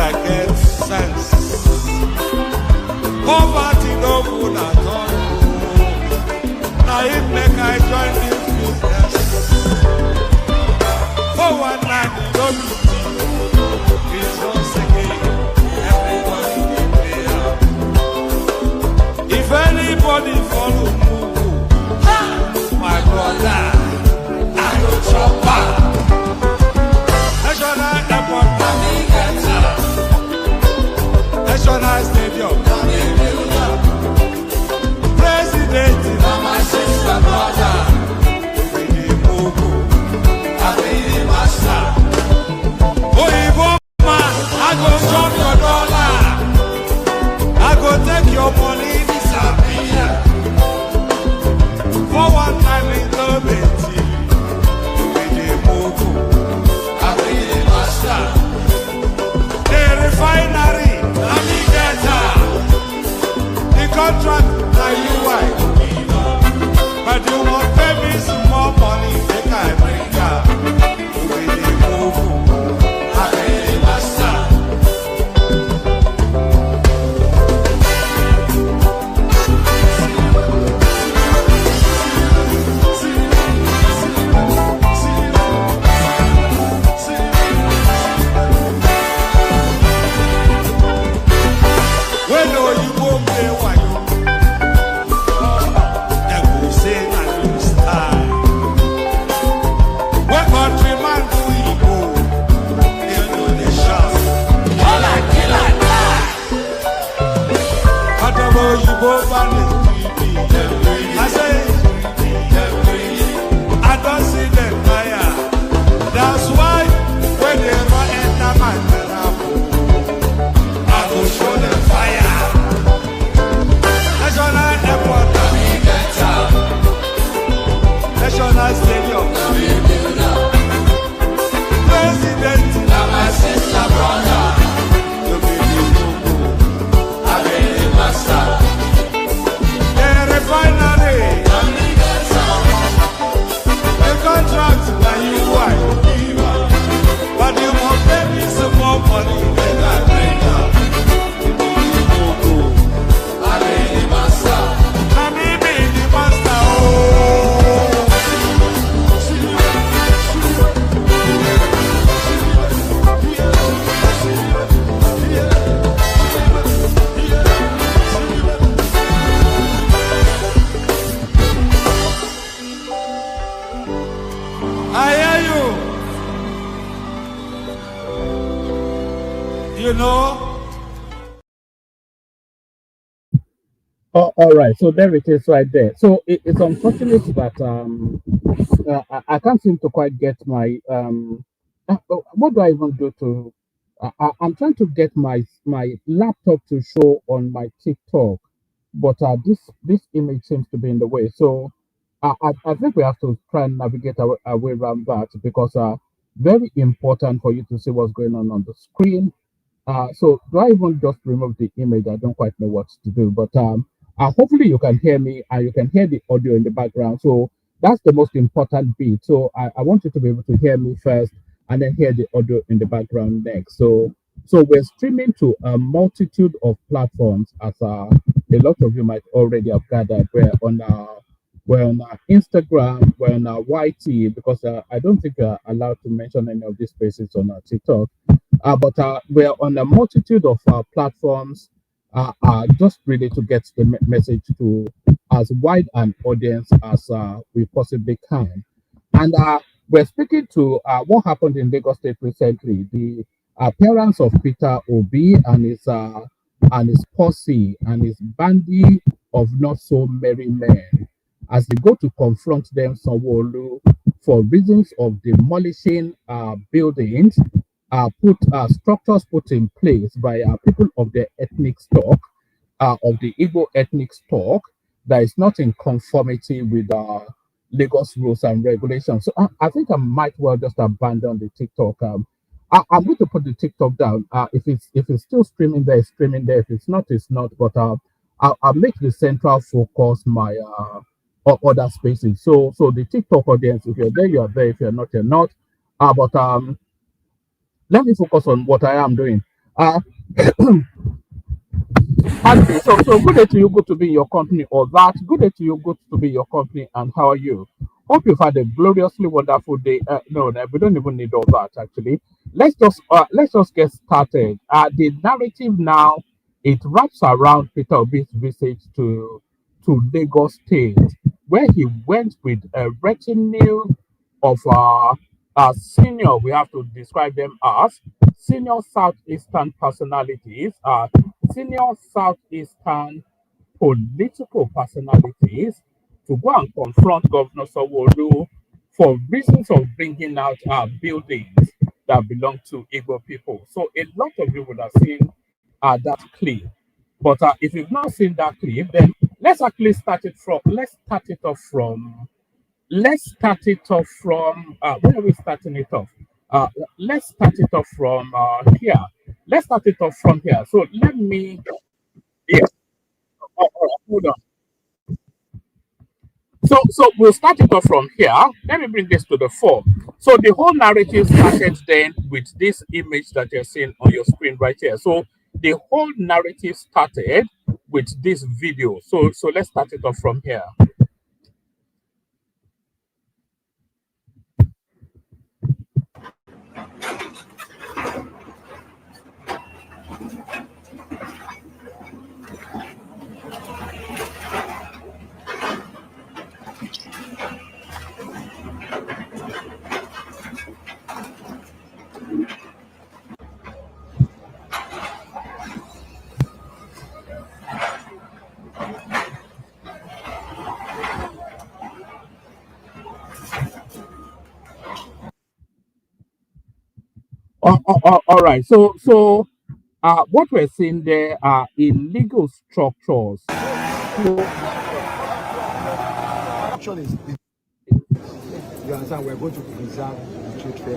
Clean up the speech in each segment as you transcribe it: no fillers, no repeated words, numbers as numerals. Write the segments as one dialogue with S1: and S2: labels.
S1: I get sense. Poverty no good at all. Now it make I join this business. For one night, don't be it's once again. Everybody be there. If anybody follow Mugu, my brother, I go chopper. National airport, National stadium, President, my sister, brother, we need Mugu, I be the master. Oh, man, I go chop your dollar, I go take your money, disappear. For one time in the Betty, we need Mugu, I be the master. The refinery, the contract, now you white. But you won't pay me some more money, they can't bring up. We need Mugu, I be the master. When do you go play wayo? They go say that you style. When countryman do Igbo, they know the shots. All I kill and die. Whatever you go ban is greedy. I say, I don't see them fire. That's why when they run enter my terrapo, I go show them fire. National airport, National stadium, President, my sister, brother, you be the Mugu, I be the master. The refinery, the contract, now you white. But you won't pay me some more money than I bring up. Mugu, I be the master. I be the master, oh. I hear you. You know.
S2: Oh, all right, so there it is right there. So it's unfortunate that I can't seem to quite get my what do I even do to I'm trying to get my laptop to show on my TikTok, but this image seems to be in the way. So I think we have to try and navigate our way around that because very important for you to see what's going on the screen. So do I even just remove the image? I don't quite know what to do, but hopefully you can hear me and you can hear the audio in the background. So that's the most important bit. So I want you to be able to hear me first and then hear the audio in the background next. So we're streaming to a multitude of platforms, as a lot of you might already have gathered. We're on Instagram, we're on YT, because I don't think we're allowed to mention any of these spaces on TikTok. But we're on a multitude of platforms, just really to get the message to as wide an audience as we possibly can. And we're speaking to what happened in Lagos State recently, the appearance of Peter Obi and his posse and his bandy of not so merry men as they go to confront them, Sanwo-Olu, for reasons of demolishing buildings, put structures put in place by people of the ethnic stock, of the Igbo ethnic stock, that is not in conformity with Lagos rules and regulations. So I think I might well just abandon the TikTok. I'm going to put the TikTok down. If it's still streaming there, it's streaming there. If it's not, it's not. But I'll make the central focus my other spaces. So the TikTok audience, if you're there, you are there. If you're not, you're not. But let me focus on what I am doing. Uh, Andy, so good day to you, good to be in your company, or that. Good day to you, good to be in your company, and how are you? Hope you've had a gloriously wonderful day. No, we don't even need all that actually. Let's just get started. The narrative now it wraps around Peter Obi's visit to Lagos State, where he went with a retinue of senior. We have to describe them as senior southeastern personalities. Senior southeastern political personalities to go and confront Governor Sanwo-Olu for reasons of bringing out buildings that belong to Igbo people. So a lot of you would have seen that clip. But if you've not seen that clip, then let's start it off from where are we starting it off? Uh, let's start it off from here. Let's start it off from here. So let me, yeah, hold on. So we'll start it off from here. Let me bring this to the fore. So the whole narrative started then with this image that you're seeing on your screen right here. So the whole narrative started with this video. So let's start it off from here. All right. What we're seeing there are illegal structures.
S3: Action is you understand we're going to preserve the trade fair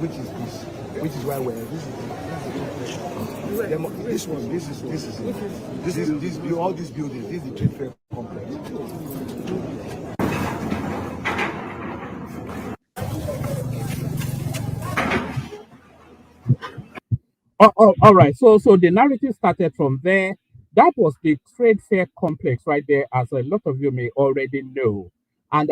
S3: which is this, which is why we're this one, this all these buildings, this is the trade fair complex.
S2: All right. So the narrative started from there. That was the trade fair complex right there, as a lot of you may already know. And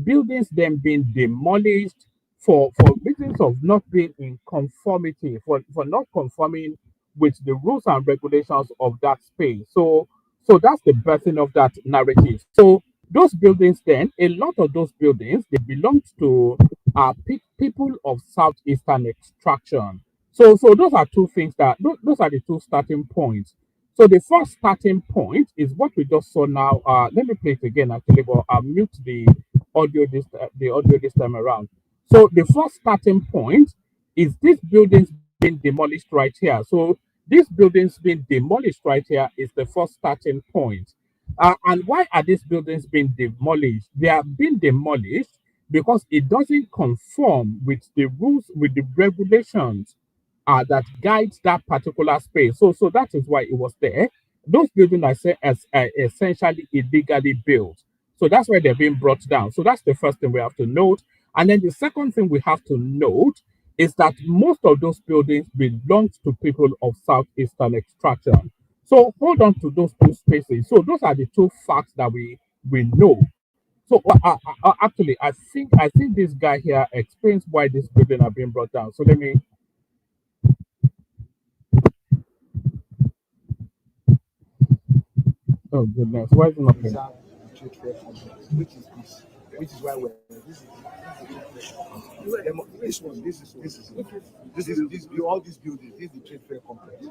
S2: buildings then being demolished for reasons of not being in conformity, for not conforming with the rules and regulations of that space. So that's the birthing of that narrative. So those buildings then, a lot of those buildings, they belonged to people of southeastern extraction. So those are two things those are the two starting points. So the first starting point is what we just saw now. Let me play it again actually, but I'll mute the audio this time around. So the first starting point is these buildings being demolished right here. So these buildings being demolished right here is the first starting point. And why are these buildings being demolished? They are being demolished because it doesn't conform with the rules, with the regulations that guides that particular space. So that is why it was there. Those buildings are as essentially illegally built. So that's why they're being brought down. So that's the first thing we have to note. And then the second thing we have to note is that most of those buildings belong to people of southeastern extraction. So hold on to those two spaces. So those are the two facts that we know. So actually, I think this guy here explains why this building are being brought down. So let me. Oh goodness, why is it not playing?
S3: Preserve the trade fair complex, which is why we're this one, this all these buildings, this is the trade fair complex.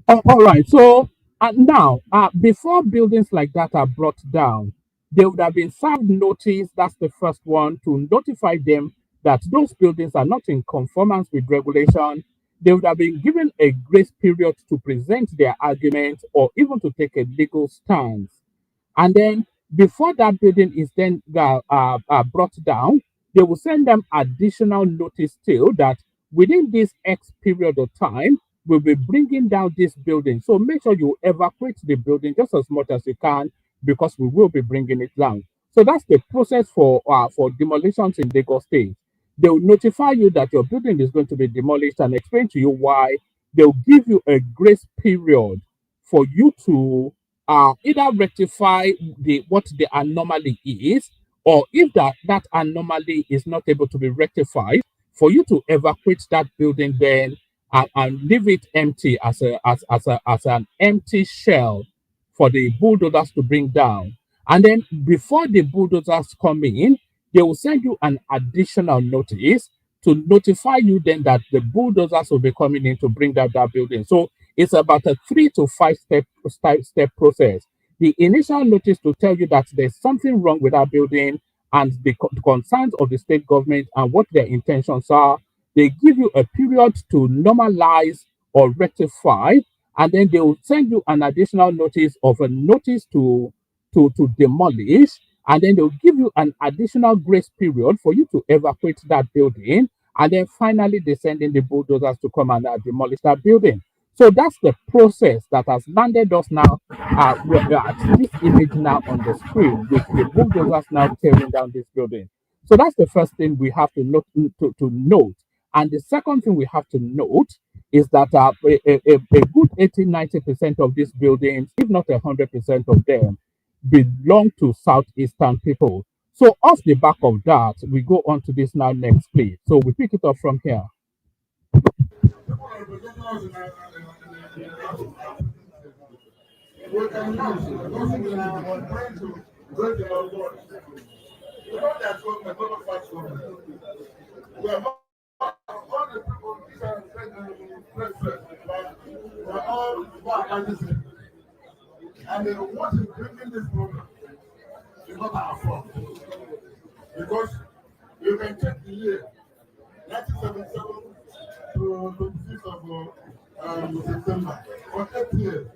S2: All right. So now, before buildings like that are brought down, they would have been served notice. That's the first one, to notify them that those buildings are not in conformance with regulation. They would have been given a grace period to present their arguments or even to take a legal stance. And then before that building is then brought down, they will send them additional notice still that within this X period of time, we'll be bringing down this building. So make sure you evacuate the building just as much as you can because we will be bringing it down. So that's the process for demolitions in Lagos State. They will notify you that your building is going to be demolished and explain to you why. They'll give you a grace period for you to either rectify what the anomaly is, or if that anomaly is not able to be rectified, for you to evacuate that building then and leave it empty as an empty shell for the bulldozers to bring down. And then before the bulldozers come in, they will send you an additional notice to notify you then that the bulldozers will be coming in to bring down that building. So it's about a 3 to 5 step process. The initial notice to tell you that there's something wrong with that building and the concerns of the state government and what their intentions are. They give you a period to normalize or rectify, and then they will send you an additional notice of a notice to demolish, and then they'll give you an additional grace period for you to evacuate that building, and then finally they send in the bulldozers to come and demolish that building. So that's the process that has landed us now. We're at this image now on the screen with the bulldozers now tearing down this building. So that's the first thing we have to note. And the second thing we have to note is that a good 80-90% of these buildings, if not 100% of them, belong to southeastern people. So off the back of that, we go on to this now next please. So we pick it up from here.
S3: And what is bringing this problem is not our fault. Because you can check the year 1977 to 26th of September for 8 years.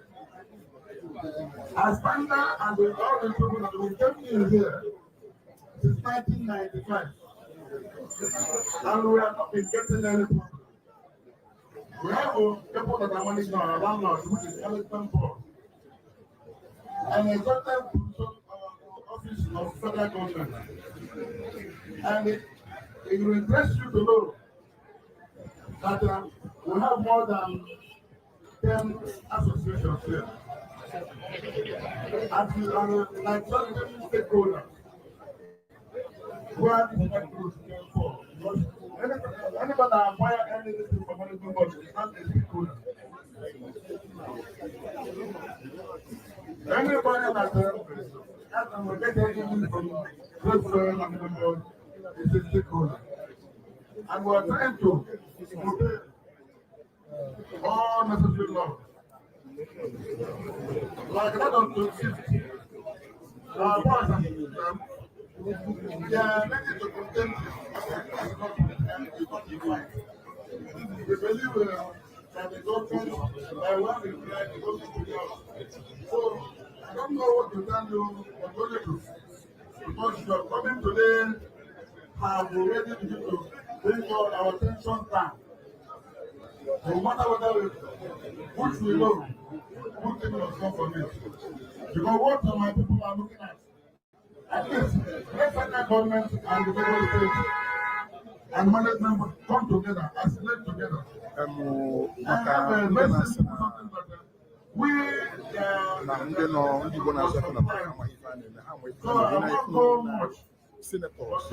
S3: As Panda and all the people that we came in here since 1995, and we have not been getting any problem. We have people that are managing our landlords, which is Elephant Board, and a certain office of federal government. And it will impress you to know that we have more than 10 associations here. And we are like certain stakeholders who are different groups for. Because anybody that acquire anything from management board is not a stakeholder. Anybody that will get anything from welfare management board is a stakeholder. And we are trying to obey all necessary laws. Like that of 2050, our boys and they are making to contain it's not defined. We believe that the government, by one reply, the government will help. So, I don't know what to tell you, what to do. Because you are coming today, have already begun to bring all our attention down. No matter whether which we know, good thing will come from it. Because what my people are looking at least let federal government and the federal state and management come together, assimilate together. And have a very simple something that we so I won't go much.
S4: Senators,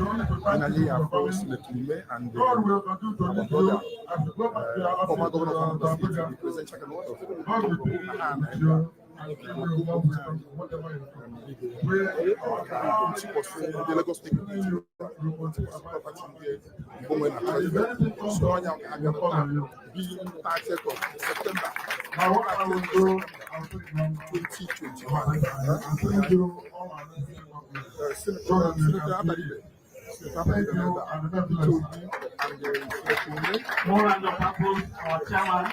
S4: finally after Senator Lume and
S3: God will continue to lead you as you go back to your
S4: former governor of the state,
S3: office.
S4: the president check a lot of
S3: God will be with you and give you what wisdom, whatever you do. We
S4: the Lagos State so on being 30th of September.
S3: now what I will do, I'll take them
S4: 2021.
S3: and send you all my
S4: Senator Abadibe.
S3: Thank you and God bless you.
S5: More than the purpose, our chairman.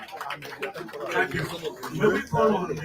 S5: Thank you. May we call on the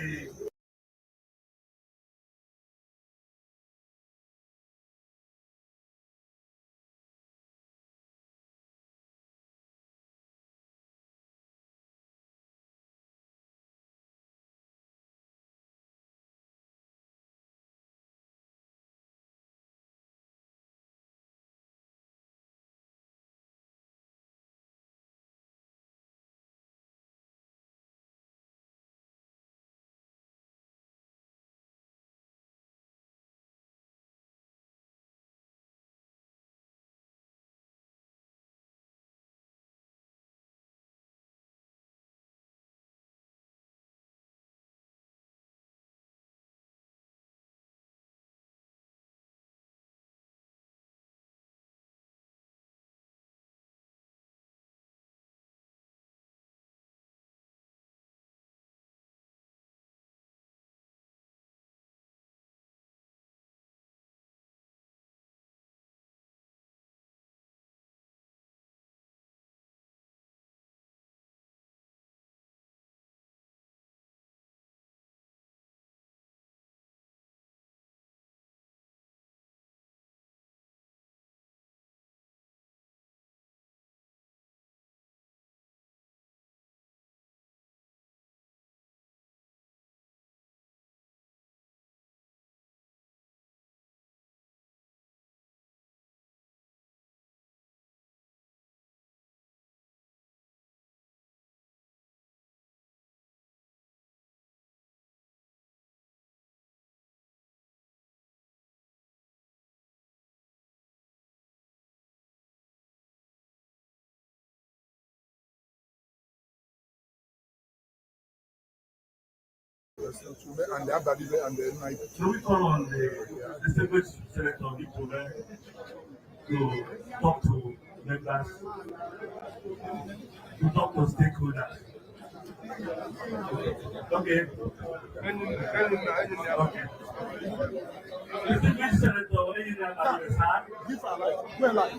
S4: And the Abadive and the night.
S5: So we call on the distinguished selector of Igbos to talk to members, to talk to stakeholders. Okay. Okay. Distinguished selector, what do you have at your side?
S4: Give a light. Where light?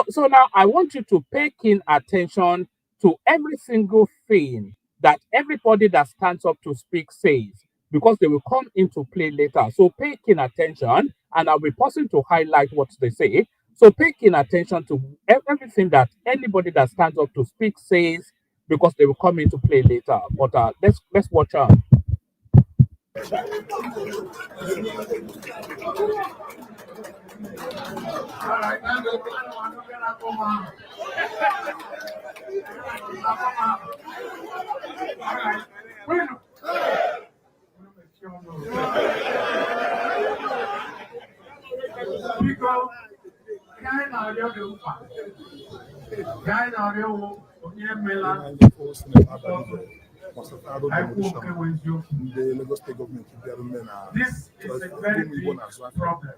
S2: So now I want you to pay keen attention to every single thing that everybody that stands up to speak says, because they will come into play later. So pay keen attention, and I'll be pausing to highlight what they say. So pay keen attention to everything that anybody that stands up to speak says, because they will come into play later. But let's watch out.
S5: Alright, bueno. Biko, guy na audio de upa. Guy na audio onye mela.
S4: The Lagos State government.
S5: This is a very big problem.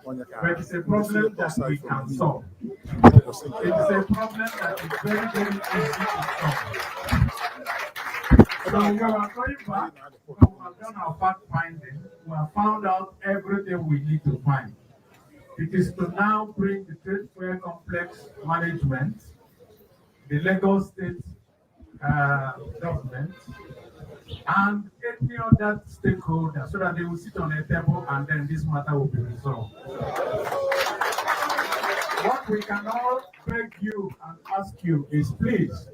S5: But it's a problem that we can solve. It is a problem that is very, very easy to solve. So we are going back, we have done our fact finding, we have found out everything we need to find. It is to now bring the trade fair complex management, the Lagos State government, and any other stakeholder, so that they will sit on a table and then this matter will be resolved. What we can all beg you and ask you is, please,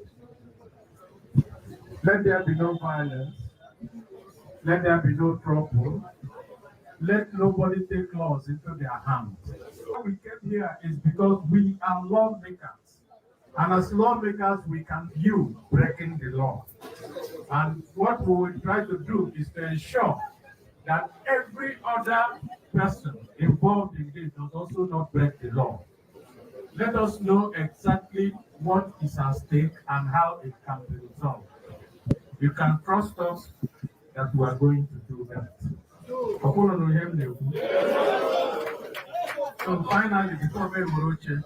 S5: let there be no violence, let there be no trouble, let nobody take laws into their hands. What we came here is because we are lawmakers, and as lawmakers we can view breaking the law. And what we will try to do is to ensure that every other person involved in this does also not break the law. Let us know exactly what is at stake and how it can be resolved. You can trust us that we are going to do that. So finally, before we Moroche,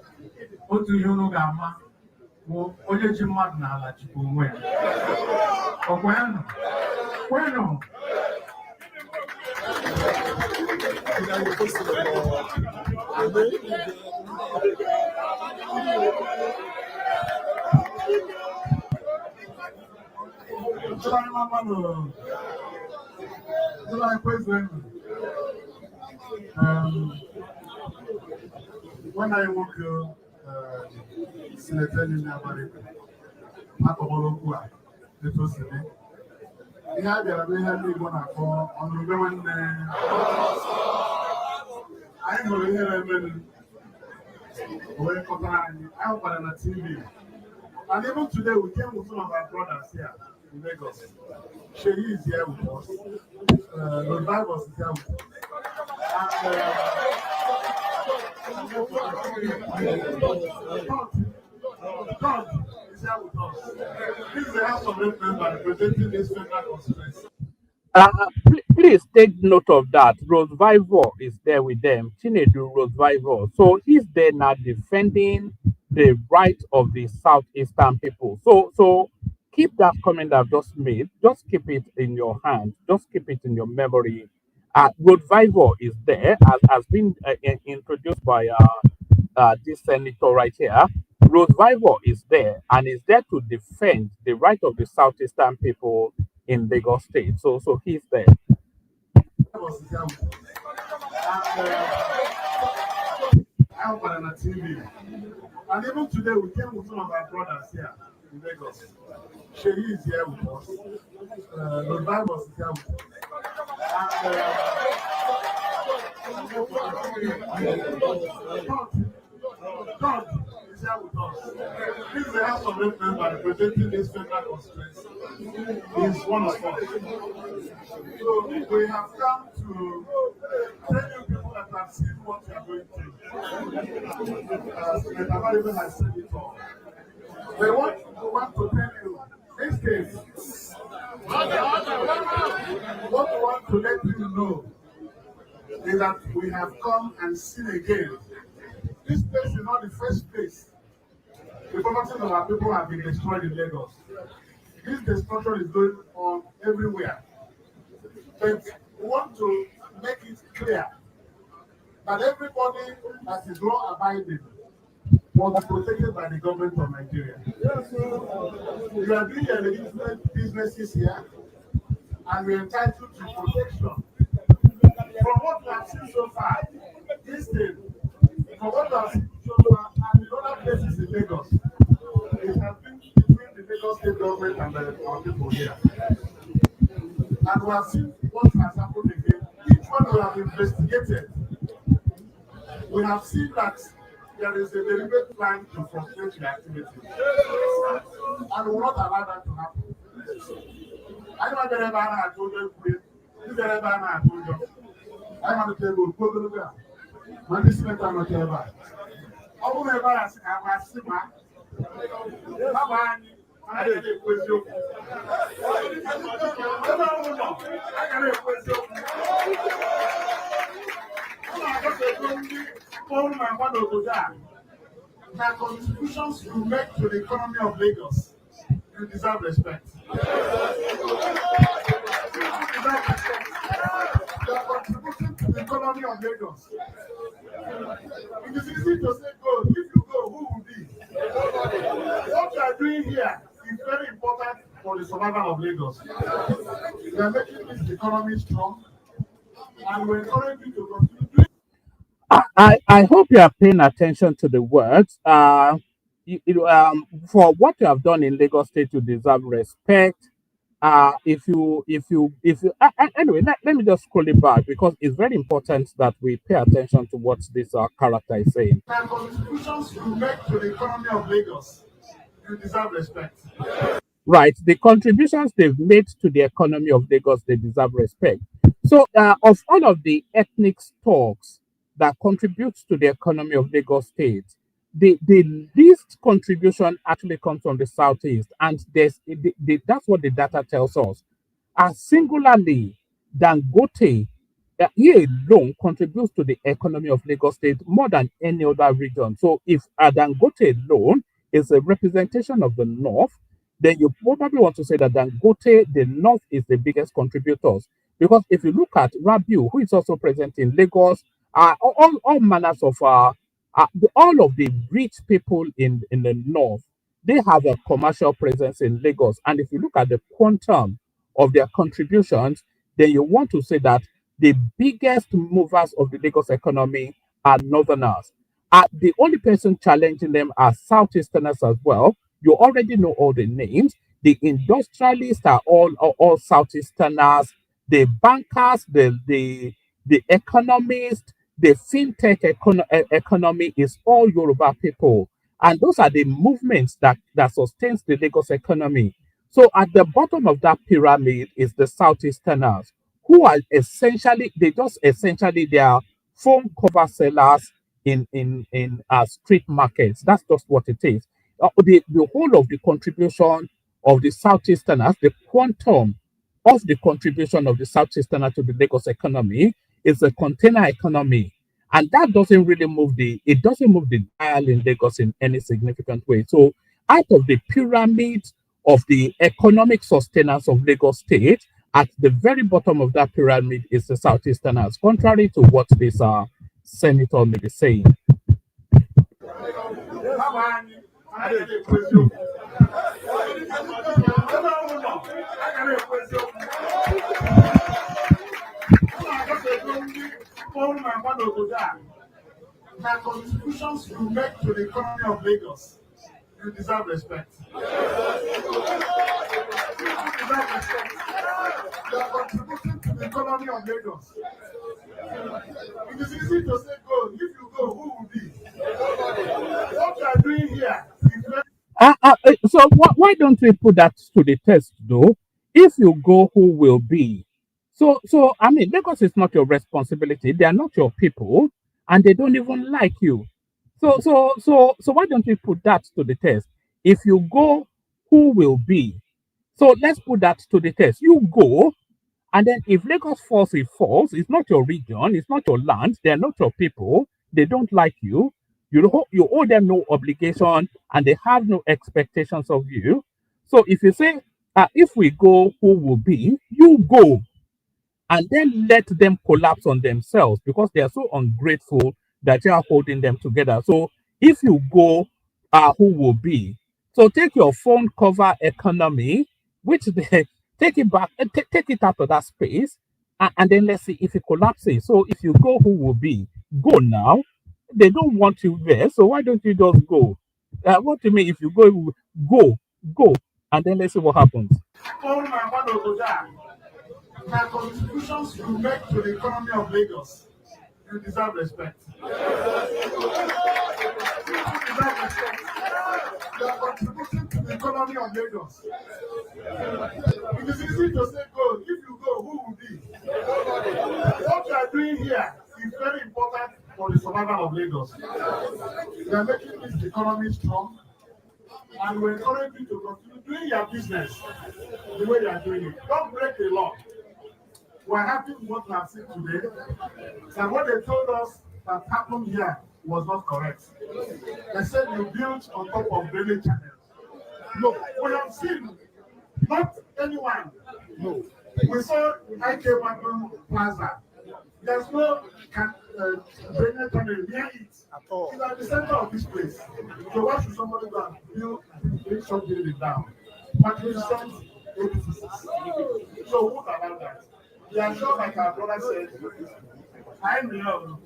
S5: otu ihe unu ga-ama bụ onye ji mmadụ n'ala chịkwa onwe ya. Ọkwa ya nọ? Kwenu!
S3: When I work Senator in America, I come on the first day. I had a very heavy one on the women. I know here I open on TV. And even today we came with some of our brothers here in Lagos. Sheyi is here with us. Yoruba is here with us. God is here with us. This is the House of Representatives representing this federal constituency.
S2: Please take note of that. Rose Vivor is there with them. Chinedu Rose Vivor. So he's there now defending the right of the southeastern people. So keep that comment I've just made. Just keep it in your hand. Just keep it in your memory. Rose Vivor is there, has been introduced by this senator right here. Rose Vivor is there and is there to defend the right of the southeastern people in Lagos State. So he's there.
S3: I open on TV. And even today we came with some of our brothers here in Lagos. Sheyi is here with us. Yoruba is here with us. God is here with us. This is the House of of Rep member representing this federal constituency is one of us. So we have come to tell you people that have seen what we are going through. Metabolism has said it all. We want to tell you this case. What we want to let you know is that we have come and seen again. This place is not the first place the properties of our people have been destroyed in Lagos. This destruction is going on everywhere. But we want to make it clear that everybody that is law abiding must be protected by the government of Nigeria. You are doing your legitimate businesses here, and we are entitled to protection. From what we have seen so far, this thing, from what we have seen so far, and in other places in Lagos, it has been between the Lagos state government and our people here. And we have seen what has happened again. Each one we have investigated. We have seen that there is a deliberate plan to frustrate the activity. And we will not allow that to happen. I know that I told you, this is I told you. I want to tell you, go to the girl. When this is not ever. I will never ask Sima. I did it with you. The contributions you make to the economy of Lagos, you deserve respect. You are contributing to the economy of Lagos. It is easy to say go. If you go, who will be? What you are doing here is very important for the survival of Lagos. We are making this economy strong, and we encourage you to continue doing.
S2: I hope you are paying attention to the words. For what you have done in Lagos State, you deserve respect. Anyway, let me just scroll it back because it's very important that we pay attention to what this character is saying.
S3: The contributions you make to the economy of Lagos, you deserve respect.
S2: Right, the contributions they've made to the economy of Lagos, they deserve respect. So, of all of the ethnic stocks that contributes to the economy of Lagos State, the least contribution actually comes from the southeast, and that's what the data tells us. Singularly, Dangote, he alone contributes to the economy of Lagos State more than any other region. So, if Dangote alone is a representation of the north, then you probably want to say that Dangote, the north, is the biggest contributors. Because if you look at Rabiu, who is also present in Lagos, all manners of all of the rich people in the north, they have a commercial presence in Lagos. And if you look at the quantum of their contributions, then you want to say that the biggest movers of the Lagos economy are northerners. The only person challenging them are southeasterners as well. You already know all the names. The industrialists are all southeasterners. The bankers, the economists, the fintech economy is all Yoruba people. And those are the movements that sustains the Lagos economy. So at the bottom of that pyramid is the southeasterners, who are essentially they are phone cover sellers in street markets. That's just what it is. The whole of the contribution of the southeasterners, the quantum of the contribution of the southeasterner to the Lagos economy is a container economy, and that doesn't move the dial in Lagos in any significant way. So out of the pyramid of the economic sustenance of Lagos State, at the very bottom of that pyramid is the southeasterners, contrary to what this senator may be saying.
S3: The contributions you make to the economy of Lagos, you deserve respect. You deserve respect. You are contributing to the economy of Lagos. It is easy to say go. If you go, who will be? What you are doing here is very
S2: So why don't we put that to the test though? If you go, who will be? So I mean, Lagos is not your responsibility. They are not your people, and they don't even like you. So why don't we put that to the test? If you go, who will be? So let's put that to the test. You go, and then if Lagos falls, it falls. It's not your region, it's not your land, they're not your people, they don't like you. You owe them no obligation and they have no expectations of you. So if you say, if we go, who will be? You go and then let them collapse on themselves because they are so ungrateful that you are holding them together. So if you go, who will be? So take your phone cover economy, which they take it back, take it out of that space, and then let's see if it collapses. So if you go, who will be? Go now. They don't want you there, so why don't you just go? What do you mean if you go, go, go, and then let's see what happens.
S3: Oh, my man, my contributions you make to the economy of Lagos, you deserve respect. You deserve respect. You are contributing to the economy of Lagos. It is easy to say go. If you go, who will be? What you are doing here is very important for the survival of Lagos. We are making this economy strong, and we encourage you to continue doing your business the way you are doing it. Don't break the law. We're happy with what we have seen today. And what they told us that happened here was not correct. They said you built on top of drainage channels. No, we have seen not anyone. No. We saw IK Wagon Plaza. There's no drainage channel near it. At all. It's at the center of this place. So why should somebody go and build some building down? Magnificent edifices. So what about that? We are sure, like our brother said, I know.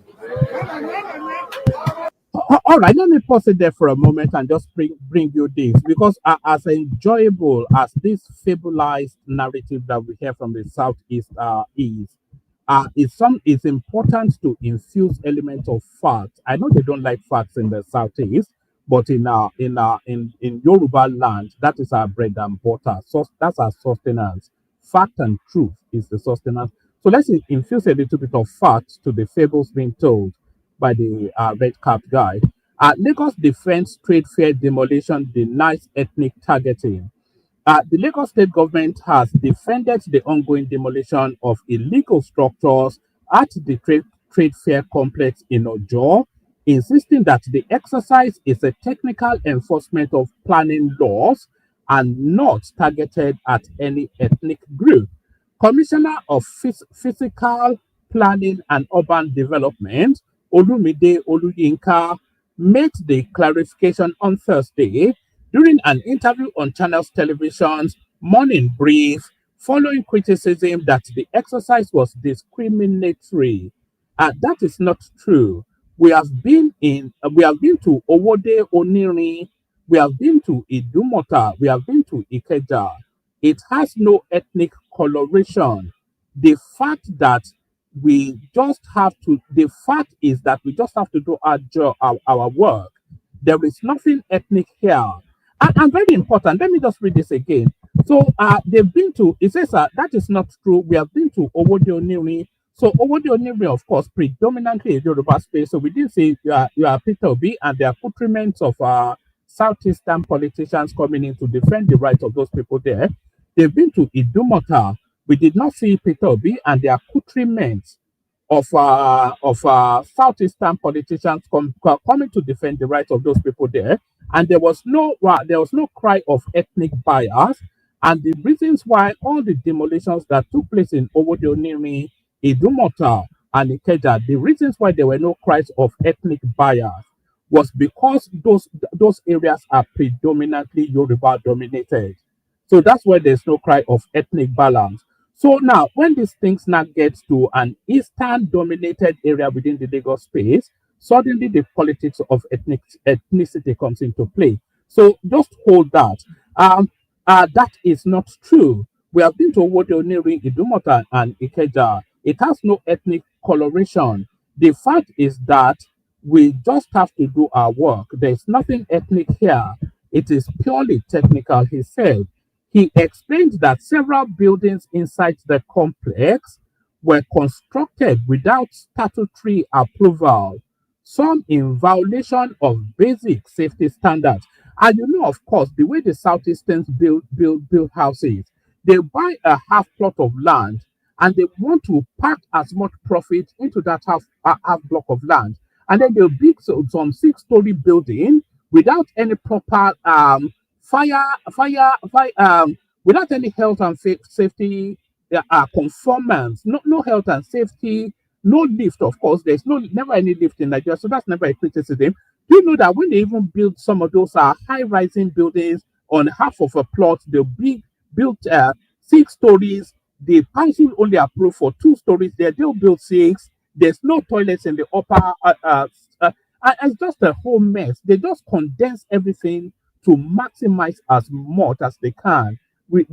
S2: All right, let me pause it there for a moment and just bring you this because as enjoyable as this fabulized narrative that we hear from the southeast it's important to infuse elements of facts. I know they don't like facts in the southeast, but in Yoruba land, that is our bread and butter. So that's our sustenance. Fact and truth is the sustenance. So let's infuse a little bit of fact to the fables being told by the red cap guy. Lagos Defense Trade Fair demolition denies ethnic targeting. The Lagos state government has defended the ongoing demolition of illegal structures at the trade fair complex in Ojo, insisting that the exercise is a technical enforcement of planning laws and not targeted at any ethnic group. Commissioner of Physical Planning and Urban Development, Olumide Oluyinka, made the clarification on Thursday during an interview on Channels Television's Morning Brief following criticism that the exercise was discriminatory. That is not true. We have been to Owode Oniri, we have been to Idumota, we have been to Ikeja. It has no ethnic coloration. The fact that the fact is that we just have to do our job, our work. There is nothing ethnic here. And very important, let me just read this again. So they've been to, it says that is not true. We have been to Owode Oniri. So Owode Oniri, of course, predominantly a Yoruba space. So we didn't say you are Peter Obi and the accoutrements of Southeastern politicians coming in to defend the rights of those people there. They've been to Idumota. We did not see Peter Obi and the accoutrements of southeastern politicians coming to defend the rights of those people there, and there was no cry of ethnic bias. And the reasons why all the demolitions that took place in Owodioniri, Idumota, and Ikeja, the reasons why there were no cries of ethnic bias was because those areas are predominantly Yoruba dominated. So that's why there's no cry of ethnic balance. So now, when these things now get to an eastern dominated area within the Lagos space, suddenly the politics of ethnicity comes into play. So just hold that. That is not true. We have been to Wodoniri, Idumota, and Ikeja. It has no ethnic coloration. The fact is that we just have to do our work. There's nothing ethnic here. It is purely technical, he said. He explained that several buildings inside the complex were constructed without statutory approval, some in violation of basic safety standards. And you know, of course, the way the Southeasterns build houses, they buy a half plot of land and they want to pack as much profit into that half block of land. And then they'll build some 6-story building without any proper without any health and safety conformance, no health and safety, no lift. Of course, there's never any lift in Nigeria, so that's never a criticism. Do you know that when they even build some of those high-rising buildings on half of a plot, they'll built 6 stories. The council only approved for 2 stories there. They'll build six. There's no toilets in the upper. It's just a whole mess. They just condense everything to maximize as much as they can with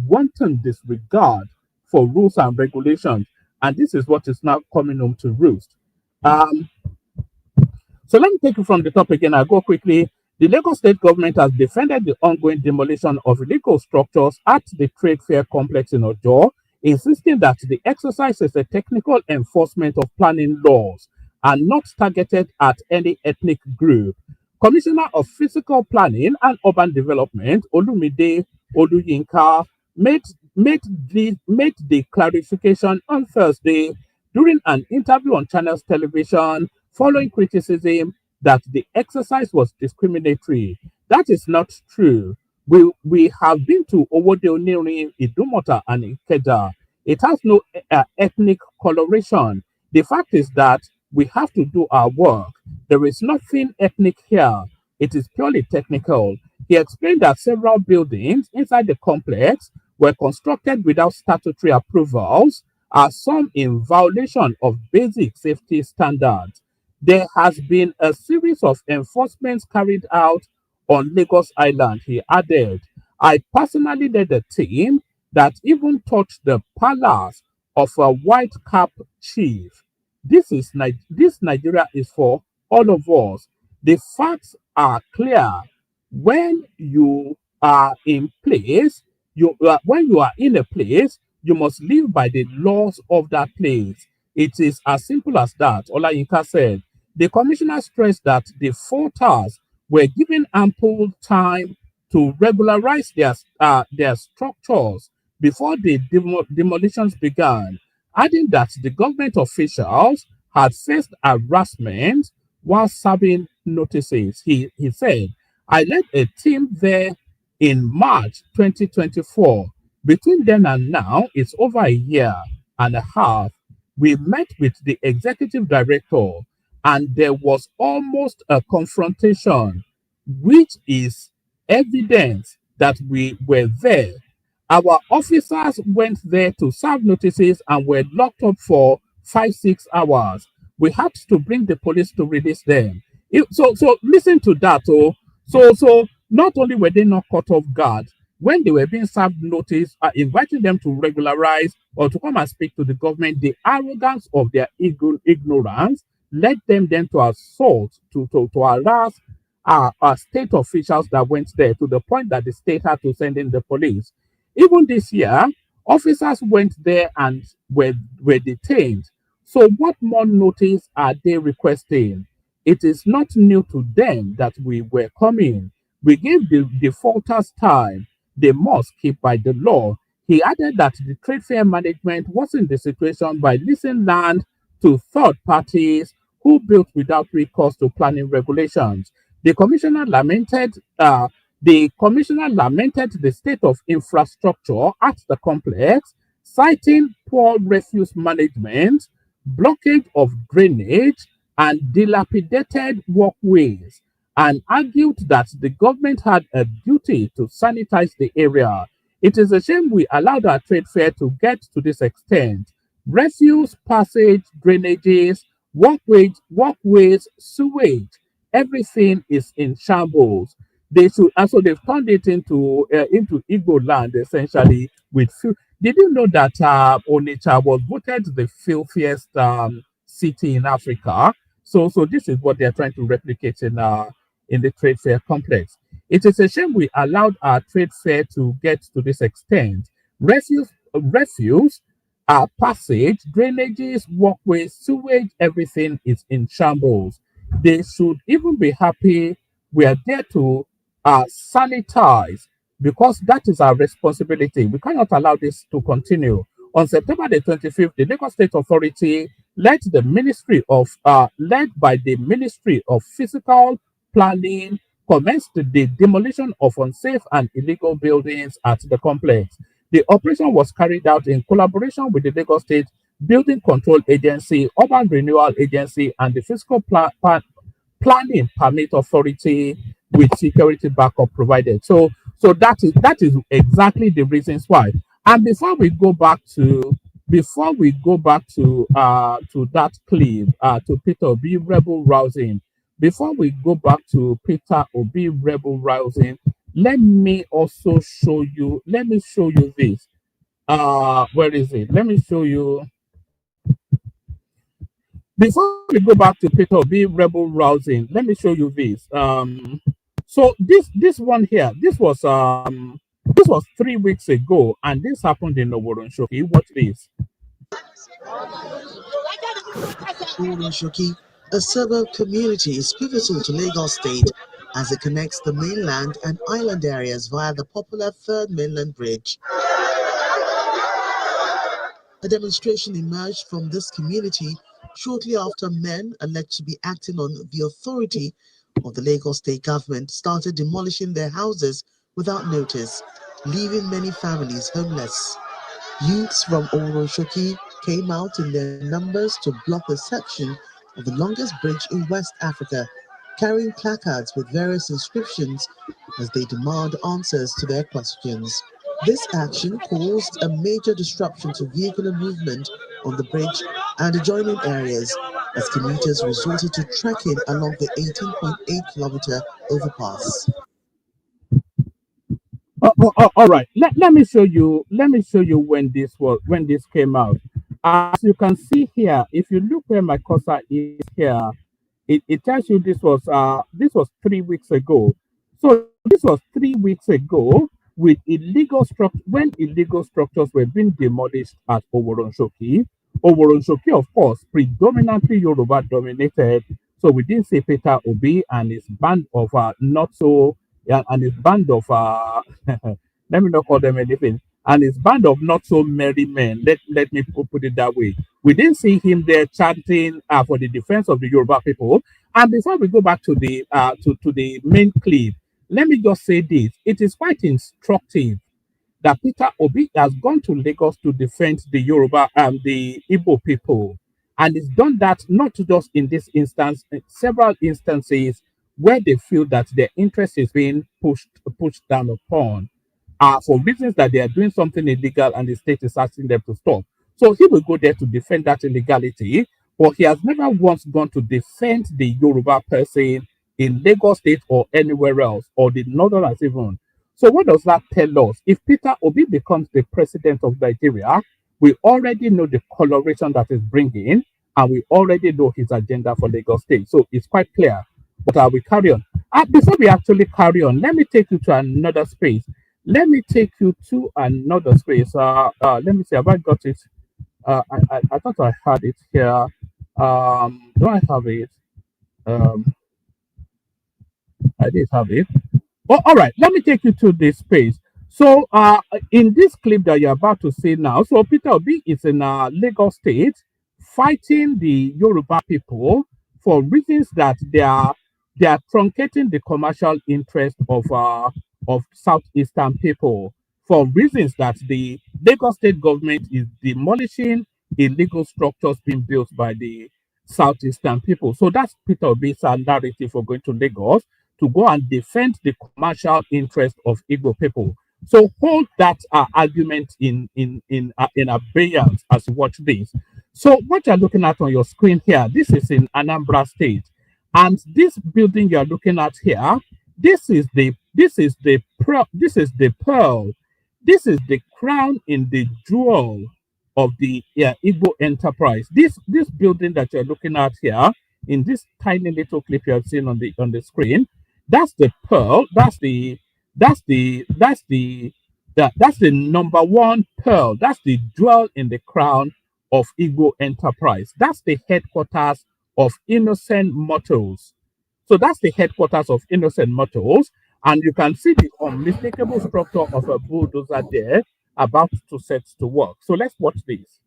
S2: wanton disregard for rules and regulations. And this is what is now coming home to roost. Um, so let me take you from the top again. I'll go quickly. The Lagos state government has defended the ongoing demolition of illegal structures at the trade fair complex in Ojo, insisting that the exercise is a technical enforcement of planning laws and not targeted at any ethnic group. Commissioner of Physical Planning and Urban Development, Olumide Oluyinka, made the clarification on Thursday during an interview on Channels Television following criticism that the exercise was discriminatory. That is not true. We have been to Owode Onirin, Idumota, and Ikeja. It has no ethnic coloration. The fact is that we have to do our work. There is nothing ethnic here. It is purely technical. He explained that several buildings inside the complex were constructed without statutory approvals, are some in violation of basic safety standards. There has been a series of enforcements carried out on Lagos Island, he added. I personally led a team that even touched the palace of a white cap chief. This Nigeria is for all of us. The facts are clear. When you are in place, when you are in a place, you must live by the laws of that place. It is as simple as that, Olayinka said. The commissioner stressed that the faulters were given ample time to regularize their structures before the demolitions began, adding that the government officials had faced harassment while serving notices. He said, I led a team there in March 2024. Between then and now, it's over a year and a half. We met with the executive director and there was almost a confrontation, which is evidence that we were there. Our officers went there to serve notices and were locked up for 5, 6 hours. We had to bring the police to release them. So listen to that. So not only were they not caught off guard, when they were being served notice, inviting them to regularize or to come and speak to the government, the arrogance of their ignorance led them then to assault, to harass our state officials that went there to the point that the state had to send in the police. Even this year, officers went there and were detained. So, what more notice are they requesting? It is not new to them that we were coming. We gave the defaulters time. They must keep by the law. He added that the trade fair management was in the situation by leasing land to third parties who built without recourse to planning regulations. The commissioner lamented the state of infrastructure at the complex, citing poor refuse management, blockage of drainage, and dilapidated walkways, and argued that the government had a duty to sanitize the area. It is a shame we allowed our trade fair to get to this extent. Refuse, passage, drainages, walkways, sewage, everything is in shambles. They've turned it into Igbo land essentially with did you know that Onitsha was voted the filthiest city in Africa? So this is what they're trying to replicate in the trade fair complex. It is a shame we allowed our trade fair to get to this extent. Refuse, passage, drainages, walkways, sewage, everything is in shambles. They should even be happy we are there to sanitize because that is our responsibility. We cannot allow this to continue. On September the 25th, the Lagos State Authority led by the Ministry of Physical Planning commenced the demolition of unsafe and illegal buildings at the complex. The operation was carried out in collaboration with the Lagos State Building Control Agency, Urban Renewal Agency, and the Planning Permit Authority with security backup provided. So that is exactly the reasons why. And before we go back to that clip to Peter Obi rebel rousing, before we go back to Peter Obi rebel rousing, let me show you this. Where is it? Let me show you. Before we go back to Peter Obi rebel rousing, let me show you this. So this one here, this was 3 weeks ago, and this happened in Oworonshoki. Watch this.
S6: Shoki, a suburb community, is pivotal to Lagos State as it connects the mainland and island areas via the popular Third Mainland Bridge. A demonstration emerged from this community shortly after men alleged to be acting on the authority of the Lagos State government started demolishing their houses without notice, leaving many families homeless. Youths from Oroshoki came out in their numbers to block a section of the longest bridge in West Africa, carrying placards with various inscriptions as they demand answers to their questions. This action caused a major disruption to vehicular movement on the bridge and adjoining areas as commuters resorted to trekking along the 18.8-kilometer overpass.
S2: All right. Let me show you. Let me show you when this came out. As you can see here, if you look where my cursor is here, it tells you this was 3 weeks ago. So this was 3 weeks ago when illegal structures were being demolished at Oworonshoki. Oworonshoki, of course, predominantly Yoruba dominated. So we didn't see Peter Obi and his band of not so yeah, and his band of let me not call them anything, and his band of not so merry men. Let me put it that way. We didn't see him there chanting for the defense of the Yoruba people. And before we go back to the main clip, let me just say this: it is quite instructive that Peter Obi has gone to Lagos to defend the Yoruba and the Igbo people. And he's done that not just in this instance, in several instances where they feel that their interest is being pushed down upon for reasons that they are doing something illegal and the state is asking them to stop. So he will go there to defend that illegality, but he has never once gone to defend the Yoruba person in Lagos State or anywhere else, or the Northerners even. So what does that tell us? If Peter Obi becomes the president of Nigeria, we already know the coloration that is bringing, and we already know his agenda for Lagos State. So it's quite clear. But we carry on. Before we actually carry on, let me take you to another space. Let me take you to another space. Let me see. Have I got it? I thought I had it here. Do I have it? Um, I did have it. Oh, all right. Let me take you to this space. So, in this clip that you're about to see now, so Peter Obi is in Lagos State fighting the Yoruba people for reasons that they are truncating the commercial interest of southeastern people for reasons that the Lagos State government is demolishing illegal structures being built by the southeastern people. So that's Peter Obi's narrative for going to Lagos to go and defend the commercial interest of Igbo people. So hold that argument in abeyance as you watch this. So what you're looking at on your screen here, this is in Anambra State, and this building you're looking at here, this is the crown in the jewel of the Igbo enterprise. This building that you're looking at here in this tiny little clip you have seen on the screen, That's the pearl. That's the number one pearl. That's the jewel in the crown of Igbo enterprise. That's the headquarters of innocent mortals. So that's the headquarters of innocent mortals. And you can see the unmistakable structure of a bulldozer there about to set to work. So let's watch this.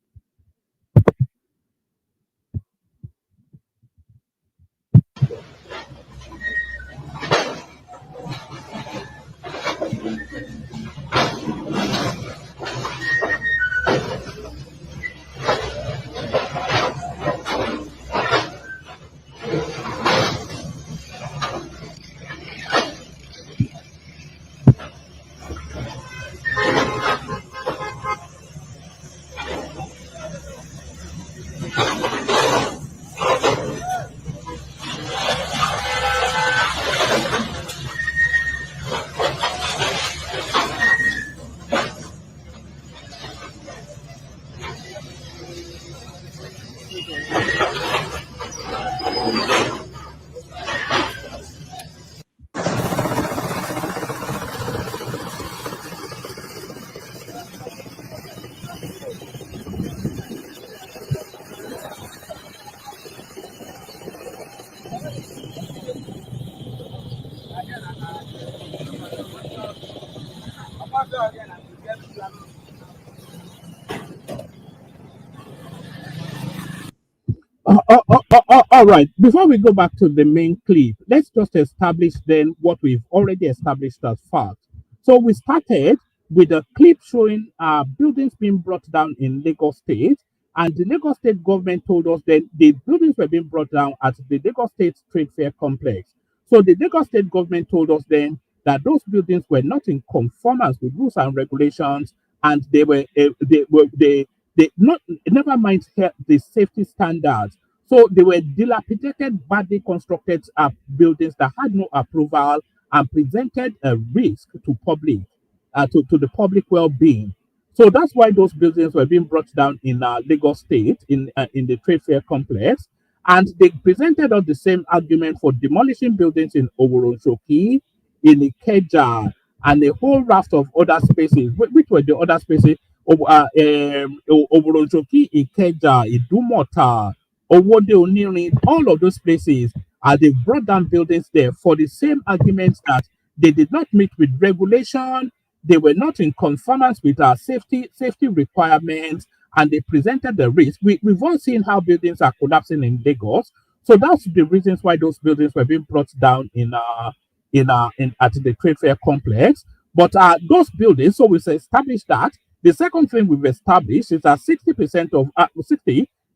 S2: All right. Before we go back to the main clip, let's just establish then what we've already established as fact. So we started with a clip showing buildings being brought down in Lagos State, and the Lagos State government told us that the buildings were being brought down at the Lagos State Trade Fair Complex. So the Lagos State government told us then that those buildings were not in conformance with rules and regulations, and they not never mind the safety standards. So they were dilapidated, badly constructed buildings that had no approval and presented a risk to to the public well-being. So that's why those buildings were being brought down in Lagos State in the Trade Fair Complex, and they presented us the same argument for demolishing buildings in Oworonshoki, in Ikeja, and a whole raft of other spaces. Which were the other spaces? Oworonshoki, Ikeja, Idumota, Owode Onirin, all of those places, they brought down buildings there for the same arguments that they did not meet with regulation, they were not in conformance with our safety requirements, and they presented the risk. We've all seen how buildings are collapsing in Lagos, so that's the reasons why those buildings were being brought down in at the trade fair complex. But those buildings, so we've established that. The second thing we've established is that 60% of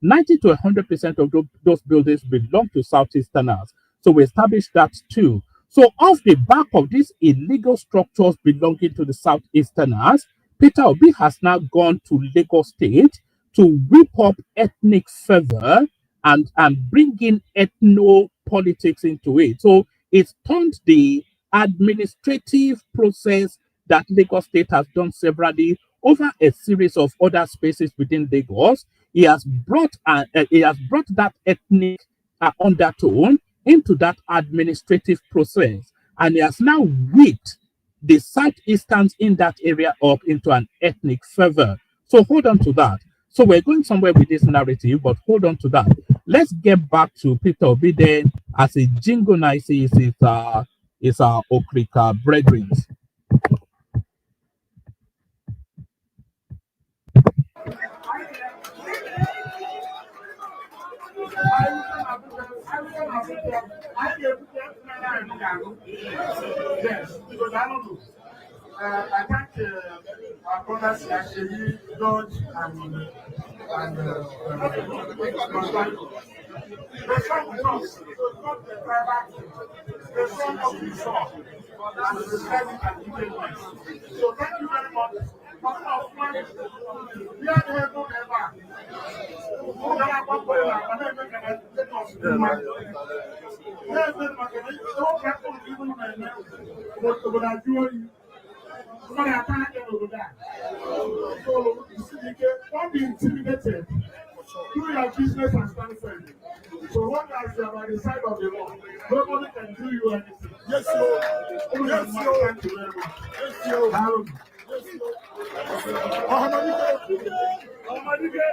S2: 90 to 100% of those buildings belong to Southeasterners. So we established that too. So off the back of these illegal structures belonging to the Southeasterners, Peter Obi has now gone to Lagos State to whip up ethnic fervor and bring in ethno politics into it. So it's turned the administrative process that Lagos State has done severally over a series of other spaces within Lagos. He has brought that ethnic undertone into that administrative process, and he has now whipped the Southeasterns in that area up into an ethnic fervor. So hold on to that. So we're going somewhere with this narrative, but hold on to that. Let's get back to Peter Obi then, as a jingle nice is our Okrika brethren.
S3: Yes, because I don't know. I thank our brothers actually, George and Constantine. The song is us, not the tribal. The song of the song, and the service and detailment. So thank you very much. Pastor of friends, we are the heaven ever. Who can I walk with? I'm never going to take us to the man. Yes, then, my God, it's all back on people in my name. But I do you. Somebody attack them over that. So, you see, don't be intimidated. Do your business and stand firm. So, what as you are by the side of the law, nobody can do you anything. Yes, yo. Yes, yo. Yes, yo. Yes, yo. Ohamadike. Ohamadike.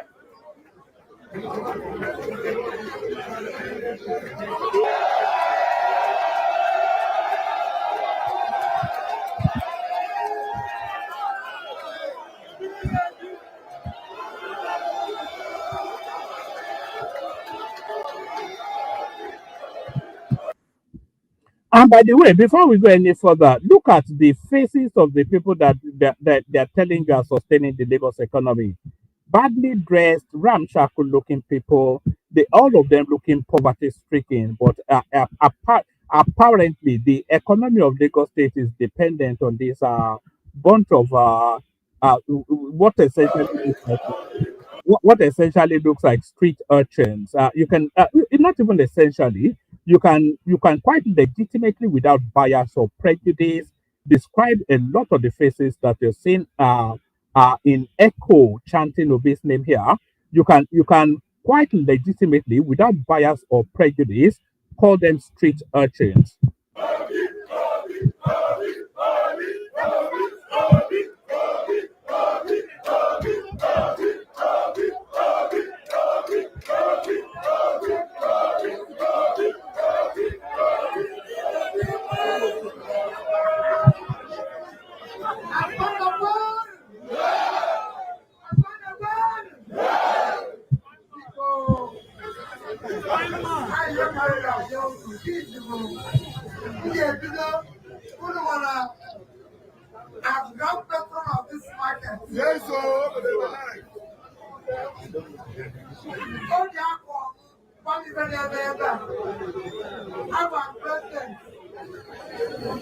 S2: And by the way, before we go any further, look at the faces of the people that they're telling you are sustaining the Lagos economy. Badly dressed, ramshackle looking people, they all of them looking poverty stricken. But apparently, the economy of Lagos State is dependent on this bunch of what essentially looks like what essentially looks like street urchins. You can not even essentially. You can quite legitimately, without bias or prejudice, describe a lot of the faces that you're seeing in echo chanting Obi's name here. You can quite legitimately, without bias or prejudice, call them street urchins.
S3: I've got patron of this market. Yes, sir. Oh, yeah, one is I'm a president.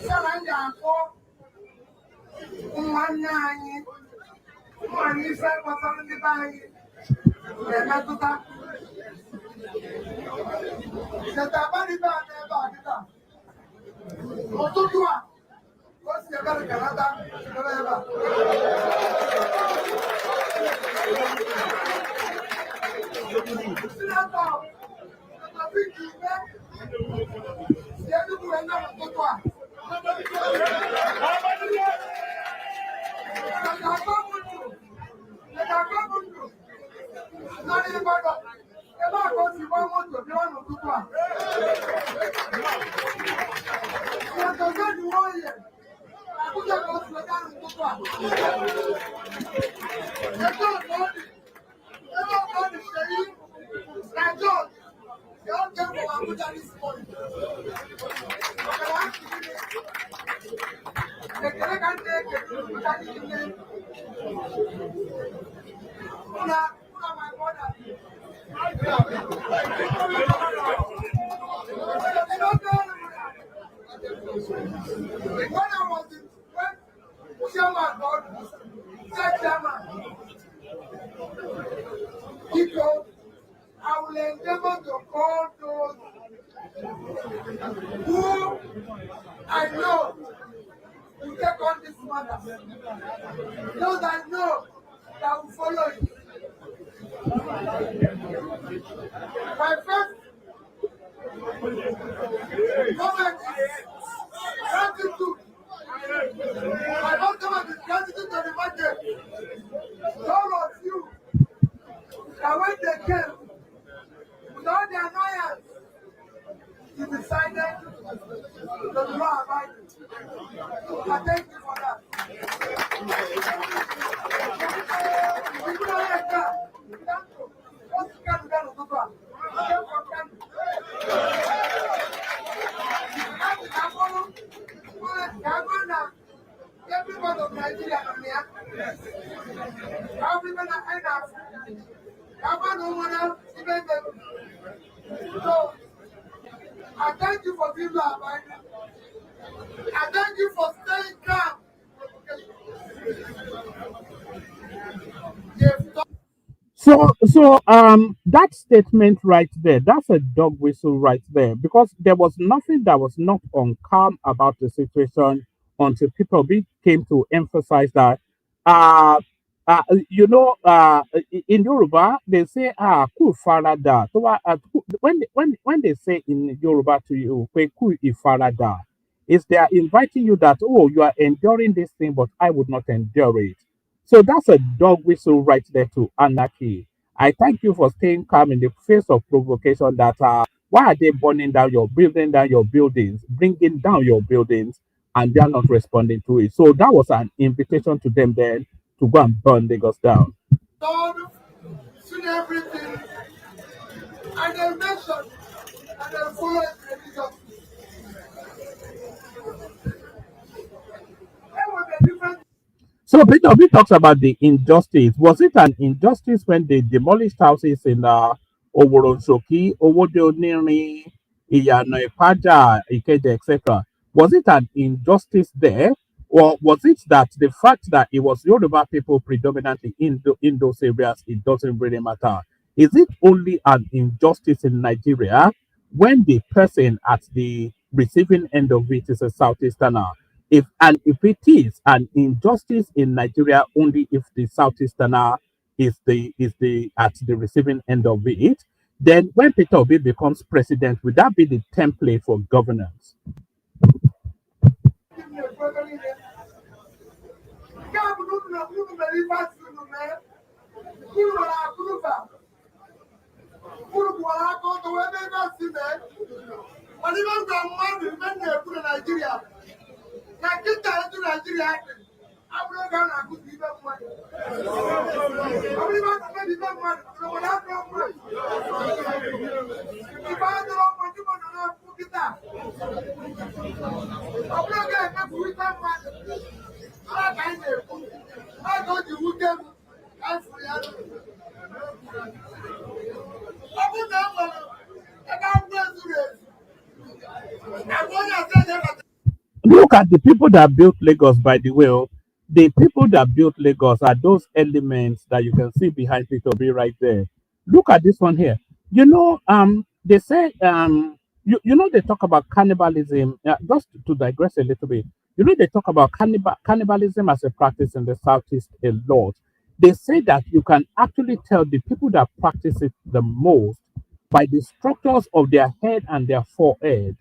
S3: Saranja for one nine. One is a person the bank. The Matuta. The Tabariba never. Otutua. What's the other Canada? People, I will endeavor to call those who I know will take on this matter. Those I know that will follow it. My first comment is gratitude. My first comment is gratitude to the market. All of you that when they came, with all the annoyance, you decided to do law abiding. I thank you for that. People don't like that. What's the kind of that? Everybody of Nigeria, so I thank you for being law abiding. I thank you for staying calm.
S2: So that statement right there, that's a dog whistle right there, because there was nothing that was not on calm about the situation until people came to emphasize that uh in Yoruba they say ku farada. So when they say in Yoruba to you "Pe ku ifarada," is they are inviting you that, oh, you are enduring this thing, but I would not endure it. So that's a dog whistle right there to anarchy. I thank you for staying calm in the face of provocation that why are they burning down your building, down your buildings, bringing down your buildings, and they are not responding to it. So that was an invitation to them then to go and burn Lagos down.
S3: God, seen everything, and they mention, and they follow it religiously. There was a different.
S2: So Peter Obi talks about the injustice. Was it an injustice when they demolished houses in Oworonshoki, Owode Onirin, Iyana Ipaja, Ikeja, etc.? Was it an injustice there? Or was it that the fact that it was Yoruba people predominantly in those areas, it doesn't really matter? Is it only an injustice in Nigeria when the person at the receiving end of it is a Southeasterner? If it is an injustice in Nigeria only if the Southeasterner is the at the receiving end of it, then when Peter Obi becomes president, would that be the template for governance?
S3: Nigeria. Nigeria to Nigeria. I'm not going to give them money. I'm not going to give them money. I'm not going to if I don't want to put it up. I'm not going to put it up. I go to Woodham. I'm free. I'm going to do
S2: Look at the people that built Lagos, by the way. Oh. The people that built Lagos are those elements that you can see behind Peter B right there. Look at this one here. They say, they talk about cannibalism. Just to digress a little bit, they talk about cannibalism as a practice in the Southeast a lot. They say that you can actually tell the people that practice it the most by the structures of their head and their forehead.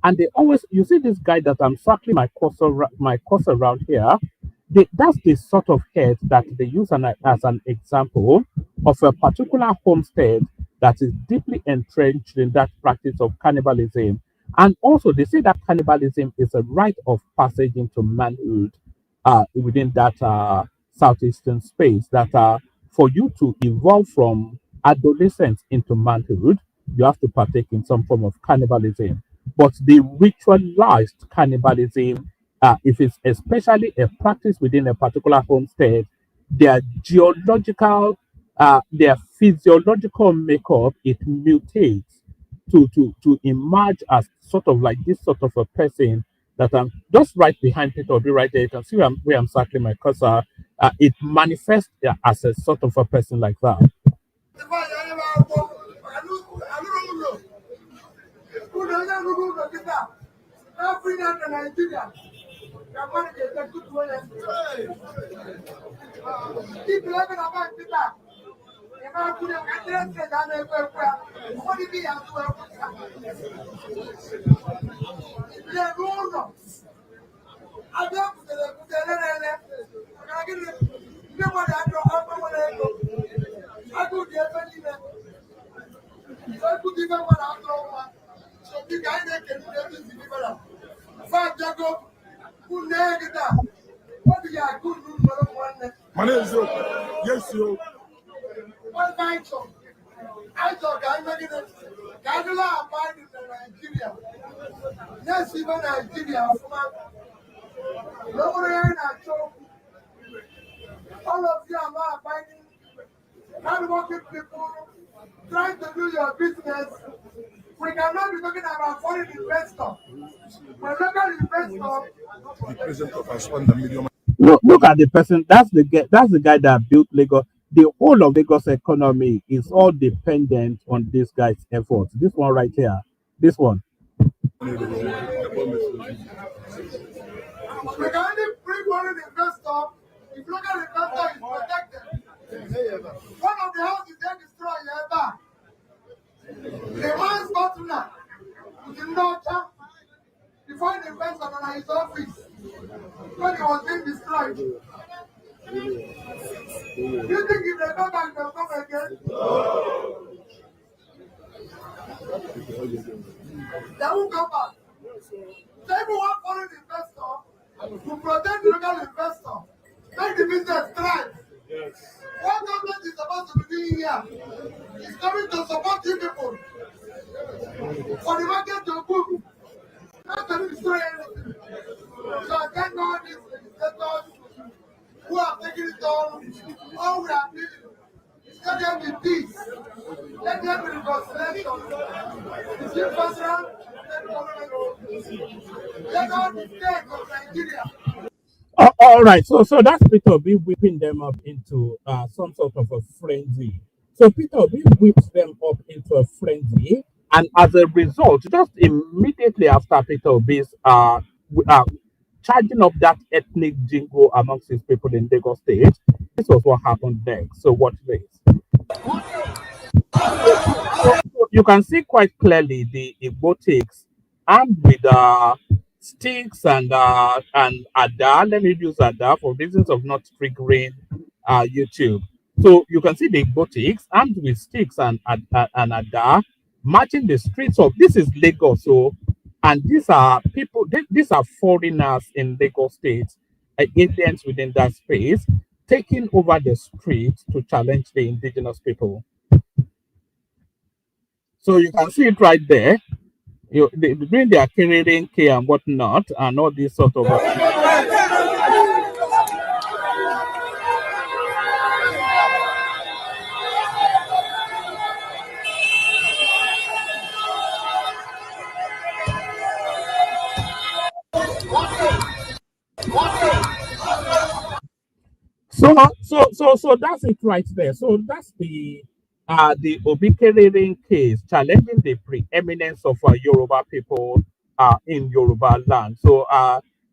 S2: And they always, you see this guy that I'm circling my cursor around here. That's the sort of head that they use as an example of a particular homestead that is deeply entrenched in that practice of cannibalism. And also, they say that cannibalism is a rite of passage into manhood within that southeastern space. That for you to evolve from adolescence into manhood, you have to partake in some form of cannibalism. But the ritualized cannibalism, if it's especially a practice within a particular homestead, their geological, their physiological makeup, it mutates to emerge as sort of like this sort of a person that I'm just right behind Peter Obi right there. You can see where I'm circling my cursor. It manifests as a sort of a person like that.
S3: Nigeria. Keep living about Peter. If I put a address and I what do you mean? I'm going I don't put I do the I could even what I know. So the guy that can do everything. Five Jago, who negative. What do you have good room for one?
S4: My name is Yo. Yes, yo.
S3: What bank so? I thought I'm making it. Kadula abide in Nigeria. Yes, even Nigeria. Nobody in Nigeria. All of you are not abiding. Hardworking people trying to do your business. We cannot be talking about foreign investors. When local investors.
S4: The president of us 1 million.
S2: Look at the person. That's the guy that built Lagos. The whole of Lagos economy is all dependent on this guy's efforts. This one right here. This one.
S3: We can only bring foreign investor if local investor is protected. One of the houses they destroy ever. The man's butler is in North before investor in his office when he was being destroyed. Do you think if they come back, they'll come again? They won't come back. So everyone foreign investor to protect the local investor, make the business thrive. Yes. What government is supposed to be doing here is coming to support you people for the market to boom, not to destroy anything. So I thank all these legislators who have taken it on. All we are doing is let there be peace, let there be reconciliation. It's impossible. Let all the states of Nigeria.
S2: All right, so that's Peter Obi whipping them up into some sort of a frenzy. So Peter Obi whips them up into a frenzy, and as a result, just immediately after Peter Obi's charging up that ethnic jingle amongst his people in Lagos State, this was what happened next. So watch this. So you can see quite clearly the Igbotics armed with sticks and Ada. Let me use Ada for reasons of not triggering YouTube. So you can see the Igbotics armed with sticks and Ada marching the streets of this is Lagos. So and these are people. These are foreigners in Lagos State, Indians within that space, taking over the streets to challenge the indigenous people. So you can see it right there. They doing their carrying K and whatnot, and all these sort of. So that's it right there. So that's the Obikerering case challenging the preeminence of Yoruba people in Yoruba land. So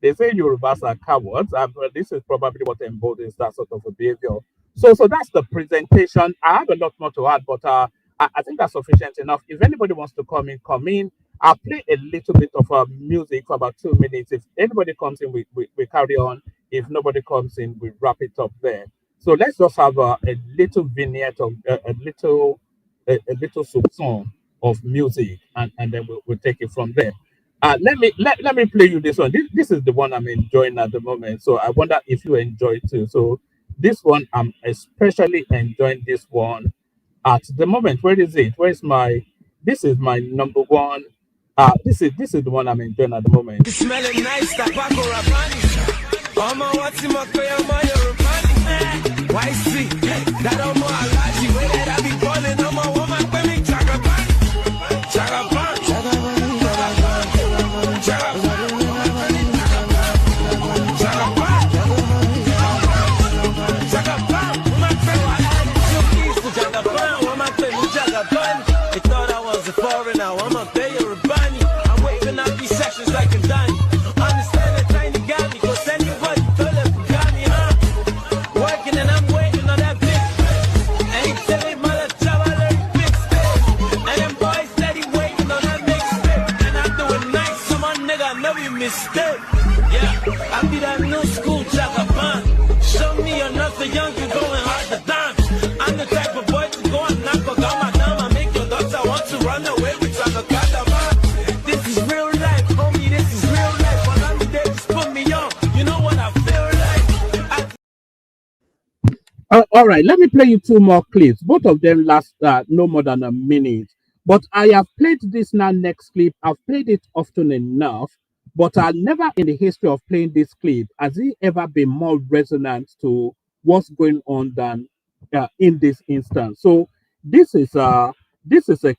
S2: they say Yorubas are cowards, but this is probably what embodies that sort of a behavior. So that's the presentation. I have a lot more to add, but I think that's sufficient enough. If anybody wants to come in, come in. I'll play a little bit of music for about 2 minutes. If anybody comes in, we carry on. If nobody comes in, we wrap it up there. So let's just have a little vignette of a little song of music, and then we'll take it from there. Let me play you this one. This is the one I'm enjoying at the moment. So I wonder if you enjoy it too. So this one, I'm especially enjoying this one at the moment. Where is it? Where is my? This is my number one. This is the one I'm enjoying at the moment.
S1: It's smelling nice, tobacco rapani. Mama, what's in my prayer, my Yorubani? Why see that I'm more allergy? Where that I be balling, I'm a woman, when me chagaban, chagaban, chagaban, chagaban, chagaban. My friend, I had two keys to chagaban. Woman, when me chagaban. They thought I was a foreigner, I'm a Bay Yorubani. I'm waving out these sections like a Danny. Understand that tiny got me, cause anybody told them got me, huh? Working and I'm waiting on that big. Ain't telling mother trouble, big stick. And them boys steady waiting on that mixtape. And I do it nice, so my nigga, I know you mistake. Yeah, I be that new school chagaban. Show me another young you going hard to dance. I'm the type of boy to go and knock a gama down and make your daughter want to run away with chagaban. This is real life, homie, this is real life. When I'm there, just put me on. You know what I feel like?
S2: All right, let me play you 2 more clips. Both of them last no more than a minute. But I have played this now next clip. I've played it often enough, but never in the history of playing this clip has it ever been more resonant to what's going on than in this instance. So this is a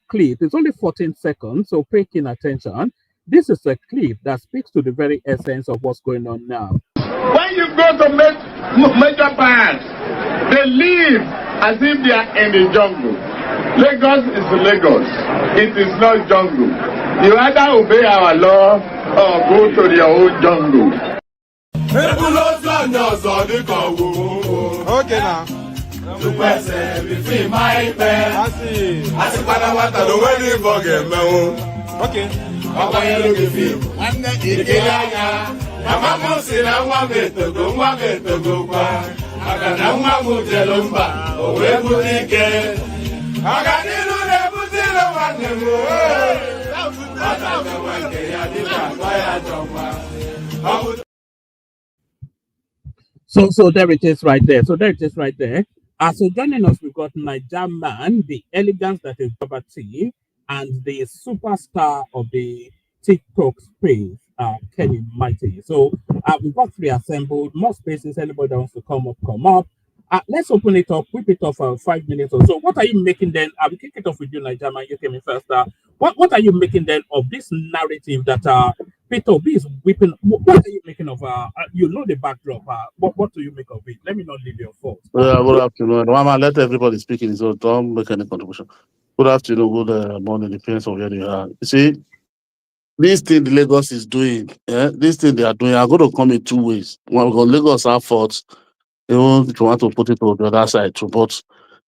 S2: clip. It's only 14 seconds, so pay keen attention. This is a clip that speaks to the very essence of what's going on now.
S7: When you go to major parts, they live as if they are in the jungle. Lagos is Lagos. It is not jungle. You either obey our law or go to your own jungle.
S1: Okay now. To pẹ̀sẹ̀ bí fi máa ń pẹ́. A sì padà wá tàdó wẹ́lí bọ̀gẹ̀ mẹ́wọ́n. Okay. Papa yellow the film. And then it get Mama say na wa me to go kwa. Aga na wa mu jelomba. O we butike. Aga ni lu de butilo wa ne mo. Ada ga wa ke ya di ba ya jomba.
S2: So there it is right there. So joining us, we've got Niger Man, the elegance that is poverty, and the superstar of the TikTok space, Kenny Mighty. So we've got three assembled, more spaces. Anybody that wants to come up. Let's open it up, whip it off for 5 minutes or so. What are you making then? I will kick it off with you, Niger Man. You came in first. What are you making then of this narrative that Peter Obi is whipping? What are you making of? You know the backdrop. What do you make of it? Let me not leave your thoughts.
S8: Good afternoon. Mama, let everybody speak in his own. Don't make any contribution. Good afternoon, good morning, depends on where you are. You see, this thing the Lagos is doing, this thing they are doing, are going to come in two ways. One, because Lagos have faults, even if you want to put it on the other side too. But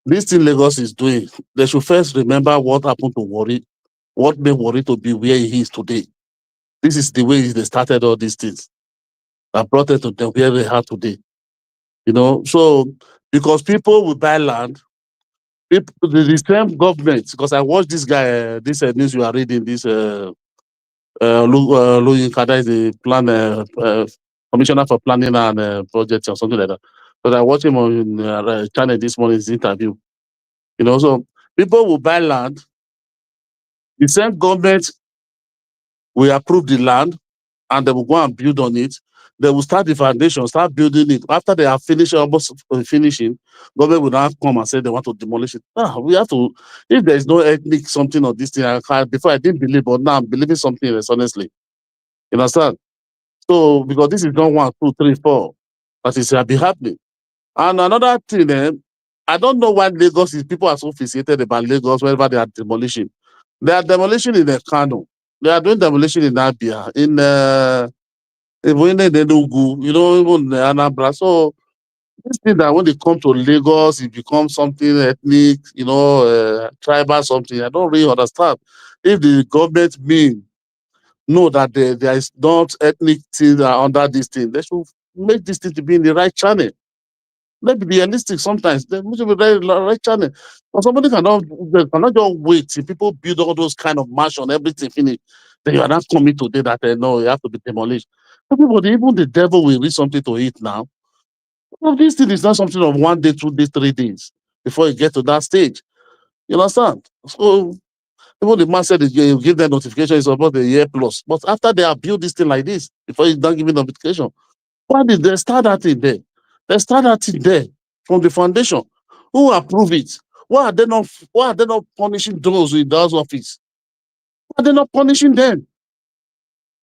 S8: this thing Lagos is doing, they should first remember what happened to Warri, what made Warri to be where he is today. This is the way they started all these things that brought it to them where they are today. You know, so because people will buy land, people, the same government, because I watched this guy, this news you are reading, this Louis Kada is the commissioner for planning and projects or something like that. But I watched him on channel this morning, his interview. You know, so people will buy land, the same government will approve the land, and they will go and build on it. They will start the foundation, start building it. After they are finished, almost finishing, government will now come and say they want to demolish it. We have to, if there is no ethnic something or this thing, before I didn't believe, but now I'm believing something else, honestly. You understand? So, because this is not 1, 2, 3, 4, that is be happening. And another thing, I don't know why Lagos is, people are so fixated about Lagos whenever they are demolishing. They are demolishing in the Kano. They are doing demolition in Abia, even in Enugu, you know, even Anambra. So this thing that when they come to Lagos, it becomes something ethnic, you know, tribal something. I don't really understand. If the government know that there is not ethnic things under this thing, they should make this thing to be in the right channel. Let's be realistic sometimes. They must be the right channel. But somebody cannot just wait till people build all those kind of mansion, everything finished. Then you are not coming today that no, you have to be demolished. Everybody, even the devil will read something to eat now. Well, this thing is not something of 1 day, 2 days, 3 days before you get to that stage. You understand? So even the man said you give them notification is about a year plus. But after they have built this thing like this, before you don't give me notification, why did they start that thing there? They start that thing there from the foundation. Who approve it? Why are they not punishing those in those office? Why are they not punishing them?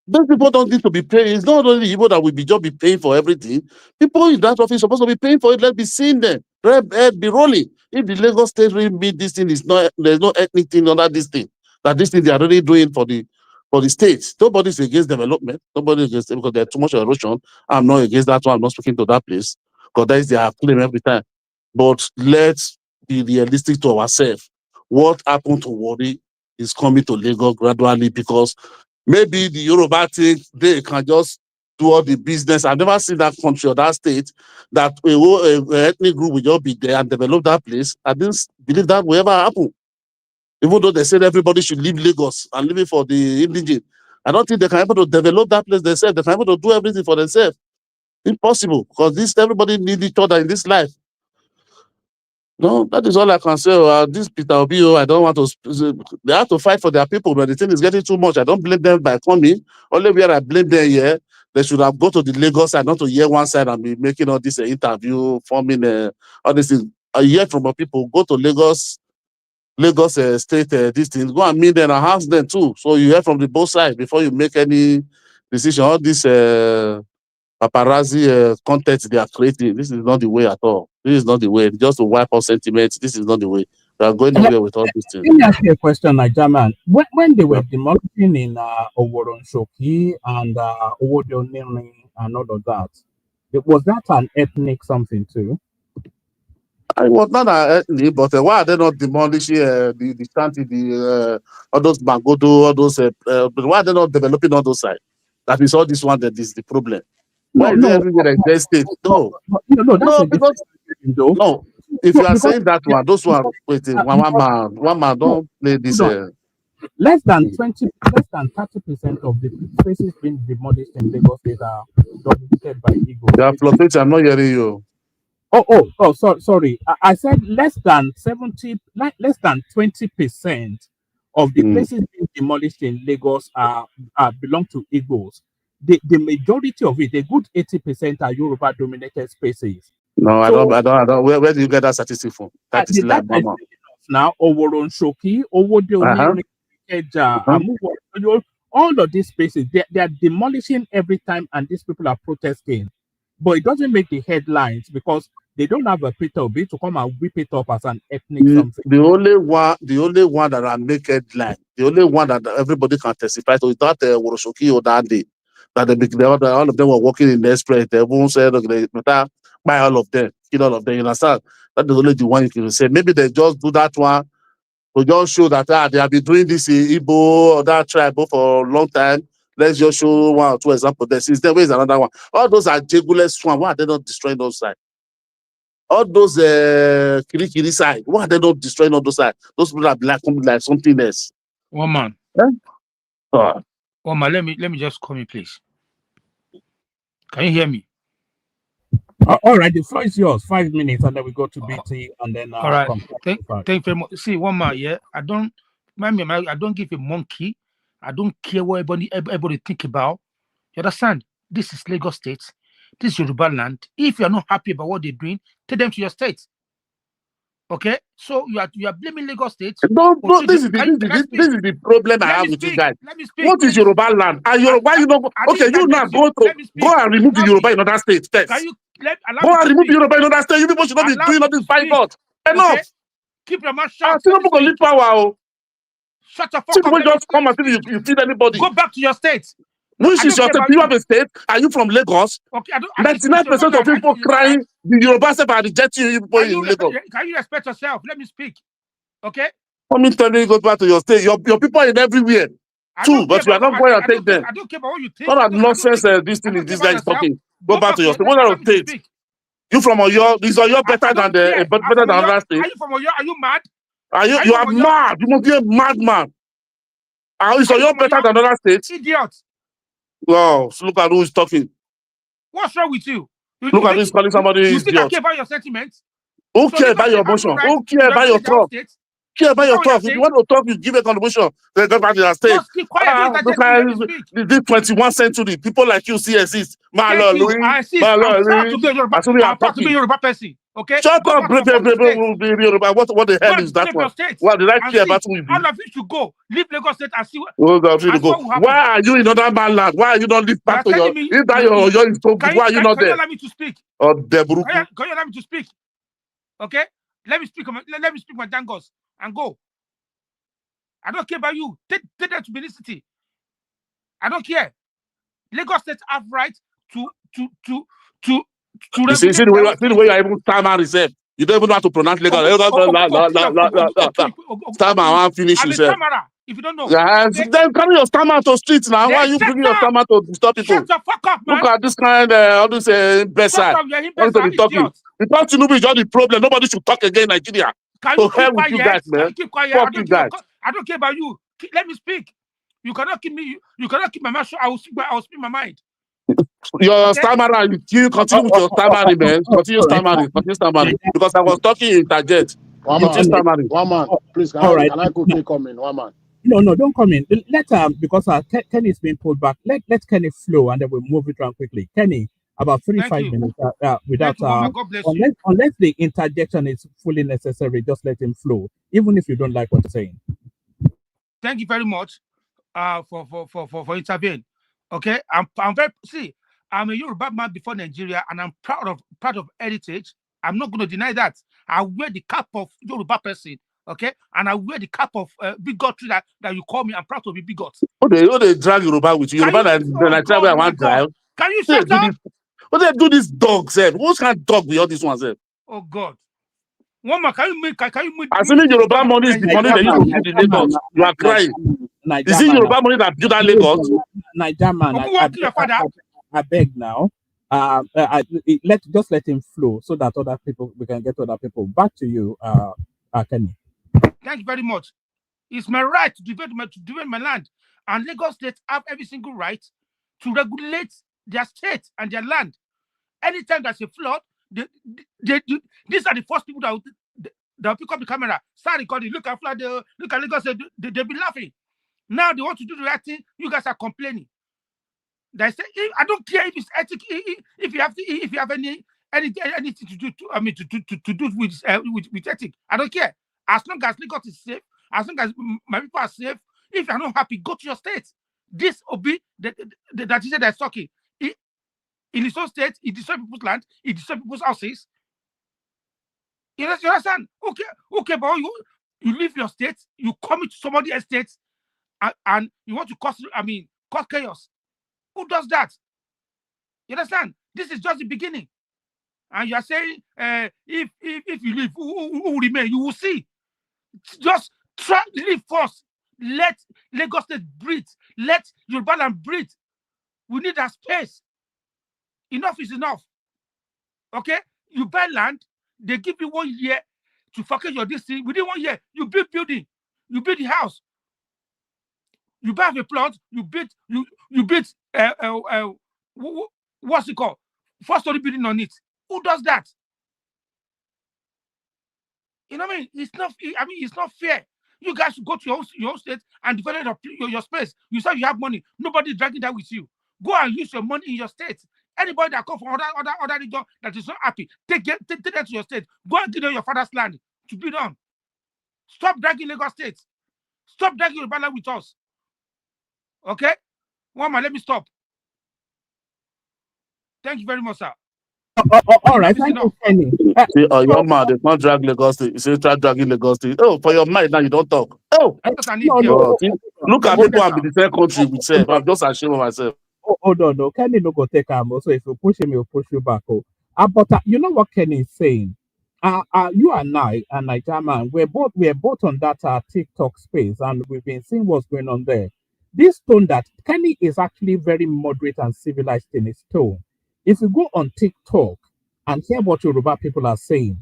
S8: Those people don't need to be paying. It's not only people that will just be paying for everything. People in that office are supposed to be paying for it. Let's be seeing them. Let be rolling. If the Lagos State really mean this thing is not, there's no ethnic thing under this thing. That this thing they are already doing for the states. Nobody's against development. Nobody's against it because there's too much erosion. I'm not against that one. I'm not speaking to that place. Because that is their claim every time. But let's be realistic to ourselves. What happened to Warri is coming to Lagos gradually because maybe the Yoruba think they can just do all the business. I've never seen that country or that state that a whole ethnic group will just be there and develop that place. I didn't believe that will ever happen. Even though they said everybody should leave Lagos and leave it for the indigent. I don't think they can able to develop that place themselves. They can able to do everything for themselves. Impossible, because everybody needs each other in this life. No, that is all I can say. This Peter Obi, I don't want to. They have to fight for their people, but the thing is getting too much. I don't blame them by coming. Only where I blame them here, they should have gone to the Lagos side, not to hear one side and be making all this interview, forming all these things. I hear from our people, go to Lagos State, these things, go and meet them and ask them too. So you hear from the both sides before you make any decision. All this paparazzi content they are creating, this is not the way at all. This is not the way. Just to wipe out sentiments, this is not the way. We are going nowhere with all these things.
S2: Let me ask you a question, Niger Man. When they were demolishing in Oworon Shoki and Owodioniri and all of that, was that an ethnic something too?
S8: I was not ethnic, but why are they not demolishing the shanty, all those Bangodo, all those, why are they not developing all those sites? That is all this one that is the problem. Why
S2: No,
S8: is it
S2: no,
S8: everywhere like their state? No,
S2: no, that's
S8: no,
S2: a different
S8: because,
S2: thing, though.
S8: no, if
S2: No,
S8: you are
S2: because
S8: saying that
S2: yeah,
S8: one, those one,
S2: because
S8: wait,
S2: because
S8: one man,
S2: no,
S8: don't play this.
S2: hold on. Less than 30% of the spaces being demolished in Lagos State are dominated by
S8: They
S2: Igbos.
S8: are fluctuating, I'm not hearing you.
S2: Sorry. I said less than 20% of the
S8: Mm.
S2: places being demolished in Lagos are belong to Igbos. The majority of it, a good 80%, are Yoruba dominated spaces.
S8: No,
S2: So
S8: I don't. Where do you get that statistic from? That is
S2: the
S8: like
S2: data is
S8: mama.
S2: taken off now. Oworon Shoki, Owode
S8: Uh-huh.
S2: Onirin, Ikeja,
S8: Uh-huh.
S2: all of these spaces, they are demolishing every time, and these people are protesting. But it doesn't make the headlines because they don't have a Peter Obi to come and whip it up as an ethnic something.
S8: The only one that are make headline, the only one that everybody can testify to is that Woroshoki or that day. That all of them were working in the express. They won't say, look, they better buy all of them, kill all of them. You understand? That is only the one you can say. Maybe they just do that one to just show that they have been doing this in Igbo or that tribe for a long time. Let's just show one or two examples. There is another one. All those are jagulous one. Why are they not destroying those sides? All those Kirikiri side, why are they not destroying all those sides? Those people are like something else.
S9: One man.
S8: Oh.
S9: One man, let me just come in, please. Can you hear me?
S2: All right, the floor is yours. 5 minutes, and then we go to BT, and then
S9: all right. Thank you very much. See, one man, yeah, I don't give a monkey. I don't care what everybody think about. You understand? This is Lagos State. This is Yoruba land. If you are not happy about what they're doing, take them to your state. Okay, so you are blaming Lagos State.
S8: No, this is the problem I have with you guys.
S9: Let me speak.
S8: What is Yoruba land? Why you not go? Okay, you now go and remove the Yoruba in other states first.
S9: Can you
S8: go and remove the Yoruba in other states? You people should not be doing all this fight. Enough.
S9: Okay? Keep your mouth shut.
S8: Still people leave power.
S9: Shut the fuck up.
S8: Just come and see you feed anybody.
S9: Go back to your state.
S8: Which is your state? You have a state? Are you from Lagos?
S9: Okay,
S8: 99% of people crying. The Yoruba state are rejecting you people in Lagos.
S9: Can you respect yourself? Let me speak. Okay?
S8: Come in, tell me you go back to your state. Your people are in everywhere. Too, but you are not going to take them.
S9: I don't care about what you think.
S8: Not that nonsense this guy is talking. Go back to your state. What are your state? You from Oyo? Is Oyo better than other states?
S9: Are you from Oyo? Are you mad?
S8: You are mad. You must be a madman. Is Oyo better than other states?
S9: Idiot.
S8: Wow, so look at who is talking.
S9: What's wrong with you?
S8: Look at who is calling somebody
S9: idiot.
S8: You
S9: think I care about your sentiments?
S8: Who care about your emotion? Who care about your talk? Care about your talk. If you want to talk, you give a contribution. Then go back to your state.
S9: Just keep quiet.
S8: This 21st century, people like you see exist.
S9: I'm proud to be a Yoruba person. Okay?
S8: Shut up, what the hell is that one? What did I care about who you be?
S9: All of you should go. Leave Lagos State and see what.
S8: Why are you in other man land? Why are you not live back to your? If that your is so good, why are you not there?
S9: Can you allow me to speak?
S8: Oh,
S9: Can you allow me to speak? Okay? Let me speak my dangos and go. I don't care about you. Take them to Benin City. I don't care. Lagos State have right to
S8: you see the way you are even stammer yourself. You don't even know how to pronounce Lagos. Stammer and finish yourself.
S9: If you don't know.
S8: Then carry your stammer to streets now. Why are you bringing your stammer to disturb people?
S9: Shut the fuck up, man.
S8: Look at this kind all this best side. Because Tinubu is just the problem. Nobody should talk again in Nigeria.
S9: Can you keep quiet?
S8: You guys, man.
S9: Keep quiet. I don't care about you. Let me speak. You cannot keep me. You cannot keep my mouth shut. I will speak my mind.
S8: Your stammer, you continue with your stammering, man. Continue stammering. Because I was talking interjet.
S4: One man, please. Can I quickly come in? One man.
S2: No, don't come in. Let because Kenny is being pulled back. Let Kenny flow, and then we'll move it around quickly. Kenny, about 5 minutes without unless the interjection is fully necessary, just let him flow, even if you don't like what he's saying.
S9: Thank you very much for intervening. Okay, I'm a Yoruba man before Nigeria, and I'm proud of heritage. I'm not going to deny that. I wear the cap of Yoruba person, okay, and I wear the cap of bigotry that you call me. I'm proud to be bigot.
S8: Oh, they drag Yoruba with you. Yoruba I travel. I want drive.
S9: Can you shut up?
S8: What they do this dog, sir? What kind of dog with all these ones, sir?
S9: Oh God. One more, can you make?
S8: Assuming Yoruba money is the money they used to build in Lagos, you are crying. Is it Yoruba money that built that Lagos?
S2: Nigerman, I beg now. Let him flow so that other people we can get other people. Back to you, Kenny.
S9: Thank you very much. It's my right to defend my land, and Lagos State have every single right to regulate their state and their land. Anytime there's a flood, these are the first people that will pick up the camera, start recording. Look at flood. Look at Lagos. They'll be laughing. Now they want to do the right thing. You guys are complaining. They say, I don't care if it's ethic. If you have anything to do to do with ethic, I don't care. As long as Lagos is safe, as long as my people are safe. If you're not happy, go to your state. This will be that is that's talking. In his own state, he destroy people's land, he destroy people's houses. You understand? Okay, but you leave your state, you come into somebody else's state, and you want to cause chaos. Who does that? You understand? This is just the beginning. And you are saying, if you leave, who will remain? You will see. Just try leave first. Let Lagos State breathe. Let Yoruba land breathe. We need that space. Enough is enough. Okay? You buy land, they give you 1 year to focus your distance. Within 1 year, you build building, you build the house. You buy a plot, you build what's it called? 4-story building on it. Who does that? You know what I mean? It's not fair. You guys should go to your own state and develop your space. You say you have money. Nobody dragging that with you. Go and use your money in your state. Anybody that comes from other region that is not happy, take that to your state. Go and give them your father's land to build on. Stop dragging Lagos State. Stop dragging your land with us. Okay? One man, let me stop. Thank you very much, sir.
S2: All right, thank you, Kenny.
S8: See, your man, they can't drag Lagos State. You say, try dragging Lagos State. Oh, for your mind now, you don't talk. Oh, see, look at people and be the same country with self. I'm just ashamed of myself.
S2: Oh no, Kenny no go take him. So if you push him, he'll push you back. But you know what Kenny is saying? You and I, and Nigerman, we're both on that TikTok space, and we've been seeing what's going on there. This tone that Kenny is actually very moderate and civilized in his tone. If you go on TikTok and hear what Yoruba people are saying,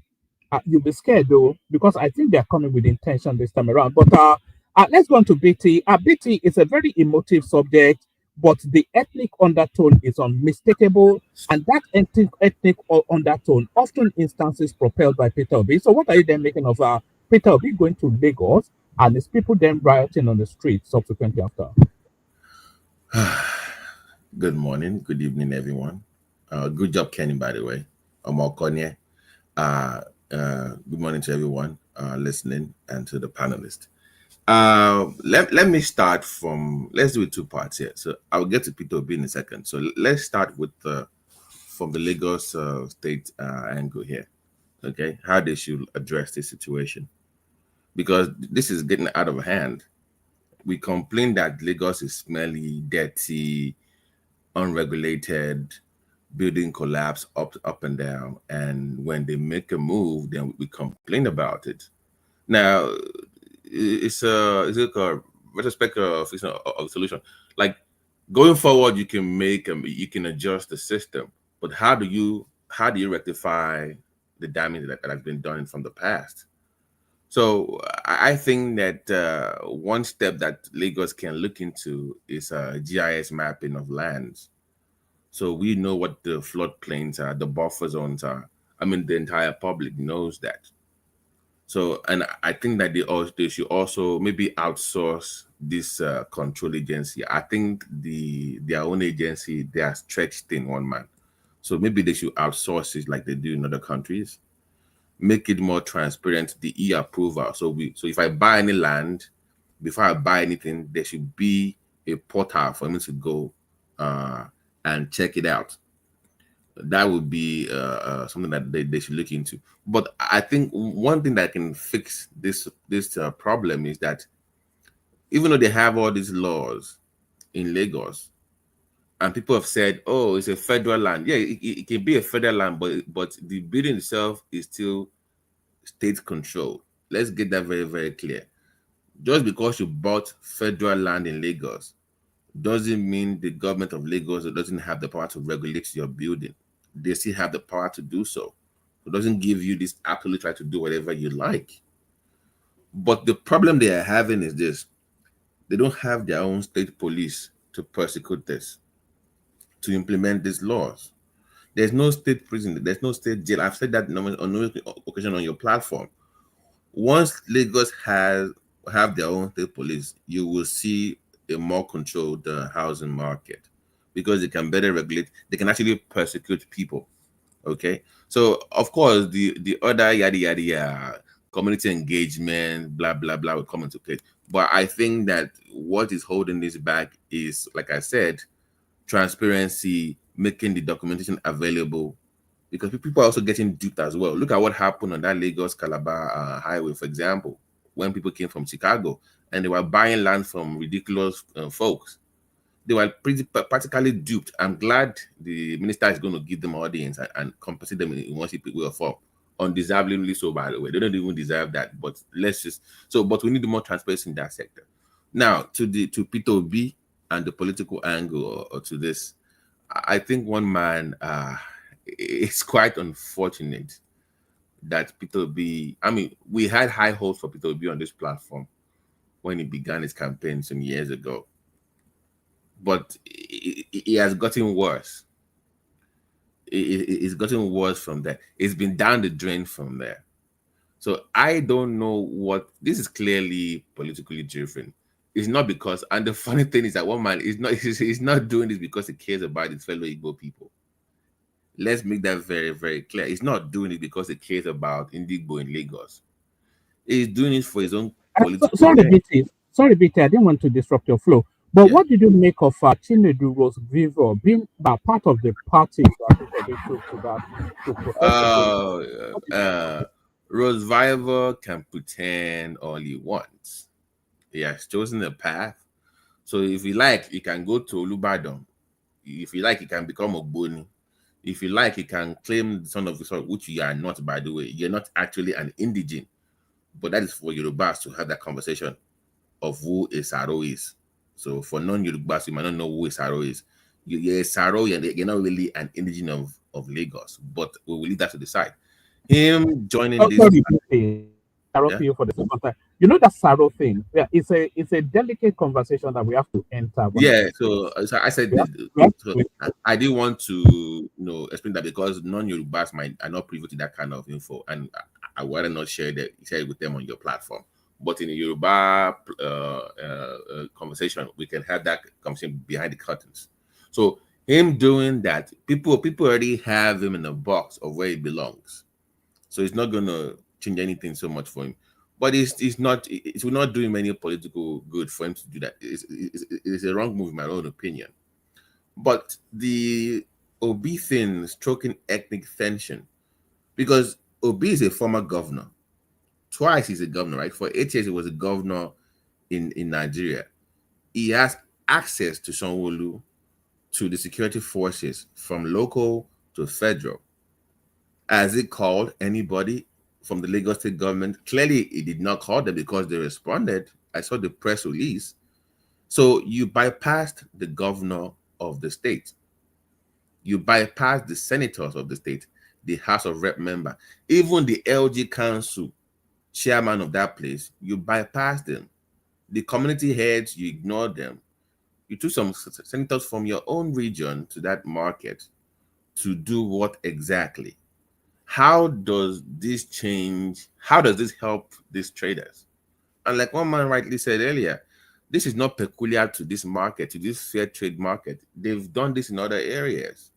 S2: you'll be scared though, because I think they're coming with intention this time around. But let's go on to BT. BT is a very emotive subject, but the ethnic undertone is unmistakable, and that ethnic undertone often instances propelled by Peter Obi. So what are you then making of Peter Obi going to Lagos and his people then rioting on the streets subsequently after?
S10: Good morning, good evening, everyone. Good job, Kenny, by the way. Omokonye. Good morning to everyone listening and to the panelists. Let me start let's do it 2 parts here. So I'll get to Peter Obi in a second. So let's start with from the Lagos state angle here. Okay, how they should address this situation. Because this is getting out of hand. We complain that Lagos is smelly, dirty, unregulated, building collapse up and down, and when they make a move, then we complain about it. Now, it's a retrospect of solution. Like going forward, you can adjust the system, but how do you rectify the damage that has been done from the past? So I think that one step that Lagos can look into is GIS mapping of lands. So we know what the floodplains are, the buffer zones are. I mean, the entire public knows that. So, and I think that they should also maybe outsource this control agency. I think their own agency, they are stretched in one man. So maybe they should outsource it like they do in other countries. Make it more transparent, the e-approval. So if I buy any land, before I buy anything, there should be a portal for me to go and check it out. That would be something that they should look into. But I think one thing that can fix this problem is that even though they have all these laws in Lagos, and people have said, "Oh, it's a federal land." Yeah, it can be a federal land, but the building itself is still state control. Let's get that very, very clear. Just because you bought federal land in Lagos doesn't mean the government of Lagos doesn't have the power to regulate your building. They still have the power to do so. It doesn't give you this absolute right to do whatever you like. But the problem they are having is this: they don't have their own state police to prosecute this, to implement these laws. There's no state prison, there's no state jail. I've said that on no occasion on your platform. Once Lagos have their own state police, you will see a more controlled housing market, because they can better regulate. They can actually persecute people. Okay, so of course the other yada yada yada, community engagement, blah blah blah, will come into play. But I think that what is holding this back is, like I said, transparency, making the documentation available, because people are also getting duped as well. Look at what happened on that Lagos Calabar highway, for example, when people came from Chicago and they were buying land from ridiculous folks. They were practically duped. I'm glad the minister is going to give them audience and compensate them in one shape or form. Undeservedly so, by the way. They don't even deserve that. But but we need more transparency in that sector. Now, to P2B and the political angle or to this, I think one man, it's quite unfortunate that P2B, I mean, we had high hopes for P2B on this platform when he began his campaign some years ago. But it has gotten worse. It's gotten worse from there. It's been down the drain from there. So I don't know what this is. Clearly politically driven. It's not because, and the funny thing is that one man is not he's not doing this because he cares about his fellow Igbo people. Let's make that very, very clear. He's not doing it because he cares about Indigbo in Lagos. He's doing it for his own political
S2: Sorry,
S10: gain.
S2: BT. Sorry, BT. I didn't want to disrupt your flow. But
S10: Yeah.
S2: what did you make of Chinedu Rose Vivo being part of the party that they took to that to protest against? What did you make of it?
S10: Rose Viver can pretend all he wants. He has chosen a path. So if you like, you can go to Olubadan. If you like, you can become Ogboni. If you like, you can claim the son of the son, which you are not, by the way. You're not actually an indigene. But that is for Yorubas to have that conversation of who a Saro is. So for non-Yorubas, you might not know who a Saro is. You're a Saro, you're not really an indigene of Lagos. But we will leave that to the side. Him joining
S2: Oh,
S10: this,
S2: sorry, BT.
S10: yeah.
S2: Interrupt you for the second time. You know that Saro thing. Yeah, it's a delicate conversation that we have to enter one of
S10: Yeah,
S2: these
S10: so,
S2: days.
S10: so I said
S2: We have,
S10: this.
S2: we have
S10: So
S2: to,
S10: I didn't want to, explain that because non-Yorubas are not privy to that kind of info, and I would rather not share it with them on your platform. But in a Yoruba conversation, we can have that conversation behind the curtains. So him doing that, people already have him in a box of where he belongs. So it's not gonna change anything so much for him. But it's not doing many political good for him to do that. It's a wrong move, in my own opinion. But the Obi thing, stroking ethnic tension, because Obi is a former governor. Twice he's a governor, right? For 8 years he was a governor in Nigeria. He has access to Sanwo-Olu, to the security forces from local to federal. Has it called anybody from the Lagos state government? Clearly, it did not call them because they responded. I saw the press release. So you bypassed the governor of the state. You bypassed the senators of the state, the House of Rep member, even the LG Council chairman of that place. You bypassed them. The community heads, you ignored them. You took some senators from your own region to that market to do what exactly? How does this change? How does this help these traders? And like one man rightly said earlier, this is not peculiar to this market, to this fair trade market. They've done this in other areas.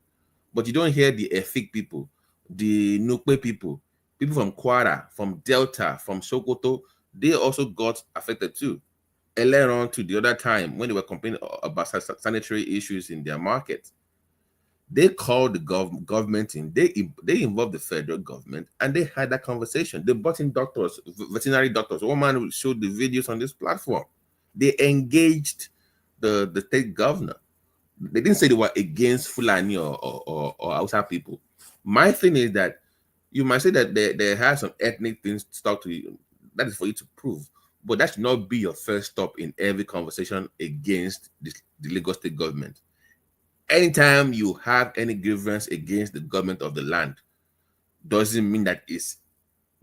S10: But you don't hear the Efik people, the Nukwe people, people from Kwara, from Delta, from Sokoto. They also got affected too. Earlier on to the other time when they were complaining about sanitary issues in their market, they called the government in. They involved the federal government and they had that conversation. They brought in doctors, veterinary doctors. One man showed the videos on this platform. They engaged the state governor. They didn't say they were against Fulani or Hausa people. My thing is that You might say that there has some ethnic things stuck to you. That is for you to prove. But that should not be your first stop in every conversation against the Lagos state government. Anytime you have any grievance against the government of the land, doesn't mean that it's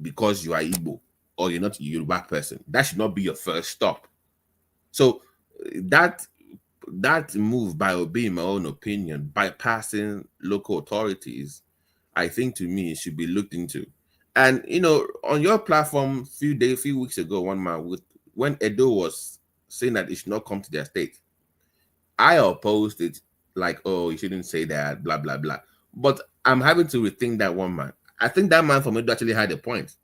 S10: because you are Igbo or you're not a Yoruba person. That should not be your first stop. So that move, by obeying my own opinion, bypassing local authorities, I think to me it should be looked into. And on your platform few weeks ago, one man when Edo was saying that it should not come to their state, I opposed it, like, oh, you shouldn't say that, blah blah blah. But I'm having to rethink that one man. I think that man from Edo actually had a point.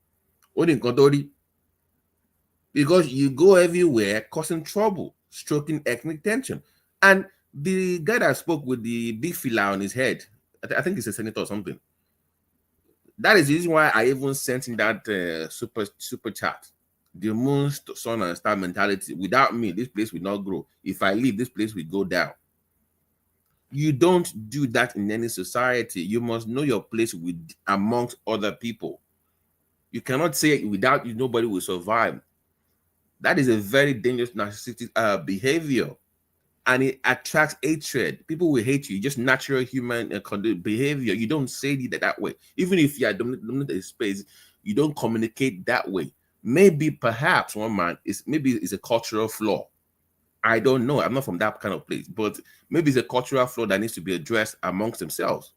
S10: Because you go everywhere causing trouble, stroking ethnic tension. And the guy that spoke with the big filler on his head, I think he's a senator or something. That is the reason why I even sent in that super chat. The moon, sun, and star mentality. Without me, this place will not grow. If I leave, this place will go down. You don't do that in any society. You must know your place amongst other people. You cannot say without you, nobody will survive. That is a very dangerous narcissistic behavior, and it attracts hatred. People will hate you. Just natural human behavior. You don't say it that way. Even if you are dominated a space, you don't communicate that way. Maybe, perhaps, one man maybe it's a cultural flaw. I don't know. I'm not from that kind of place, but maybe it's a cultural flaw that needs to be addressed amongst themselves.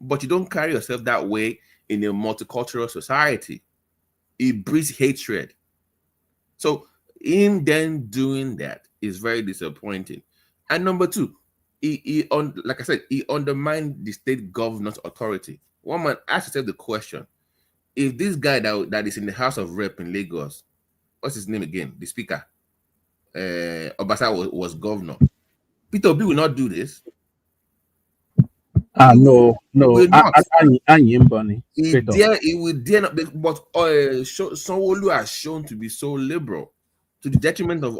S10: But you don't carry yourself that way in a multicultural society. It breeds hatred. So in then doing that is very disappointing. And number two, like I said, he undermined the state governance authority. One man asked himself the question: if this guy that is in the House of Rep in Lagos, what's his name again? The speaker, Obasa was governor. Peter Obi will not do this.
S2: No.
S10: He will not.
S2: He
S10: will dare not. But Sanwo-Olu has shown to be so liberal, to the detriment of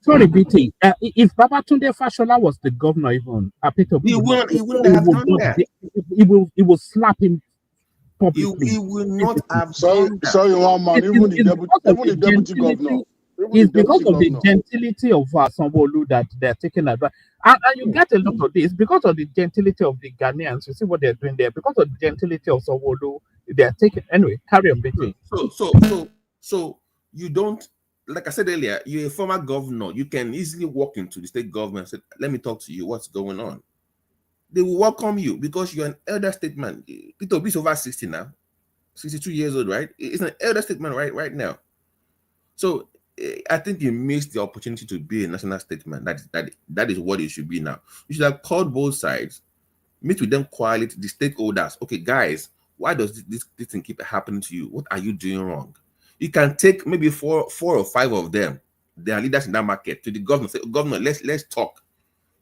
S2: sorry, BT. If Babatunde Fashola was the governor, even Peter Obi
S10: he wouldn't have done that.
S2: He will slap him publicly.
S10: He will not have
S3: sorry,
S10: done that.
S3: Sorry, one man. Even the deputy governor.
S2: It's because of the gentility of Sanwo-Olu that they're taking advantage. And you get a lot of this because of the gentility of the Ghanaians. You see what they're doing there. Because of the gentility of Sanwo-Olu, they're taking. Anyway, carry on, BT.
S10: So you don't, like I said earlier, you're a former governor. You can easily walk into the state government and say, let me talk to you. What's going on? They will welcome you because you're an elder statesman. Peter Obi is over 60 now, 62 years old, right? It's an elder statesman right now. So I think you missed the opportunity to be a national statesman. That is what it should be now. You should have called both sides, meet with them quietly, the stakeholders. Okay, guys, why does this thing keep happening to you? What are you doing wrong? You can take maybe four or five of them, they are leaders in that market, to the governor. Say, governor, let's talk.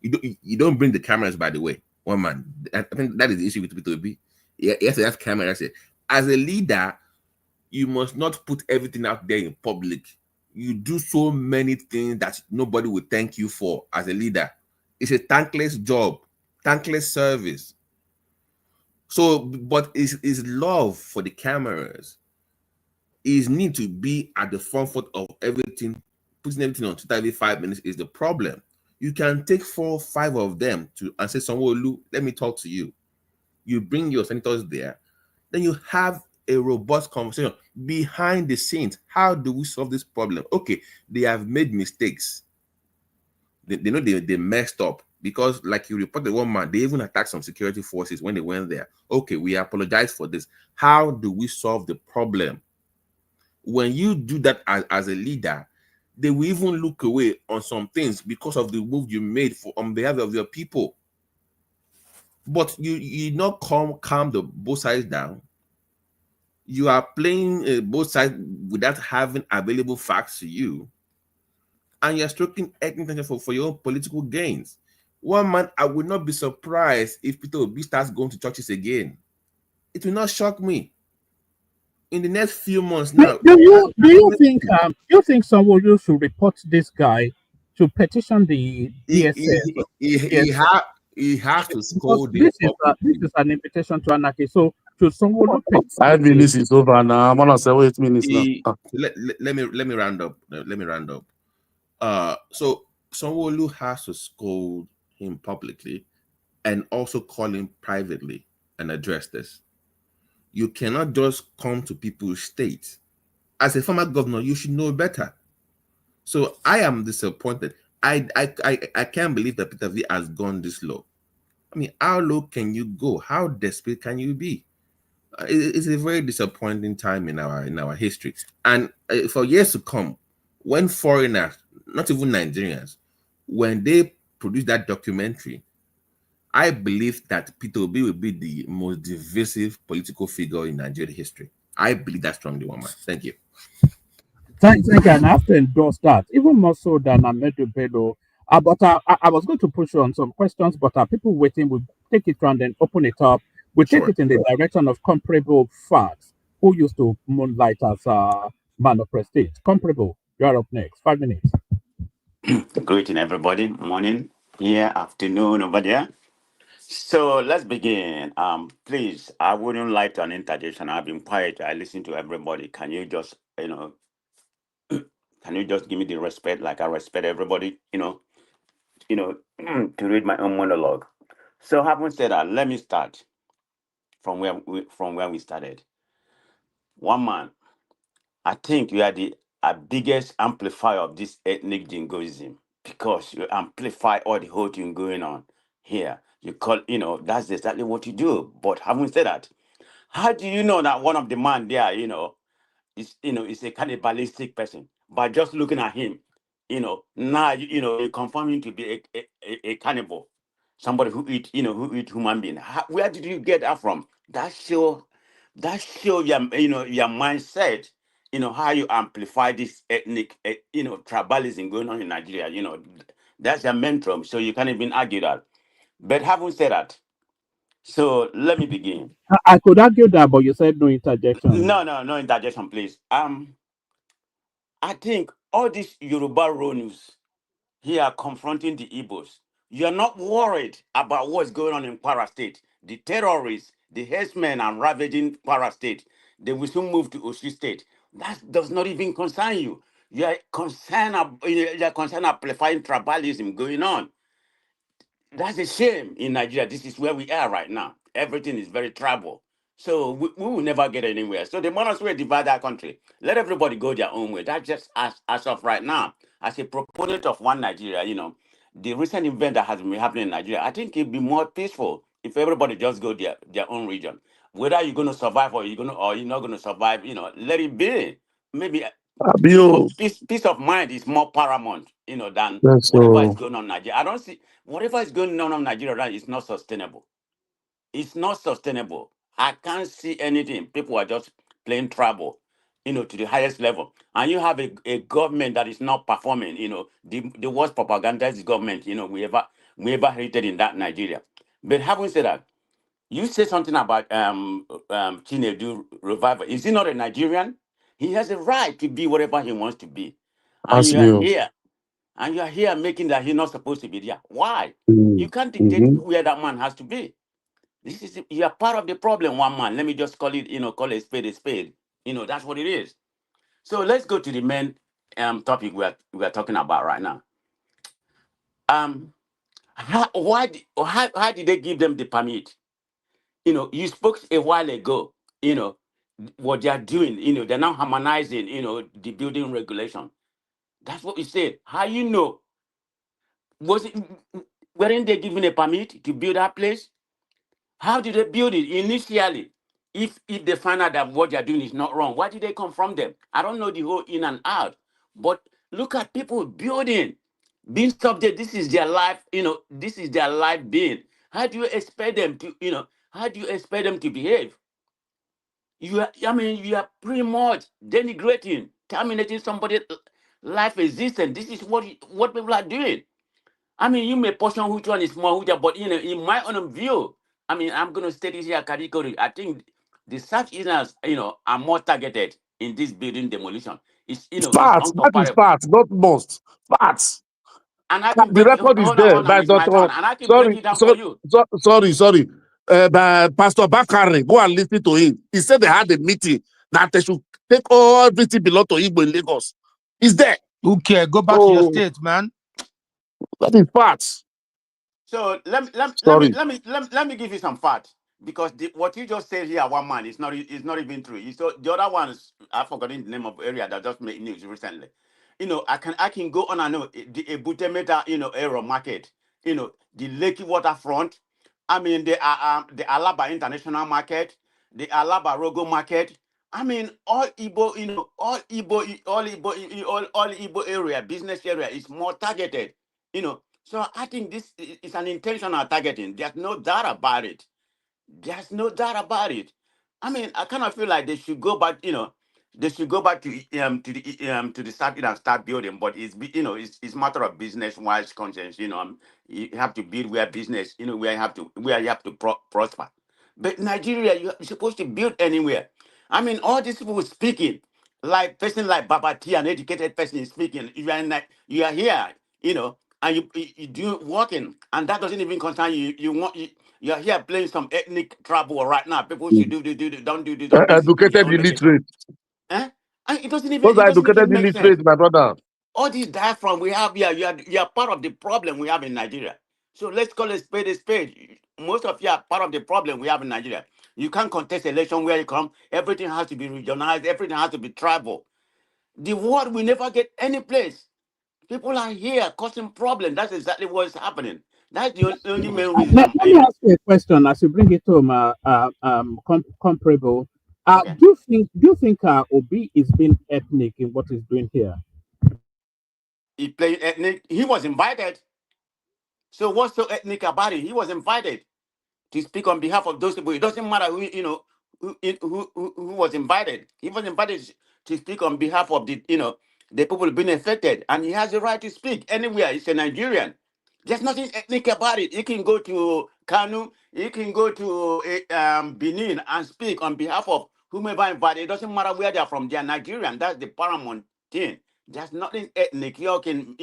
S10: You don't bring the cameras, by the way. One man, I think that is the issue with P2B. He has to have cameras. As a leader, you must not put everything out there in public. You do so many things that nobody will thank you for as a leader. It's a thankless job, thankless service. So, but is love for the cameras. Is need to be at the forefront of everything. Putting everything on Twitter every 5 minutes is the problem. You can take 4 or 5 of them and say, Sanwo-Olu, let me talk to you. You bring your senators there, then you have a robust conversation behind the scenes. How do we solve this problem? Okay, they have made mistakes. They know they messed up because, like you reported, one man, they even attacked some security forces when they went there. Okay, we apologize for this. How do we solve the problem? When you do that as a leader, they will even look away on some things because of the move you made on behalf of your people. But you not calm the both sides down. You are playing both sides without having available facts to you, and you're stroking ethnic tension for your own political gains. One man, I would not be surprised if Peter Obi starts going to churches again. It will not shock me. In the next few months now,
S2: do you think Sanwo-Olu should report this guy to petition the DSS?
S10: He has to scold
S2: this is an invitation to anarchy. So Should Sanwo-Olu take
S8: 5 minutes is over now. I'm on 7 8 minutes now.
S10: Let me round up. Let me round up. So Sanwo-Olu has to scold him publicly and also call him privately and address this. You cannot just come to people's states. As a former governor, you should know better. So I am disappointed. I can't believe that Peter V has gone this low. I mean, how low can you go? How desperate can you be? It's a very disappointing time in our history, and for years to come, when foreigners, not even Nigerians, when they produce that documentary, I believe that Peter Obi will be the most divisive political figure in Nigerian history. I believe that strongly, Wama. Thank you.
S2: Thank you, and I have to endorse that, even more so than Ahmedu Bello. But I was going to push you on some questions, but people waiting will take it round and open it up. We take
S10: Sure.
S2: it in the direction of comparable facts. Who used to moonlight as man of prestige? Comparable. You are up next. 5 minutes.
S11: Greeting everybody. Morning, here, afternoon over there. So let's begin. Please, I wouldn't like to an interjection. I've been quiet. I listen to everybody. Can you just, can you just give me the respect like I respect everybody? To read my own monologue. So having said that, let me start from where we started. One man, I think you are the biggest amplifier of this ethnic jingoism because you amplify all the whole thing going on here. You call, that's exactly what you do. But having said that, how do you know that one of the man there, is a cannibalistic person? By just looking at him, now you confirm him to be a cannibal, somebody who eat human being. Where did you get that from? That show your mindset. How you amplify this ethnic, tribalism going on in Nigeria. That's your mentrum. So you can't even argue that. But having said that, so let me begin.
S2: I could argue that, but you said no interjection.
S11: No, no, no interjection, please. I think all these Yoruba Ronus here confronting the Igbos, you're not worried about what's going on in Kwara State. The terrorists, the herdsmen are ravaging Kwara State. They will soon move to Osun State. That does not even concern you. You are concerned amplifying tribalism going on. That's a shame in Nigeria. This is where we are right now. Everything is very tribal. So we will never get anywhere. So the monastery divide our country. Let everybody go their own way. That's just as of right now. As a proponent of one Nigeria, the recent event that has been happening in Nigeria, I think it'd be more peaceful if everybody just go their own region. Whether you're gonna survive or you're not gonna survive, let it be. Maybe
S8: Abio.
S11: peace of mind is more paramount, than
S8: Yes,
S11: whatever is
S8: so
S11: going on in Nigeria. I don't see whatever is going on in Nigeria right is not sustainable. It's not sustainable. I can't see anything. People are just playing trouble, to the highest level. And you have a government that is not performing, the worst propagandized government, we ever hated in that Nigeria. But having said that, you say something about Chinedu revival. Is he not a Nigerian? He has a right to be whatever he wants to be. And
S8: ask
S11: you are
S8: me.
S11: here. And you are here making that he's not supposed to be there. Why? You
S8: Mm.
S11: can't dictate
S8: Mm-hmm.
S11: where that man has to be. You are part of the problem, one man. Let me just call it a spade a spade. That's what it is. So let's go to the main topic we are talking about right now. How did they give them the permit? You spoke a while ago, what they are doing, they're now harmonizing, the building regulation. That's what we said. How you know? Was it weren't they given a permit to build that place? How did they build it initially? If they find out that what they're doing is not wrong, why did they come from them? I don't know the whole in and out. But look at people building, being subject. This is their life, this is their life being. How do you expect them to, how do you expect them to behave? You are pretty much denigrating, terminating somebody's life existence. This is what people are doing. You may portion which one is more, but in my own view, I'm going to state it here categorically. I think the South Easterners, are more targeted in this building demolition. It's
S8: Facts. That is
S11: uncomparable.
S8: facts, not most. Facts.
S11: And I can
S8: The
S11: break.
S8: record is
S11: Hold on,
S8: there
S11: hold on.
S8: by
S11: It's my
S8: Dr.
S11: turn, and I can break
S8: Sorry,
S11: it down for you.
S8: sorry. by Pastor Bakari. Go and listen to him. He said they had a meeting that they should take all everything belong to Igbo in Lagos. Is there?
S9: Okay, go back to your state, man.
S8: That is facts.
S11: So let
S8: Sorry.
S11: me give you some facts, because what you just said here, one man, is not even true. So the other ones, I've forgotten the name of area that just made news recently. I can go on and on. The Ebutemeta, Aero Market, the Lakey Waterfront. I mean, the Alaba International Market, the Alaba Rogo Market. I mean, all Igbo, all Igbo area, business area is more targeted. So I think this is an intentional targeting. There's no doubt about it. There's no doubt about it. I mean, I kind of feel like they should go back. They should go back to the start and start building. But it's matter of business wise conscience. You have to build where business. Where you have to prosper. But Nigeria, you're supposed to build anywhere. I mean, all these people speaking, like person like Babati, an educated person is speaking. You are here, and you do working, and that doesn't even concern you. You're here playing some ethnic trouble right now. People should don't do this, don't do this.
S8: Educated illiterate.
S11: And it doesn't
S8: Those are educated
S11: even make sense.
S8: illiterate, my brother.
S11: All these diaphragm we have here, you are part of the problem we have in Nigeria. So let's call a spade a spade. Most of you are part of the problem we have in Nigeria. You can't contest election where you come. Everything has to be regionalized. Everything has to be tribal. The world will never get any place. People are here causing problems. That's exactly what's happening. That's the only main reason
S2: Let me ask you a question as you bring it home, comparable.
S11: Okay.
S2: Do you think Obi is being ethnic in what he's doing here?
S11: He played ethnic. He was invited. So what's so ethnic about it? He was invited to speak on behalf of those people. It doesn't matter who was invited. He was invited to speak on behalf of the people being affected, and he has the right to speak anywhere. He's a Nigerian. There's nothing ethnic about it. He can go to Kanu, he can go to Benin and speak on behalf of whomever invited. It doesn't matter where they're from. They're Nigerian. That's the paramount thing. There's nothing ethnic. You can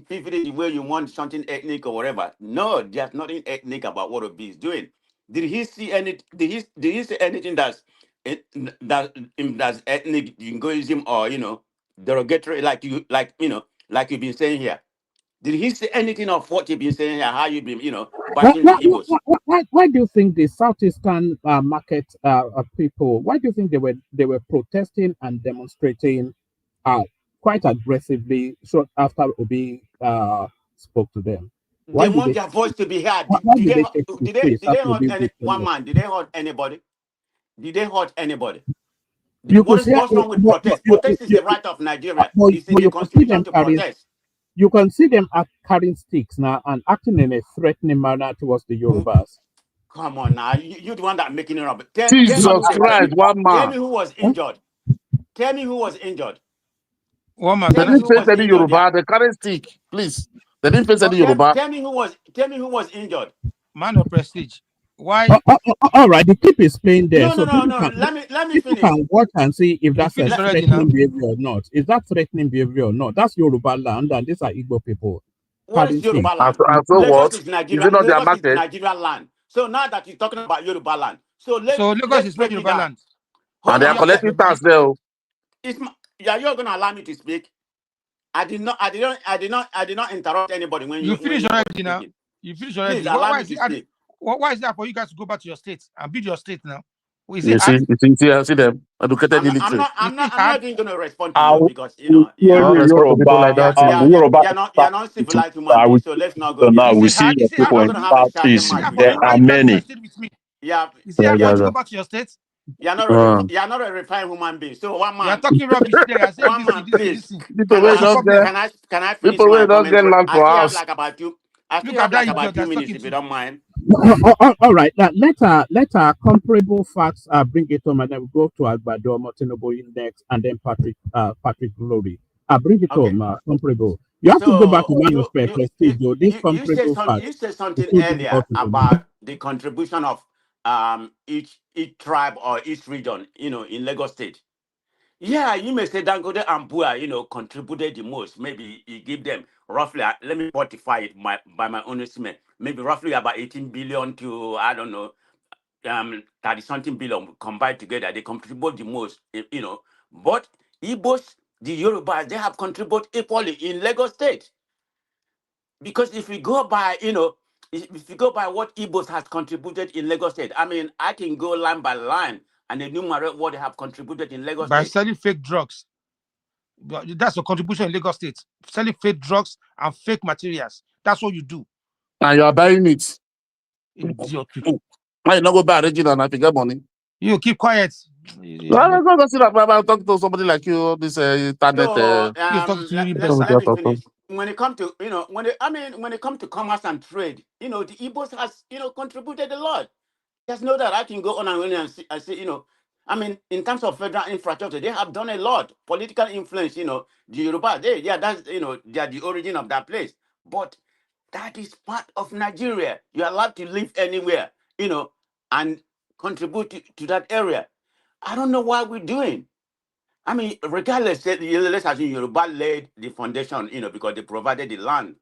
S11: pivot it the way you want, something ethnic or whatever. No, there's nothing ethnic about what Obi is doing. Did he see any? Did he say anything that's ethnic jingoism or derogatory like you've been saying here? Did he say anything of what you've been saying here? How you've been
S2: Why,
S11: bashing the
S2: why,
S11: Igbos?
S2: why do you think the southeastern market people? Why do you think they were protesting and demonstrating uh, quite aggressively short after Obi spoke to them?
S11: They
S2: Why did
S11: want
S2: they?
S11: their voice to be heard.
S2: Why did they take to the streets
S11: Did they
S2: after
S11: hurt
S2: Obi
S11: any
S2: beat them
S11: one
S2: up?
S11: man? Did they hurt anybody? Did they hurt anybody?
S2: You could see,
S11: What's wrong with protest? Protest is the right of Nigeria. It's in
S2: but
S11: the
S2: you could see
S11: constitution
S2: them
S11: to
S2: carrying.
S11: protest.
S2: You can see them carrying sticks now and acting in a threatening manner towards the Yorubas.
S11: Come on now, you the one that making it up.
S8: Jesus Christ, one
S11: Tell me
S8: man.
S11: who was
S2: Huh?
S11: injured. Tell me who was injured.
S9: One man,
S8: They
S11: Tell me
S8: didn't
S11: who
S8: face
S11: was
S8: any
S11: injured there.
S8: Yoruba. They carry stick, please. They didn't face any Yoruba.
S11: Tell me who was injured.
S9: man of prestige. Why
S2: All right, the clip is playing there,
S11: No,
S2: so
S11: no, no, no. Let me
S2: people
S11: finish.
S2: can watch and see if
S9: you
S2: that's a
S9: finished already now?
S2: threatening behavior or not. Is that threatening behavior or not? That's Yoruba land, and these are Igbo people
S11: What is
S2: carrying sticks.
S11: Yoruba land?
S8: And so
S11: Lagos
S8: what?
S11: is
S8: Is it not their
S11: Lagos is
S8: market?
S11: Nigerian land. So now that you're talking about Yoruba land, so
S9: So Lagos
S11: let's
S9: is not
S11: break it
S9: Yoruba
S11: down.
S9: land.
S8: And
S11: Hold
S8: they
S9: Are
S8: are
S9: you
S11: on.
S9: asking
S8: collecting
S9: for
S8: tax
S9: permission?
S8: there. Oh.
S11: You're gonna allow me to speak. I did not interrupt anybody
S9: You
S11: when
S9: finished
S11: you were
S9: already now.
S11: speaking.
S9: You finished
S11: Please
S9: already.
S11: allow me to speak.
S9: Why is that for you guys to go back to your state and build your state now? Is it
S8: You see,
S9: hard?
S8: see them educated illiterate.
S9: Is it
S11: I'm
S9: hard?
S11: not even going to respond to
S4: I
S11: you
S4: will
S11: because
S8: I
S11: yeah,
S8: don't respond to people like
S4: Yoruba,
S8: that.
S4: Yoruba
S11: you're not civilized human
S4: I will
S11: beings. So let's not go
S4: so now
S11: there.
S9: Is
S4: we
S9: it
S4: see
S9: hard?
S4: your
S9: Is it hard
S11: I'm
S4: people
S11: not
S9: for
S4: in
S11: going to
S9: you?
S11: have a shouting
S9: Is
S4: Southeast.
S9: it
S11: match
S9: hard
S11: with
S9: for
S4: There
S9: you?
S11: you.
S9: Why
S4: are
S9: you guys to
S4: many.
S9: state with me?
S11: Yeah,
S9: Is it
S8: Yeah,
S9: hard for
S11: yeah,
S9: you
S8: yeah,
S9: to
S8: yeah.
S9: go back to your state?
S8: Uh,
S11: you're not a refined human being. So
S9: You are talking rubbish there. I say
S11: one
S9: this thing,
S11: man,
S9: this thing, this
S11: please.
S9: thing.
S8: people
S11: Can
S8: will
S9: What's
S11: I
S9: the
S8: not get
S9: problem?
S11: can I finish
S8: people
S11: my
S8: will not
S11: comment?
S8: get land
S11: I
S8: for
S11: still have
S8: house.
S11: like about two. I
S9: Look
S11: still
S9: at
S11: have
S9: that
S11: like
S9: idiot
S11: about two
S9: that's
S11: minutes
S9: talking
S11: if you
S9: to.
S11: don't mind.
S2: All right, let our comparable facts bring it home, and then we go to Agbado Motinobo Index, and then Patrick Glory. Bring it
S11: Okay.
S2: home, comparable. You have to go back
S11: So
S2: to man of prestige, though. These comparable
S11: you
S2: facts
S11: said
S2: is
S11: something
S2: too
S11: earlier
S2: difficult to remember.
S11: about the contribution of each tribe or each region, in Lagos State. Yeah, you may say Dangote and Bua, contributed the most. Maybe you give them roughly, let me fortify it by my own estimate, maybe roughly about 18 billion to, I don't know, 30 something billion combined together. They contribute the most, But Igbos, the Yorubas, they have contributed equally in Lagos State. Because if we go by, if you go by what Igbos has contributed in Lagos State, I mean, I can go line by line and enumerate what they have contributed in Lagos
S9: By
S11: State.
S9: selling fake drugs. That's a contribution in Lagos State. Selling fake drugs and fake materials. That's what you do.
S8: And you are buying it.
S9: Idiot people.
S8: Why you not go buy original and if you get money?
S9: You keep quiet.
S8: Let's go see that. I'm talking to somebody like you, this internet.
S11: So
S9: He's talking to you in
S11: let,
S9: Besa.
S11: let me finish. When it comes to when it comes to commerce and trade, the Igbos has contributed a lot. Just know that I can go on and on and say, in terms of federal infrastructure, they have done a lot. Political influence, the Yoruba, they are the origin of that place. But that is part of Nigeria. You're allowed to live anywhere, and contribute to that area. I don't know what we're doing. I mean, regardless, let's assume Yoruba laid the foundation, because they provided the land,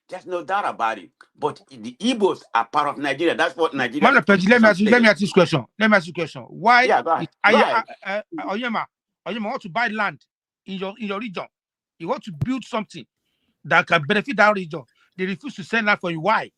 S11: there's no doubt about it. But the Igbos are part of Nigeria. That's what Nigeria's
S9: Man, let me
S11: constitution
S9: ask you
S11: stated.
S9: this question. Let me ask you a question. Why
S11: Yeah, go ahead. Go ahead.
S9: Oyema want to buy land in your region? You want to build something that can benefit that region. They refuse to send land for you. Why?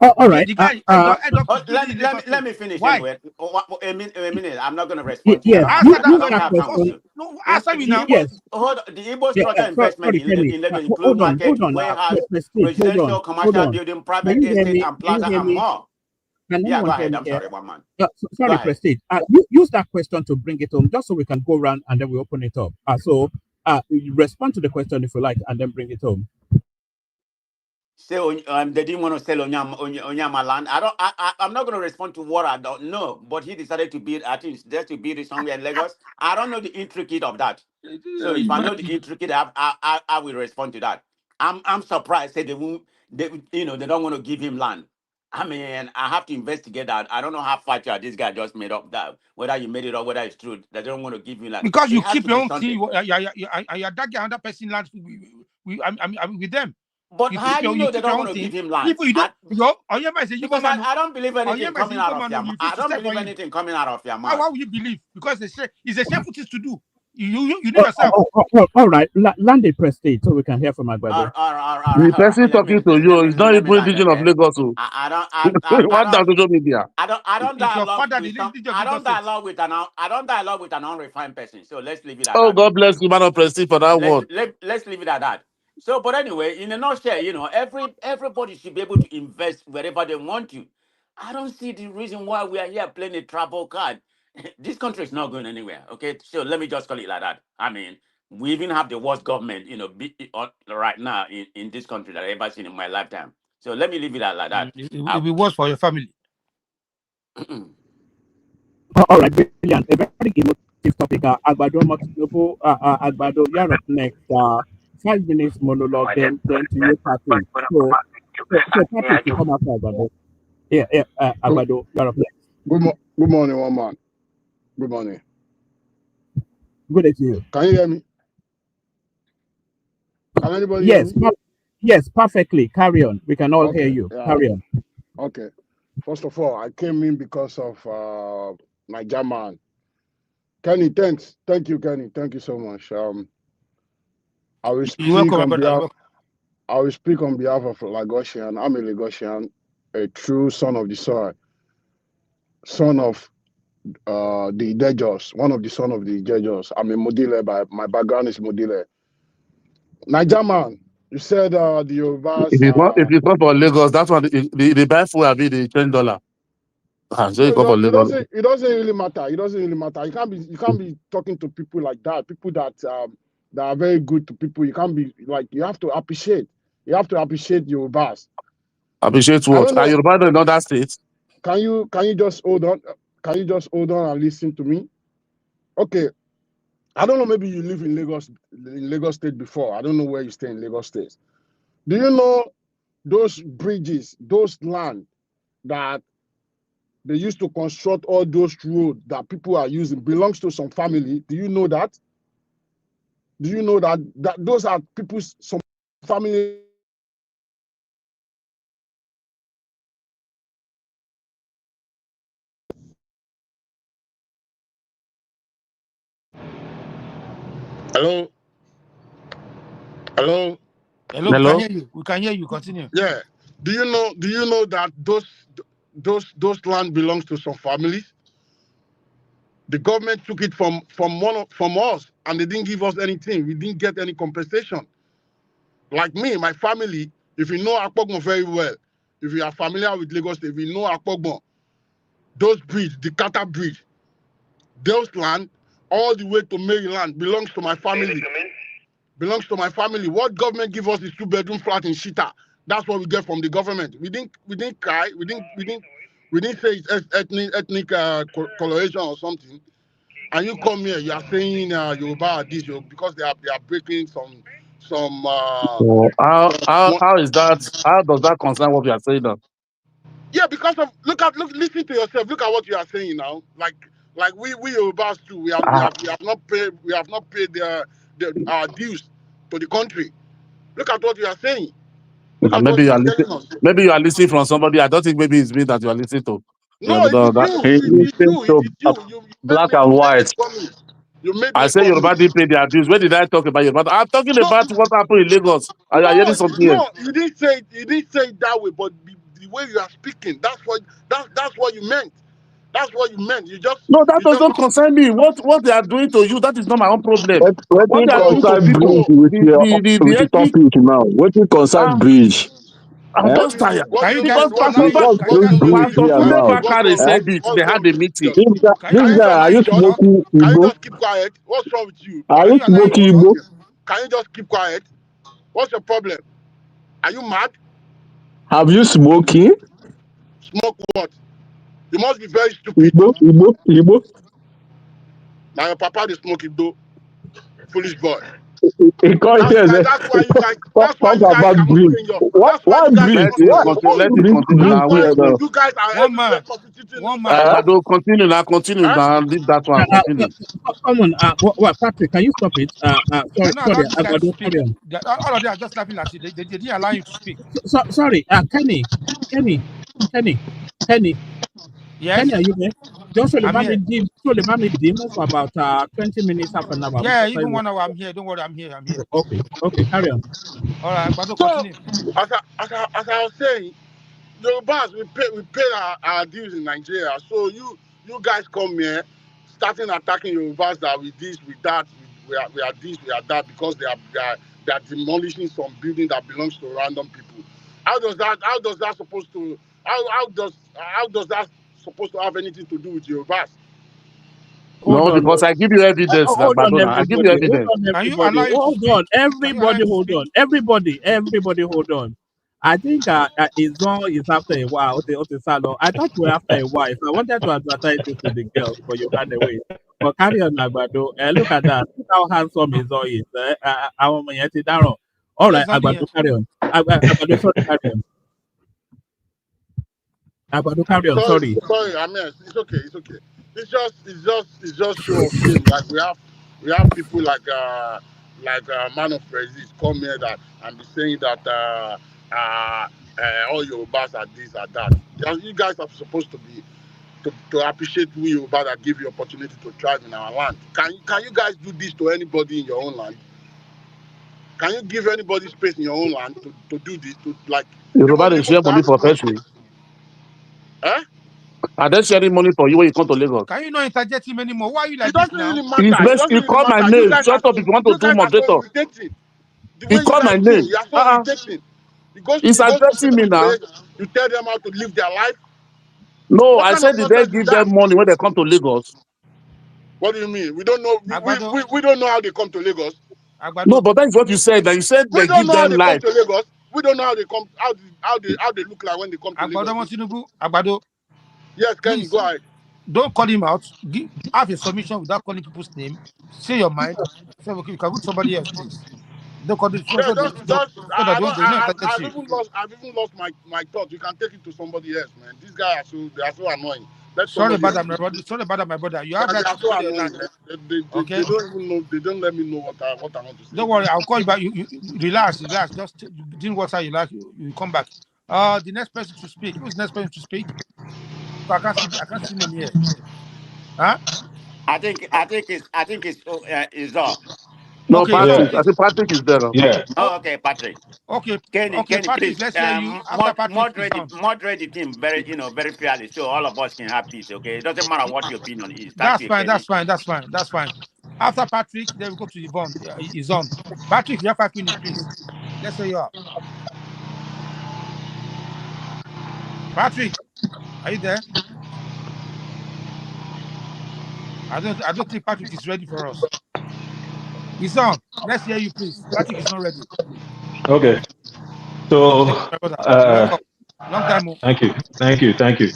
S2: All right.
S9: The guy end up
S11: Oh,
S9: building in Lagos
S11: let
S9: State.
S11: me finish
S9: Why?
S11: anyway. A minute. I'm not going to respond to you.
S2: Yes,
S9: Answer
S11: I
S9: that
S11: don't
S2: that
S11: have
S9: question
S11: time for
S2: question.
S11: you.
S9: No, answer me
S11: The
S9: now.
S11: Igbos,
S2: Yes.
S11: the Igbo
S2: Yeah,
S11: structure investment
S2: sorry, Kenny.
S11: in Lagos include
S2: Hold on,
S11: market,
S2: hold on.
S11: warehouse,
S2: Prestige, hold
S11: residential,
S2: on, hold
S11: commercial
S2: on.
S11: building,
S2: Can
S11: private
S2: you hear
S11: estate,
S2: me?
S11: and
S2: Can you
S11: plaza,
S2: hear
S11: and
S2: me?
S11: more.
S2: Can
S11: Yeah, go
S2: anyone hear
S11: ahead.
S2: me
S11: I'm
S2: here?
S11: sorry, one man. Go
S2: Sorry,
S11: ahead.
S2: Prestige. Use that question to bring it home, just so we can go around and then we open it up. You respond to the question if you like, and then bring it home.
S11: Say they didn't want to sell Onyama land. I'm not going to respond to what I don't know. But he decided to build. I think just to build it somewhere in Lagos. I don't know the intricate of that. So if I know the intricate, I will respond to that. I'm surprised. Say they won't. They don't want to give him land. I mean, I have to investigate that. I don't know how far this guy just made up that. Whether you made it or whether it's true. They don't want to give you land.
S9: Because
S11: It
S9: you
S11: has
S9: keep
S11: to
S9: your
S11: be
S9: own thing,
S11: something.
S9: you're dragging another person land. I'm with them.
S11: But
S9: You
S11: how do you know they
S9: keep your
S11: don't
S9: own
S11: want to give
S9: thing.
S11: him land?
S9: Even you don't. Oyema is a
S11: Because
S9: Igbo man.
S11: I don't believe anything
S9: Oyema is a
S11: coming out
S9: Igbo
S11: of
S9: man.
S11: your
S9: You
S11: mouth.
S9: refuse
S11: I
S9: to
S11: don't
S9: sell for
S11: believe
S9: him.
S11: anything coming out of your
S9: Why
S11: mouth.
S9: would you believe? Because it's a shameful thing to do. You know yourself.
S2: All right. Land a Prestige so we can hear from Agbado.
S8: The
S11: All
S8: person
S11: right. Let
S8: talking
S11: me
S8: to you is not
S11: let me
S8: even
S11: land.
S8: region of
S11: Okay.
S8: Lagos. What does social media?
S11: I don't
S9: It's your
S11: dialogue
S9: father, the
S11: with some.
S9: leader of Lagos State.
S11: I don't dialogue with an unrefined person. So let's leave it at
S8: Oh,
S11: that.
S8: God bless you, man of prestige, for that word.
S11: Let's leave it at that. So, but anyway, in a nutshell, everybody should be able to invest wherever they want to. I don't see the reason why we are here playing a trouble card. This country is not going anywhere. Okay, so let me just call it like that. I mean, we even have the worst government, right now in this country that I've ever seen in my lifetime. So let me leave it at like that.
S9: It'll be worse for your family.
S2: All right, brilliant. A very emotive topic. Agbado, you're up next. 5 minutes monologue, then to you, Patrick. So Patrick, you come after Agbado. Yeah, Agbado, you're up next.
S4: Good morning, one man. Good morning.
S2: Good day to you.
S4: Can you hear me? Can anybody hear me?
S2: Yes, perfectly. Carry on. We can all hear you.
S4: Yeah.
S2: Carry on.
S4: Okay. First of all, I came in because of my German. Kenny, thanks. Thank you, Kenny. Thank you so much. I will speak on behalf. I will speak on behalf of Lagosian. I'm a Lagosian, a true son of the soil, son of the Dejos, one of the son of the Dejos. I'm a Modile, by my background is Modile. Niger man, you said the Yorubas.
S8: If it's not for Lagos, that's one the buy fuel will be the $10. So you come for Lagos.
S4: It doesn't really matter. It doesn't really matter. You can't be talking to people like that. People that are very good to people. You can't be like, you have to appreciate. You have to appreciate Yorubas.
S8: Appreciate what? Are Yoruba in other states?
S4: Can you just hold on? Can you just hold on and listen to me? Okay. I don't know, maybe you live in Lagos State before. I don't know where you stay in Lagos State. Do you know those bridges, those land that they used to construct all those roads that people are using belongs to some family? Do you know that? Do you know that, those are some family Hello? Hello?
S9: Hello, we can hear you. We can hear you. Continue.
S4: Yeah. Do you know that those land belongs to some families? The government took it from us, and they didn't give us anything. We didn't get any compensation. Like me, my family, if you know Akpogbon very well, if you are familiar with Lagos, if you know Akpogbon, those bridge, the Kata Bridge, those land, all the way to Maryland belongs to my family. Belongs to my family. What government give us is 2-bedroom flat in Shita. That's what we get from the government. We didn't cry. We didn't say it's ethnic coloration or something. And you come here, you are saying Yoruba this because they are breaking some.
S8: So how is that? How does that concern what we are saying now?
S4: Yeah, because of listen to yourself. Look at what you are saying now. Like we Yorubas too. We have not paid our dues to the country. Look at what you are saying. Look at what
S8: Maybe
S4: you
S8: you
S4: are
S8: are
S4: telling
S8: listening.
S4: us.
S8: Maybe you are listening from somebody. I don't think maybe it's me that you are listening to.
S4: No,
S8: but
S4: it is
S8: that,
S4: you.
S12: He
S4: It is
S12: listens
S4: you. It
S12: to
S4: is you. You
S12: black
S4: made
S12: and
S4: me
S12: white.
S4: come in. You made
S8: I
S4: me
S8: say
S4: come
S8: Yoruba
S4: in.
S8: didn't pay their dues. Where did I talk about Yoruba? I'm talking
S4: No,
S8: about what happened in Lagos. Are you hearing something else?
S4: no, you didn't say it that way, but the way you are speaking, that's what you meant. That's what you meant.
S8: No, that does not concern me. What they are doing to you, that is not my own problem.
S12: What
S8: What
S12: we
S8: they are doing to
S12: concern
S8: people,
S12: bridge with
S8: the
S12: the
S8: ethnic,
S12: topic now? What we concern bridge?
S8: I'm
S12: Eh?
S8: just tired.
S4: What
S9: Can
S4: do
S9: you
S4: you
S9: guys
S4: mean?
S8: Because
S4: What
S9: allow
S4: do you
S9: him?
S4: mean?
S12: Because
S9: Can you
S4: What
S12: this
S4: do
S9: guys
S4: you
S9: allow
S4: mean?
S9: him
S12: bridge
S9: to
S8: Pastor
S12: here
S9: talk?
S8: Tunde
S12: now.
S8: Bakare
S12: Eh?
S8: said it. They had a meeting.
S9: Can you
S12: This
S9: guys
S12: guy,
S9: allow
S12: are
S9: him
S12: you
S9: to talk?
S12: smoking
S4: Can you
S12: Igbo?
S4: just keep quiet? What's wrong with you?
S12: Are
S9: Can
S12: you
S9: you allow him to
S12: smoking
S9: talk?
S12: Igbo?
S4: Can you just keep quiet? What's your problem? Are you mad?
S12: Have you smoking
S4: Smoke what? You must be very stupid.
S12: Igbo?
S4: Now your papa dey smoke it though. Foolish boy.
S12: He called here.
S4: That's why you guys.
S12: Talk
S4: That's why you guys
S12: about
S4: cannot
S12: bridge.
S4: stay in your.
S12: What?
S4: That's why
S12: Why
S4: you guys
S12: bridge?
S8: Let
S4: cannot stay
S8: him
S4: in
S12: What?
S4: your
S8: continue.
S12: What
S8: Let
S4: own.
S8: him
S12: bridge?
S8: continue
S4: That's
S8: now.
S4: why
S12: Here now.
S4: you guys are
S9: One
S4: everywhere
S9: man.
S4: constituting.
S9: One man.
S4: Huh?
S8: Agbado, continue now. Continue
S4: Huh?
S8: now. Leave that one. Continue.
S2: Come on, what, Patrick, can you stop it?
S9: You
S2: Sorry,
S9: cannot allow
S2: sorry,
S9: this guy to
S2: Agbado,
S9: speak.
S2: carry on.
S9: All of them are just laughing at you. They didn't allow you to speak.
S2: Sorry, Kenny, Kenny, Kenny, Kenny, Kenny,
S9: Yes,
S2: are you there? Just
S9: I'm here.
S2: let me dim for about 20 minutes, half an hour.
S9: Yeah, even 1 hour, I'm here. Don't worry, I'm here.
S2: Okay, carry on.
S9: All right, Agbado,
S4: So,
S9: continue.
S4: as I was saying, Yorubas we pay our dues in Nigeria. So you guys come here, starting attacking Yorubas that we this, we that, we are this, we are that because they are demolishing some building that belongs to random people. How does that supposed to have anything to do with Yorubas?
S2: Hold
S8: No,
S2: on,
S8: because I give you evidence,
S2: hold on,
S8: Agbado. Now. I give you
S2: everybody. Hold
S8: evidence.
S2: on,
S9: Can you
S2: everybody.
S9: allow him to
S2: Hold on,
S9: speak? Can you allow him
S2: everybody.
S9: to
S2: Hold
S9: speak?
S2: on, everybody. Hold on. I think Izon is after a while. Okay, Salo. I thought you were after a while. So I wanted to advertise this to the girls, but you ran away. But carry on, Agbado. Look at that. Look how handsome Izon is. Àwọn ọmọ yẹn ti dáràn. All
S9: Who
S2: right,
S9: is on
S2: Agbado,
S9: here?
S2: carry on. Agbado, sorry, carry on. Agbado, carry on. Sorry.
S4: Sorry, I mean it's okay. It's just show of shame. Like we have people like Man of Resist come here that and be saying that all Yorubas are this or that. You guys are supposed to be to appreciate we Yoruba that give you opportunity to thrive in our land. Can you guys do this to anybody in your own land? Can you give anybody space in your own land to do this? To like
S8: Yoruba, they
S4: even
S8: share
S4: to
S8: money
S4: have
S8: for person.
S4: eh?
S8: Are they sharing money for you when you come to Lagos?
S9: Can you not interject him anymore? Why are you
S4: It
S9: like this
S4: doesn't
S9: now?
S4: really matter. It doesn't
S8: You
S4: really
S8: call my
S4: matter.
S8: name. Shut up if you want to
S4: You
S8: do
S4: guys are so
S8: moderator.
S4: irritating. The
S8: You
S4: way you
S8: call my
S4: guys do,
S8: name.
S4: you are so irritating. You go
S8: He's
S4: to
S8: addressing me
S4: people's
S8: now.
S4: place, you tell them how to live their life.
S8: No,
S4: What
S8: I
S4: kind of
S8: said, did they
S4: nonsense is
S8: give
S4: that?
S8: them money when they come to Lagos?
S4: What do you mean? We don't know.
S9: Agbado,
S4: We don't know how they come to Lagos.
S8: No,
S9: Agbado,
S8: but that's what you said. That you said
S4: We
S8: they
S4: don't
S8: give
S4: know how
S8: them
S4: they come
S8: life.
S4: to Lagos. We don't know how they come. How they look like when they come to
S9: Agbado
S4: Lagos.
S9: Tinubu, Agbado,
S4: Yes, Kenny,
S9: please
S4: go ahead.
S9: don't call him out. Have a submission without calling people's name. Say your mind. Say, okay, you can go to somebody else, please. Don't call it
S4: Yeah,
S9: so that they don't interject you.
S4: I've even lost my thought. You can take it to somebody else, man. These guys they are so annoying. Let
S9: Sorry
S4: somebody
S9: about
S4: else.
S9: that, my brother. Sorry about that, my brother. You
S4: They
S9: have right
S4: they
S9: to
S4: are so
S9: defend your
S4: annoying,
S9: land.
S4: man. They
S9: Okay?
S4: don't even know. They don't let me know what I want to say.
S9: Don't worry, I'll call you back. You relax. Just drink water. You like. You come back. The next person to speak. Who's the next person to speak? I can't see name here. Huh?
S11: I think it's
S8: No,
S9: Okay, Yusuf,
S8: Patrick. I
S9: please.
S8: think Patrick is there now.
S12: Yeah.
S11: Oh, okay, Patrick.
S9: Okay,
S11: Kenny,
S9: Patrick,
S11: please,
S9: let's hear you. After Patrick is on.
S11: moderate the team very, very fairly, so all of us can have peace. Okay, it doesn't matter what your opinion is. Thank
S9: That's
S11: you,
S9: fine.
S11: Kenny.
S9: That's fine. After Patrick, then we go to Yvonne. Is on. Patrick, you have 5 minutes, please. Let's say you are. Patrick, are you there? I don't think Patrick is ready for us. He's on. Let's hear you, please. Patrick is not ready.
S12: Okay. So,
S9: Thank you, my brother. You're welcome. Long time.
S12: thank you.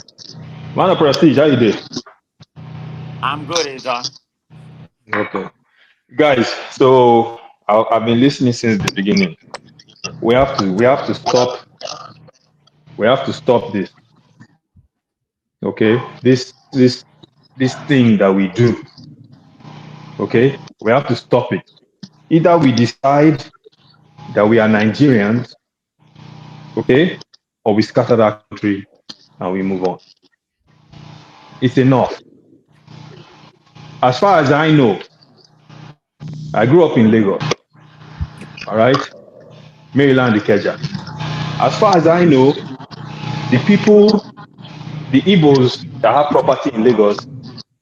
S12: Man of Prestige, how you doing?
S11: I'm good, Izan.
S12: Okay. Guys, so I've been listening since the beginning. We have to stop this. Okay, this thing that we do. Okay, we have to stop it. Either we decide that we are Nigerians, okay, or we scatter that country and we move on. It's enough. As far as I know, I grew up in Lagos. All right, Maryland, Ikeja. As far as I know, the people, the Igbos that have property in Lagos,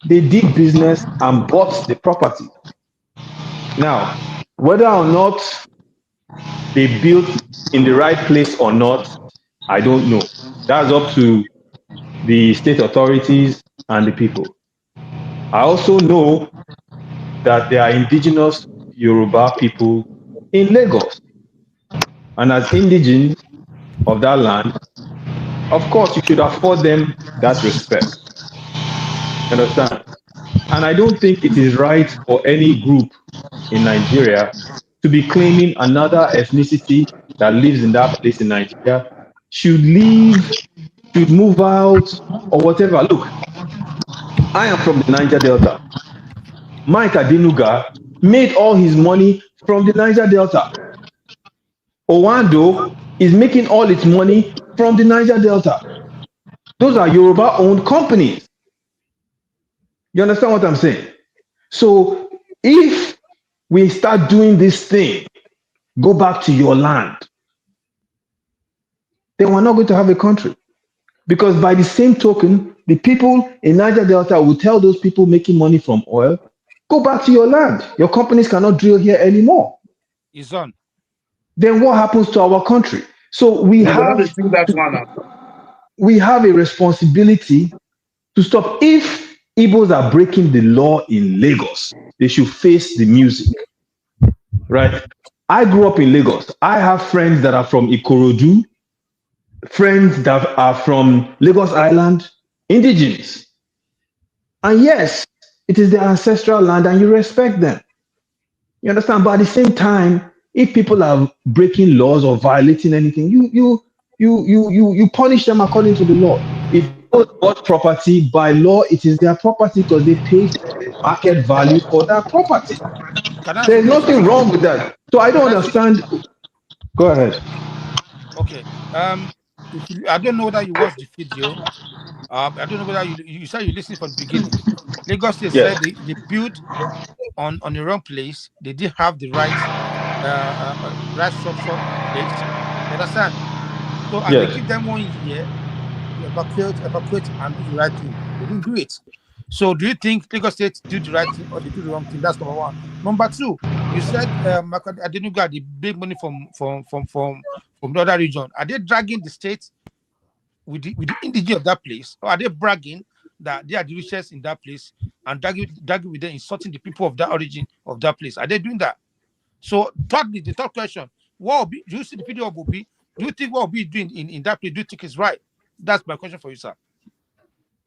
S12: they did business and bought the property. Now, whether or not they built in the right place or not, I don't know. That's up to the state authorities and the people. I also know that there are indigenous Yoruba people in Lagos. And as indigenes of that land, of course, you should afford them that respect. Understand? And I don't think it is right for any group in Nigeria to be claiming another ethnicity that lives in that place in Nigeria should leave, should move out, or whatever. Look, I am from the Niger Delta. Mike Adenuga made all his money from the Niger Delta. Owando is making all its money from the Niger Delta. Those are Yoruba owned companies. You understand what I'm saying? So if we start doing this thing, go back to your land, then we're not going to have a country. Because by the same token, the people in Niger Delta will tell those people making money from oil, go back to your land. Your companies cannot drill here anymore.
S9: He's on.
S12: Then what happens to our country? So
S8: Yeah, they have to do that one now.
S12: we have a responsibility to stop. If Igbos are breaking the law in Lagos, they should face the music, right? I grew up in Lagos. I have friends that are from Ikorodu, friends that are from Lagos Island, indigenous. And yes, it is their ancestral land and you respect them. You understand? But at the same time, if people are breaking laws or violating anything, you punish them according to the law. If people bought property by law, it is their property because they paid market value for that property.
S9: Can I ask a
S12: There's
S9: question,
S12: nothing
S9: sir?
S12: wrong with that. So I
S9: Can
S12: don't
S9: I ask you?
S12: understand. Go ahead.
S9: Okay. If you, I don't know whether you watched the video. I don't know whether you said you listened from the beginning. Lagos State
S12: Yes.
S9: said they built on the wrong place. They did have the right structure in place. You understand? So and they
S12: Yes.
S9: give them 1 year to evacuate and do the right thing. They didn't do it. So do you think Lagos State do the right thing or they do the wrong thing? That's number one. Number two, you said Adenuga the big money from the other region. Are they dragging the state with the indigenous of that place, or are they bragging that they are the richest in that place and dragging with them, insulting the people of that origin of that place? Are they doing that? So, thirdly, the third question: what will be, do you see the video of Obi? Do you think what Obi is doing in that place? Do you think is right? That's my question for you, sir.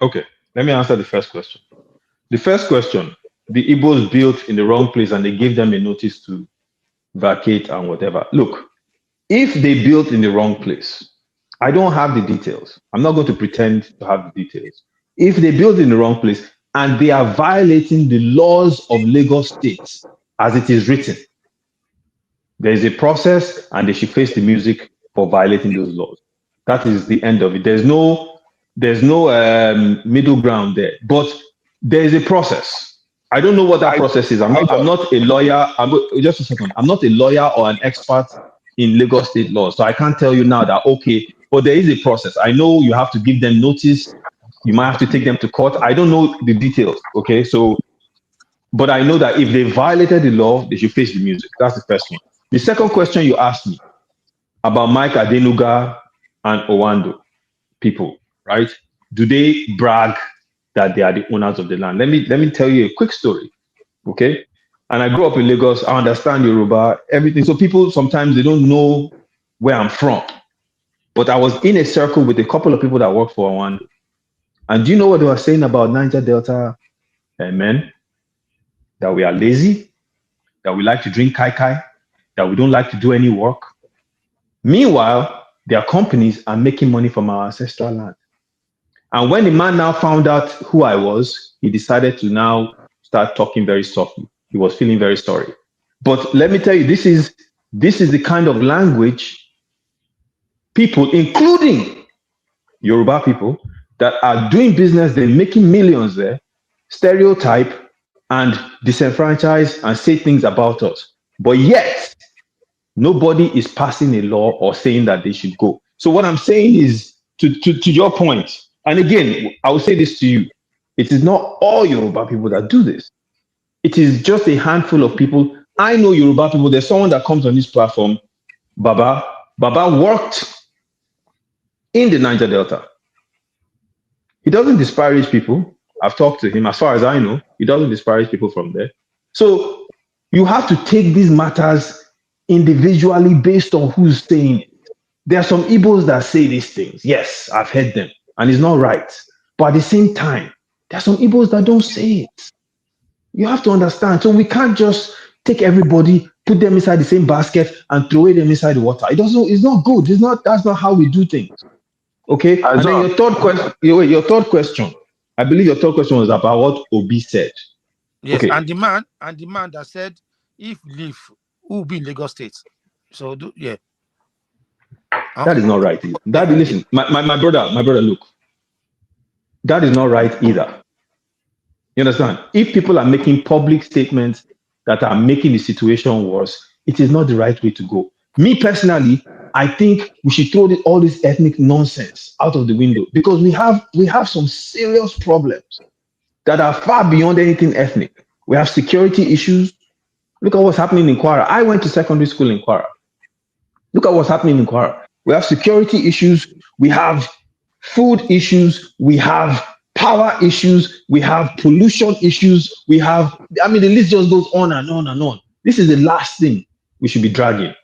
S12: Okay. Let me answer the first question. The first question, the Igbos built in the wrong place and they gave them a notice to vacate and whatever. Look, if they built in the wrong place, I don't have the details. I'm not going to pretend to have the details. If they built in the wrong place and they are violating the laws of Lagos State as it is written, there is a process and they should face the music for violating those laws. That is the end of it. There's no middle ground there. But there is a process. I don't know what that process is. I'm not a lawyer. Just a second. I'm not a lawyer or an expert in Lagos state law. So I can't tell you now that, okay, but there is a process. I know you have to give them notice. You might have to take them to court. I don't know the details. Okay. So, but I know that if they violated the law, they should face the music. That's the first one. The second question you asked me about Mike Adenuga and Owando people, right? Do they brag that they are the owners of the land? Let me tell you a quick story. Okay. And I grew up in Lagos. I understand Yoruba, everything. So people sometimes they don't know where I'm from. But I was in a circle with a couple of people that work for Owando. And do you know what they were saying about Niger Delta men? That we are lazy, that we like to drink kai kai, that we don't like to do any work. Meanwhile, their companies are making money from our ancestral land. And when the man now found out who I was, he decided to now start talking very softly. He was feeling very sorry. But let me tell you, this is the kind of language people, including Yoruba people, that are doing business, they're making millions there, stereotype and disenfranchise and say things about us. But yet, nobody is passing a law or saying that they should go. So what I'm saying is, to your point, and again, I will say this to you, it is not all Yoruba people that do this. It is just a handful of people. I know Yoruba people. There's someone that comes on this platform, Baba. Baba worked in the Niger Delta. He doesn't disparage people. I've talked to him. As far as I know, he doesn't disparage people from there. So you have to take these matters individually based on who's saying it. There are some Igbos that say these things. Yes, I've heard them, and it's not right. But at the same time, there are some Igbos that don't say it. You have to understand. So we can't just take everybody, put them inside the same basket, and throw them inside the water. It doesn't. It's not good. It's not. That's not how we do things. Okay. And then your third question. Your third question. I believe your third question was about what Obi said.
S9: Yes,
S12: Okay.
S9: and the man that said, if leave, who will be in Lagos State? So yeah.
S12: That is not right. Listen, my brother, look. That is not right either. You understand? If people are making public statements that are making the situation worse, it is not the right way to go. Me personally, I think we should throw all this ethnic nonsense out of the window because we have some serious problems that are far beyond anything ethnic. We have security issues. Look at what's happening in Kwara. I went to secondary school in Kwara. Look at what's happening in Kwara. We have security issues. We have food issues. We have power issues. We have pollution issues. We have, the list just goes on and on and on. This is the last thing we should be dragging.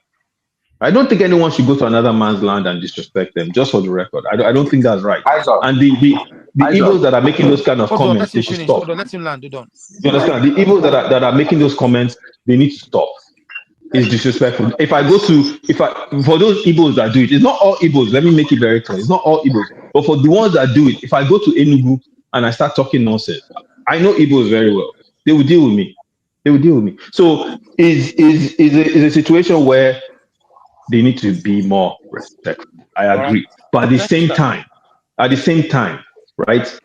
S12: I don't think anyone should go to another man's land and disrespect them, just for the record. I don't think that's right. And the Igbos that are making those kind of comments, they should stop.
S9: Hold on, let him land. Hold on.
S12: You understand? The Igbos that are making those comments, they need to stop. It's disrespectful. For those Igbos that do it, it's not all Igbos. Let me make it very clear. It's not all Igbos. But for the ones that do it, if I go to Enugu and I start talking nonsense, I know Igbos very well. They will deal with me. So is a situation where they need to be more respectful. I agree. Right. But at the same time, right?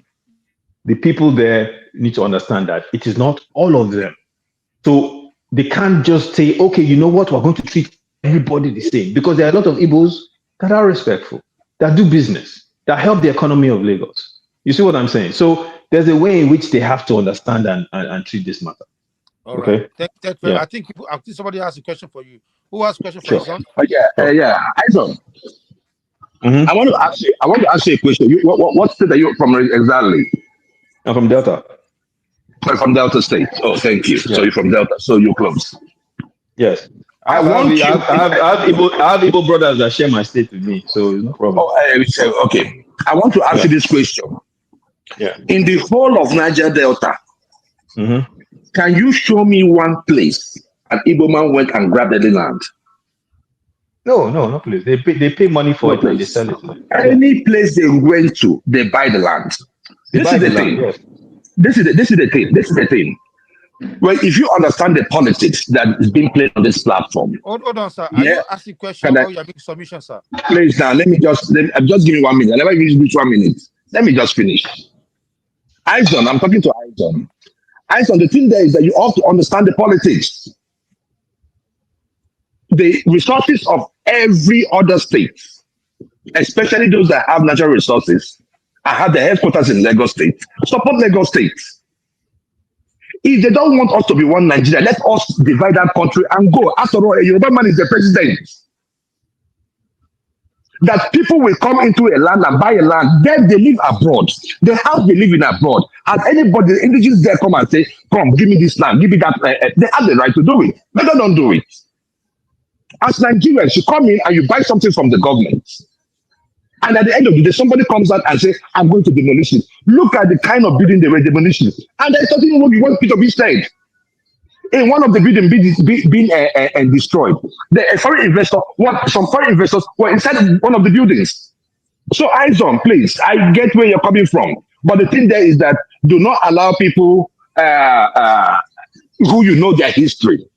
S12: The people there need to understand that it is not all of them. So they can't just say, okay, you know what, we're going to treat everybody the same. Because there are a lot of Igbos that are respectful, that do business, that help the economy of Lagos. You see what I'm saying? So there's a way in which they have to understand and treat this matter.
S9: All right. Okay. I think somebody has a question for you. Who has a question for you, son?
S13: Yeah. Ison. I want to ask you a question. What state are you from exactly?
S12: I'm from Delta.
S13: From Delta State. Oh, thank you. Yeah. So you're from Delta. So you're close.
S12: Yes. I have Igbo brothers that share my state with me, so no problem.
S13: Okay. I want to ask you this question.
S12: Yeah.
S13: In the whole of Niger Delta, can you show me one place an Igbo man went and grabbed any land?
S12: No place. They pay money for it and they sell it.
S13: Any place they went to, they buy the land. This is the thing. Yes. This is the thing. Well, if you understand the politics that is being played on this platform.
S9: Hold on, sir. Are you asking questions or you're making submission, sir?
S13: Please now, just give me 1 minute. I never use this 1 minute. Let me just finish. Ison, I'm talking to Ison. And so the thing there is that you have to understand the politics. The resources of every other state, especially those that have natural resources, and have their headquarters in Lagos State, support Lagos State. If they don't want us to be one Nigeria, let us divide that country and go. After all, a Yoruba man is the president. That people will come into a land and buy a land, then they live abroad. The house they live in abroad. And anybody, the indigenous there come and say, come, give me this land, give me that. They have the right to do it. But they don't do it. As Nigerians, you come in and you buy something from the government. And at the end of the day, somebody comes out and says, I'm going to demolish it. Look at the kind of building they were demolishing. And there's something what Peter B said. In one of the buildings being destroyed, some foreign investors were inside one of the buildings. So eyes on, please. I get where you're coming from. But the thing there is that do not allow people who you know their history.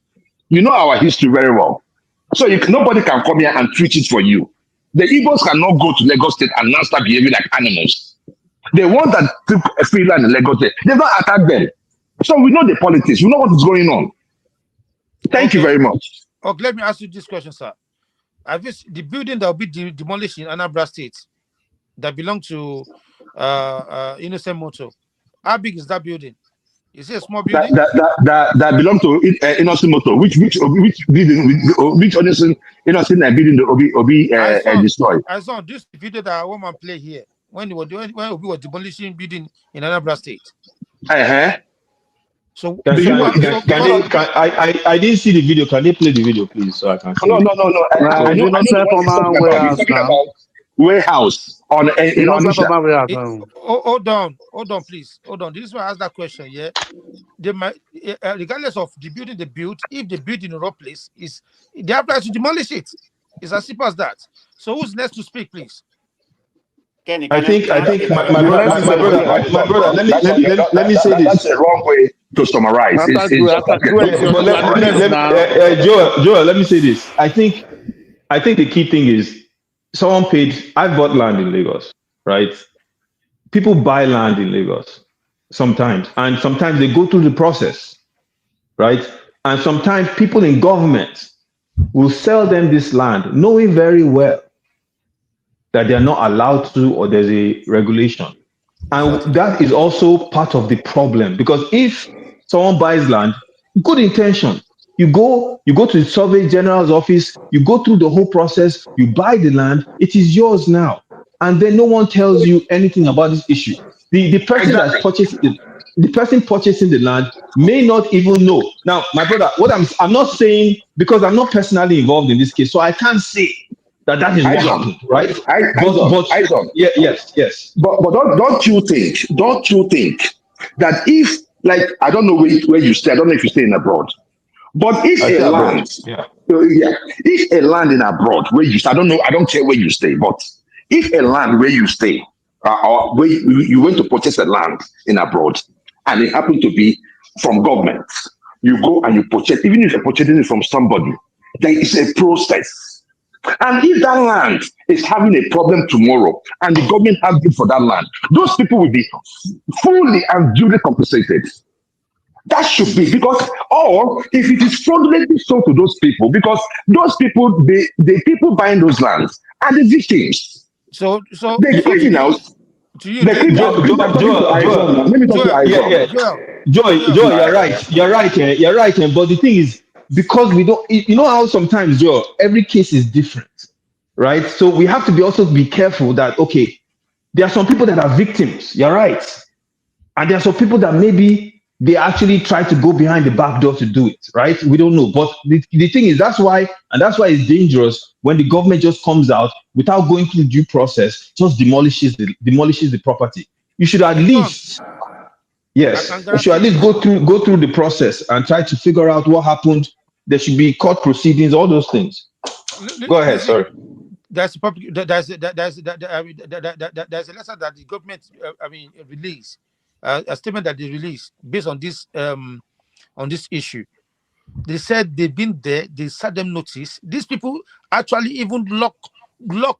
S13: You know our history very well. So nobody can come here and treat it for you. The Igbos cannot go to Lagos State and now start behaving like animals. The ones that took a free land in Lagos State, they've not attacked them. So we know the politics. We know what is going on. Thank you very much.
S9: Okay, let me ask you this question, sir. The building that will be demolished in Anambra State that belongs to Innocent Motor, how big is that building? Is it a small building?
S13: That belongs to Innocent Motor. Which building? Which innocent building will be destroyed?
S9: I saw this video that I want to play here when Obi was demolishing building in Anambra State. So
S12: I didn't see the video. Can they play the video, please, so I can see?
S13: No. I know about warehouse on in Onisha.
S9: Hold on, please. Hold on. This is why I asked that question. Yeah, they might, regardless of the building they built, if they build in a wrong place, they have to demolish it. It's as simple as that. So who's next to speak, please?
S12: I think my brother. Let me say this.
S13: That's the wrong way to summarize.
S12: Joel, let me say this. I think the key thing is someone paid. I bought land in Lagos, right? People buy land in Lagos sometimes, and sometimes they go through the process, right? And sometimes people in government will sell them this land, knowing very well that they are not allowed to, or there's a regulation. And that is also part of the problem, because if someone buys land, good intention, you go to the Survey General's office, you go through the whole process, you buy the land, it is yours now. And then no one tells you anything about this issue. The person that purchased it, the person purchasing the land may not even know. Now, my brother, what I'm not saying, because I'm not personally involved in this case, so I can't say that is what happened, right? Yes.
S13: But don't you think that if, like, I don't know where you stay, I don't know if you stay in abroad, but if if a land in abroad where you stay, I don't care where you stay, but if a land where you stay, or where you went to purchase a land in abroad, and it happened to be from government, you go and you purchase, even if you're purchasing it from somebody, there is a process. And if that land is having a problem tomorrow and the government has bid for that land, those people will be fully and duly compensated. That should be, because, or if it is fraudulently sold to those people, because those people, the people buying those lands are the victims.
S9: So
S13: the criminals.
S12: Joel, you're right. But the thing is, because we don't, you know how sometimes, Joe, every case is different, right? So we have to also be careful that, okay, there are some people that are victims, you're right. And there are some people that maybe they actually try to go behind the back door to do it, right? We don't know. But the thing is, that's why it's dangerous when the government just comes out without going through due process, just demolishes the property. You should at least... Yes, you should at least go through the process and try to figure out what happened. There should be court proceedings, all those things. Go ahead, sorry.
S9: There's a letter that the government released, a statement that they released based on this issue. They said they've been there, they sent them notice. These people actually even lock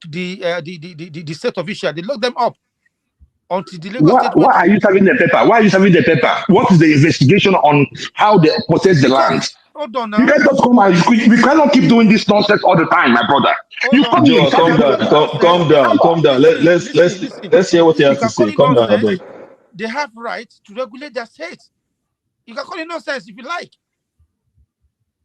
S9: the state official, they lock them up. until the Lagos State
S13: Why
S9: went
S13: are
S9: to
S13: you serving the paper? Why are you serving the paper? What is the investigation on how they possess the
S9: because
S13: land?
S9: hold on
S13: You
S9: now.
S13: can't just come and we cannot keep doing this nonsense all the time, my brother.
S9: Hold
S13: You
S9: on.
S13: come here,
S12: Joe,
S9: You
S13: start
S12: calm
S9: can
S12: down,
S9: call
S13: the
S9: it nonsense.
S12: calm
S9: They have
S12: down, calm down.
S9: listen.
S12: Let's hear what he
S9: You
S12: has to
S9: can call
S12: say.
S9: it
S12: Calm down, I beg.
S9: nonsense. They have right to regulate their state. You can call it nonsense if you like.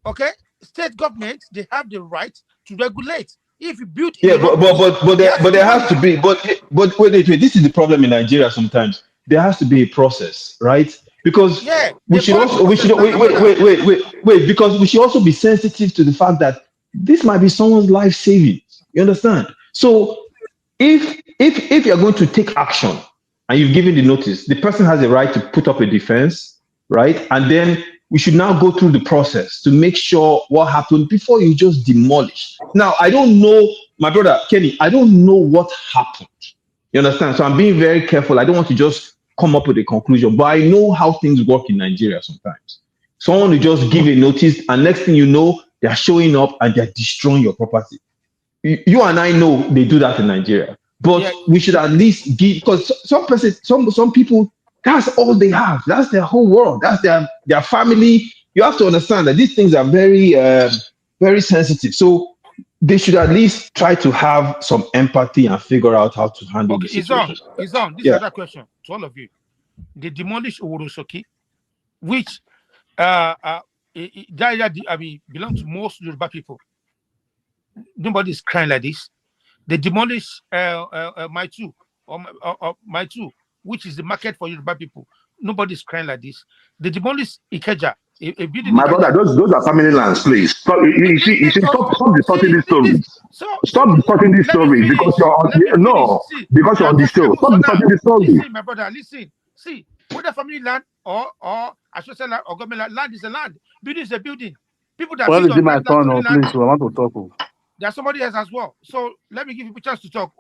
S9: Okay? State government, they have the right to regulate. If you build in
S12: Yeah,
S9: the wrong place, they have to
S12: there has
S9: demolish.
S12: to be wait. This is the problem in Nigeria. Sometimes there has to be a process, right? Because
S9: Yeah,
S12: we
S9: they
S12: should
S9: follow the
S12: also we
S9: process
S12: should
S9: now, my brother.
S12: wait because we should also be sensitive to the fact that this might be someone's life saving. You understand? So if you're going to take action and you've given the notice, the person has a right to put up a defense, right? And then we should now go through the process to make sure what happened before you just demolish. Now, I don't know, my brother Kenny, I don't know what happened. You understand? So I'm being very careful. I don't want to just come up with a conclusion, but I know how things work in Nigeria sometimes. Someone will just give a notice, and next thing you know, they're showing up and they're destroying your property. You and I know they do that in Nigeria, but
S9: Yeah,
S12: we should at least give because some person, some people, that's all they have. That's their whole world. That's their family. You have to understand that these things are very sensitive. So they should at least try to have some empathy and figure out how to handle the
S9: okay,
S12: situation.
S9: It's on. This is
S12: Yeah.
S9: another question to all of you. They demolished Oworosoki, which that area, I mean, belong to most Yoruba people. Nobody is crying like this. They demolished my two my two, which is the market for Yoruba people. Nobody's crying like this. They demolished Ikeja, a building in
S13: my brother,
S9: Ikeja.
S13: those are family lands, please. Stop, stop distorting
S9: See
S13: this story.
S9: so
S13: Stop distorting this
S9: let me
S13: story because
S9: finish. Let me finish.
S13: no,
S9: See,
S13: because
S9: we
S13: you're
S9: are
S13: on the
S9: talking
S13: show.
S9: about
S13: Stop
S9: so now.
S13: distorting this story.
S9: Listen, my brother, listen. See, whether family land or associate land or government land is a land. Building is a building. People that
S8: When
S9: build
S8: is it
S9: on
S8: my
S9: that
S8: turn?
S9: stolen
S8: Oh,
S9: land,
S8: please, I want to talk. Oh.
S9: there's somebody else as well. So let me give you a chance to talk.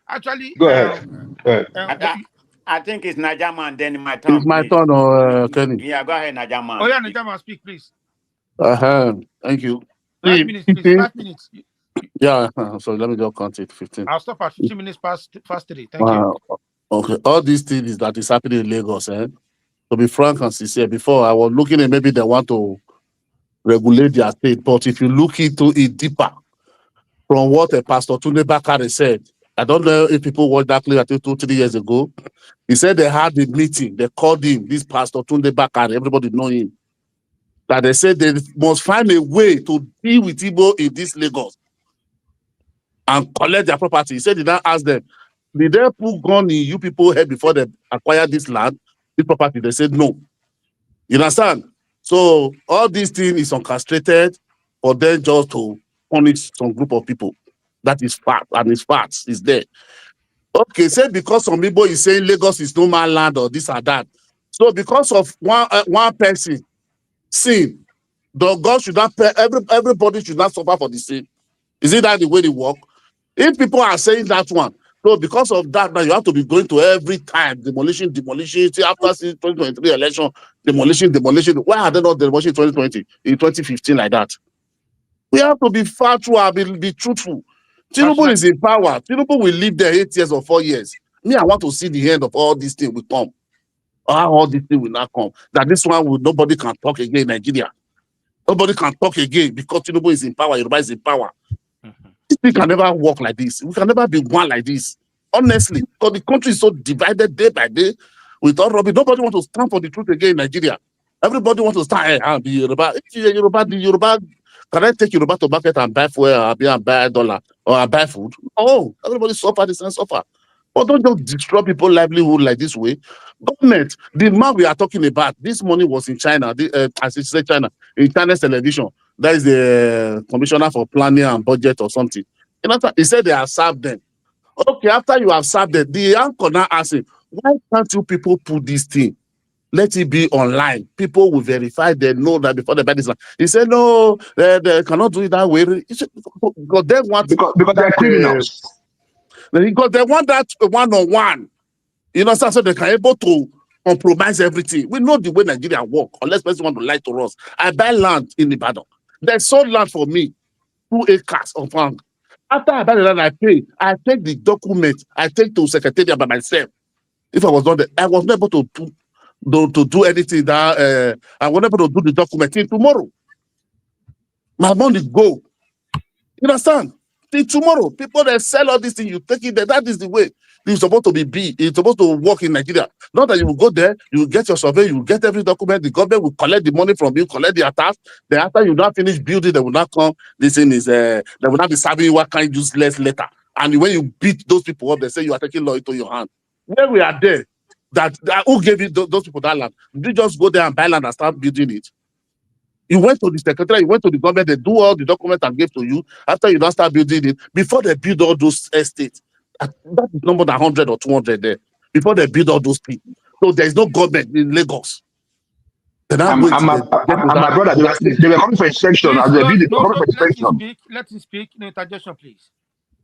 S9: Actually,
S12: Go ahead. Go ahead.
S11: I think it's Najaman, then my
S8: It's
S11: turn,
S8: my
S11: please.
S8: turn, Kenny.
S11: Yeah, go ahead,
S9: oh
S11: Najaman.
S9: yeah, Najama, speak please.
S8: Thank you.
S9: 5 minutes, please.
S8: 15.
S9: 5 minutes.
S8: Yeah, so let me just count it 15.
S9: I'll stop at 15 minutes past 3. Thank you.
S8: Wow. Okay, all these things that is happening in Lagos, to be frank and sincere, before I was looking at maybe they want to regulate their state, but if you look into it deeper, from what a Pastor Tunde Bakare said, I don't know if people watched that clip, I think 2-3 years ago. He said they had a meeting, they called him, this Pastor Tunde Bakare, everybody know him, that they said they must find a way to deal with Igbo in this Lagos and collect their property. He said he now asked them, did they put gun in you people head before they acquire this land, this property? They said no. You understand? So all these things is orchestrated for them just to punish some group of people. That is fact, and it's facts, is there. Okay, say because some people is saying Lagos is no man land or this or that. So because of one person sin, the God should not pay, everybody should not suffer for the sin. Is it that the way they work? If people are saying that one, so because of that, now you have to be going to every time demolition. See, after 2023 election, demolition. Why are they not demolishing in 2020, in 2015 like that? We have to be factual and be truthful. Tinubu is in power. Tinubu will live there 8 years or 4 years. Me, I want to see the end of all these things will come. How all these things will not come. That this one will nobody can talk again in Nigeria. Nobody can talk again because Tinubu is in power. Yoruba is in power. This thing can never work like this. We can never be one like this. Honestly, because the country is so divided day by day with all rubbish. Nobody wants to stand for the truth again in Nigeria. Everybody wants to stand and be Yoruba. If you're Yoruba, can I take Yoruba to market and buy fuel and buy dollar or buy food? Oh, everybody suffer, the same suffer. But don't just destroy people's livelihood like this way. Government, the man we are talking about, this money was in China, as it said China, in China's television. That is the commissioner for planning and budget or something. He said they have served them. Okay, after you have served them, the anchor now asked him, why can't you people put this thing? Let it be online. People will verify, they know that before they buy this land. He said, no, they cannot do it that way. Because they want
S13: Because they're criminals.
S8: because they want that one-on-one. You know, so they can able to compromise everything. We know the way Nigeria work, unless person want to lie to us. I buy land in Ibadan. They sold land for me, 2 acres of land. After I buy the land, I pay. I take the document. I take to secretariat by myself. If I was not there, I was not able to do anything that I was not able to do the document till tomorrow. My money go. You understand? Till tomorrow, people that sell all these things, you take it there. That is the way it's supposed to be. It's supposed to work in Nigeria. Not that you will go there, you will get your survey, you will get every document, the government will collect the money from you, collect the tax. Then after you not finish building, they will not come. This thing is they will not be serving you what kind of useless letter. And when you beat those people up, they say you are taking law into your hand. When we are there, that who gave you those people that land? Did you just go there and buy land and start building it? You went to the secretary, you went to the government, they do all the documents and gave to you. After you don't start building it, before they build all those estates, that is no more than 100 or 200 there. Before they build all those things. So there is no government in Lagos. They're not going to get to
S13: my
S8: that.
S13: brother, they were coming for inspection.
S9: Please,
S13: As they build it, they were
S9: no,
S13: coming for
S9: let him
S13: inspection.
S9: speak. Let him speak. No interjection, please.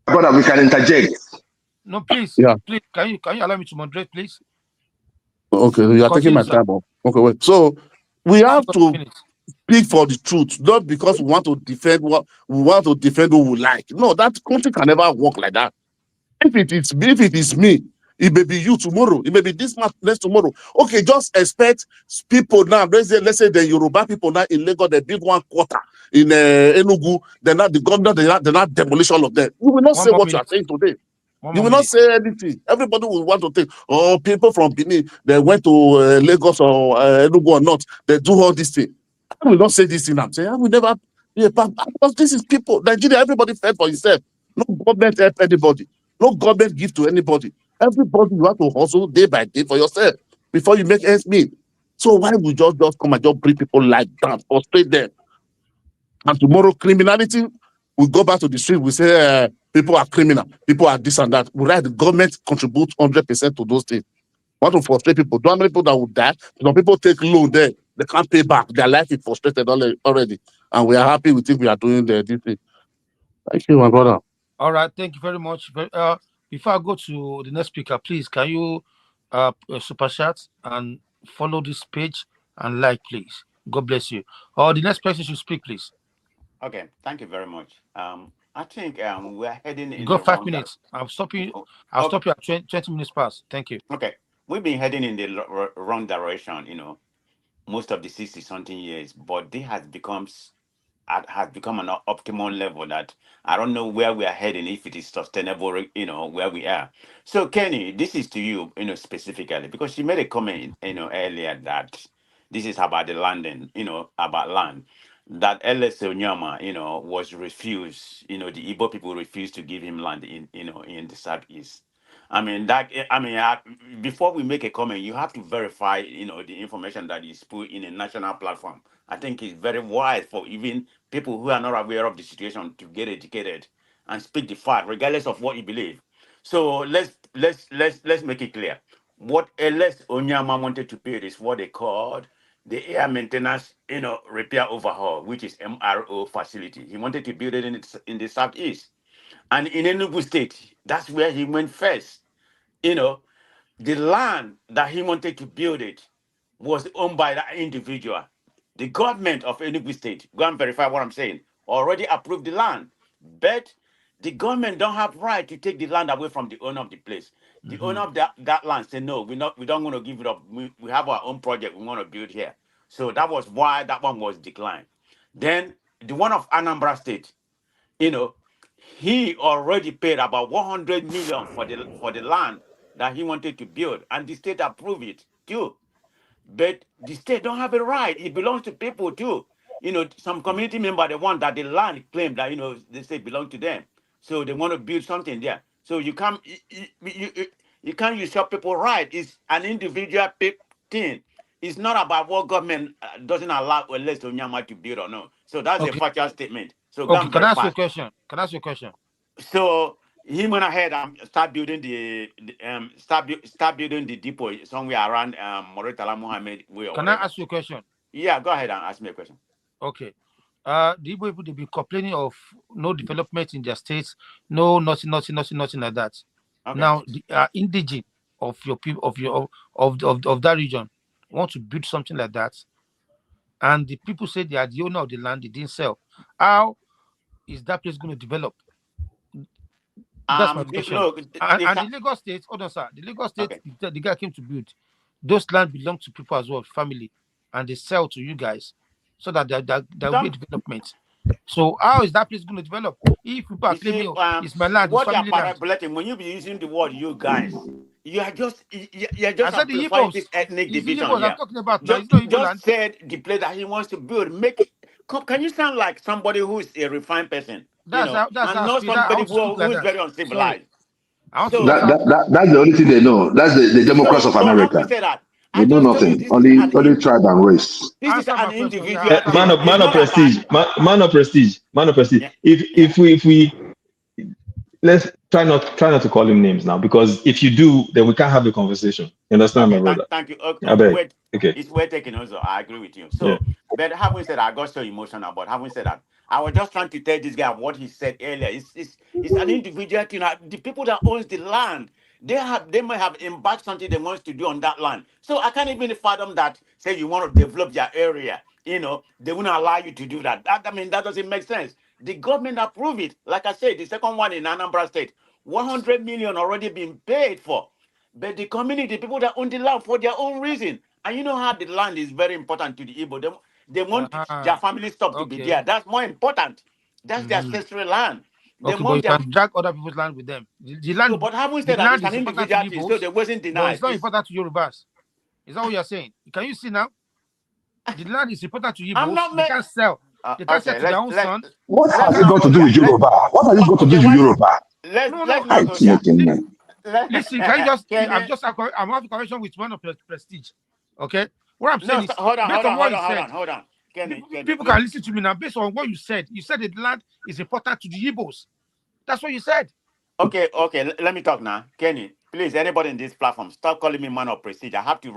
S13: Brother, we can interject.
S9: No, please.
S8: Yeah.
S9: Please, can you allow me to moderate, please?
S8: Okay, you are taking my time off. Okay, wait. So we have to speak for the truth, not because we want to defend what we want to defend who we like. No, that country can never work like that. If it is me, it may be you tomorrow, it may be this month, next tomorrow. Okay, just expect people now. Let's say the Yoruba people now in Lagos, they build 1 quarter in Enugu. They're not the government. They're not demolish all of them. You will not say what you are saying today. You will not say anything. Everybody will want to think, oh, people from Benin, they went to Lagos or Enugu or not. They do all this thing. I will not say this thing. I'm saying I will never be a part because this is people. Nigeria, everybody fed for himself. No government help anybody. No government give to anybody. Everybody you have to hustle day by day for yourself before you make ends meet. So why would just come and just bring people like that, frustrate them? And tomorrow criminality will go back to the street. We say people are criminal, people are this and that. We write the government contribute 100% to those things. Want to frustrate people? Do how many people that would die? Some people take loan there, they can't pay back. Their life is frustrated already, and we are happy. We think we are doing this thing. Thank you, my brother.
S9: All right, thank you very much. Before I go to the next speaker, please can you super chat and follow this page and like, please. God bless you. Or the next person should speak, please.
S11: Okay, thank you very much. I think we're heading
S9: You
S11: in
S9: got
S11: the
S9: 5
S11: wrong
S9: minutes. I'll stop you.
S11: Oh,
S9: I'll
S11: okay.
S9: stop you at 20 minutes past. Thank you.
S11: Okay, we've been heading in the wrong direction. Most of the 60-something years, but this has become an optimal level that I don't know where we are heading, if it is sustainable, where we are. So, Kenny, this is to you, specifically, because you made a comment, earlier that this is about the landing, about land. That L.S. Onyama, was refused, the Igbo people refused to give him land in the Southeast. Before we make a comment, you have to verify, the information that is put in a national platform. I think it's very wise for even people who are not aware of the situation to get educated and speak the fact, regardless of what you believe. So let's make it clear. What L.S. Onyama wanted to build is what they called the air maintenance, repair overhaul, which is MRO facility. He wanted to build it in the southeast, and in Enugu State. That's where he went first. You know, the land that he wanted to build it was owned by that individual. The government of Enugu State, go and verify what I'm saying, already approved the land. But the government don't have right to take the land away from the owner of the place. The owner of that land said, no, we don't want to give it up. We have our own project we want to build here. So that was why that one was declined. Then the one of Anambra State, you know, he already paid about 100 million for the land that he wanted to build, and the state approved it too. But the state don't have a right. It belongs to people too. Some community member, they want that the land claim that they say belong to them, so they want to build something there. So you can't usurp people right. It's an individual thing. It's not about what government doesn't allow unless Onyama to build or no. So that's a
S9: Okay.
S11: factual statement. So go
S9: Okay.
S11: and
S9: Can I ask
S11: verify.
S9: you a question?
S11: So he went ahead and start building start building the depot somewhere around Moritala Mohammed way or
S9: Can I
S11: whatever.
S9: ask you a question?
S11: Yeah, go ahead and ask me a question.
S9: Okay. The Igbo people, they've been complaining of no development in their states, no nothing like that.
S11: Okay.
S9: Now the indigene of your people of that region want to build something like that, and the people say they are the owner of the land, they didn't sell. How is that place going to develop? That's my question.
S11: No,
S9: And the Lagos State, hold on, sir. The Lagos State,
S11: okay.
S9: the guy came to build. Those land belong to people as well, family, and they sell to you guys, so that there will be a development. So how is that place going to develop if people are
S11: You see,
S9: claiming, oh, it's my land, it's
S11: what you're
S9: family land?
S11: parabolating, when you be using the word you guys, you're
S9: I
S11: just
S9: said the
S11: amplifying
S9: Igbos.
S11: this ethnic
S9: It's the
S11: division
S9: Igbos I'm
S11: here.
S9: talking about now. It's not Igbo
S11: Just
S9: land.
S11: said the place that he wants to build. Make it. Can you sound like somebody who is a refined person,
S9: That's
S11: and
S9: how I
S11: not
S9: speak. I
S11: somebody
S9: want to speak like
S11: who is
S9: that.
S11: very
S9: Sorry.
S11: uncivilized?
S9: I want to
S11: So,
S9: understand.
S13: That's the only thing they know. That's the Democrats of
S11: but having
S13: America.
S11: said that,
S13: They
S11: I
S13: know
S11: just told you
S13: nothing. Only tribe and race.
S11: this is
S9: Answer
S11: an
S9: my question. Yeah,
S11: individual
S9: answer my
S11: thing. It's
S12: Man of
S11: not about
S12: prestige, man of prestige, man of prestige.
S11: yeah,
S12: If
S11: yeah.
S12: we let's try not to call him names now, because if you do, then we can't have a conversation. You understand, my
S11: Okay,
S12: brother?
S11: thank you.
S12: I beg.
S11: Wait,
S12: Okay.
S11: it's well taken also. I agree with you.
S12: Yeah.
S11: So, but having said that, I got so emotional. But having said that, I was just trying to tell this guy what he said earlier. It's an individual thing. The people that owns the land, they might have embarked something they want to do on that land. So I can't even fathom that. Say you want to develop your area, they won't allow you to do that. I mean, that doesn't make sense. The government approved it. Like I said, the second one in Anambra State, 100 million already been paid for. But the community, people that own the land for their own reason. And you know how the land is very important to the Igbo. They want their family stuff to be
S9: Okay.
S11: there. That's more important. That's their
S9: Mm-hmm.
S11: ancestral land. They
S9: Okay, but you
S11: want their
S9: can drag other people's land with them. The
S11: so,
S9: land,
S11: but having
S9: the
S11: said that,
S9: land
S11: it's an
S9: is important to
S11: individual thing, so
S9: Igbos,
S11: they wasn't
S9: but
S11: denied.
S9: it's not important to Yorubas. Is that what you're saying? Can you see now? The land is important to
S11: I'm
S9: Igbos.
S11: not
S9: They
S11: make
S9: can't sell. They can't sell
S11: okay.
S9: to their own
S11: Let's
S9: son.
S13: What
S11: let's
S13: has it
S11: not
S13: got to
S11: go
S13: do
S11: there.
S13: with Yoruba? What has it got to do
S11: Okay,
S13: with Yoruba?
S9: No,
S11: let's
S9: no.
S11: not
S13: I
S11: go there.
S13: taking man.
S9: Listen, can you just?
S11: Can
S9: I'm
S11: you?
S9: just. I'm having a conversation with one of prestige. Okay. What I'm
S11: No,
S9: saying is,
S11: hold on,
S9: based
S11: hold
S9: on
S11: on,
S9: what
S11: hold
S9: you
S11: on, hold
S9: said,
S11: on, hold on. Kenny,
S9: people
S11: please.
S9: can listen to me now. Based on what you said that the land is important to the Igbos. That's what you said.
S11: Okay, let me talk now. Kenny, please, anybody in this platform, stop calling me man of prestige. I have to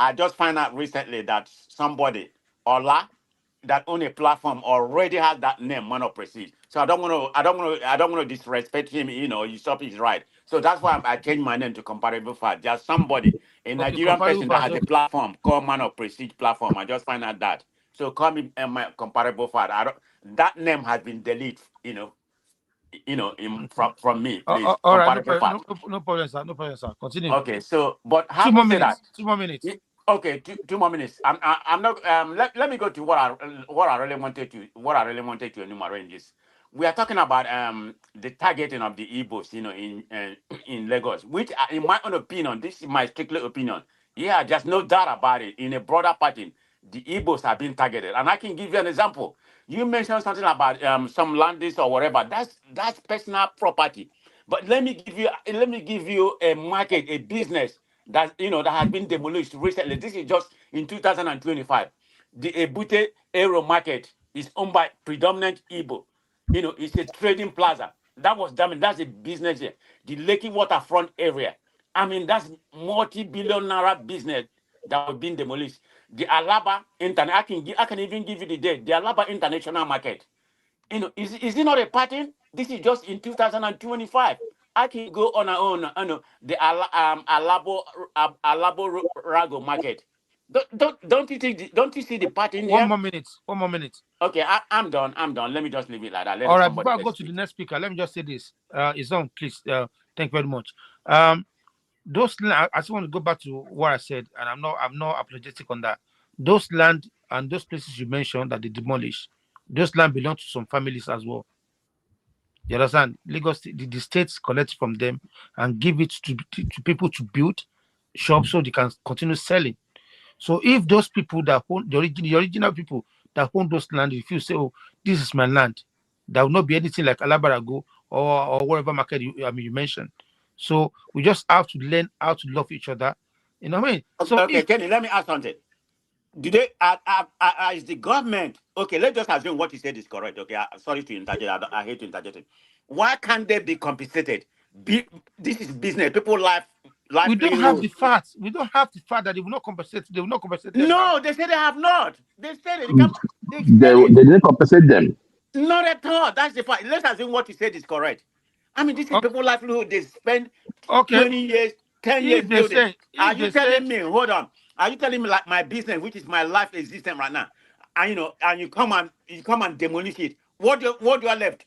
S11: I just found out recently that somebody, Ola, that own a platform already has that name, man of prestige. So I don't want to disrespect him, usurp his right. So that's why I changed my name to Comparable Fat. There's somebody, a
S9: Okay,
S11: Nigerian
S9: comparable
S11: person that
S9: fast.
S11: has a
S9: Okay.
S11: platform called Man of Prestige platform. I just find out that. So call me my Comparable Fat. That name has been deleted, from me, please.
S9: All right,
S11: Comparative fact.
S9: no problem, sir. No problem, sir. Continue.
S11: Okay, so but
S9: Two more
S11: having said that,
S9: minutes. 2 more minutes.
S11: okay, two more minutes. I'm not. Let me go to what I really wanted to enumerate in this. We are talking about the targeting of the Igbos, in Lagos, which, in my own opinion, this is my strictly opinion. Yeah, there's no doubt about it. In a broader pattern, the Igbos have been targeted, and I can give you an example. You mentioned something about some landis or whatever. That's personal property. But let me give you a market, a business that has been demolished recently. This is just in 2025. The Ebute Aero Market is owned by predominant Igbo. It's a trading plaza. That's a business here. The Lekki waterfront area. I mean, that's multi-billion naira business that was being demolished. The Alaba Internet, I can even give you the date. The Alaba International Market. Is it not a pattern? This is just in 2025. I can go on and on. The Alabo Rago market. Don't you think? Don't you see the pattern
S9: One
S11: here?
S9: more minute. One more minute.
S11: Okay, I'm done. I'm done. Let me just leave it like that.
S9: All
S11: Let
S9: right.
S11: somebody
S9: Before I
S11: else
S9: go to the
S11: speak.
S9: next speaker, let me just say this. It's on, please. Thank you very much. I just want to go back to what I said, and I'm not apologetic on that. Those land and those places you mentioned that they demolished, those land belong to some families as well. You understand? Lagos, the states collect from them and give it to people to build shops so they can continue selling. So if those people that own the original people that own those land, if you say, "Oh, this is my land," there will not be anything like Alabarago or whatever market you mentioned. So we just have to learn how to love each other. You know what I mean? So
S11: Okay,
S9: if
S11: Kenny, let me ask something. Do they is the government okay? Let's just assume what you said is correct. Okay, sorry to interject. I hate to interject it. Why can't they be compensated? This is business. People
S9: we don't have the
S11: livelihood.
S9: facts, that they will not compensate them now.
S11: No, they say they have not. They say they come. They
S13: They,
S11: said it.
S13: they didn't compensate them.
S11: Not at all. That's the fact. Let's assume what you said is correct. I mean, this is
S9: O-
S11: people livelihood. They spend
S9: Okay,
S11: 20 years, 10 years
S9: if they
S11: building.
S9: say,
S11: Are
S9: if
S11: you
S9: they say,
S11: telling me, hold on, are you telling me like my business, which is my life existence right now, and and you come and demolish it? What do I left?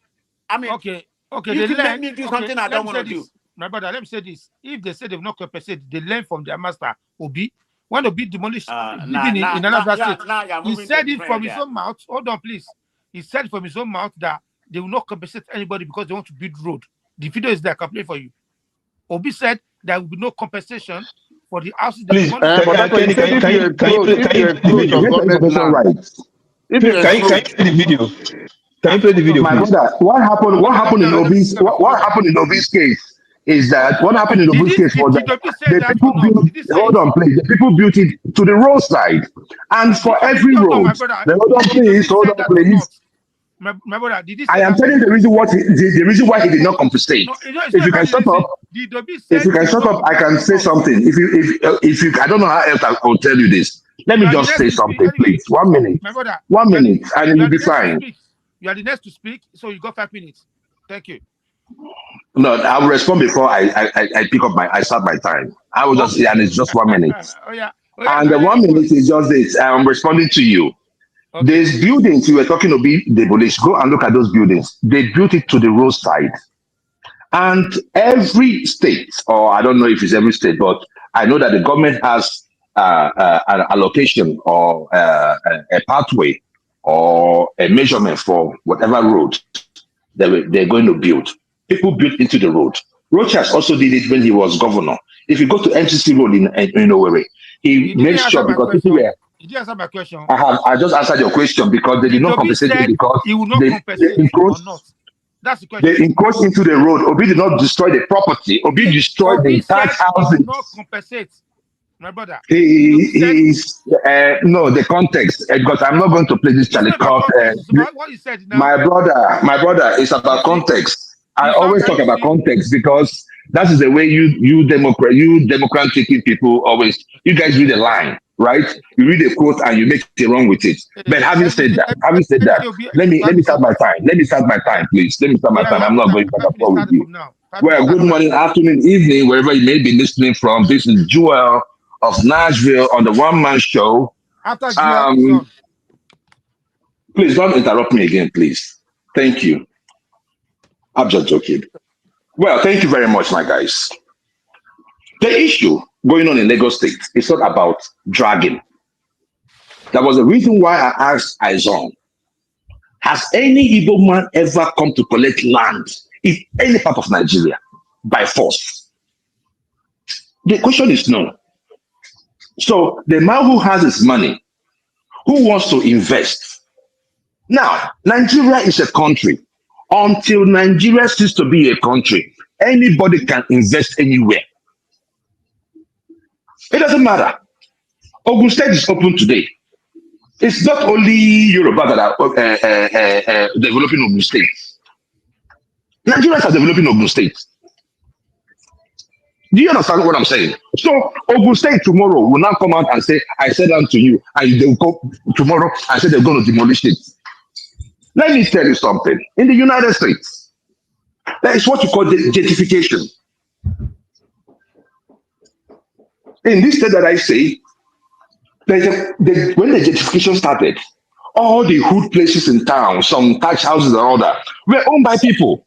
S11: I mean,
S9: okay, Okay,
S11: If
S9: they
S11: you make
S9: learn.
S11: me do
S9: Okay,
S11: something I
S9: let
S11: don't
S9: me
S11: want
S9: say
S11: to do.
S9: this. My brother, let me say this. If they say they've not compensated, they learn from their master, Obi. When Obi demolished building in another state,
S11: You're
S9: he
S11: moving to a
S9: said it
S11: different
S9: from his
S11: area.
S9: own mouth. Hold on, please. He said from his own mouth that they will not compensate anybody because they want to build road. The video is there. I can play for you. Obi said there will be no compensation for the houses they
S12: Please,
S9: demolished.
S8: But that's what he
S12: Kenny,
S8: said. If you encroach, if
S12: can
S8: you
S12: you play the
S8: encroach
S12: video?
S8: on
S13: Get your
S8: government
S13: information
S8: land,
S13: right.
S8: if you
S12: Can you
S8: encroach,
S12: play the video? Can you play the
S9: Hold on.
S12: video,
S13: My
S12: please?
S13: brother, what happened? What
S9: Okay, let me
S13: happened
S9: tell
S13: in
S9: you. Let me
S13: Obi's?
S9: tell you. Hold
S13: What
S9: on.
S13: happened in Obi's case is that what happened in Obi's case was
S9: Did
S13: that
S9: Obi say
S13: the
S9: that or
S13: people
S9: not?
S13: built.
S9: Did he say
S13: Hold
S9: it?
S13: on, please. The people built it to the roadside, and for
S9: Okay,
S13: every
S9: hold on,
S13: road.
S9: my brother.
S13: Hold on,
S9: Did Obi
S13: please. Hold
S9: say
S13: on,
S9: that or
S13: please.
S9: not? My brother, did he
S13: I
S9: say
S13: am
S9: that or
S13: telling
S9: not?
S13: the reason the reason why he did not compensate.
S9: No, it's
S13: If
S9: not
S13: you can
S9: about the
S13: shut up,
S9: reason. Did Obi
S13: if
S9: said
S13: you can
S9: they will
S13: shut
S9: not
S13: up, I
S9: compensate
S13: can
S9: or
S13: say
S9: not?
S13: something. If you, I don't know how else I will tell you this. Let
S9: You
S13: me
S9: are the
S13: just
S9: next
S13: say
S9: to speak.
S13: something,
S9: Anyway,
S13: please. 1 minute.
S9: my brother,
S13: 1 minute, and it
S9: you
S13: will
S9: are
S13: be
S9: the next to
S13: fine.
S9: speak. You are the next to speak, so you got 5 minutes. Thank you.
S13: No, I will respond before I pick up I start my time. I will just, and
S9: Okay.
S13: it's just 1 minute.
S9: Oh yeah.
S13: And the
S9: Now,
S13: one
S9: go on.
S13: minute is just this. I'm responding to you.
S9: Okay.
S13: These buildings you were talking to be demolished. Go and look at those buildings. They built it to the roadside. And every state, or I don't know if it's every state, but I know that the government has an allocation or a pathway or a measurement for whatever road they're going to build. People built into the road. Rochas also did it when he was governor. If you go to MCC Road in Owerri, he
S9: You didn't
S13: made
S9: answer
S13: sure
S9: my
S13: because people
S9: question.
S13: were.
S9: You didn't answer my question.
S13: I just answered your question because they did
S9: Did
S13: not
S9: Obi
S13: compensate him
S9: said
S13: because
S9: he will not
S13: they
S9: compensate or
S13: encroached.
S9: not? That's the
S13: They
S9: question.
S13: encroached into the road. Obi did not destroy the property. Obi destroyed the
S9: Obi
S13: entire
S9: said he will not
S13: houses.
S9: compensate. My brother. Did Obi said
S13: He is no the context because I'm not going to play this
S9: it's
S13: Charlie
S9: not about
S13: Kirk.
S9: context, it's about what you said now.
S13: My brother, it's
S9: You
S13: about
S9: see?
S13: context. I
S9: You sound
S13: always talk
S9: you
S13: about
S9: see?
S13: context because that is the way you democratic people always. You guys read a line, right? You read a quote and you make it wrong with it. But having said that,
S9: Everything will be
S13: let me start my
S9: context.
S13: time. Let me start my time, please. Let me start my
S9: Yeah,
S13: time.
S9: your
S13: I'm
S9: own
S13: not
S9: time.
S13: going back
S9: 5
S13: and
S9: minutes
S13: forth with
S9: started
S13: you.
S9: from now. 5 minutes
S13: Well, good
S9: started now.
S13: morning, afternoon, evening, wherever you may be listening from. This is Joel of Nashville on the One Man Show.
S9: After Joel is
S13: Um,
S9: on.
S13: please don't interrupt me again, please. Thank you. I'm just joking. Well, thank you very much, my guys. The issue going on in Lagos State is not about dragging. That was the reason why I asked Izon, has any Igbo man ever come to collect land in any part of Nigeria by force? The question is no. So the man who has his money, who wants to invest. Now, Nigeria is a country. Until Nigeria ceases to be a country, anybody can invest anywhere. It doesn't matter. Ogun State is open today. It's not only Yoruba that are developing Ogun State. Nigerians are developing Ogun State. Do you understand what I'm saying? So Ogun State tomorrow will now come out and say, I said unto you, and they will go tomorrow and say they're going to demolish it. Let me tell you something. In the United States, there is what you call gentrification. In this state that I say, when the gentrification started, all the hood places in town, some thatch houses and all that, were owned by people.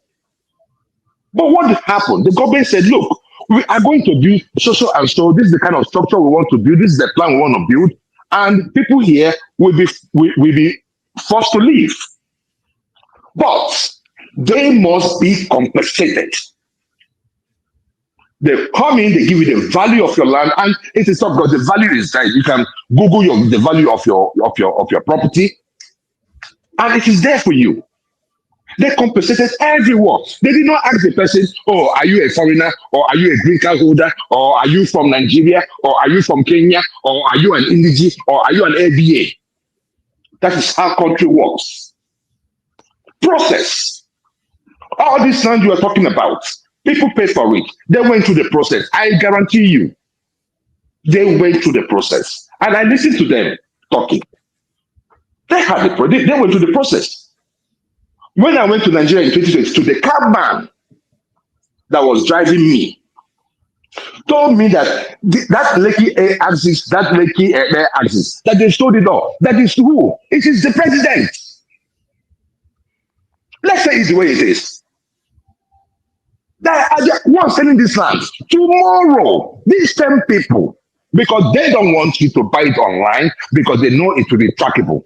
S13: But what happened? The government said, look, we are going to build so and so. This is the kind of structure we want to build. This is the plan we want to build. And people here will be forced to leave. But they must be compensated. They come in, they give you the value of your land, and it is not because the value is there. You can Google the value of your property, and it is there for you. They compensated everyone. They did not ask the person, oh, are you a foreigner, or are you a green card holder, or are you from Nigeria, or are you from Kenya, or are you an indigene, or are you an ABA? That is how country works. Process. All this land you are talking about, people pay for it. They went through the process. I guarantee you, they went through the process. And I listened to them talking. They went through the process. When I went to Nigeria in 2022, the cabman that was driving me told me that that Lekki Air axis, that Lekki Air axis, that they stole it all. That is who? It is the president. Let's say it's the way it is. Who are selling this land? Tomorrow, these same people, because they don't want you to buy it online because they know it will be trackable.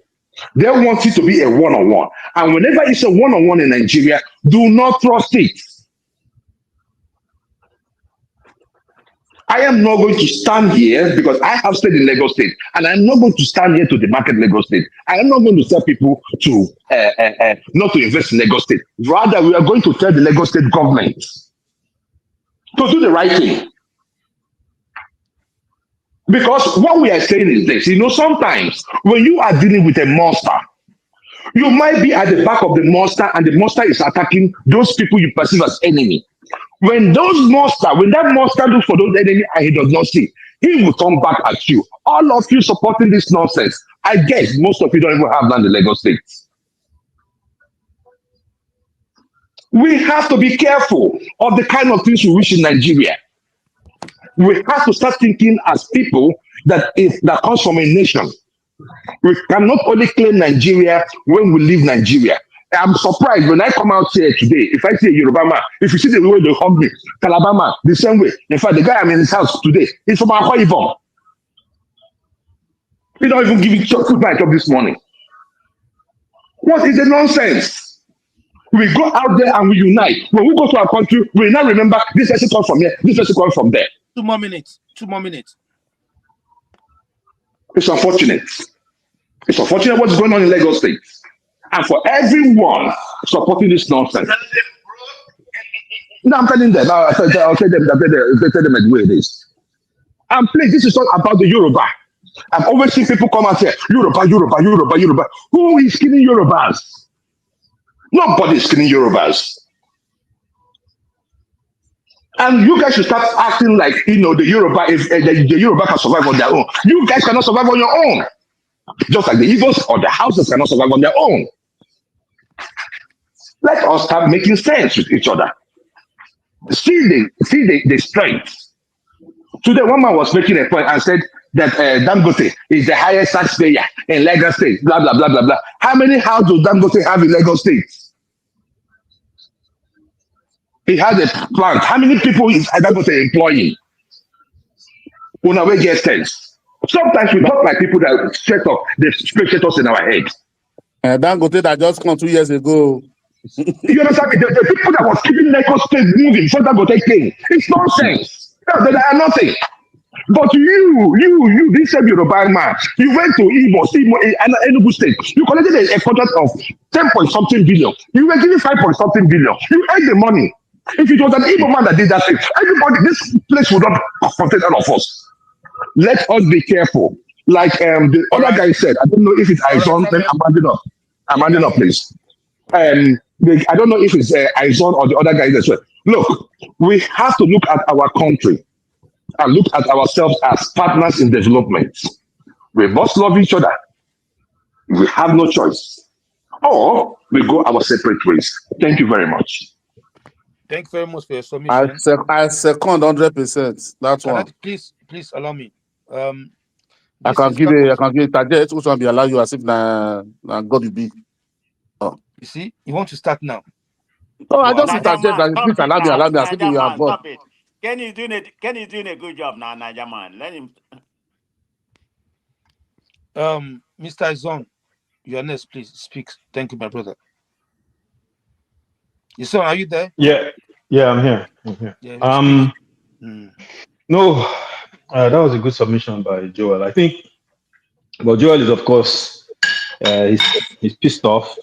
S13: They want it to be a one-on-one. And whenever it's a one-on-one in Nigeria, do not trust it. I am not going to stand here because I have stayed in Lagos State, and I'm not going to stand here to demarket Lagos State. I am not going to tell people to not to invest in Lagos State. Rather, we are going to tell the Lagos State government to do the right thing. Because what we are saying is this, sometimes when you are dealing with a monster, you might be at the back of the monster and the monster is attacking those people you perceive as enemy. When that monster looks for those enemy and he does not see, he will come back at you. All of you supporting this nonsense, I guess most of you don't even have land in Lagos State. We have to be careful of the kind of things we wish in Nigeria. We have to start thinking as people that comes from a nation. We cannot only claim Nigeria when we leave Nigeria. I'm surprised when I come out here today. If I see a Yoruba man, if you see the way they hug me, Calabar man, the same way. In fact, the guy I'm in his house today is from Akwa Ibom. We don't even give it food my job this morning. What is the nonsense? We go out there and we unite. When we go to our country, we now remember this person comes from here, this person comes from there.
S9: 2 more minutes. 2 more minutes.
S13: It's unfortunate. It's unfortunate what's going on in Lagos State. And for everyone supporting this nonsense. No, I'm telling them. I'll tell them the way it is. And please, this is not about the Yoruba. I've always seen people come out here, Yoruba, Yoruba, Yoruba, Yoruba. Who is killing Yorubas? Nobody is killing Yorubas. And you guys should start acting like, the Yoruba, if the Yoruba can survive on their own. You guys cannot survive on your own. Just like the Igbos or the houses cannot survive on their own. Let us start making sense with each other. See the strength. Today, one man was making a point and said that Dangote is the highest taxpayer in Lagos State, blah, blah, blah, blah, blah. How many houses does Dangote have in Lagos State? He has a plant. How many people is Dangote employing? When we get sense. Sometimes we talk like people that straight up, they straight us in our head.
S8: Dangote that just come 2 years ago.
S13: You understand me? The people that was keeping Lagos State moving before Dangote came, it's nonsense. No, they are nothing. But you, this same Yoruba man, you went to Igbos, Enugu State, you collected a contract of 10-point-something billion. You were given 5-point-something billion. You earned the money. If it was an Igbo man that did that thing, everybody, this place would not contain all of us. Let us be careful. Like the other guy said, I don't know if it's Aizon, then I'm rounding up, please. I don't know if it's Aizon or the other guys as well. Look, we have to look at our country and look at ourselves as partners in development. We must love each other. We have no choice. Or we go our separate ways. Thank you very much.
S9: Thank you very much for your submission.
S8: I second 100%. That's one.
S9: Please allow me.
S8: I can give it. Target which one be allow you as if na God you be. Oh.
S9: You see, you want to start now.
S8: Oh, I just interject. Please allow me. As if you are God.
S11: Kenny's doing a good job now, Niger man. Let him.
S9: Mr. Izon, your next, please speak. Thank you, my brother. Son, are you there?
S12: Yeah, I'm here.
S9: Yeah,
S12: no, that was a good submission by Joel. I think, but Joel is, of course, he's pissed off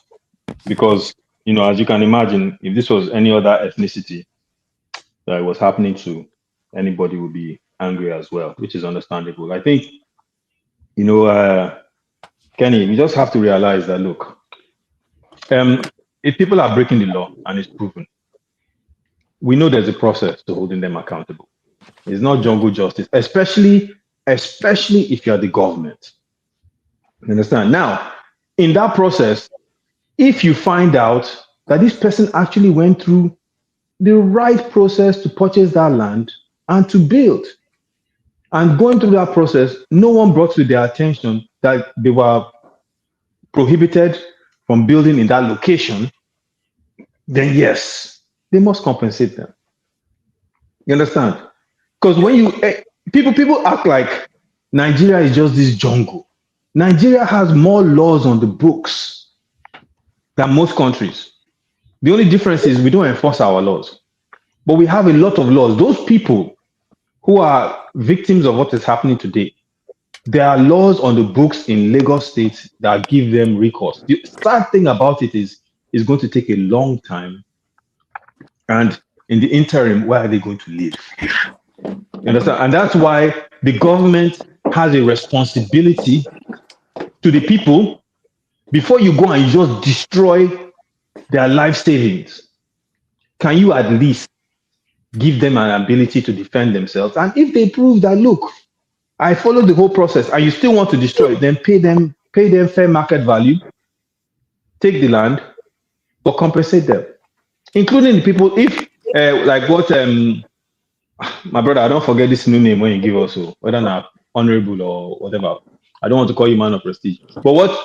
S12: because, as you can imagine, if this was any other ethnicity that it was happening to, anybody would be angry as well, which is understandable. I think, Kenny, we just have to realize that, look, if people are breaking the law and it's proven, we know there's a process to holding them accountable. It's not jungle justice, especially if you're the government. You understand? Now, in that process, if you find out that this person actually went through the right process to purchase that land and to build, and going through that process, no one brought to their attention that they were prohibited from building in that location, then yes, they must compensate them. You understand? Because when you people act like Nigeria is just this jungle. Nigeria has more laws on the books than most countries. The only difference is we don't enforce our laws, but we have a lot of laws. Those people who are victims of what is happening today, there are laws on the books in Lagos State that give them recourse. The sad thing about it is it's going to take a long time, and in the interim, where are they going to live? You understand? And that's why the government has a responsibility to the people before you go and you just destroy their life savings. Can you at least give them an ability to defend themselves? And if they prove that, look, I followed the whole process and you still want to destroy it, then pay them fair market value, take the land, but compensate them, including the people. If like what my brother, I don't forget this new name when you give us, so whether not honorable or whatever. I don't want to call you man of prestige. But what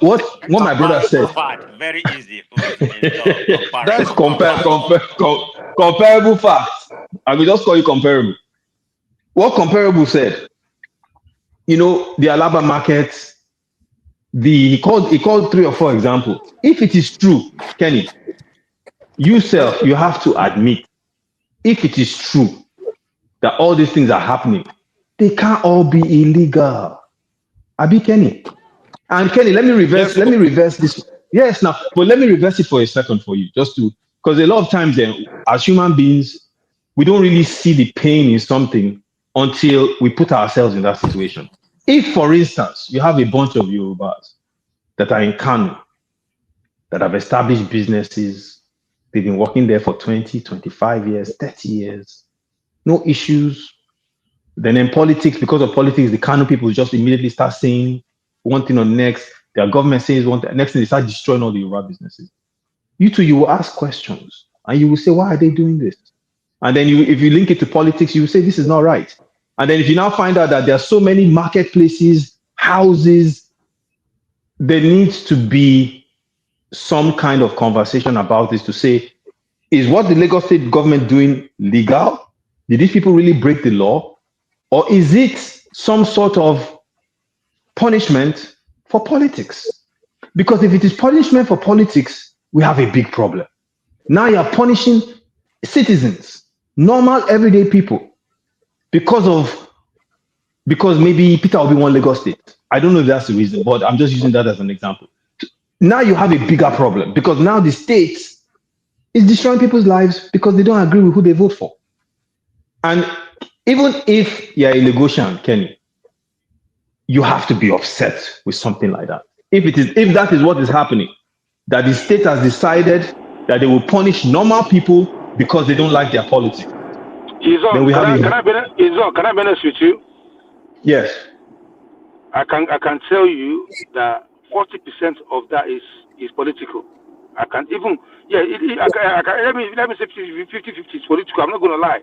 S12: my brother
S11: Comparable
S12: said,
S11: fact, very easy in law.
S1: That's
S11: Comparable fact.
S12: comparable facts. I will just call you comparable. What comparable said, the Alaba market, he called 3 or 4 examples. If it is true, Kenny, you have to admit, if it is true that all these things are happening, they can't all be illegal. Abi Kenny. And Kenny,
S1: yes.
S12: let me reverse this. Yes, now, but let me reverse it for a second for you, just to because a lot of times then, as human beings, we don't really see the pain in something until we put ourselves in that situation. If, for instance, you have a bunch of Yorubas that are in Kano, that have established businesses, they've been working there for 20, 25 years, 30 years, no issues. Then in politics, because of politics, the Kano people just immediately start saying one thing on next. Their government says one thing. Next thing, they start destroying all the Yoruba businesses. You too, you will ask questions and you will say, why are they doing this? And then if you link it to politics, you will say, this is not right. And then if you now find out that there are so many marketplaces, houses, there needs to be some kind of conversation about this to say, is what the Lagos state government doing legal? Did these people really break the law? Or is it some sort of punishment for politics? Because if it is punishment for politics, we have a big problem. Now you're punishing citizens, normal everyday people, because maybe Peter will be one Lagos state. I don't know if that's the reason, but I'm just using that as an example. Now you have a bigger problem because now the state is destroying people's lives because they don't agree with who they vote for. And even if you're a Lagosian, Kenny, you have to be upset with something like that. If that is what is happening, that the state has decided that they will punish normal people because they don't like their politics, then we have
S9: Can I be honest with you?
S12: yes.
S9: I can tell you that 40% of that is political. I can even let me say 50-50 is political. I'm not gonna lie.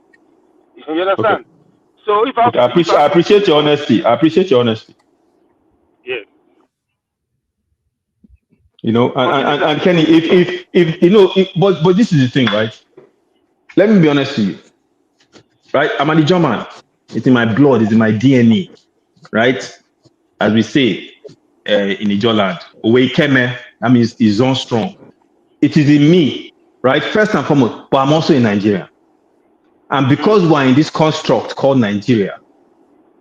S9: You
S12: Okay.
S9: understand? So if I have
S12: Okay.
S9: to,
S12: I appreciate your honesty. I appreciate your honesty.
S9: yeah.
S12: And Kenny, if but this is the thing, right? Let me be honest with you, right? I'm a German. It's in my blood. It's in my DNA, right? As we say in Ijoland, Owekeme, that means is on strong. It is in me, right? First and foremost, but I'm also in Nigeria. And because we're in this construct called Nigeria,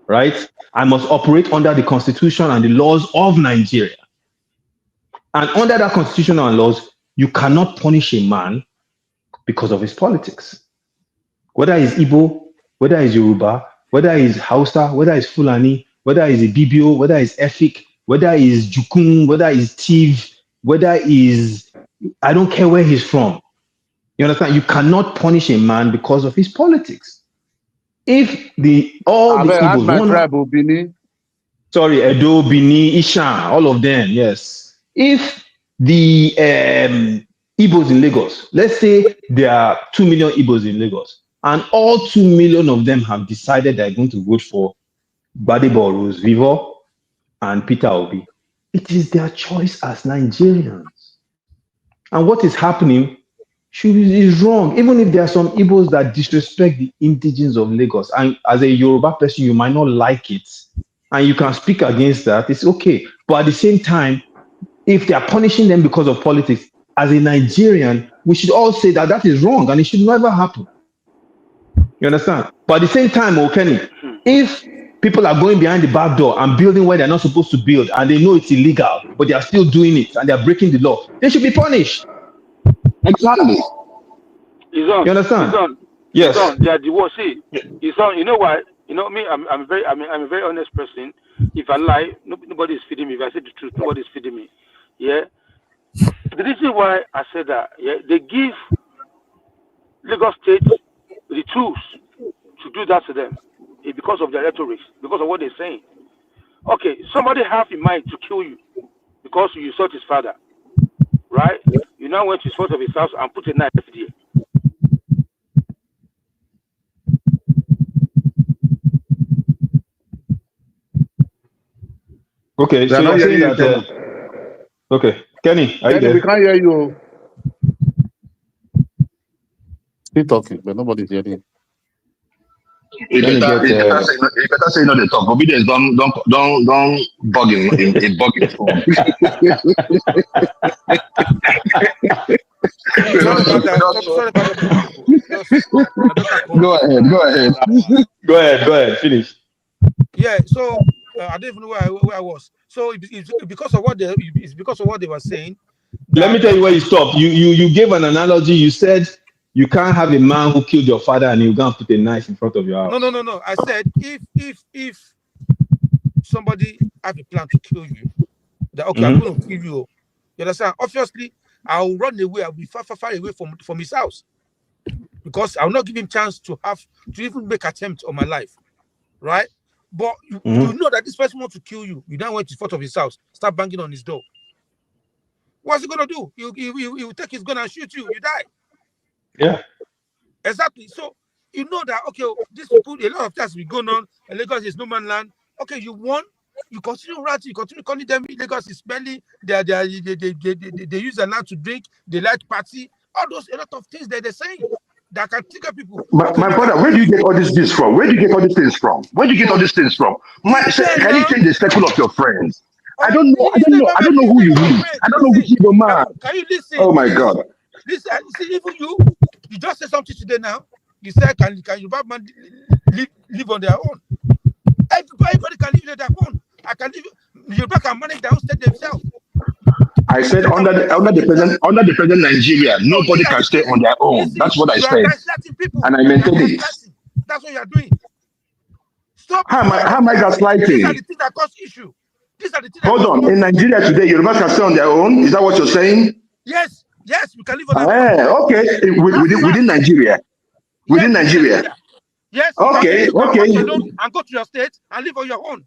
S12: right? I must operate under the constitution and the laws of Nigeria. And under that constitution and laws, you cannot punish a man because of his politics. Whether it's Igbo, whether it's Yoruba, whether it's Hausa, whether it's Fulani, whether it's Ibibio, whether it's Efik, whether it's Jukun, whether it's Tiv, whether it's, I don't care where he's from. You understand? You cannot punish a man because of his politics. If all
S2: I
S12: the
S2: better ask
S12: Igbos,
S2: my tribe, Obini.
S12: sorry, Edo, Bini, Ishan, all of them, yes. If the Igbos in Lagos, let's say there are 2 million Igbos in Lagos, and all 2 million of them have decided they're going to vote for Gbadebo Rose Vivo and Peter Obi. It is their choice as Nigerians. And what is happening is wrong. Even if there are some Igbos that disrespect the indigenes of Lagos, and as a Yoruba person, you might not like it, and you can speak against that, it's okay. But at the same time, if they are punishing them because of politics, as a Nigerian, we should all say that that is wrong and it should never happen. You understand? But at the same time, Kenny, if people are going behind the back door and building where they're not supposed to build and they know it's illegal, but they are still doing it and they're breaking the law, they should be punished.
S13: Exactly.
S12: You understand?
S9: It's
S12: Yes.
S9: on. They are the worst. See, it's on. You know why? You know me. I'm a very honest person. If I lie, nobody is feeding me. If I say the truth, nobody is feeding me. Yeah. The reason why I said that, yeah, they give Lagos State the tools to do that to them because of their rhetoric, because of what they're saying. Okay, somebody have in mind to kill you because you sought his father, right? You now went to his front of his house and put a knife there.
S12: Okay,
S13: They
S12: so
S13: are not
S12: you're saying
S13: hearing you,
S12: that. Okay, Kenny, are you
S13: Kenny, we
S12: there?
S13: can't hear you.
S8: Still talking, but nobody's hearing.
S13: You
S12: Kenny
S13: better,
S12: get.
S13: you better say no. They talk. Obedience don't bug in bug in phone.
S9: Sorry about that. Sorry about that, my people. Just my daughter called
S13: Go
S9: me.
S13: ahead. Go ahead.
S12: Go ahead, finish.
S9: Yeah. So I don't even know where I was. So it's because of what they were saying.
S12: Let me
S9: That
S12: tell you where you stopped. You gave an analogy. You said you can't have a man who killed your father and you go and put a knife in front of your house.
S9: no. I said if somebody have a plan to kill you, that okay, I'm going to kill you. You understand? Obviously, I'll run away. I'll be far away from his house because I'll not give him chance to even make attempt on my life, right? But you know that this person wants to kill you. You don't went to the front of his house, start banging on his door. What's he gonna do? He will take his gun and shoot you. You die.
S12: Yeah.
S9: Exactly. So you know that okay, these people, a lot of things will go on. And Lagos is no man land. Okay, you won. You continue writing. You continue calling them Lagos is smelly. They use the land to drink. They like party. All those a lot of things that they're saying that can trigger people. Okay,
S13: My
S9: you can
S13: brother, where do you get all these things from? Where do you get all these things from? Where do you get all these things from?
S9: it's there
S13: Can you
S9: now.
S13: change the circle of your friends? I
S9: Oh,
S13: don't know. I
S9: it's
S13: don't
S9: there,
S13: know. I
S9: my
S13: don't know who
S9: it's
S13: you
S9: there, my
S13: meet.
S9: friend.
S13: I don't know
S9: Listen,
S13: which Igbo man.
S9: can you listen,
S13: Oh my
S9: please?
S13: God.
S9: Listen, see, even you just said something today now. You said, can you man live on their own? Everybody can live on their own. I can live. Yoruba can manage their own state themselves.
S13: I said
S9: They can manage their state themselves.
S13: under the present Nigeria,
S9: No,
S13: nobody can stay on their own.
S9: listen.
S13: That's what I
S9: You are
S13: said,
S9: gaslighting people.
S13: and I
S9: You are
S13: maintain it.
S9: gaslighting. That's what you are doing. Stop.
S13: How am I
S9: These are the
S13: gaslighting?
S9: things that cause issue. These are the things that
S13: Hold
S9: cause
S13: on. In
S9: problems.
S13: Nigeria today, Yoruba can stay on their own. Is that what you're saying?
S9: Yes, we can live on our own.
S13: Okay.
S9: That's
S13: Within
S9: fact.
S13: Nigeria.
S9: Yes,
S13: Within
S9: within
S13: Nigeria.
S9: Nigeria. Yes,
S13: Okay.
S9: you can walk
S13: Okay.
S9: alone and go to your state and live on your own.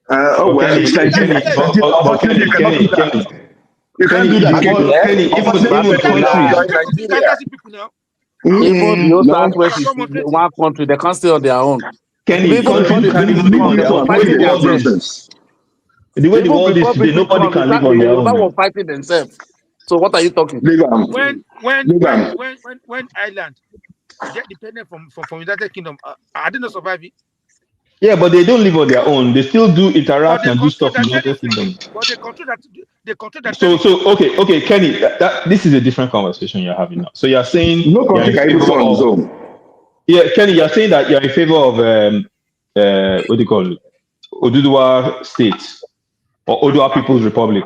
S13: Oh
S12: But
S13: well,
S12: Kenny,
S13: it's
S9: That's
S13: Nigeria.
S9: the
S12: Kenny,
S9: case.
S13: Unfortunately, you cannot do that. You can't do
S12: Kenny,
S13: that
S12: even
S13: here.
S12: Kenny,
S13: Unfortunately,
S12: even
S13: you cannot do
S12: countries.
S13: that
S9: You
S13: in
S9: can't continue
S13: Nigeria.
S9: gaslighting people now.
S8: Even the whole
S13: No.
S8: Southwest is
S9: Stop moderating.
S8: one country. They can't stay on their own.
S12: Kenny,
S8: Even before
S12: countries
S8: the
S12: can't
S8: British
S12: even live
S8: come,
S12: on
S8: they
S12: their
S8: were
S12: own. The way the
S8: fighting
S13: That's
S12: world
S8: themselves.
S12: is,
S13: nonsense.
S12: the way the
S8: Even
S12: world is
S8: before
S12: today,
S8: British
S12: nobody
S8: come,
S12: can live on
S8: the
S12: their own
S8: Yoruba
S12: now.
S8: were fighting themselves. So what are you talking?
S13: Leave am. Leave am.
S9: When Ireland get dependent from United Kingdom, I didn't survive it.
S12: Yeah, but they don't live on their own. They still do
S9: But
S12: interact
S9: they
S12: and do
S9: control
S12: stuff
S9: their
S12: in the United
S9: territory.
S12: Kingdom.
S9: But they control their
S12: So,
S9: territory.
S12: okay, Kenny, this is a different conversation you're having now. So you're saying
S13: No
S12: you're
S13: country
S12: in
S13: can even
S12: favor
S13: stay on its
S12: of,
S13: own.
S12: yeah, Kenny, you're saying that you're in favor of, what do you call it? Oduduwa State or
S9: I'm
S12: Odua
S9: I'm
S12: People's Republic,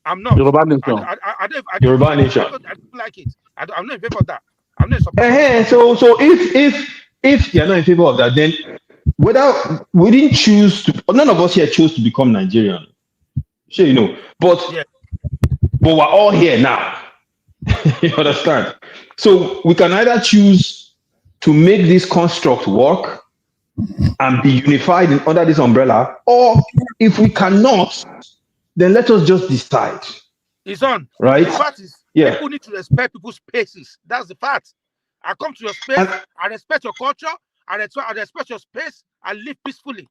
S9: I'm not.
S8: Yoruba
S9: I
S8: nation.
S9: I I, I don't
S12: Yoruba nation.
S9: I don't like it. I'm not in favor of that. I'm not in support of it.
S12: So if you're not in favor of that, then whether we didn't choose to, none of us here chose to become Nigerian. Sure,
S9: Yeah.
S12: but we're all here now. You understand? So we can either choose to make this construct work and be unified under this umbrella, or if we cannot, then let us just decide,
S9: It's on.
S12: right?
S9: The fact is,
S12: Yeah.
S9: people need to respect people's spaces. That's the fact. I come to your
S12: And
S9: space, I respect your culture, I respect your space, I live peacefully.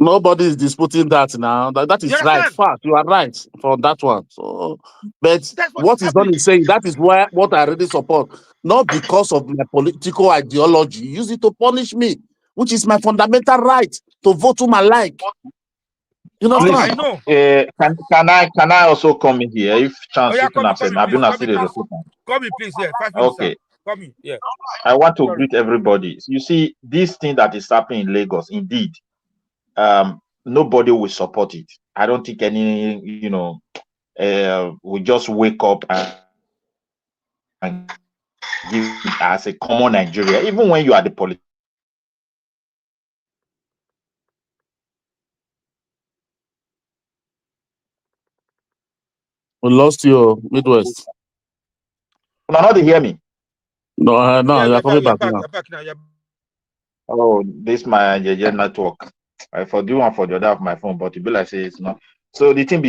S8: Nobody is disputing that now. That is right. Fact. You are right for that one. So, but what is done is saying that is what I really support. Not because of my political ideology. Use it to punish me, which is my fundamental right to vote whom I like. You know,
S9: I know.
S14: Can I also come in here? If chance you can have said,
S9: Come in, please. Yeah, 5 minutes.
S14: Okay.
S9: Come in. Yeah.
S14: I want to greet everybody. You see, this thing that is happening in Lagos, indeed, nobody will support it. I don't think any, we just wake up and give it as a common Nigeria, even when you are the politician.
S8: We lost your Midwest.
S14: No, not to hear me.
S8: No, you're coming back now.
S14: Oh, this my network. I for do one for the other of my phone, but it be like say it's not. So the thing be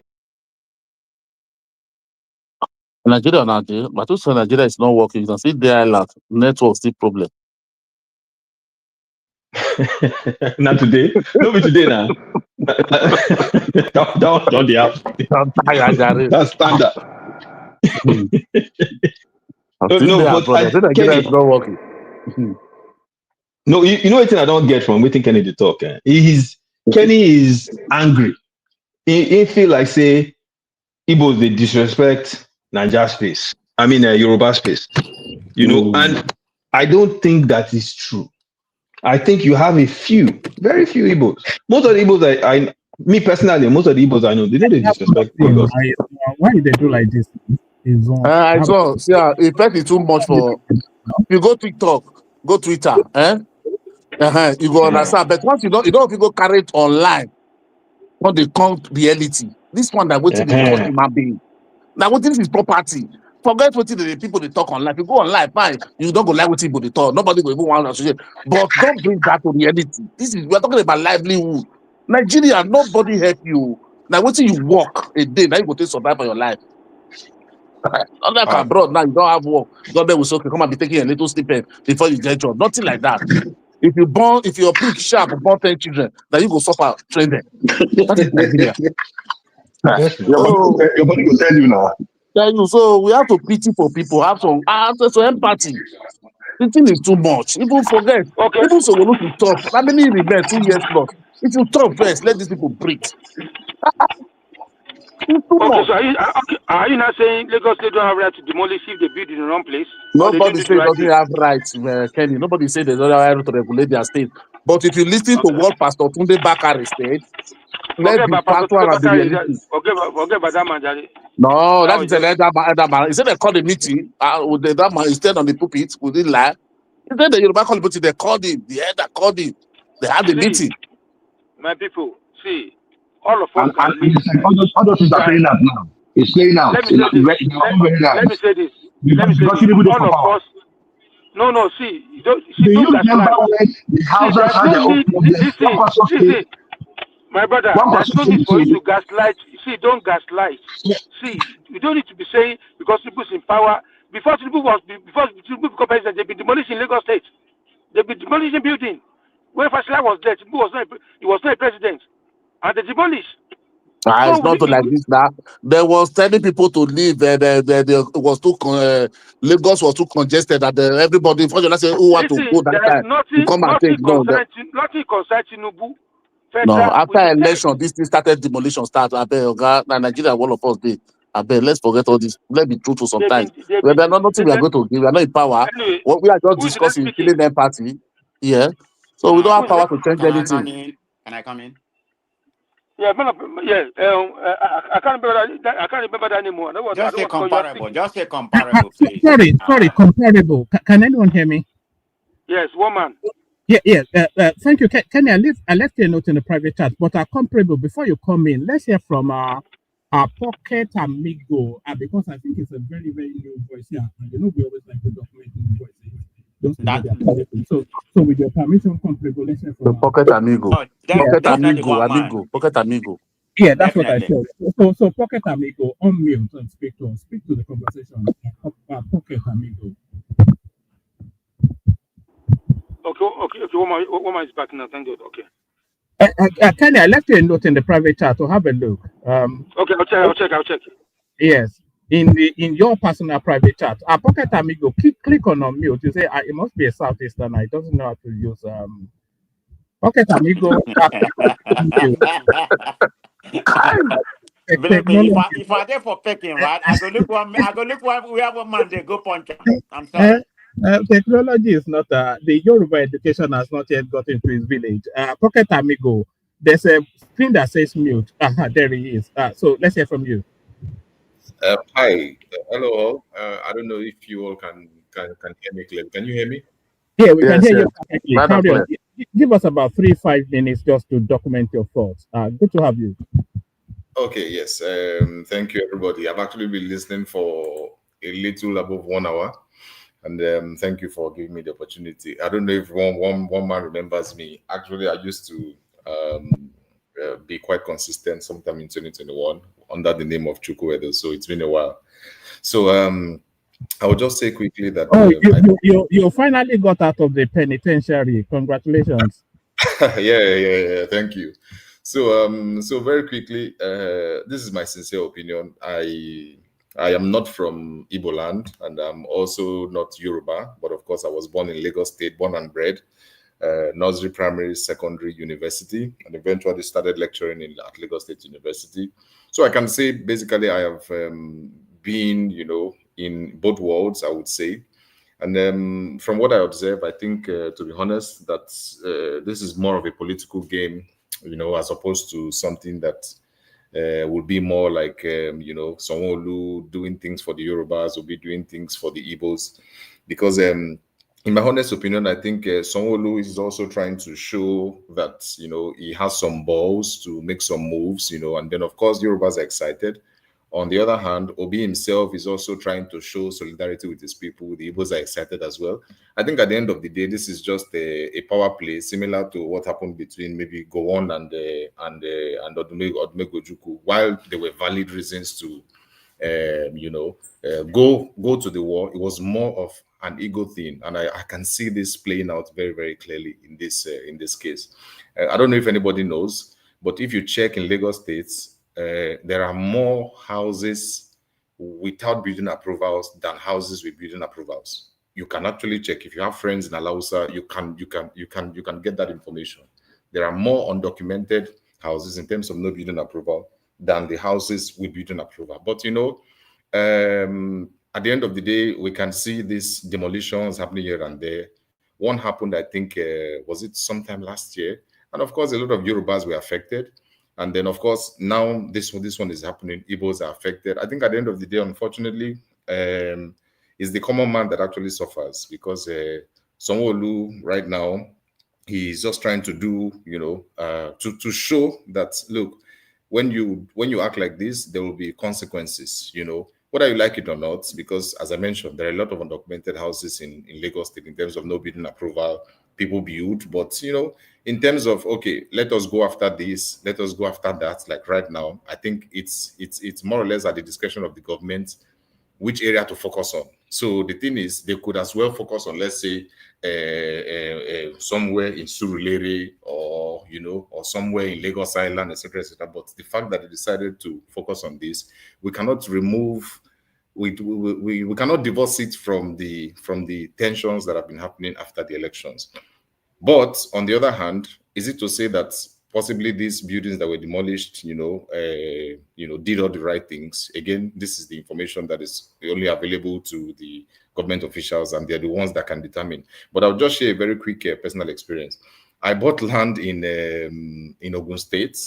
S8: Nigeria, but also Nigeria is not working. You can see the island network still problem.
S12: Not today. No, be today now. that was on the app. That's standard.
S8: No, but Nigeria is not working.
S12: No, you know what thing I don't get from waiting Kenny to talk. Kenny is angry. He feel like say Igbos they disrespect Niger space. I mean Yoruba space. You know, and I don't think that is true. I think you have a few, very few Igbos. Most of the Igbos me personally, most of the Igbos I know, they don't disrespect Lagos.
S2: Why did they do like this?
S8: I saw, yeah, in fact, it's too much for. You go TikTok, go Twitter, you go understand. But once you know if you go carry it online, what they call reality. This one that waiting they cost human being. Now what this is property. Forget what the people they talk online. If you go online, fine. You don't go like what people they talk. Nobody will even want to associate. But don't bring that to reality. We are talking about livelihood. Nigeria, nobody help you. Now what you work a day, now you go to survive for your life. Unlike abroad, now you don't have work. Government will say, okay, come and be taking a little stipend before you get job. Nothing like that. If you're prick sharp, born 10 children, then you go suffer, train them. That is Nigeria.
S13: Your body will tell you now.
S8: So we have to pity for people, have some empathy. The thing is too much. People forget.
S9: Okay.
S8: People say we look to talk. How many remain 2 years plus? If you talk first, let these people breathe.
S9: Okay, so are you not saying Lagos State don't have right to demolish if they build in the wrong place?
S8: Nobody says doesn't have rights, Kenny. Nobody says they don't have right to regulate their state. But if you listen to what Pastor Tunde Bakari said, let's be factual and be realistic.
S9: Forget about that man, Jari.
S8: No, that is another man. He said they called a meeting. That man is staying on the pulpit. We didn't lie. He said the Yoruba called the meeting. They called him. The elder called him. They had the meeting.
S9: My people, see, all of us can live.
S13: All those things are playing out now. It's playing out.
S9: Let me say this. All of us. No, see, don't gaslight.
S13: The houses have their own problems.
S9: My brother, there's no need for you to gaslight. See, don't gaslight. See, you don't need to be saying because people's in power. Before Tinubu become president, they've been demolishing Lagos State. They've been demolishing building. When Fasila was there, Tinubu was not a president, and they demolished.
S8: It's not like this now. There was telling people to leave. It was too Lagos was too congested that everybody. Who want to go that time? To come and take
S9: nothing concerns Tinubu.
S8: No, after election, this thing started demolition start. I bet Nigeria, all of us did. I bet let's forget all this. Let's be truthful sometimes. There's nothing we are going to give. We are not in power.
S9: Anyway,
S8: what we are just discussing killing their party. Yeah. So we don't have power to change anything.
S11: Can I come in?
S9: Yeah, I can't remember that anymore.
S11: Just say comparable, please.
S2: Sorry, comparable. Can anyone hear me?
S9: Yes, woman.
S2: Yeah. Thank you, Kenny. I left you a note in the private chat, but comparable. Before you come in, let's hear from our Pocket Amigo, because I think it's a very, very new voice here, and we always like to document new voices. So with your permission, comparable, let's hear from
S8: Pocket Amigo. Pocket Amigo.
S2: Yeah, that's definitely what I thought. So Pocket Amigo, unmute and speak to the conversation. Pocket Amigo.
S9: Okay, woman is back now. Thank God. Okay.
S2: Kenny, I left you a note in the private chat to have a look.
S9: Okay, I'll check.
S2: Yes, in your personal private chat, Pocket Amigo, click on unmute. You say it must be a southeasterner. It doesn't know how to use Pocket Amigo. Mute.
S11: Believe me,
S2: Technology.
S11: if I there for pecking, right, I go look one we have one man there go punch him. I'm
S2: Eh,
S11: sorry.
S2: Technology is not the Yoruba education has not yet got into his village. Pocket Amigo, there's a screen that says mute. There he is. So let's hear from you.
S15: Hi, hello all. I don't know if you all can hear me clearly. Can you hear me?
S2: Yeah, we can
S8: Yes,
S2: hear
S8: yes.
S2: you perfectly.
S8: Loud and
S2: Carry on.
S8: clear.
S2: Give us about 3-5 minutes just to document your thoughts. Good to have you.
S15: Okay, yes. Thank you, everybody. I've actually been listening for a little above 1 hour, and thank you for giving me the opportunity. I don't know if one man remembers me. Actually, I used to be quite consistent sometime in 2021 under the name of Chukwuedo. So it's been a while. So I will just say quickly that
S2: Oh, you finally got out of the penitentiary. Congratulations.
S15: yeah. Thank you. So very quickly, this is my sincere opinion. I am not from Igbo land, and I'm also not Yoruba. But of course, I was born in Lagos State, born and bred. Nursery, primary, secondary, university, and eventually started lecturing at Lagos State University. So I can say basically I have been, in both worlds, I would say. And from what I observe, I think, to be honest, that this is more of a political game, as opposed to something that would be more like, someone doing things for the Yorubas will be doing things for the Igbos. Because, in my honest opinion, I think Sonwolu is also trying to show that, he has some balls to make some moves, and then, of course, Yorubas are excited. On the other hand, Obi himself is also trying to show solidarity with his people. The Igbos are excited as well. I think at the end of the day, this is just a power play similar to what happened between maybe Gowon and Odumegojukwu. While there were valid reasons to, go to the war, it was more of an ego thing, and I can see this playing out very, very clearly in this case. I don't know if anybody knows, but if you check in Lagos State, there are more houses without building approvals than houses with building approvals. You can actually check if you have friends in Alausa. You can get that information. There are more undocumented houses in terms of no building approval than the houses with building approval. But at the end of the day, we can see these demolitions happening here and there. One happened, I think, was it sometime last year? And of course, a lot of Yorubas were affected. And then, of course, now this one is happening. Igbos are affected. I think at the end of the day, unfortunately, it's the common man that actually suffers because Sonwolu right now, he's just trying to do, to show that, look, when you act like this, there will be consequences, whether you like it or not, because as I mentioned, there are a lot of undocumented houses in Lagos State in terms of no building approval, people build, but in terms of, okay, let us go after this, let us go after that, like right now, I think it's more or less at the discretion of the government which area to focus on. So the thing is, they could as well focus on, let's say, somewhere in Surulere or somewhere in Lagos Island, etc., etc. But the fact that they decided to focus on this, we cannot remove, we cannot divorce it from the tensions that have been happening after the elections. But on the other hand, is it to say that possibly these buildings that were demolished, did all the right things? Again, this is the information that is only available to the government officials, and they're the ones that can determine. But I'll just share a very quick personal experience. I bought land in Ogun State.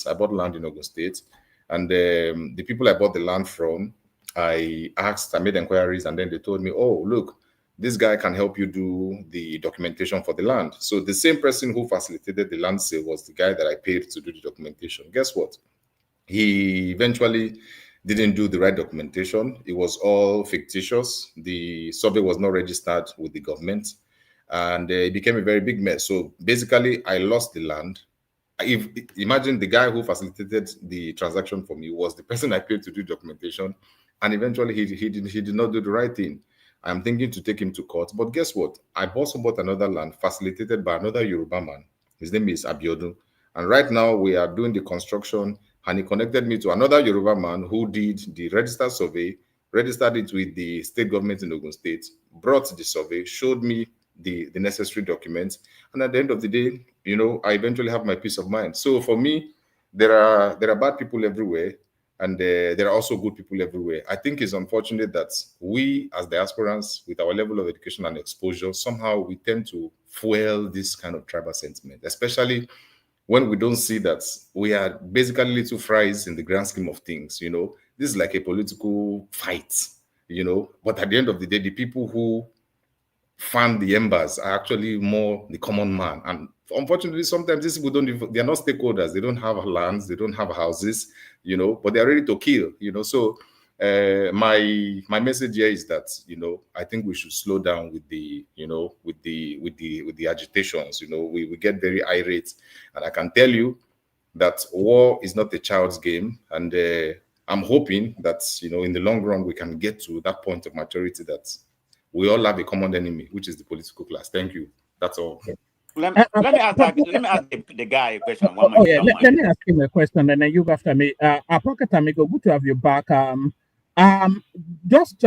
S15: And the people I bought the land from, I made inquiries, and then they told me, "Oh, look, this guy can help you do the documentation for the land." So the same person who facilitated the land sale was the guy that I paid to do the documentation. Guess what? He eventually didn't do the right documentation. It was all fictitious. The survey was not registered with the government, and it became a very big mess. So basically, I lost the land. If imagine the guy who facilitated the transaction for me was the person I paid to do documentation, and eventually he did not do the right thing. I'm thinking to take him to court, but guess what? I also bought another land facilitated by another Yoruba man. His name is Abiodun, And right now we are doing the construction, and he connected me to another Yoruba man who did the register survey, registered it with the state government in Ogun State, brought the survey, showed me the necessary documents. And at the end of the day, I eventually have my peace of mind. So for me, there are bad people everywhere, and there are also good people everywhere. I think it's unfortunate that we as diasporans, with our level of education and exposure, somehow we tend to fuel this kind of tribal sentiment, especially when we don't see that we are basically little fries in the grand scheme of things. This is like a political fight, but at the end of the day, the people who fan the embers are actually more the common man. And unfortunately, sometimes these people they are not stakeholders. They don't have lands, they don't have houses, but they're ready to kill, So my message here is that, I think we should slow down with the, with the agitations. We get very irate. And I can tell you that war is not a child's game. And I'm hoping that, in the long run, we can get to that point of maturity that we all have a common enemy, which is the political class. Thank you. That's all.
S11: Let me ask the guy a question. One more,
S2: Oh
S11: if you
S2: yeah,
S11: don't
S2: let
S11: mind.
S2: me ask him a question, and then you go after me. Pocket Amigo, good to have you back. Just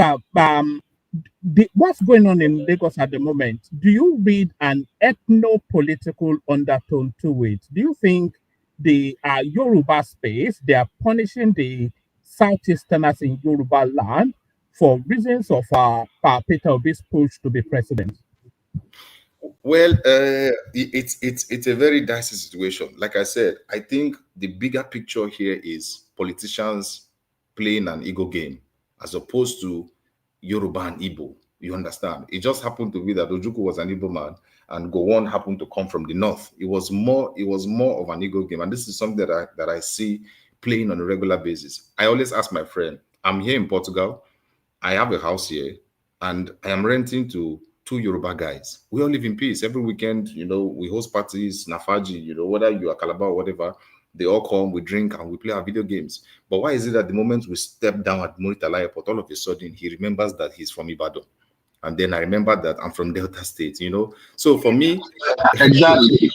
S2: what's going on in Lagos at the moment? Do you read an ethno-political undertone to it? Do you think the Yoruba space, they are punishing the Southeasterners in Yoruba land for reasons of Peter Obi's push to be president?
S15: Well, it's a very dicey situation. Like I said, I think the bigger picture here is politicians playing an ego game as opposed to Yoruba and Igbo. You understand? It just happened to be that Ojuku was an Igbo man and Gowon happened to come from the north. It was more of an ego game, and this is something that I see playing on a regular basis. I always ask my friend, I'm here in Portugal. I have a house here and I am renting to two Yoruba guys. We all live in peace. Every weekend, we host parties, Nafaji, whether you are Calabar or whatever, they all come, we drink and we play our video games. But why is it that the moment we step down at Muritala Airport, all of a sudden he remembers that he's from Ibadan? And then I remember that I'm from Delta State, So for me,
S13: Exactly.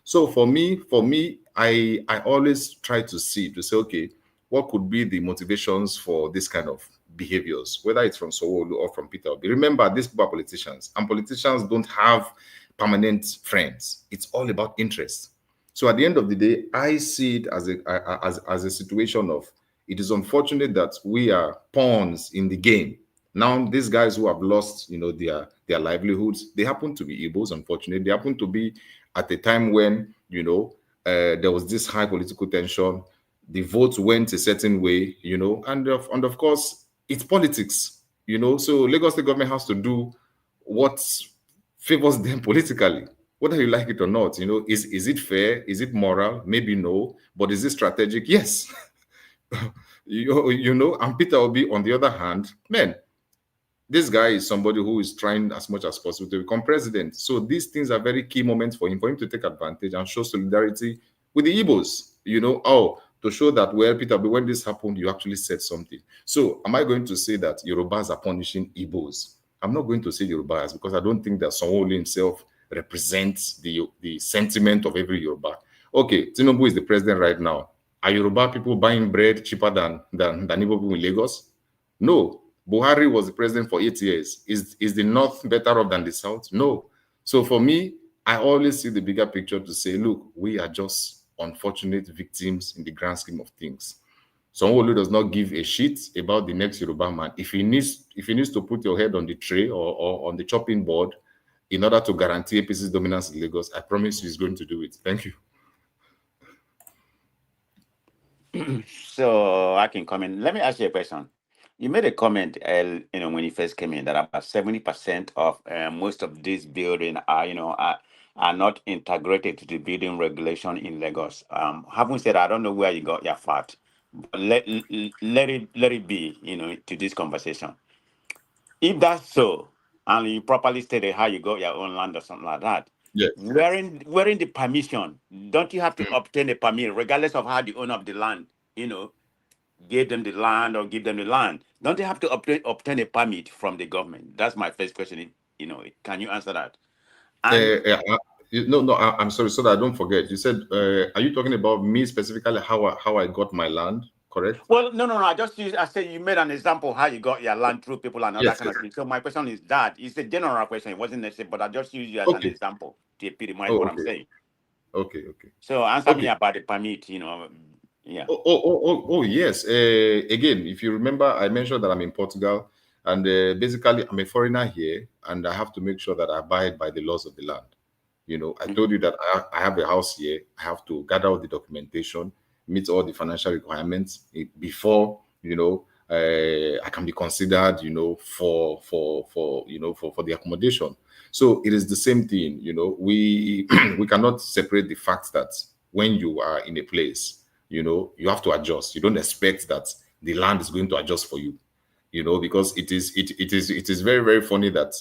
S15: so for me, I always try to say, okay, what could be the motivations for this kind of behaviors, whether it's from Sowolu or from Peter Obi. Remember, these people are politicians, and politicians don't have permanent friends. It's all about interest. So at the end of the day, I see it as a situation of, it is unfortunate that we are pawns in the game. Now, these guys who have lost, their livelihoods, they happen to be Igbos, unfortunately. They happen to be at a time when, there was this high political tension. The votes went a certain way, and of course, it's politics, So Lagos State government has to do what favors them politically, whether you like it or not. Is it fair? Is it moral? Maybe no. But is it strategic? Yes. And Peter Obi, on the other hand, man, this guy is somebody who is trying as much as possible to become president. So these things are very key moments for him to take advantage and show solidarity with the Igbos, to show that, well, Peter, but when this happened, you actually said something. So am I going to say that Yorubas are punishing Igbos? I'm not going to say Yorubas, because I don't think that Sanwo-Olu himself represents the sentiment of every Yoruba. Okay, Tinubu is the president right now. Are Yoruba people buying bread cheaper than Igbo people in Lagos? No. Buhari was the president for 8 years. Is the North better off than the South? No. So for me, I always see the bigger picture to say, look, we are just unfortunate victims in the grand scheme of things. Someone who does not give a shit about the next Yoruba man. If he needs to put your head on the tray or on the chopping board in order to guarantee APC's dominance in Lagos, I promise you he's going to do it. Thank you.
S11: So I can comment. Let me ask you a question. You made a comment, when you first came in, that about 70% of most of these buildings are not integrated to the building regulation in Lagos. Having said, I don't know where you got your fact, but let it be, to this conversation. If that's so, and you properly stated how you got your own land or something like that,
S15: Yes.
S11: wearing the permission, don't you have to obtain a permit, regardless of how the owner of the land, gave them the land or give them the land? Don't they have to obtain a permit from the government? That's my first question. Can you answer that? And
S15: No, I'm sorry, so that I don't forget. You said, are you talking about me specifically, how I got my land, correct?
S11: Well, no. I said you made an example how you got your land through people and all that
S15: Yes,
S11: kind
S15: yes.
S11: of thing. So my question is that it's a general question. It wasn't necessary, but I just use you as an
S15: Okay.
S11: example to epitomize
S15: Oh,
S11: what I'm
S15: okay.
S11: saying.
S15: Okay.
S11: So answer me
S15: Okay.
S11: about the permit. Yeah.
S15: Oh, yes. Again, if you remember, I mentioned that I'm in Portugal, and basically I'm a foreigner here, and I have to make sure that I abide by the laws of the land. I told you that I have a house here. I have to gather all the documentation, meet all the financial requirements before I can be considered, for the accommodation. So it is the same thing. We we cannot separate the fact that when you are in a place, you have to adjust. You don't expect that the land is going to adjust for you, because it is very, very funny that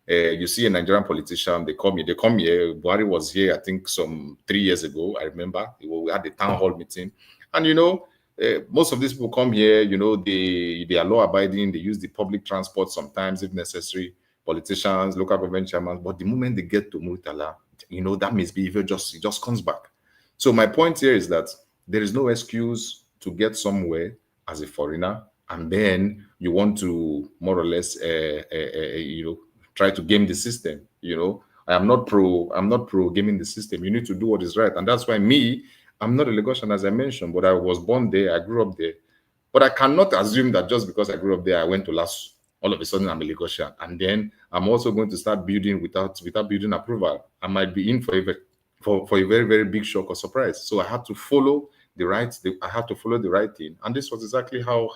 S15: you see a Nigerian politician, they come here. Buhari was here, I think, some 3 years ago. I remember we had the town hall meeting, and most of these people come here. They are law abiding. They use the public transport sometimes if necessary. Politicians, local government chairmen, but the moment they get to Muritala, that misbehavior just comes back. So my point here is that there is no excuse to get somewhere as a foreigner, and then you want to more or less, try to game the system. I'm not pro gaming the system. You need to do what is right, and that's why I'm not a Lagosian, as I mentioned, but I was born there, I grew up there. But I cannot assume that just because I grew up there, I went to last. All of a sudden, I'm a Lagosian, and then I'm also going to start building without building approval. I might be in for a very, very big shock or surprise. So I had to follow I had to follow the right thing, and this was exactly how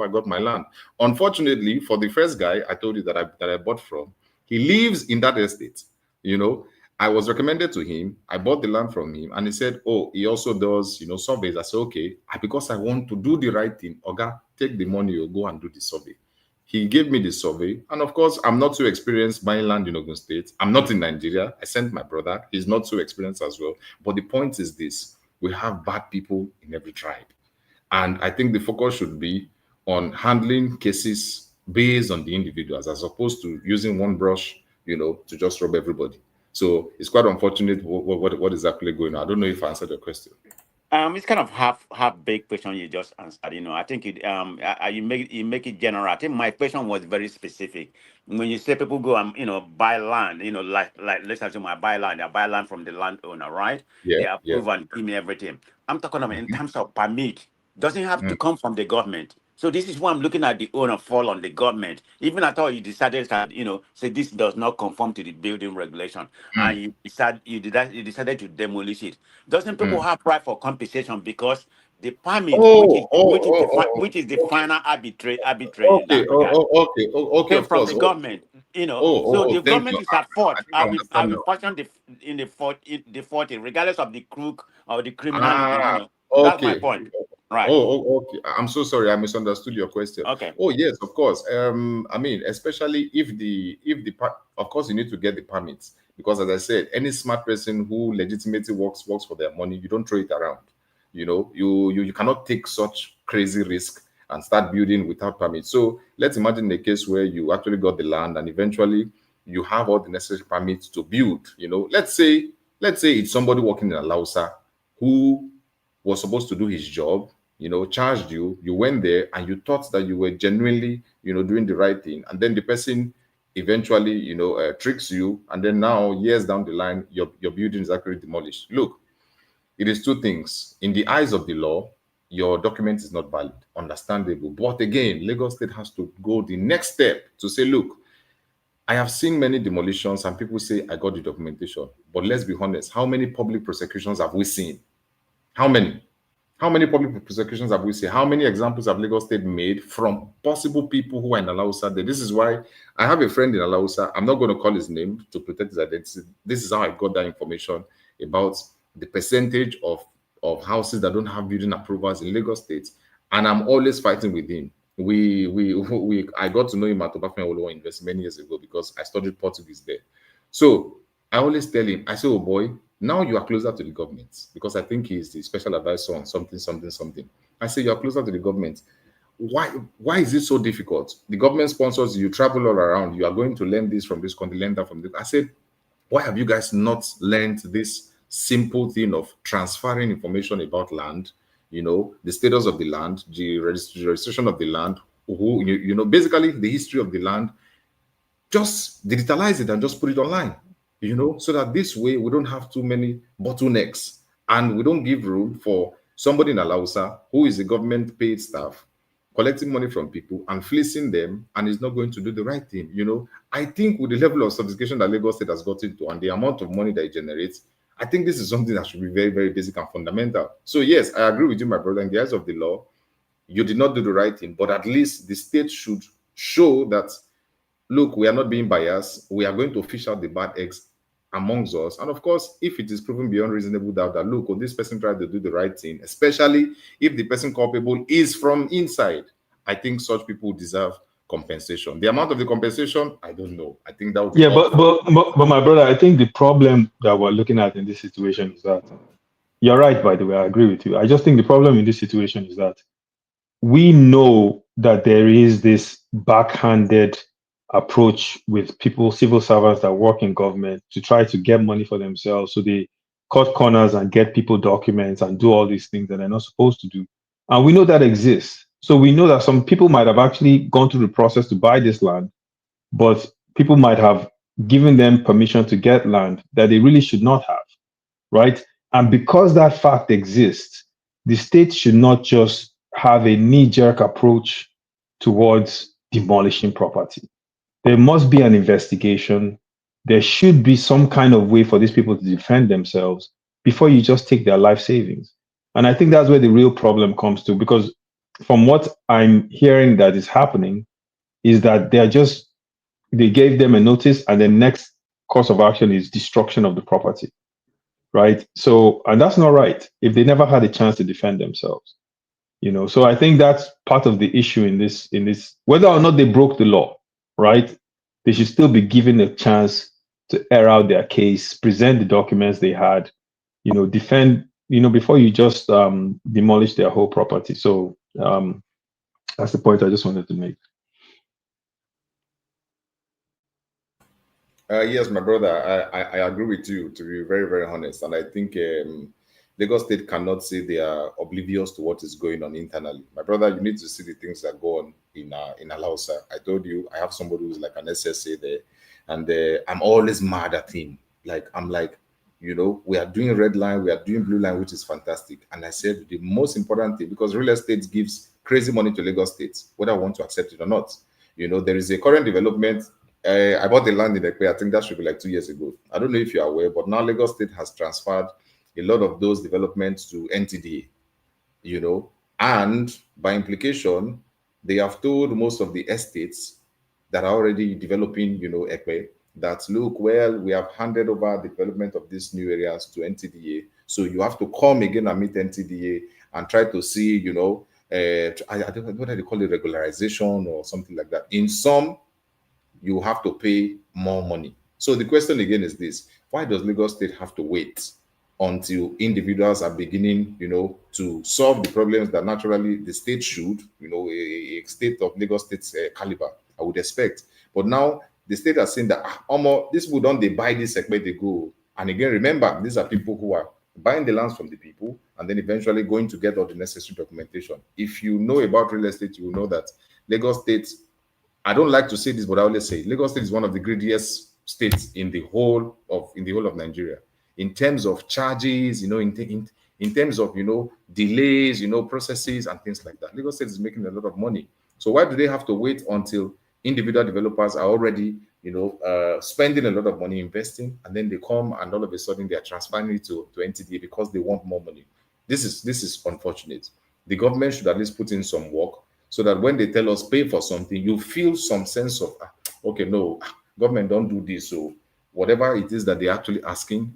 S15: I got my land. Unfortunately, for the first guy I told you that I bought from, he lives in that estate. You know, I was recommended to him. I bought the land from him, and he said, "Oh, he also does, surveys." I said, "Okay, because I want to do the right thing, Oga, take the money, you go and do the survey." He gave me the survey, and of course, I'm not too experienced buying land in Ogun State. I'm not in Nigeria. I sent my brother. He's not too experienced as well. But the point is this: we have bad people in every tribe, and I think the focus should be on handling cases based on the individuals as opposed to using one brush, to just rub everybody. So it's quite unfortunate what is actually going on. I don't know if I answered your question.
S11: It's kind of half big question you just answered. I think you make it general. I think my question was very specific. When you say people go and buy land, like let's assume I buy land from the landowner, right?
S15: Yeah,
S11: They
S15: yeah.
S11: approve and give me everything. I'm talking about in
S15: Mhm.
S11: terms of permit. Doesn't have to
S15: Mm.
S11: come from the government. So this is why I'm looking at the owner fall on the government. Even at all, you decided that say this does not conform to the building regulation,
S15: Mm.
S11: and you decided to demolish it. Doesn't people
S15: Mm.
S11: have right for compensation because the permit, which is
S15: Oh,
S11: which
S15: oh,
S11: is the
S15: oh,
S11: fi- which is the
S15: oh, okay,
S11: final arbitrary in
S15: okay,
S11: that regard,
S15: okay,
S11: came
S15: of
S11: from
S15: course.
S11: the
S15: Oh,
S11: government. So
S15: oh,
S11: the
S15: thank
S11: government
S15: you.
S11: is at fault.
S15: I think
S11: I
S15: I
S11: will I
S15: understand
S11: will
S15: now.
S11: function the fault, regardless of the crook or the criminality.
S15: Ah,
S11: That's my
S15: okay.
S11: point. Right.
S15: Okay. I'm so sorry. I misunderstood your question.
S11: Okay.
S15: Oh, yes, of course. I mean, especially of course, you need to get the permits because, as I said, any smart person who legitimately works for their money, you don't throw it around. You cannot take such crazy risk and start building without permits. So let's imagine a case where you actually got the land and eventually you have all the necessary permits to build. Let's say it's somebody working in a Lausa who was supposed to do his job, charged you, you went there and you thought that you were genuinely, doing the right thing. And then the person eventually, tricks you. And then now, years down the line, your building is actually demolished. Look, it is two things. In the eyes of the law, your document is not valid, understandable. But again, Lagos State has to go the next step to say, look, I have seen many demolitions and people say, I got the documentation. But let's be honest, how many public prosecutions have we seen? How many? How many public prosecutions have we seen? How many examples have Lagos State made from possible people who are in Alausa? This is why I have a friend in Alausa. I'm not going to call his name to protect his identity. This is how I got that information about the percentage of houses that don't have building approvals in Lagos State. And I'm always fighting with him. I got to know him at Obafemi University many years ago because I studied Portuguese there. So I always tell him, I say, oh boy, now you are closer to the government because I think he's the special advisor on something, something, something. I say you are closer to the government. Why is it so difficult? The government sponsors you, travel all around. You are going to learn this from this country, learn that from this. I said, Why have you guys not learned this simple thing of transferring information about land, the status of the land, the registration of the land, who, basically the history of the land, just digitalize it and just put it online, so that this way we don't have too many bottlenecks and we don't give room for somebody in Alausa who is a government paid staff collecting money from people and fleecing them and is not going to do the right thing. I think with the level of sophistication that Lagos State has gotten to and the amount of money that it generates, I think this is something that should be very, very basic and fundamental. So yes, I agree with you, my brother. In the eyes of the law, you did not do the right thing, but at least the state should show that, look, we are not being biased. We are going to fish out the bad eggs amongst us. And of course, if it is proven beyond reasonable doubt that, look, this person tried to do the right thing, especially if the person culpable is from inside, I think such people deserve compensation. The amount of the compensation, I don't know. I think that would be
S12: Yeah, but my brother, I think the problem that we're looking at in this situation is that you're right, by the way, I agree with you. I just think the problem in this situation is that we know that there is this backhanded approach with people, civil servants that work in government to try to get money for themselves. So they cut corners and get people documents and do all these things that they're not supposed to do. And we know that exists. So we know that some people might have actually gone through the process to buy this land, but people might have given them permission to get land that they really should not have, right? And because that fact exists, the state should not just have a knee-jerk approach towards demolishing property. There must be an investigation. There should be some kind of way for these people to defend themselves before you just take their life savings. And I think that's where the real problem comes to, because from what I'm hearing that is happening is that they gave them a notice and the next course of action is destruction of the property, right? So, and that's not right if they never had a chance to defend themselves. So I think that's part of the issue in this whether or not they broke the law, right? They should still be given a chance to air out their case, present the documents they had, defend, before you just demolish their whole property. So that's the point I just wanted to make.
S15: Yes, my brother, I agree with you, to be very, very honest. And I think Lagos State cannot say they are oblivious to what is going on internally. My brother, you need to see the things that go on in Alausa. I told you, I have somebody who's like an SSA there, and I'm always mad at him. I'm like, we are doing red line, we are doing blue line, which is fantastic. And I said the most important thing, because real estate gives crazy money to Lagos State, whether I want to accept it or not. There is a current development. I bought the land in Ekpe. I think that should be like 2 years ago. I don't know if you're aware, but now Lagos State has transferred a lot of those developments to NTDA, and by implication, they have told most of the estates that are already developing, Ekpe, that look, well, we have handed over the development of these new areas to NTDA. So you have to come again and meet NTDA and try to see, I don't know what they call it, regularization or something like that. In some, you have to pay more money. So the question again is this: why does Lagos State have to wait until individuals are beginning, to solve the problems that naturally the state should, a state of Lagos State's caliber, I would expect. But now the state has seen that, these people don't they buy this where they go. And again, remember, these are people who are buying the lands from the people and then eventually going to get all the necessary documentation. If you know about real estate, you will know that Lagos State, I don't like to say this, but I always say Lagos State is one of the greediest states in the whole of Nigeria, in terms of charges, in terms of delays, processes and things like that. Lagos State is making a lot of money. So why do they have to wait until individual developers are already spending a lot of money investing, and then they come and all of a sudden they are transferring it to NTDA because they want more money? This is unfortunate. The government should at least put in some work, so that when they tell us pay for something, you feel some sense of, okay, no, government don't do this. So whatever it is that they're actually asking,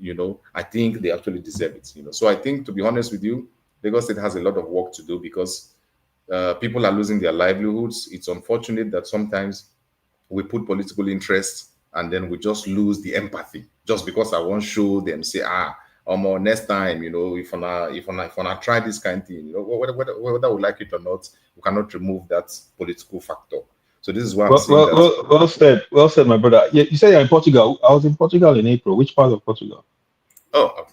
S15: I think they actually deserve it. So I think, to be honest with you, Lagos State has a lot of work to do, because people are losing their livelihoods. It's unfortunate that sometimes we put political interest and then we just lose the empathy, just because I won't show them, say, next time, if I try this kind of thing, whether we like it or not, we cannot remove that political factor. So this is why I'm
S12: Well,
S15: saying
S12: well,
S15: that.
S12: well said, my brother. Yeah, you say you're in Portugal. I was in Portugal in April. Which part of Portugal?
S15: Oh,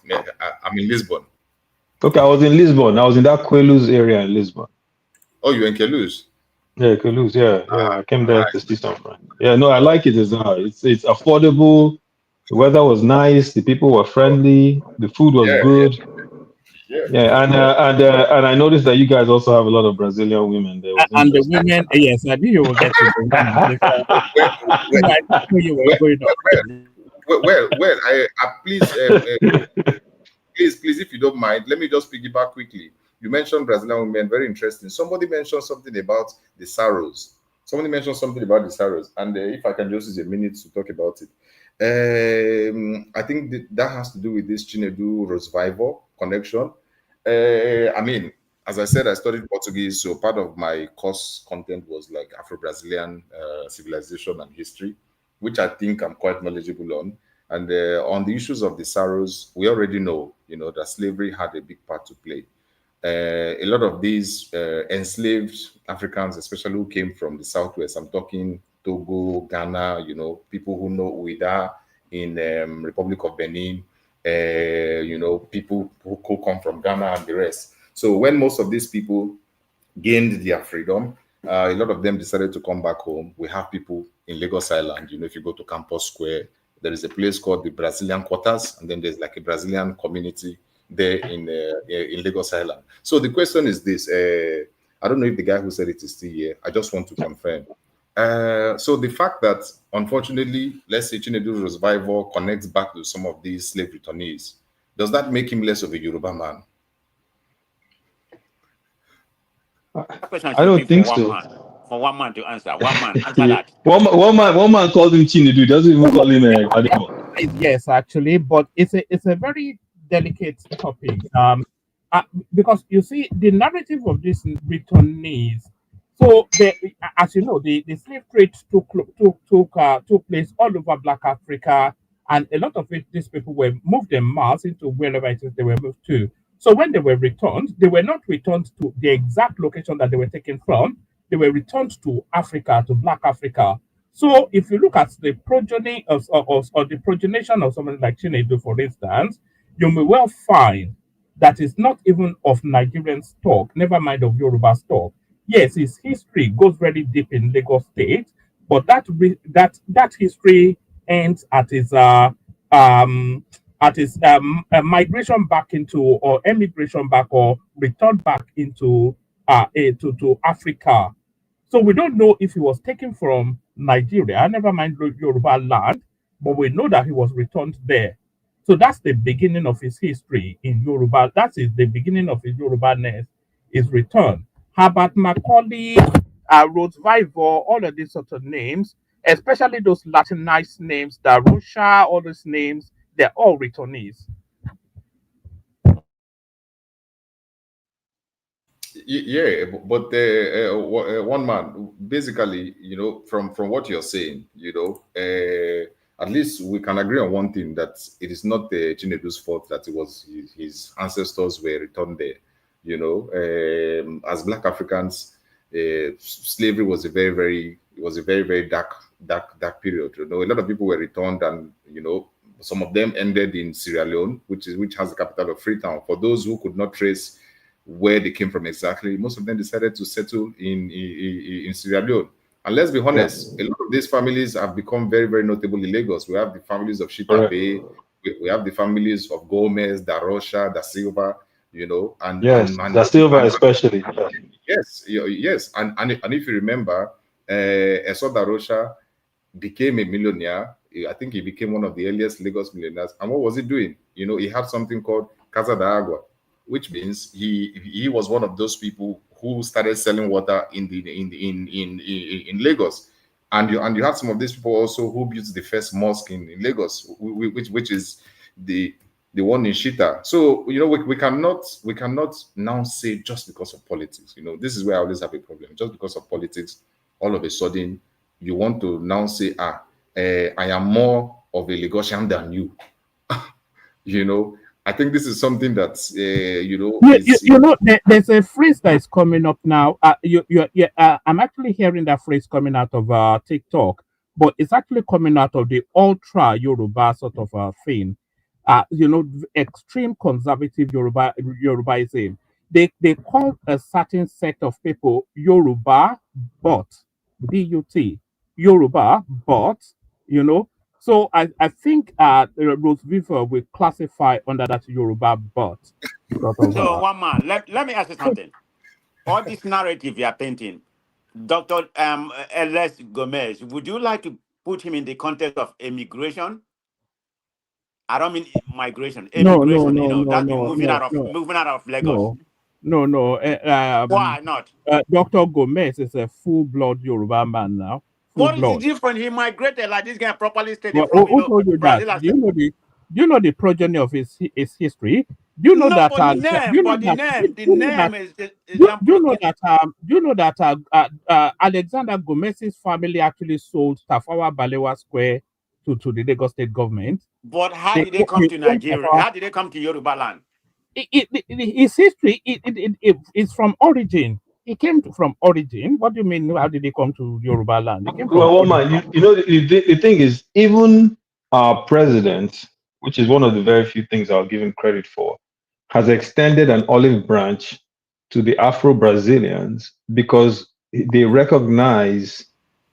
S15: I'm in Lisbon.
S12: Okay, I was in Lisbon. I was in that Queluz area in Lisbon.
S15: Oh, you're in Queluz?
S12: Yeah, Queluz. Yeah, yeah. I came there to
S15: Nice.
S12: see some friends. Yeah, no, I
S15: Oh,
S12: like it as well. It's affordable. The weather was nice. The people were friendly. The food was
S15: yeah,
S12: good.
S15: yeah,
S12: Yeah, and I noticed that you guys also have a lot of Brazilian women there. It was
S2: And the
S12: interesting.
S2: women, yes, I knew you will get to the women.
S15: Where, where,
S2: I knew you were
S15: where,
S2: going
S15: where,
S2: on.
S15: please, please, if you don't mind, let me just piggyback quickly. You mentioned Brazilian women, very interesting. Somebody mentioned something about the sorrows. Somebody mentioned something about the sorrows, and if I can just use a minute to talk about it. I think that has to do with this Chinedu Roosevelt connection. I mean, as I said, I studied Portuguese, so part of my course content was like Afro-Brazilian civilization and history, which I think I'm quite knowledgeable on. And on the issues of the sorrows, we already know, that slavery had a big part to play. A lot of these enslaved Africans, especially who came from the southwest, I'm talking Togo, Ghana, people who know Ouida in Republic of Benin, people who come from Ghana and the rest. So when most of these people gained their freedom, a lot of them decided to come back home. We have people in Lagos Island. If you go to Campus Square, there is a place called the Brazilian Quarters, and then there's like a Brazilian community there in Lagos Island. So the question is this: I don't know if the guy who said it is still here. I just want to confirm. So the fact that unfortunately, let's say Chinedu Survival connects back to some of these slave returnees, does that make him less of a Yoruba man?
S11: That question
S12: I
S11: should be
S12: don't
S11: for
S12: think
S11: one
S12: so.
S11: man. For one man to answer. One man, answer that.
S12: One man called him Chinedu. Doesn't even call him Gbadebo.
S2: Yes, actually, but it's a very delicate topic. Uh, because you see the narrative of these returnees. So as you know, the slave trade took place all over Black Africa, and a lot of these people were moved en masse into wherever it is they were moved to. So when they were returned, they were not returned to the exact location that they were taken from. They were returned to Africa, to Black Africa. So if you look at the progeny or the progenation of somebody like Chinedu, for instance, you may well find that is not even of Nigerian stock, never mind of Yoruba stock. Yes, his history goes very deep in Lagos State, but that history ends um at his migration back into or emigration back or return back into to Africa. So we don't know if he was taken from Nigeria, never mind Yoruba land, but we know that he was returned there. So that's the beginning of his history in Yoruba. That is the beginning of his Yoruba-ness, his return. Herbert Macaulay, Rhodes Vivor, all of these sort of names, especially those Latinized names, Darusha, all those names, they're all returnees.
S15: Yeah, but one man, basically, from what you're saying, at least we can agree on one thing, that it is not Chinedu's fault that it was his ancestors were returned there. As Black Africans, slavery was a very dark period. A lot of people were returned, and some of them ended in Sierra Leone, which has the capital of Freetown. For those who could not trace where they came from exactly, most of them decided to settle in Sierra Leone. And let's be
S12: Yeah,
S15: honest, a lot of these families have become very, very notable in Lagos. We have the families of Shita
S12: correct.
S15: Bay, we have the families of Gomez, Da Rocha, Da Silva, and
S12: Yes, Da Silva especially. Yeah.
S15: yes, yes, and if you remember, Eso Da Rocha became a millionaire. I think he became one of the earliest Lagos millionaires. And what was he doing? He had something called Casa de Agua, which means he was one of those people who started selling water in Lagos. And you have some of these people also who built the first mosque in Lagos, which is the one in Shita. So we cannot now say just because of politics. This is where I always have a problem. Just because of politics, all of a sudden you want to now say, I am more of a Lagosian than you. I think this is something that
S2: You know, there's a phrase that is coming up now. I'm actually hearing that phrase coming out of TikTok, but it's actually coming out of the ultra Yoruba sort of thing. Extreme conservative Yorubaism. They call a certain set of people Yoruba but but Yoruba but you know. So I think Rose Viver will classify under that Yoruba but sort of
S11: So one man, let me ask you something. All this narrative you are painting, Dr. L.S. Gomez, would you like to put him in the context of immigration? I don't mean migration,
S2: no no
S11: immigration.
S2: no no
S11: That
S2: no no no
S11: moving out of Lagos.
S2: no no.
S11: Why not?
S2: Dr. Gomez is a full blood Yoruba man now, full
S11: What is the
S2: blood.
S11: difference? He migrated like this guy properly stated
S2: But
S11: from
S2: who told you that?
S11: Brazil. And
S2: Do you know the progeny of his history? Do you know
S11: no,
S2: that?
S11: but the
S2: Do
S11: name,
S2: you know that?
S11: the
S2: Do you know that?
S11: name is the example.
S2: Do you know that Alexander Gomez's family actually sold Tafawa Balewa Square to the Lagos state government?
S11: But how
S2: They,
S11: did they come
S2: they
S11: to
S2: owned
S11: Nigeria?
S2: Tafawa.
S11: How did they come to Yoruba land?
S2: His history is from origin. He came from origin. What do you mean? How did he come to Yoruba land? He came from
S12: Well, one
S2: origin.
S12: man, you know, the thing is, even our president, which is one of the very few things I'll give him credit for, has extended an olive branch to the Afro Brazilians because they recognize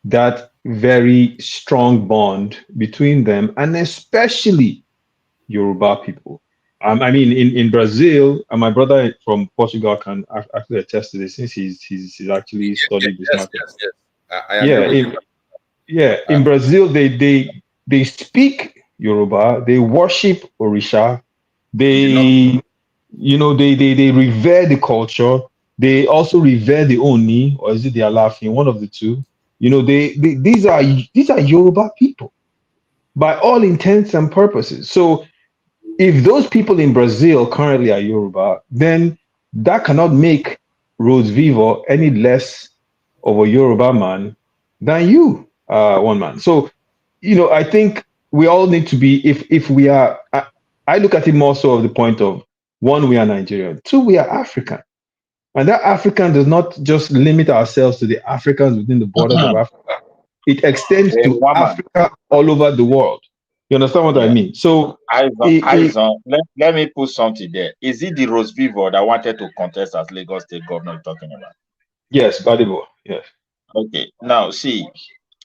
S12: that very strong bond between them, and especially Yoruba people. I mean, in Brazil, and my brother from Portugal can actually attest to this since he's actually
S15: yes,
S12: studied this
S15: yes,
S12: market.
S15: yes, yes. I agree
S12: Yeah,
S15: with you.
S12: in Brazil, they speak Yoruba, they worship Orisha,
S15: You know,
S12: they they revere the culture, they also revere the Oni, or is it the Alafin, one of the two. These are Yoruba people by all intents and purposes. So if those people in Brazil currently are Yoruba, then that cannot make Rose Vivo any less of a Yoruba man than you, one man. So, I think we all need to be, if we are, I look at it more so of the point of one, we are Nigerian, two, we are African. And that African does not just limit ourselves to the Africans within the borders of Africa. It extends
S14: A
S12: to
S14: woman.
S12: Africa all over the world. You understand what I
S14: Yeah.
S12: mean? So,
S14: Eyes on. Let me put something there. Is it the Rose Vivo that wanted to contest as Lagos State governor you're talking about?
S12: yes, valuable. Yes.
S14: Okay. Now, see,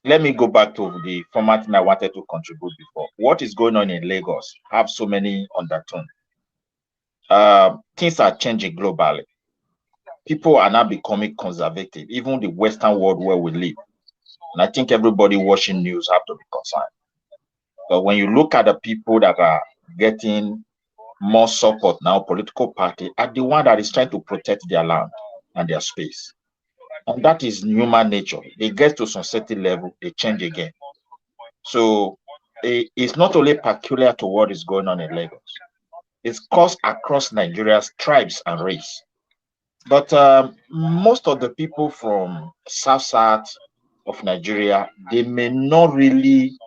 S14: let me go back to the format I wanted to contribute before. What is going on in Lagos have so many undertones. Things are changing globally. People are now becoming conservative, even the Western world where we live. And I think everybody watching news have to be concerned. But when you look at the people that are getting more support now, political party, are the one that is trying to protect their land and their space. And that is human nature. They get to some certain level, they change again. So it's not only peculiar to what is going on in Lagos. It's caused across Nigeria's tribes and race. But most of the people from south of Nigeria, they may not really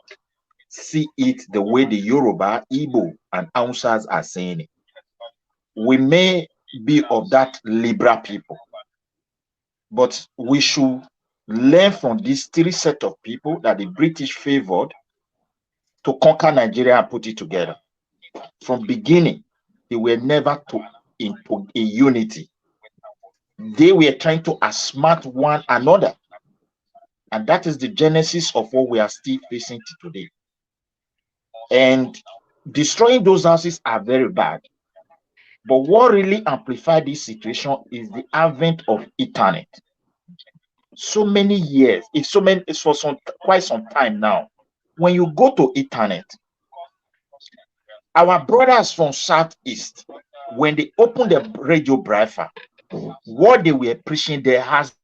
S14: see it the way the Yoruba, Igbo, and Hausas are saying it. We may be of that liberal people, but we should learn from these three set of people that the British favored to conquer Nigeria and put it together. From beginning, they were never into a unity. They were trying to outsmart one another. And that is the genesis of what we are still facing today. And destroying those houses are very bad. But what really amplified this situation is the advent of internet. So many years, it's for quite some time now. When you go to internet, our brothers from Southeast, when they opened the radio Briefer, what they were preaching there has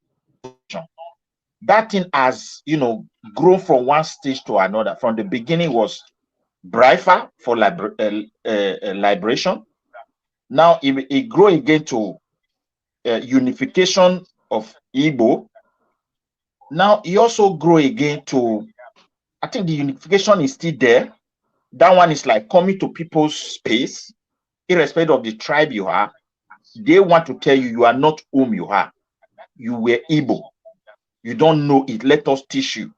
S14: that thing has grown from one stage to another. From the beginning was Briefer for liberation. Now it grew again to unification of Igbo. Now it also grew again to, I think the unification is still there. That one is like coming to people's space. irrespective of the tribe you are, they want to tell you you are not whom you are. You were Igbo. You don't know it. Let us teach you.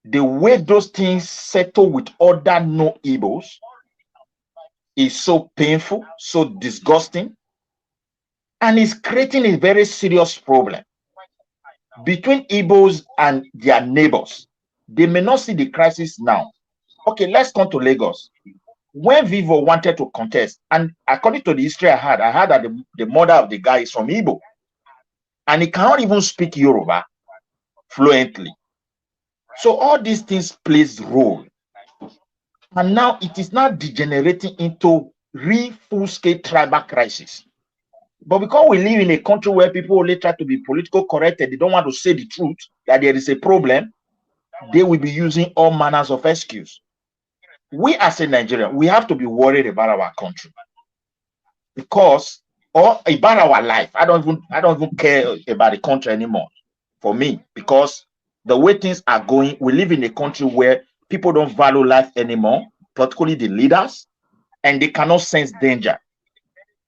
S14: The way those things settle with other no Igbos is so painful, so disgusting, and it's creating a very serious problem between Igbos and their neighbors. They may not see the crisis now. Okay, let's come to Lagos. When Vivo wanted to contest, and according to the history I heard that the mother of the guy is from Igbo, and he cannot even speak Yoruba fluently. So all these things plays role. And now it is now degenerating into real full-scale tribal crisis. But because we live in a country where people only try to be political correct and they don't want to say the truth, that there is a problem, they will be using all manners of excuse. We as a Nigerian, we have to be worried about our country. Because, or about our life. I don't even care about the country anymore for me, because the way things are going, we live in a country where people don't value life anymore, particularly the leaders, and they cannot sense danger.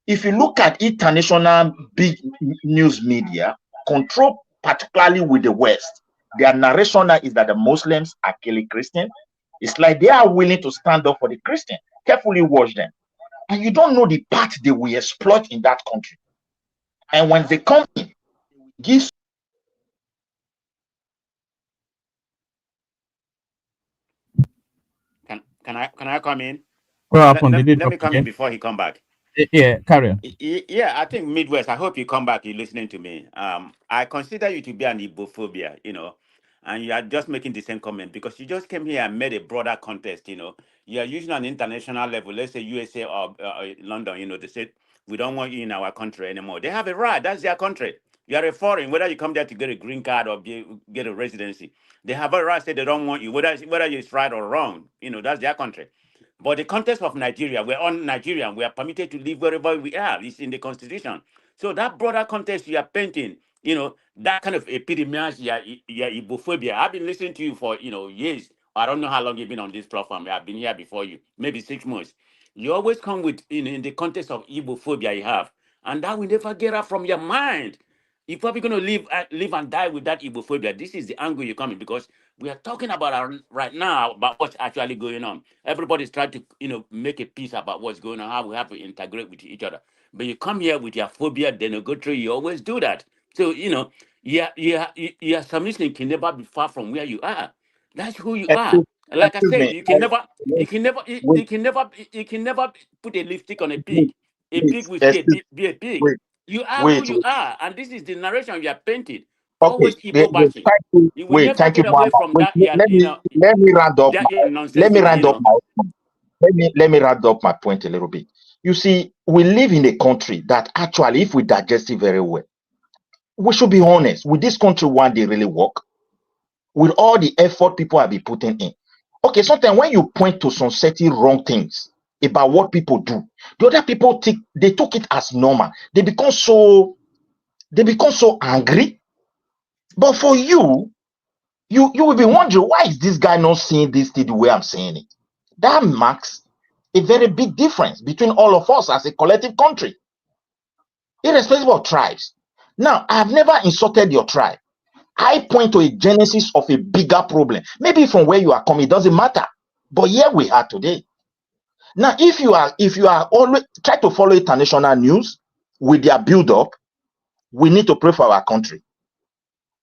S14: If you look at international big news media, controlled particularly with the West, their narration is that the Muslims are killing Christians. It's like they are willing to stand up for the Christian. Carefully watch them. And you don't know the part they will exploit in that country. And when they come in, give.
S11: Can I come in?
S2: What happened?
S11: Let,
S2: Did it
S11: let
S2: drop
S11: me come in
S2: again?
S11: before he come back.
S2: Yeah, carry on.
S11: Yeah, I think Midwest. I hope you come back. You're listening to me. I consider you to be an Igbophobia, and you are just making the same comment because you just came here and made a broader contest. You are using an international level. Let's say USA or London. They said we don't want you in our country anymore. They have a right. That's their country. You are a foreign, whether you come there to get a green card or get a residency. They have a right to say they don't want you, whether it's right or wrong. That's their country. But the context of Nigeria, we're on Nigerian. We are permitted to live wherever we are. It's in the constitution. So that broader context you are painting, that kind of epidemias, Ibophobia. I've been listening to you for, years. I don't know how long you've been on this platform. I've been here before you, maybe 6 months. You always come with, in the context of Ibophobia you have. And that will never get out from your mind. You're probably going to live and die with that Ibophobia. This is the angle you're coming because we are talking about right now about what's actually going on. Everybody's trying to, make a peace about what's going on, how we have to integrate with each other. But you come here with your phobia, denogatory, you always do that. So, your submission can never be far from where you are. That's who you are. Like I
S13: Excuse
S11: said,
S13: me.
S11: you can never put a lipstick on a pig. A pig
S13: Please,
S11: will still
S13: excuse,
S11: be a pig.
S13: wait,
S11: You are who
S13: wait.
S11: you are, and this is the narration you are painted.
S13: Okay,
S11: Always Igbo bashing.
S13: thank you.
S11: You will
S13: Wait,
S11: never
S13: thank you,
S11: get away
S13: Muhammad.
S11: from
S13: Wait,
S11: that. Yeah,
S13: let me round up
S11: that
S13: my let
S11: nonsense.
S13: me round up my let me round up my point a little bit. You see, we live in a country that actually, if we digest it very well, we should be honest. With this country, one day really work with all the effort people have been putting in. Okay, sometimes when you point to some certain wrong things about what people do, the other people took it as normal. They become so angry. But for you will be wondering, why is this guy not seeing this thing the way I'm saying it? That marks a very big difference between all of us as a collective country, irrespective of tribes. Now, I've never insulted your tribe. I point to a genesis of a bigger problem. Maybe from where you are coming, it doesn't matter. But here we are today. Now, if you are always try to follow international news with their build-up, we need to pray for our country.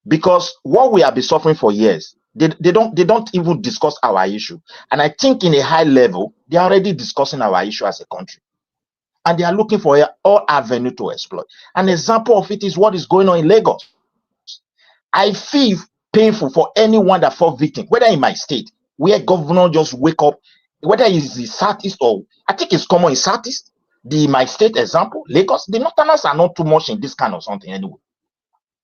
S13: Because what we have been suffering for years, they don't even discuss our issue. And I think in a high level, they are already discussing our issue as a country. And they are looking for all avenue to exploit. An example of it is what is going on in Lagos. I feel painful for anyone that fall victim, whether in my state, where governor just wake up, whether it's the Southeast or I think it's common in Southeast, my state example, Lagos, the Northerners are not too much in this kind of something anyway.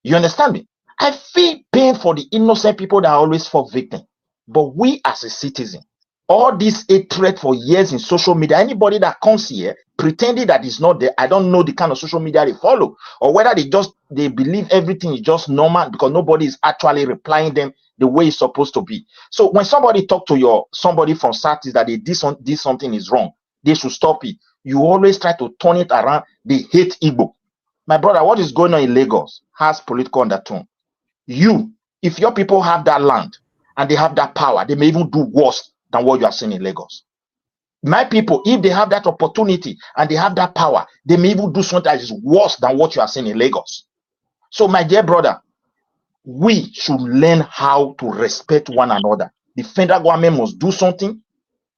S13: You understand me? I feel pain for the innocent people that always fall victim. But we as a citizen, all this hatred for years in social media, anybody that comes here pretending that it's not there, I don't know the kind of social media they follow, or whether they believe everything is just normal because nobody is actually replying them the way it's supposed to be. So when somebody talk to somebody from Southeast that this something is wrong, they should stop it.
S14: you always try to turn it around. They hate Igbo. My brother, what is going on in Lagos has political undertone. If your people have that land and they have that power, they may even do worse than what you are seeing in Lagos. My people, if they have that opportunity and they have that power, they may even do something that is worse than what you are seeing in Lagos. So, my dear brother, we should learn how to respect one another. The federal government must do something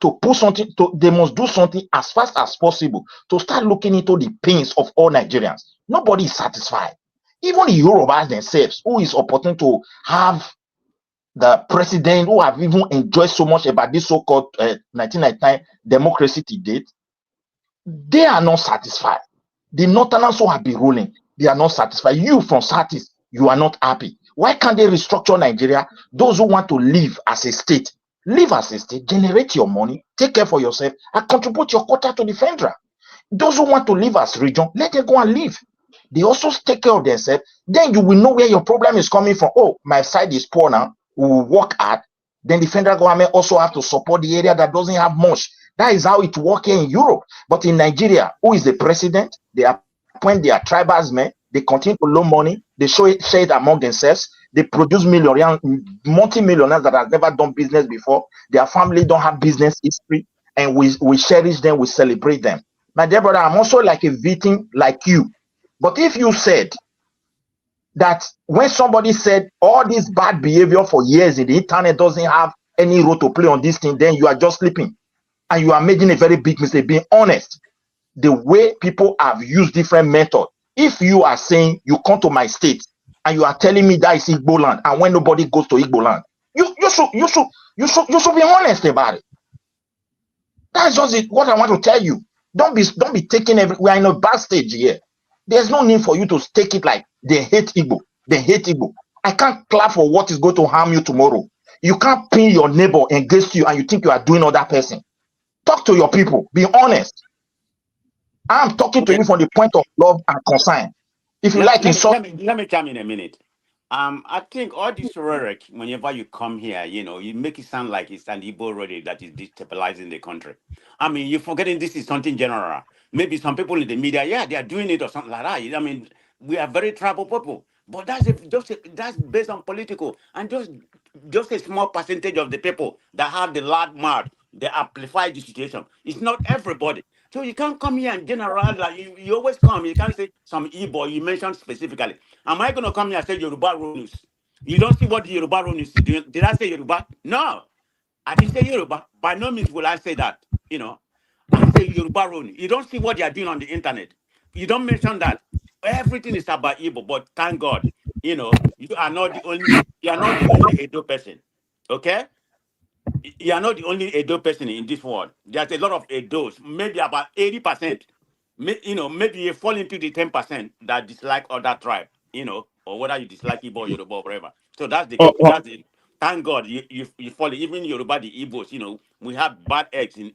S14: they must do something as fast as possible to start looking into the pains of all Nigerians. Nobody is satisfied. Even the Yorubas themselves, who is opportune to have the president who have even enjoyed so much about this so-called 1999 democracy to date, they are not satisfied. The Northerners who have been ruling, they are not satisfied. You from Southeast, you are not happy. Why can't they restructure Nigeria? Those who want to live as a state, generate your money, take care for yourself, and contribute your quota to the federal. Those who want to live as region, let them go and live. They also take care of themselves. Then you will know where your problem is coming from. Oh, my side is poor now. We will work hard. Then the federal government also have to support the area that doesn't have much. That is how it works here in Europe. But in Nigeria, who is the president? They appoint their tribesmen. They continue to loan money. They share it among themselves. They produce multi-millionaires that have never done business before. Their family don't have business history. And we cherish them. We celebrate them. My dear brother, I'm also like a victim like you. But if you said that when somebody said all this bad behavior for years in the internet doesn't have any role to play on this thing, then you are just sleeping. And you are making a very big mistake, being honest. The way people have used different methods. If you are saying you come to my state and you are telling me that is Igbo land, and when nobody goes to Igbo land, you should be honest about it. That's just what I want to tell you. Don't be taking we are in a bad stage here. There's no need for you to take it like they hate Igbo. They hate Igbo. I can't clap for what is going to harm you tomorrow. You can't pin your neighbor against you and you think you are doing other person. Talk to your people. Be honest. I'm talking to you from the point of love and concern. If you like insult,
S11: let me come in a minute. I think all this rhetoric, whenever you come here, you make it sound like it's an Igbo rhetoric that is destabilizing the country. I mean, you're forgetting this is something general. Maybe some people in the media, yeah, they are doing it or something like that. I mean, we are very tribal people, but that's based on political and just a small percentage of the people that have the loud mouth. They amplify the situation. It's not everybody. So you can't come here and generalize. Like you always come. You can't say some Igbo. You mentioned specifically. Am I going to come here and say Yoruba Road News? You don't see what the Yoruba Road News is doing. Did I say Yoruba? No. I didn't say Yoruba. By no means will I say that. I say Yoruba Road News. You don't see what they are doing on the internet. You don't mention that. Everything is about Igbo, but thank God, you are not the only. You are not the only Edo person. Okay? You are not the only Edo person in this world. There's a lot of Edos, maybe about 80%. Maybe you fall into the 10% that dislike other tribe, or whether you dislike Igbo, Yoruba, or whatever. So that's the
S2: Oh,
S11: thank God you fall. Even Yoruba, the Igbos, we have bad eggs in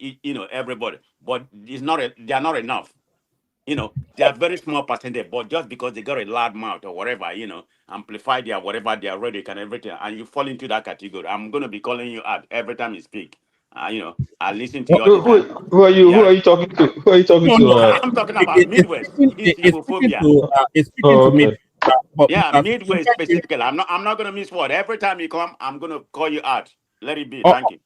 S11: everybody, but they are not enough. They are very small percentage, but just because they got a loud mouth or whatever, amplify their whatever their rhetoric and everything, and you fall into that category. I'm gonna be calling you out every time you speak. I listen to you all the time.
S12: Who
S11: Yeah,
S12: are you talking to? Who are you talking
S2: no,
S12: to?
S2: no.
S11: I'm talking about Midwest. This Igbophobia.
S2: It's speaking
S12: Oh,
S2: to me.
S12: okay.
S11: Yeah,
S2: But
S11: Midwest
S2: thank you.
S11: specifically. I'm not gonna miss word. Every time you come, I'm gonna call you out. Let it be.
S2: Oh,
S11: Thank you.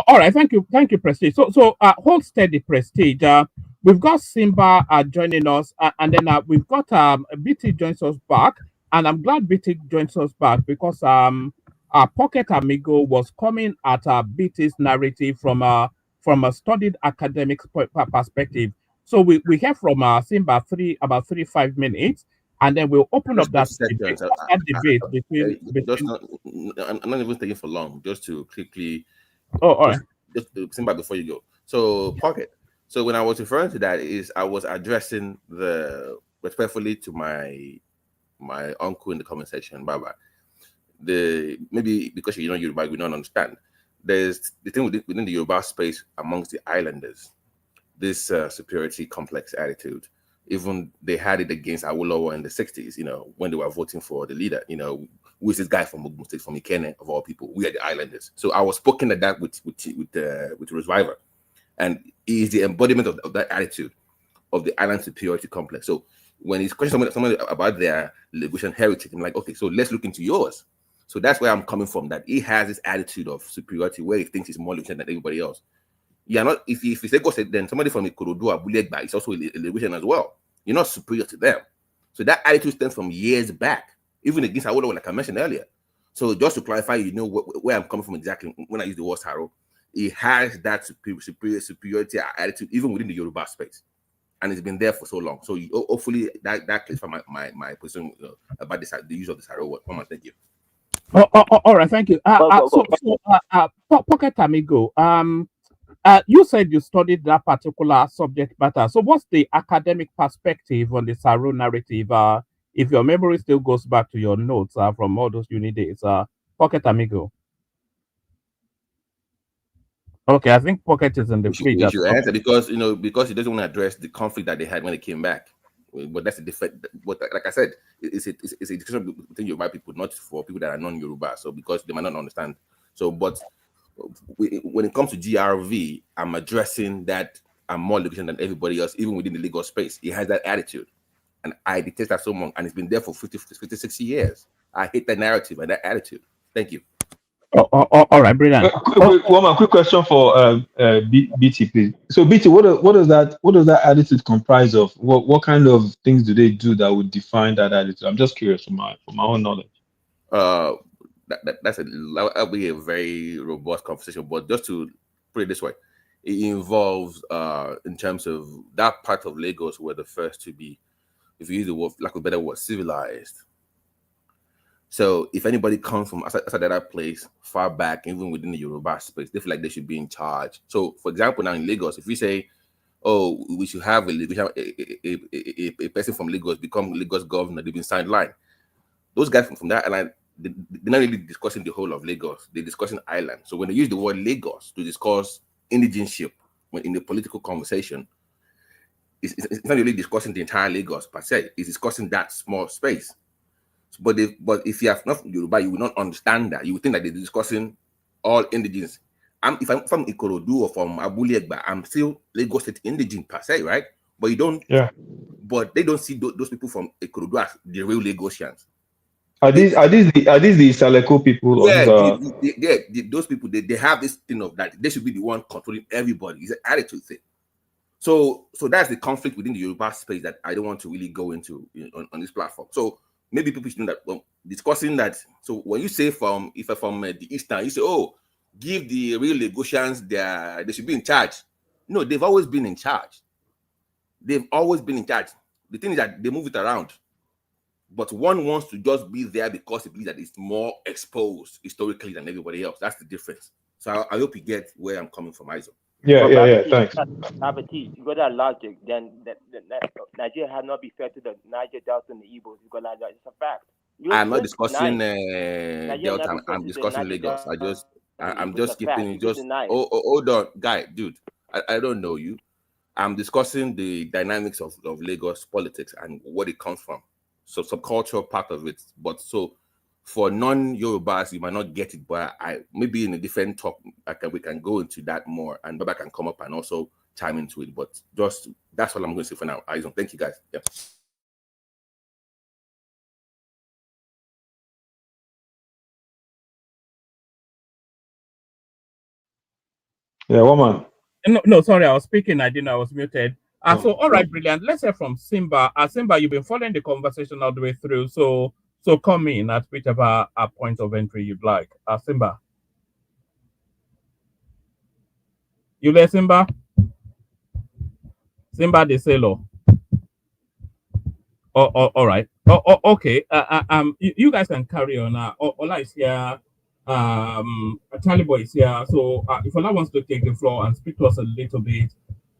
S2: all right, thank you, Prestige. So, hold steady, Prestige. We've got Simba joining us, and then we've got BT joins us back, and I'm glad BT joins us back because our Pocket Amigo was coming at BT's narrative from a studied academic perspective. So we hear from Simba about 5 minutes, and then we'll open up
S10: Just
S2: that
S10: 30
S2: debate,
S10: seconds. Just
S2: between.
S10: not, I'm not even taking for long. Just to quickly,
S2: Oh, all right.
S10: just Simba before you go. So pocket. So when I was referring to that, I was addressing respectfully to my uncle in the comment section, Baba. Maybe because you know Yoruba, we don't understand. There's the thing within the Yoruba space amongst the islanders, this superiority complex attitude. Even they had it against Awolowo in the 60s, when they were voting for the leader, who is this guy from Ogun State, from Ikene, of all people. We are the islanders. So I was poking at that with Reviver.
S16: And he is the embodiment of that attitude of the island superiority complex. So when he's questioning someone about their linguistic heritage, I'm like, okay, so let's look into yours. So that's where I'm coming from, that he has this attitude of superiority where he thinks he's more linguistic than everybody else. You're not, if you say go, then somebody from Ikorodu or Bulegba is also a linguist as well. You're not superior to them. So that attitude stems from years back, even against Awolowo, like I mentioned earlier. So just to clarify, you know where I'm coming from exactly when I use the word Saro, he has that superiority attitude even within the Yoruba space, and it's been there for so long. So hopefully that clarifies my position about this, the use of the Saro word. Thank you.
S2: All right, thank you. Pocket Amigo, you said you studied that particular subject matter. So what's the academic perspective on the Saro narrative? If your memory still goes back to your notes from all those uni days, Pocket Amigo. Okay, I think Pocket is in the fridge.
S16: You should answer because he doesn't want to address the conflict that they had when they came back. But that's a different. But like I said, it's a discussion between Yoruba people, not for people that are non-Yoruba. So because they might not understand. So, but when it comes to GRV, I'm addressing that I'm more linguistic than everybody else, even within the legal space. He has that attitude, and I detest that so much. And it's been there for 60 years. I hate that narrative and that attitude. Thank you.
S2: All right, brilliant.
S12: One quick question for BT, please. So BT, what does that attitude comprise of? What kind of things do they do that would define that attitude? I'm just curious from my own knowledge.
S16: That'll be a very robust conversation. But just to put it this way, it involves in terms of that part of Lagos were the first to be, if you use the word, like a better word, civilized. So if anybody comes from outside that place, far back, even within the Yoruba space, they feel like they should be in charge. So, for example, now in Lagos, if we say, "Oh, we should have a person from Lagos become Lagos governor," they've been sidelined. Those guys from that island, they're not really discussing the whole of Lagos. They're discussing island. So when they use the word Lagos to discuss indigenship, when in the political conversation, it's not really discussing the entire Lagos per se. It's discussing that small space. But if you have not Yoruba, you will not understand that. You would think that they're discussing all indigens. If I'm from Ikorodu or from Abulegba, I'm still Lagos State indigen per se, right? But you don't.
S12: Yeah.
S16: But they don't see those people from Ikorodu as the real Lagosians.
S12: Are these the Saleko people?
S16: Yeah, those people they have this thing of that they should be the one controlling everybody. It's an attitude thing. So that's the conflict within the Yoruba space that I don't want to really go into on this platform. So maybe people should know that discussing that. So when you say if I'm from the Eastern, you say, "Oh, give the real Lagosians they should be in charge." No, they've always been in charge. They've always been in charge. The thing is that they move it around. But one wants to just be there because he believes that it's more exposed historically than everybody else. That's the difference. So I hope you get where I'm coming from, Isaac.
S12: Yeah. Thanks.
S17: Abati, you got that logic. Then Nigeria has not been fair to the Niger Delta and the Igbos. You got that. It's a fact.
S16: I'm not discussing Delta. I'm discussing Lagos. I'm just skipping. Hold on, guy, dude. I don't know you. I'm discussing the dynamics of Lagos politics and what it comes from. So subcultural part of it. But so for non-Yorubas, you might not get it, but maybe in a different talk, we can go into that more, and Baba can come up and also chime into it. But just that's all I'm going to say for now. Aizon, thank you guys. Yeah.
S12: Yeah, woman.
S2: No, sorry, I was speaking. I didn't know I was muted. So all right, brilliant. Let's hear from Simba. Simba, you've been following the conversation all the way through. So come in at whichever point of entry you'd like. Simba. You there, Simba? Simba de Selo. All right. Okay. You guys can carry on. Ola is here. Charlie Boy is here. So if Ola wants to take the floor and speak to us a little bit,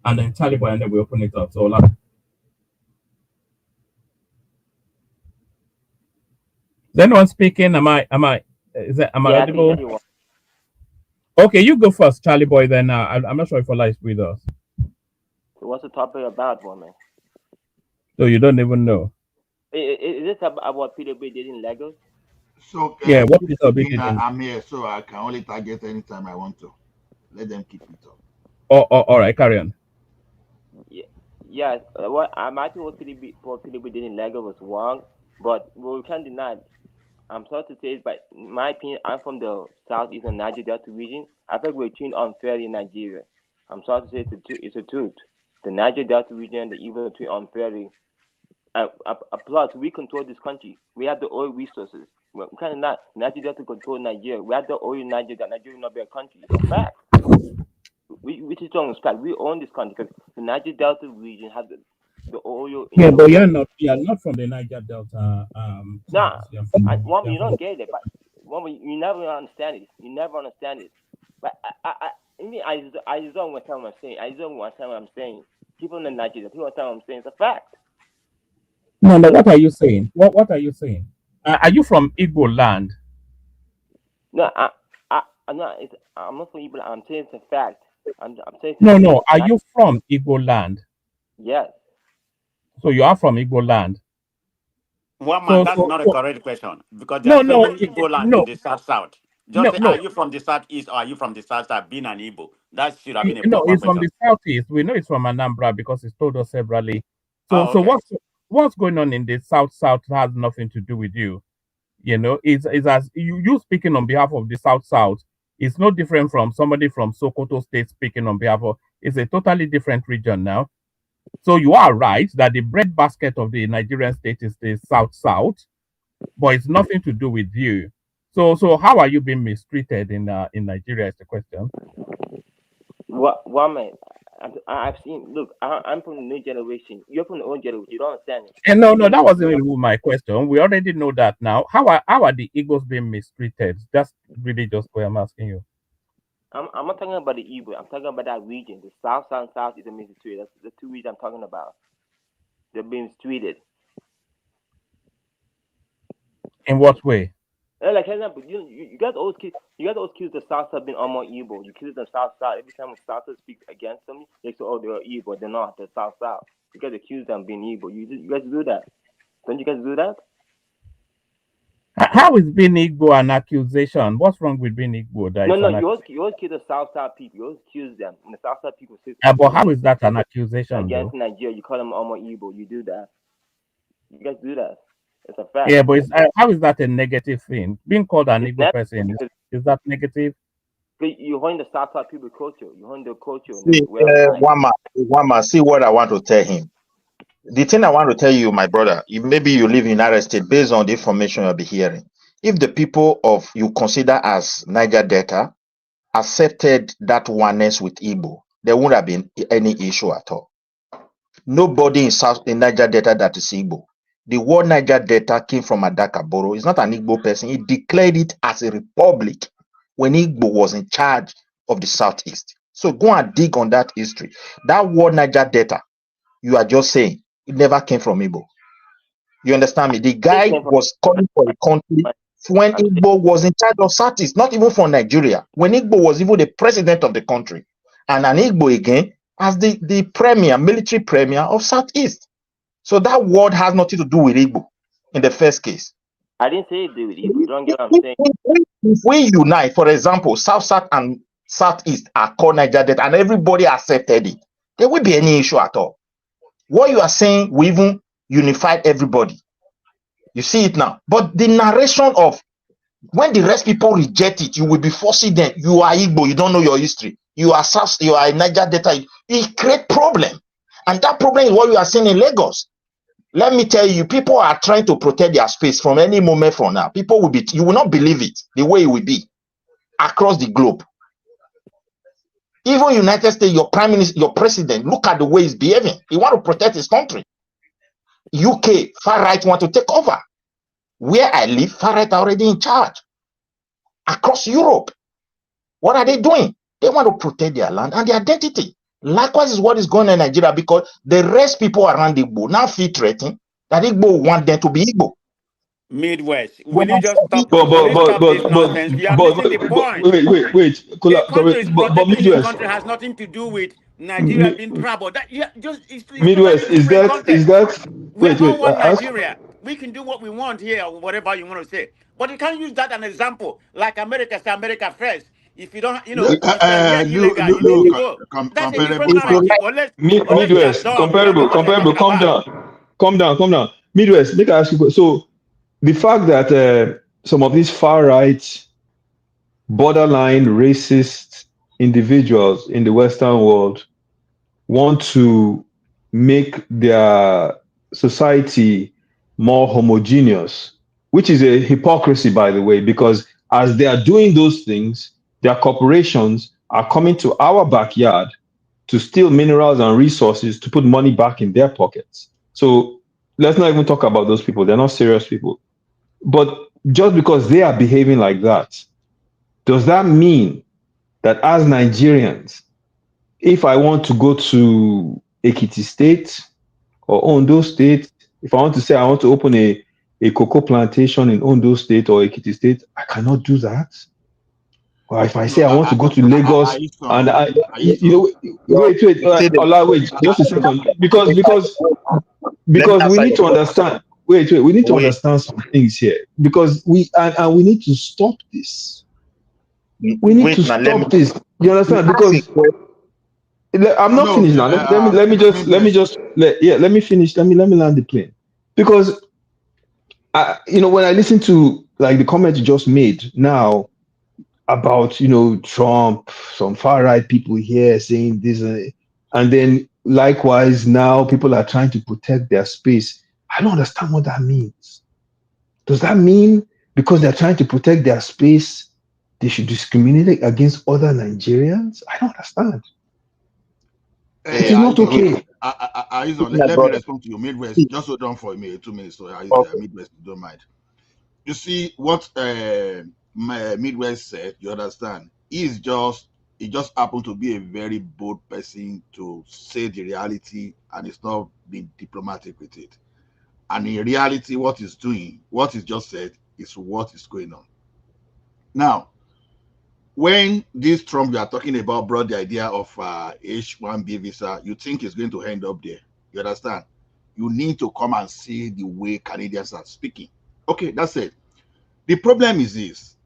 S2: and then Charlie Boy, and then we open it up. So Ola. Is anyone speaking? Am I audible? Okay, you go first, Charlie Boy. Then I'm not sure if Ola is with us.
S17: So what's the topic about, woman?
S2: So you don't even know.
S17: Is this about Peter B did in Lagos?
S3: So
S2: yeah, what Peter B did?
S3: I'm here, so I can only target anytime I want to. Let them keep it up.
S2: All right, carry on.
S17: Yes, what I'm actually what Philip did in Lagos was wrong, but we can't deny it. I'm sorry to say it, but in my opinion, I'm from the southeastern Niger Delta region. I think we're treated unfairly in Nigeria. I'm sorry to say it's a truth. The Niger Delta region, the Igbo are treated unfairly. Plus, we control this country. We have the oil resources. We kind of not Niger Delta control Nigeria. We have the oil in Nigeria. That Nigeria will not be a country. It's a fact. We should show respect. We own this country because the Niger Delta region has the oil in
S2: Yeah,
S17: the
S2: but
S17: world.
S2: you're not from the Niger Delta.
S17: Nah,
S2: You're from,
S17: woman,
S2: you're
S17: you
S2: from,
S17: don't get it. But woman, you never understand it. You never understand it. But I just don't understand what I'm saying. I just don't understand what I'm saying. People in the Nigeria, people understand what I'm saying. It's a fact.
S2: no, no. What are you saying? What are you saying? Are you from Igbo land?
S17: No, I'm not. I'm not from Igbo. I'm saying it's a fact. I'm saying it's a
S2: No,
S17: truth.
S2: no. Are you from Igbo land?
S17: Yes.
S2: So you are from Igbo land.
S11: One man,
S2: So,
S11: that's
S2: so,
S11: not a
S2: so
S11: correct question because there are
S2: no,
S11: so
S2: no,
S11: many Igbo land in
S2: no,
S11: the south. Just
S2: no,
S11: say, are
S2: no.
S11: you from the southeast or are you from the south side? Being an Igbo, that should have been a
S2: No,
S11: proper
S2: it's from
S11: question.
S2: the southeast. We know it's from Anambra because it's told us severally. So,
S11: Oh,
S2: so
S11: okay.
S2: what's going on in the south has nothing to do with you. You know, it's as you speaking on behalf of the south. It's no different from somebody from Sokoto State speaking on behalf of. It's a totally different region now. So you are right that the breadbasket of the Nigerian state is the south, but it's nothing to do with you. So how are you being mistreated in Nigeria? Is the question.
S17: What woman? I've seen. Look, I'm from the new generation. You're from the old generation. You don't understand it.
S2: And no,
S17: People
S2: no,
S17: in
S2: that wasn't
S17: the
S2: even my question. We already know that now. How are the Eagles being mistreated? That's really just what I'm asking you.
S17: I'm not talking about the Igbo. I'm talking about that region. The south is a mystery. That's the two regions I'm talking about. They're being mistreated.
S2: In what way?
S17: Like for example, you guys always accuse the south side being more Igbo. You accuse the south side every time the south side speaks against them. They say, oh, they're Igbo. They're not. The south side. You guys accuse them being Igbo. You guys do that. Don't you guys do that?
S2: How is being Igbo an accusation? What's wrong with being Igbo? That
S17: No,
S2: is
S17: no.
S2: an
S17: You always accuse the south side people. You always accuse them. And the south side people say
S2: but
S17: something
S2: how is that an accusation,
S17: against
S2: though?
S17: Nigeria. You call them more Igbo. You do that. You guys do that. It's a fact.
S2: Yeah, but how is that a negative thing? Being called an
S17: It's
S2: Igbo
S17: never
S2: person
S17: because
S2: is that negative?
S17: you own the South Side people culture. You own their culture and
S14: See,
S17: their way of life.
S14: Wama, see what I want to tell him. The thing I want to tell you, my brother, maybe you live in United States based on the information you'll be hearing. If the people of you consider as Niger Delta accepted that oneness with Igbo, there wouldn't have been any issue at all. Nobody in Niger Delta that is Igbo. The word Niger Delta came from Adakaboro. It's not an Igbo person. He declared it as a republic when Igbo was in charge of the southeast. So go and dig on that history. That word Niger Delta, you are just saying, it never came from Igbo. You understand me? The
S17: It
S14: guy
S17: came from
S14: was calling for a country
S17: my,
S14: when
S17: I'm saying
S14: Igbo was in charge of Southeast, not even for Nigeria. When Igbo was even the president of the country, and an Igbo again as the premier, military premier of Southeast. So that word has nothing to do with Igbo in the first case.
S17: I didn't say it do with Igbo. You don't get what I'm saying.
S14: If we unite, for example, South and Southeast are called Niger Delta, and everybody accepted it, there will be any issue at all. What you are saying, we even unified everybody. You see it now. But the narration of when the rest people reject it, you will be forcing them. You are Igbo, you don't know your history. You are South, you are Niger Delta. It create problem. And that problem is what you are seeing in Lagos. Let me tell you, people are trying to protect their space from any moment from now. People will be, you will not believe it, the way it will be across the globe. Even United States, your prime minister, your president, look at the way he's behaving. He want to protect his country. UK, far right want to take over. Where I live, far right are already in charge. Across Europe, what are they doing? They want to protect their land and their identity. Likewise is what is going on in Nigeria because the rest people around Igbo now feel threatened that Igbo want them to be Igbo.
S11: Midwest.
S14: When
S11: Will you
S14: I'm
S11: just
S14: saying
S11: stop? Will you stop this nonsense? You are missing the point.
S12: wait.
S11: The
S12: Sorry,
S11: country is
S12: but
S11: protecting this
S12: Midwest,
S11: country has nothing to do with Nigeria
S12: Mi-
S11: being troubled. That yeah, just it's totally
S12: Midwest,
S11: different
S12: is
S11: context.
S12: that,
S11: We are all
S12: wait,
S11: one
S12: ask,
S11: Nigeria. We can do what we want here, or whatever you want to say. But you can't use that as an example. Like America, say America first. If you don't, if you're here illegal, you need to
S3: Look,
S11: go. That's a different
S3: comparable.
S11: narrative. Unless you are
S12: Midwest,
S11: dumb, you don't know what you're
S12: comparable.
S11: talking about.
S12: Calm down. Midwest, make I ask you. So the fact that some of these far right, borderline racist individuals in the Western world want to make their society more homogeneous, which is a hypocrisy, by the way, because as they are doing those things, their corporations are coming to our backyard to steal minerals and resources to put money back in their pockets. So let's not even talk about those people. They're not serious people. But just because they are behaving like that, does that mean that as Nigerians, if I want to go to Ekiti State or Ondo State, if I want to say I want to open a cocoa plantation in Ondo State or Ekiti State, I cannot do that. Or if I say I want to go to Lagos and wait, just a second, because we need to understand. We need to understand some things here because and we need to stop this. We need to stop this. You understand? Because I'm not finished now. Let me finish. Let me land the plane. Because when I listen to like the comment you just made now about Trump, some far right people here saying this, and then likewise now people are trying to protect their space. I don't understand what that means. Does that mean because they're trying to protect their space, they should discriminate against other Nigerians? I don't understand. It is not okay.
S3: Let me respond to you, Midwest. Just hold on for me 2 minutes, so Midwest, if you don't mind. You see what my Midwest said. You understand? He just happened to be a very bold person to say the reality, and it's not being diplomatic with it. And in reality, what he's doing, what he's just said, is what is going on. Now, when this Trump you are talking about brought the idea of H-1B visa, you think it's going to end up there. You understand? You need to come and see the way Canadians are speaking. Okay, that's it. The problem is this.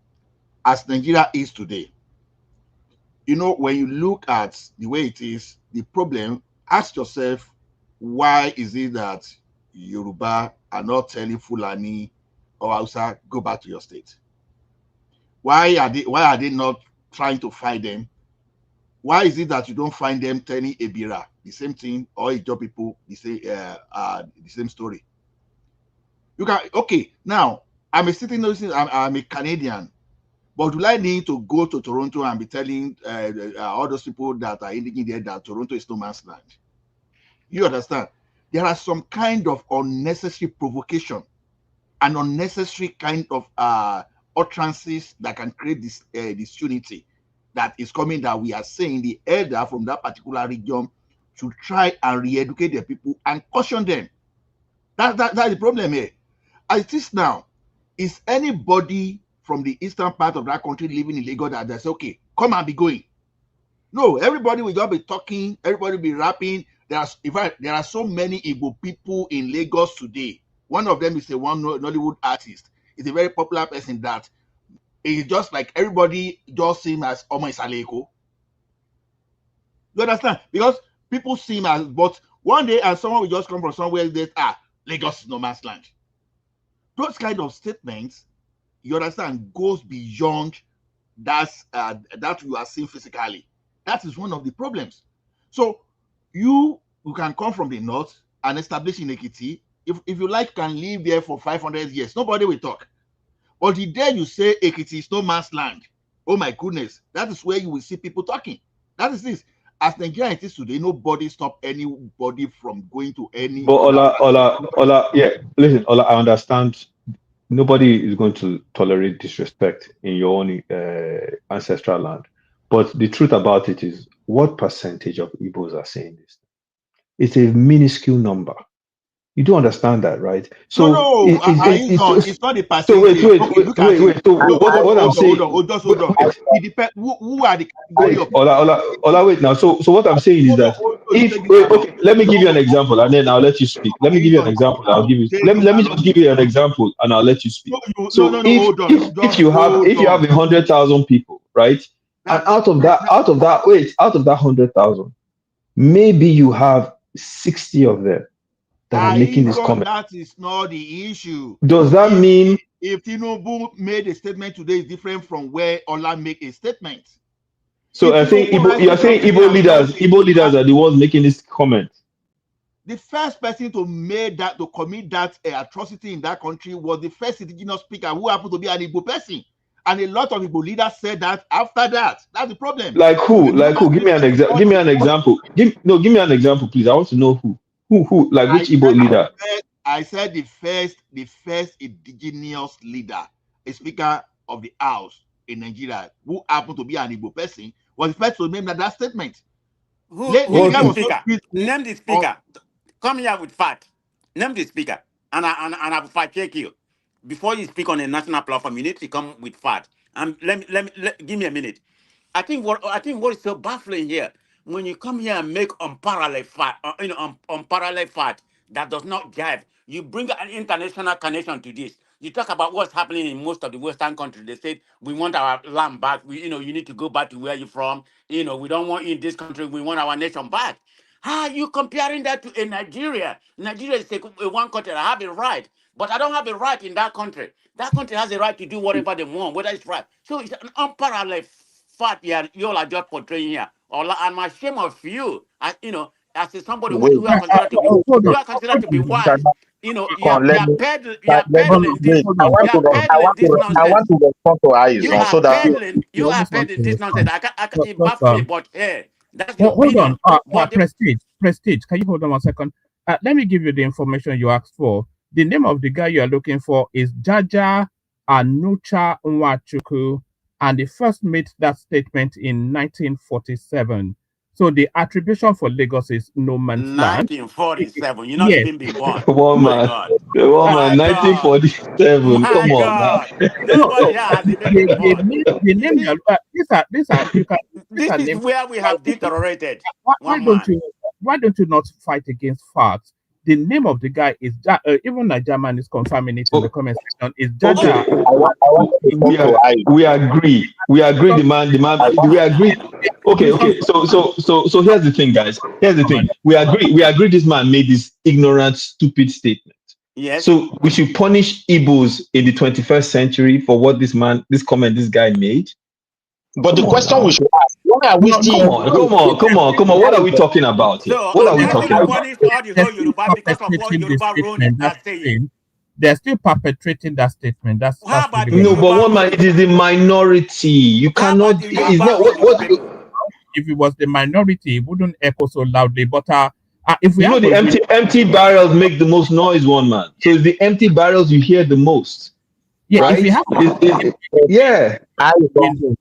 S3: As Nigeria is today, when you look at the way it is, the problem, ask yourself, why is it that Yoruba are not telling Fulani or Hausa, go back to your state? Why are they not trying to find them? Why is it that you don't find them telling Ebira the same thing, or Ijaw people the same story? You can now I'm a Canadian, but do I need to go to Toronto and be telling all those people that are indicating there that Toronto is no man's land? You understand? There are some kind of unnecessary provocation and unnecessary kind of utterances that can create this disunity that is coming, that we are saying the elder from that particular region should try and re-educate the people and caution them. That's the problem here. As it is now, is anybody from the eastern part of that country living in Lagos that says, okay, come and be going? No, everybody will just be talking, everybody will be rapping. In fact, there are so many Igbo people in Lagos today. One of them is one Nollywood artist. He's a very popular person that is just like everybody just see him as Omo Isaleko. You understand? Because people see him as, but one day and someone will just come from somewhere that Lagos is no man's land. Those kind of statements, you understand, goes beyond that you are seeing physically. That is one of the problems. So you can come from the north and establish in Ekiti. If you like, can live there for 500 years. Nobody will talk. But the day you say Ekiti is no man's land, oh my goodness, that is where you will see people talking. That is this. As Nigeria it is today, nobody stop anybody from going to any.
S12: But listen, Ola, I understand. Nobody is going to tolerate disrespect in your own ancestral land. But the truth about it is, what percentage of Igbos are saying this? It's a minuscule number. You do understand that, right? So
S3: it's not the percentage.
S12: So wait. So what I'm saying?
S3: Hold on. It depends. Who are the category of?
S12: Ola, wait now. So what I'm saying is that let me give you an example, and then I'll let you speak. Let me give you an example. Let me just give you an example, and I'll let you speak. So if you have 100,000 people, right, And out of that 100,000, maybe you have 60 of them that are making this comment.
S18: That is not the issue.
S12: Does that mean
S18: if Tinubu made a statement today is different from where Ola make a statement?
S12: So I think you're saying Igbo leaders are the ones making this comment.
S18: The first person to commit that atrocity in that country was the first indigenous speaker who happened to be an Igbo person. And a lot of Igbo leaders said that after that. That's the problem.
S12: Like who? Give me an example. Give me an example. Give me an example, please. I want to know who. Who? Like which Igbo leader?
S18: I said the first indigenous leader, a speaker of the house in Nigeria, who happened to be an Igbo person, was the first to name that statement.
S11: Who is the speaker? Name the speaker. Come here with fact. Name the speaker, and I will fact check you. Before you speak on a national platform, you need to come with fact. And give me a minute. I think what is so baffling here, when you come here and make unparalleled fact, unparalleled fact that does not jive, you bring an international connection to this. You talk about what's happening in most of the Western countries. They said we want our land back. You need to go back to where you're from. We don't want you in this country. We want our nation back. How are you comparing that to a Nigeria? Nigeria is a one country. I have a right, but I don't have a right in that country. That country has a right to do whatever they want, whether it's right. So it's an unparalleled fact you all are just portraying here. And I'm ashamed of you. As somebody who are considered to be wise. You are peddling this.
S14: I want to respond to Aizon so that
S11: you are peddling this nonsense. I can't baffle me, but hey.
S2: Hold on, Prestige. Can you hold on 1 second? Let me give you the information you asked for. The name of the guy you are looking for is Jaja Anucha Nwachukwu, and he first made that statement in 1947. So the attribution for Lagos is no man's land.
S11: 1947. You're not even been born.
S12: One man, 1947.
S11: My
S12: Come
S11: God.
S12: on,
S11: Nobody has even been born.
S2: This
S11: is where we have deteriorated.
S2: Why don't you not fight against facts? The name of the guy is even Nigerman is confirming it in the comment section. Is Jaja?
S12: We agree. We agree. Demand. We agree. Okay. So here's the thing, guys. Here's the thing. We agree. This man made this ignorant, stupid statement.
S11: Yes.
S12: So we should punish Igbos in the 21st century for what this comment this guy made.
S14: But the question we should ask: why are we still?
S12: Come on. What are we talking about here? What are we talking about?
S2: They're still perpetrating that statement. That's
S12: no, but one man, it is the minority. You cannot. It's not what.
S2: If it was the minority, it wouldn't echo so loudly. But if we
S12: the empty barrels make the most noise, one man. So it's the empty barrels you hear the most.
S2: Yeah,
S12: right?
S2: If we have
S12: yeah.
S14: Please,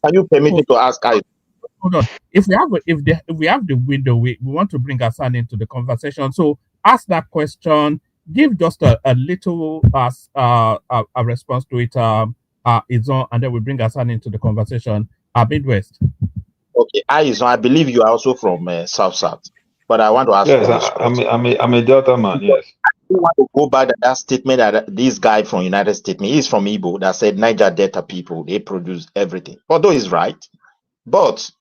S14: can you permit me to ask I?
S2: Hold on. If we have the window, we want to bring Hassan into the conversation. So ask that question. Give just a little a response to it. Izon, and then we bring Hassan into the conversation. Midwest.
S14: Okay, I believe you are also from South, but I want to ask.
S12: Yes, I'm a Delta man. Yes.
S14: I want to go back to that statement that this guy from United States, he's from Igbo, that said Niger Delta people, they produce everything. Although he's right, but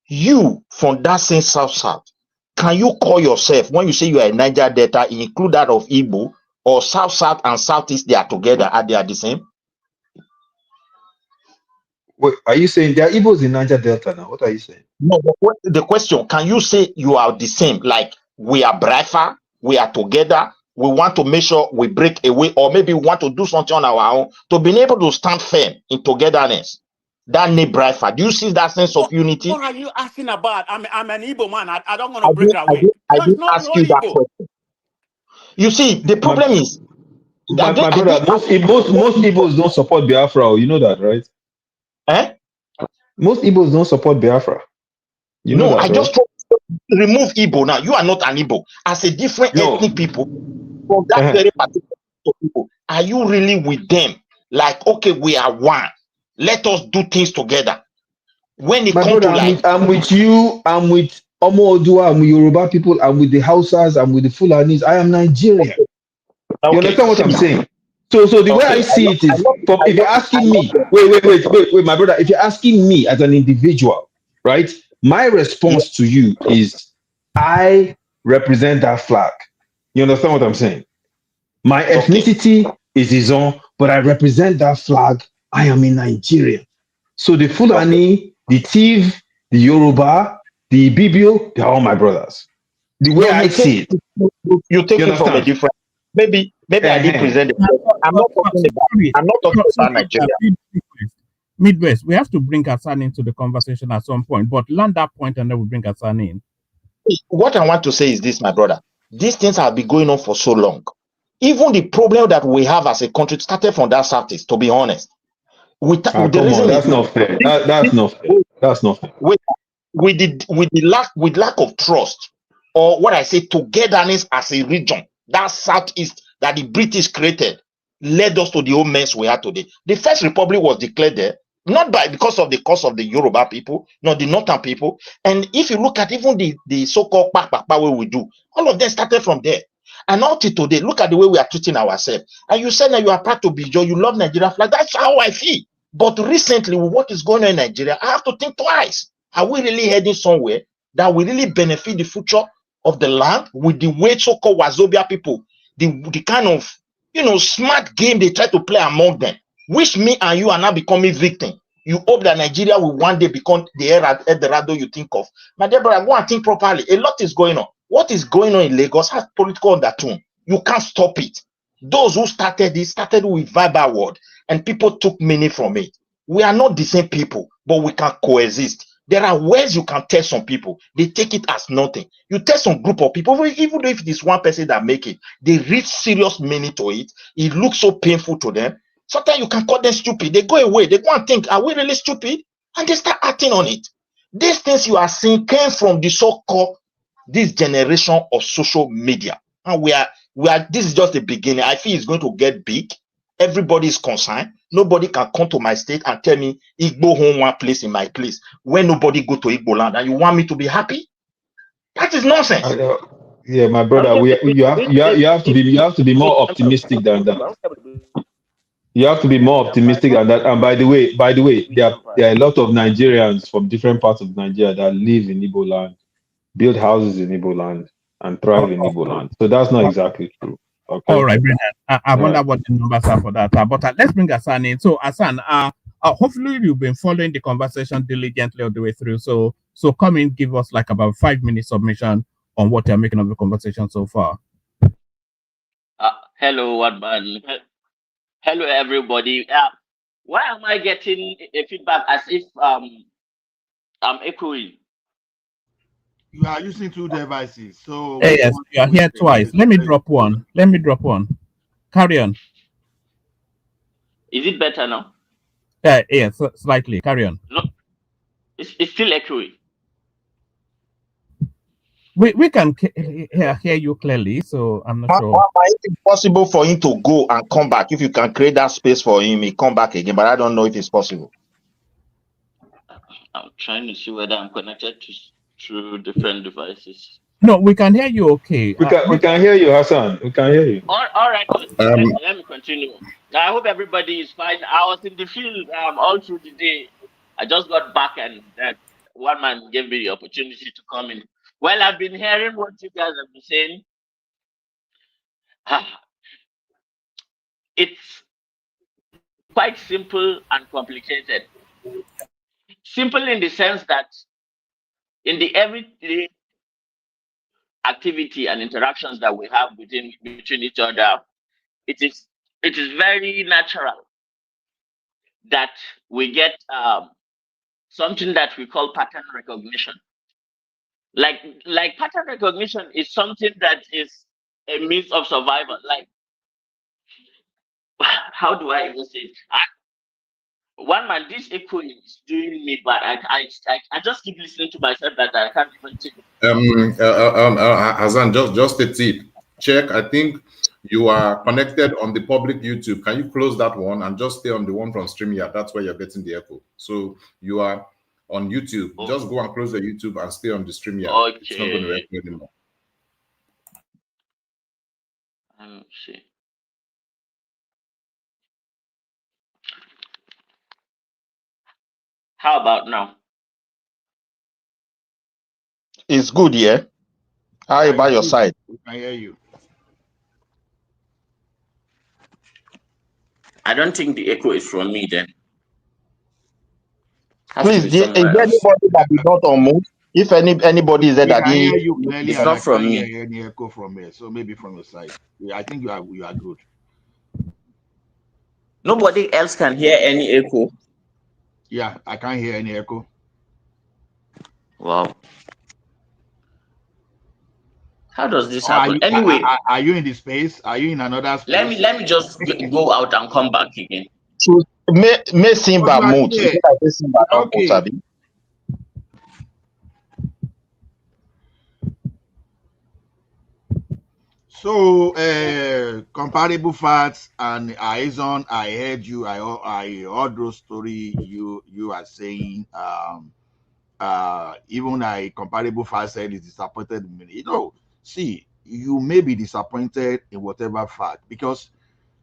S14: you from that same South, can you call yourself, when you say you are a Niger Delta, include that of Igbo, or South and Southeast, they are together, are they the same?
S12: Wait, are you saying there are Igbos in Niger Delta now? What are you saying?
S14: No, the question, can you say you are the same? Like, we are Braifa, we are together, we want to make sure we break away, or maybe we want to do something on our own to be able to stand firm in togetherness. That name Braifa. Do you see that sense of unity?
S11: What are you asking about? I'm an Igbo man. I don't want to break away.
S14: I didn't ask you that question. You see, the problem is...
S12: My brother, most Igbos don't support Biafra. You know that, right? Most Igbos don't support Biafra. You know that,
S14: I just remove Igbo now. You are not an Igbo. As a different ethnic people, from that very particular people, are you really with them? Like, okay, we are one. Let us do things together. When it comes to
S12: I'm with you. I'm with Omo Odua. I'm with Yoruba people. I'm with the Hausas. I'm with the Fulanis. I am Nigerian. You understand what I'm saying? So the way I
S14: Okay,
S12: see it is,
S14: I
S12: if you're
S14: love, I
S12: asking
S14: love
S12: me,
S14: them.
S12: wait, my brother, if you're asking me as an individual, right, my
S14: Yeah,
S12: response to you is I represent that flag. You understand what I'm saying? My
S14: okay,
S12: ethnicity is Izon, but I represent that flag. I am in Nigeria. So the
S14: okay.
S12: Fulani, the Tiv, the Yoruba, the Ibibio, they're all my brothers. The way
S14: No,
S12: I
S14: you take
S12: see it,
S14: you
S12: you
S14: take it from a
S12: understand?
S14: different. Maybe I didn't
S12: Uh-huh.
S14: present it. I'm not talking about
S2: Sorry,
S14: Nigeria.
S2: Midwest. We have to bring Hassan into the conversation at some point, but land that point and then we bring Hassan in.
S14: What I want to say is this, my brother. These things have been going on for so long. Even the problem that we have as a country started from that Southeast, to be honest. The
S12: Come on,
S14: reason is
S12: that's
S14: this.
S12: not fair. That's not fair. That's not fair.
S14: With, with lack of trust, or what I say togetherness as a region, that Southeast that the British created led us to the old mess we are today. The first republic was declared there, not because of the cause of the Yoruba people, not the Northern people. And if you look at even the so-called Pakpakpa way we do, all of them started from there. And up to today, look at the way we are treating ourselves. And you said that you are proud to be Joe, you love Nigeria flag. That's how I feel. But recently, with what is going on in Nigeria, I have to think twice. Are we really heading somewhere that will really benefit the future of the land with the way so-called Wazobia people, the kind of smart game they try to play among them, which me and you are now becoming victim. You hope that Nigeria will one day become the Eldorado you think of. My dear brother, go and think properly. A lot is going on. What is going on in Lagos has political undertone. You can't stop it. Those who started this started with verbal word, and people took meaning from it. We are not the same people, but we can coexist. There are ways you can test some people. They take it as nothing. You test some group of people, even though if it is one person that make it, they reach serious meaning to it. It looks so painful to them. Sometimes you can call them stupid. They go away. They go and think, are we really stupid? And they start acting on it. These things you are seeing came from the so-called this generation of social media. And this is just the beginning. I feel it's going to get big. Everybody is concerned. Nobody can come to my state and tell me Igbo home one place in my place when nobody go to Igbo land, and you want me to be happy? That is nonsense.
S12: Yeah, my brother, you have to be more optimistic than that. You have to be more optimistic than that. And by the way, there are a lot of Nigerians from different parts of Nigeria that live in Igbo land, build houses in Igbo land, and thrive in Igbo land. So that's not exactly true.
S2: All
S12: Okay.
S2: right, brilliant. I wonder what the numbers are for that. But let's bring Hassan in. So, Hassan, hopefully you've been following the conversation diligently all the way through. So come in, give us like about 5 minutes submission on what you're making of the conversation so far.
S19: Hello, one man. Hello, everybody. Why am I getting a feedback as if I'm echoing?
S18: You are using two devices, so
S2: Hey, yes, you are here twice. Let me drop one. Carry on.
S19: Is it better now?
S2: Yes, slightly. Carry on.
S19: No, it's still echoing.
S2: We can hear you clearly, so I'm not sure.
S14: It's possible for him to go and come back. If you can create that space for him, he come back again. But I don't know if it's possible.
S19: I'm trying to see whether I'm connected to different devices.
S2: No, we can hear you okay.
S12: We can hear you, Hassan. We can hear you.
S19: All right, let me continue. I hope everybody is fine. I was in the field all through the day. I just got back, and one man gave me the opportunity to come in. Well, I've been hearing what you guys have been saying. It's quite simple and complicated. Simple in the sense that in the everyday activity and interactions that we have between each other, it is very natural that we get something that we call pattern recognition. Like pattern recognition is something that is a means of survival. Like, how do I even say it? One man, this echo is doing me bad. I just keep listening to myself that I can't even think.
S15: Hassan, just a tip. Check. I think you are connected on the public YouTube. Can you close that one and just stay on the one from StreamYard? That's where you're getting the echo. So you are on YouTube.
S19: Oh.
S15: Just go and close the YouTube and stay on the StreamYard.
S19: Okay.
S15: It's not going to echo anymore.
S19: Let me see. How about now?
S14: It's good, yeah. How
S18: Yeah,
S14: about
S18: it's
S14: your
S18: good.
S14: side?
S18: We can hear you.
S19: I don't think the echo is from me then. Has to
S14: Please,
S19: be
S14: is
S19: somewhere
S14: there
S19: else.
S14: anybody that is not on move? If anybody is there
S18: We
S14: that
S18: can
S14: didn't
S18: hear you
S14: hear
S18: clearly,
S19: It's
S18: and I
S19: not from
S18: can't
S19: me.
S18: hear any echo from here. So maybe from your side. Yeah, I think you are good.
S19: Nobody else can hear any echo.
S18: Yeah, I can't hear any echo.
S19: Wow. How does this
S18: Or are
S19: happen?
S18: you
S19: Anyway,
S18: are you in the space? Are you in another space?
S19: let me just go out and come back again.
S14: So, may
S18: But
S14: Simba
S18: you are
S14: mute.
S18: here.
S14: Make I say Simba
S18: You are
S14: don't mute,
S18: okay.
S14: abi?
S18: So, comparable facts and Aizon, I heard you. I heard those story you are saying. Even I comparable facts said is disappointed in me. See, you may be disappointed in whatever fact because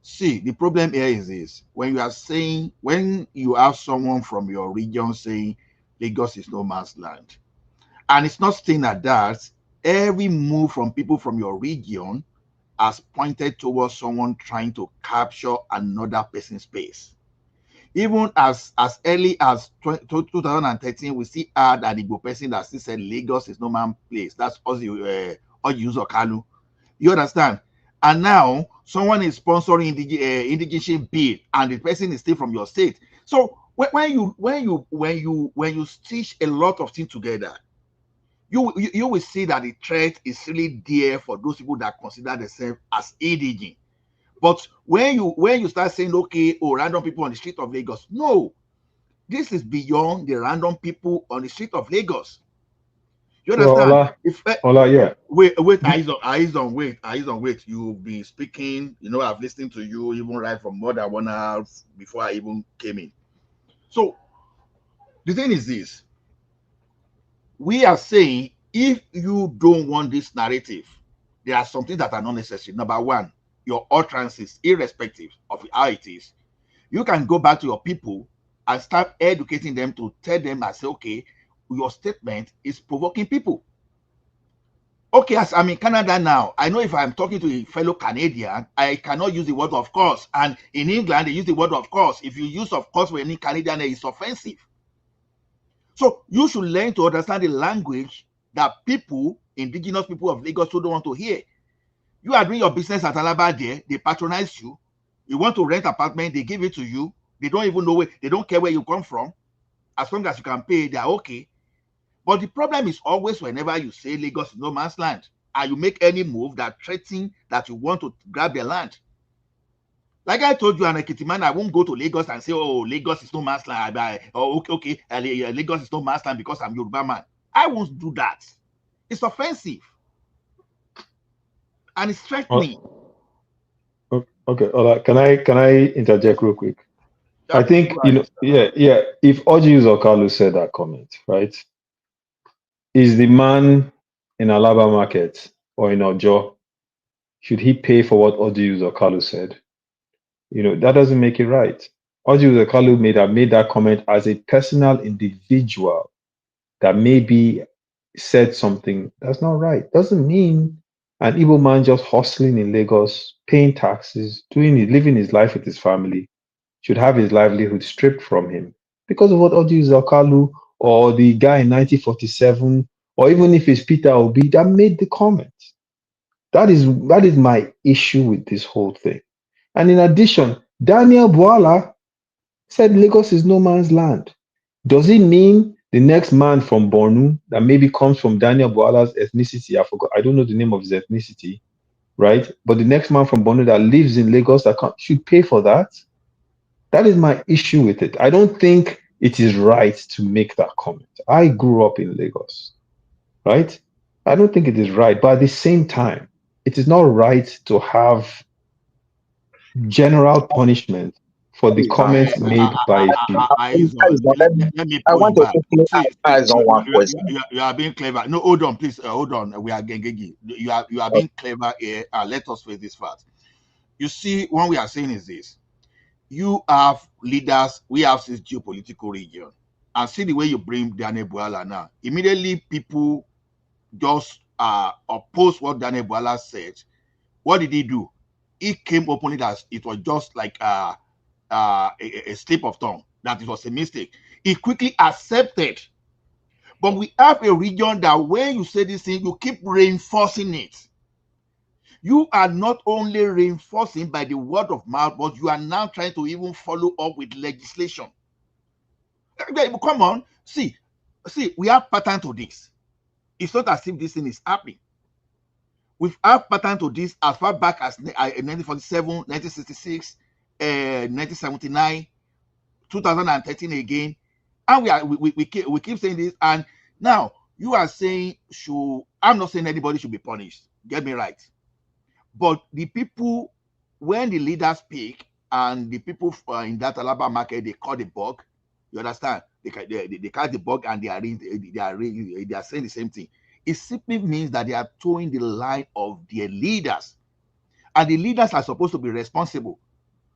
S18: see the problem here is this: when you have someone from your region saying Lagos is no man's land, and it's not staying at that. Every move from people from your region has pointed towards someone trying to capture another person's space. Even as early as 2013, we see had an Igbo person that still said Lagos is no man's place. That's Ozi Okalu. You understand? And now someone is sponsoring indigenous bill, and the person is still from your state. So when you stitch a lot of things together, you will see that the threat is really there for those people that consider themselves as indigenous. But when you start saying, okay, oh, random people on the street of Lagos, no, this is beyond the random people on the street of Lagos. You
S12: So
S18: understand?
S12: Ola, yeah.
S18: Wait, wait. You've been speaking. I've listened to you even right from more than 1 hour before I even came in. So the thing is this: we are saying if you don't want this narrative, there are some things that are not necessary. Number one, your utterances, irrespective of how it is, you can go back to your people and start educating them to tell them and say, okay, your statement is provoking people. Okay, as I'm in Canada now, I know if I'm talking to a fellow Canadian, I cannot use the word of course. And in England, they use the word of course. If you use of course for any Canadian, it's offensive. So you should learn to understand the language that people, indigenous people of Lagos, don't want to hear. You are doing your business at Alaba there, they patronize you. You want to rent apartment, they give it to you. They don't even know they don't care where you come from. As long as you can pay, they're okay. But the problem is always whenever you say Lagos is no man's land, and you make any move that threatens that you want to grab their land. Like I told you, an Ekiti man, I won't go to Lagos and say, oh, Lagos is no man's land. Okay, Lagos is no man's land because I'm Yoruba man. I won't do that. It's offensive. And it's threatening.
S12: Okay, Ola, can I interject real quick?
S18: Yeah,
S12: I
S18: please
S12: think,
S18: go ahead.
S12: yeah. If Oji Uzokalu said that comment, right? Is the man in Alaba market or in Ojo, should he pay for what Oji Uzokalu said? That doesn't make it right. Oji Uzokalu made that comment as a personal individual that maybe said something that's not right. Doesn't mean an Igbo man just hustling in Lagos, paying taxes, living his life with his family, should have his livelihood stripped from him because of what Oji Zakalu or the guy in 1947, or even if it's Peter Obi that made the comment. That is my issue with this whole thing. And in addition, Daniel Boala said Lagos is no man's land. Does it mean the next man from Bornu that maybe comes from Daniel Boala's ethnicity? I don't know the name of his ethnicity, right? But the next man from Bornu that lives in Lagos should pay for that? That is my issue with it. I don't think it is right to make that comment. I grew up in Lagos, right? I don't think it is right. But at the same time, it is not right to have general punishment for the comments made by a few.
S18: Let me
S14: I
S18: pull you
S14: want to
S18: back.
S14: quickly
S18: See,
S14: eyes on one question.
S18: you are being clever. No, hold on, please. Hold on. We are Gengegi. You are being clever here. Let us face this fact. You see, what we are saying is this: you have leaders. We have this geopolitical region. and see the way you bring Daniel Buala now. Immediately, people just oppose what Daniel Buala said. What did he do? He came openly that it was just like a slip of tongue, that it was a mistake. He quickly accepted. But we have a region that when you say this thing, you keep reinforcing it. You are not only reinforcing by the word of mouth, but you are now trying to even follow up with legislation. Come on, see, we have pattern to this. It's not as if this thing is happening. We've had pattern to this as far back as 1947, 1966, 1979, 2013 again, and we keep saying this. And now you are saying I'm not saying anybody should be punished. Get me right, but the people, when the leaders speak and the people in that Alaba market, they call the bug. You understand? They call the bug and they are saying the same thing. It simply means that they are towing the line of their leaders, and the leaders are supposed to be responsible.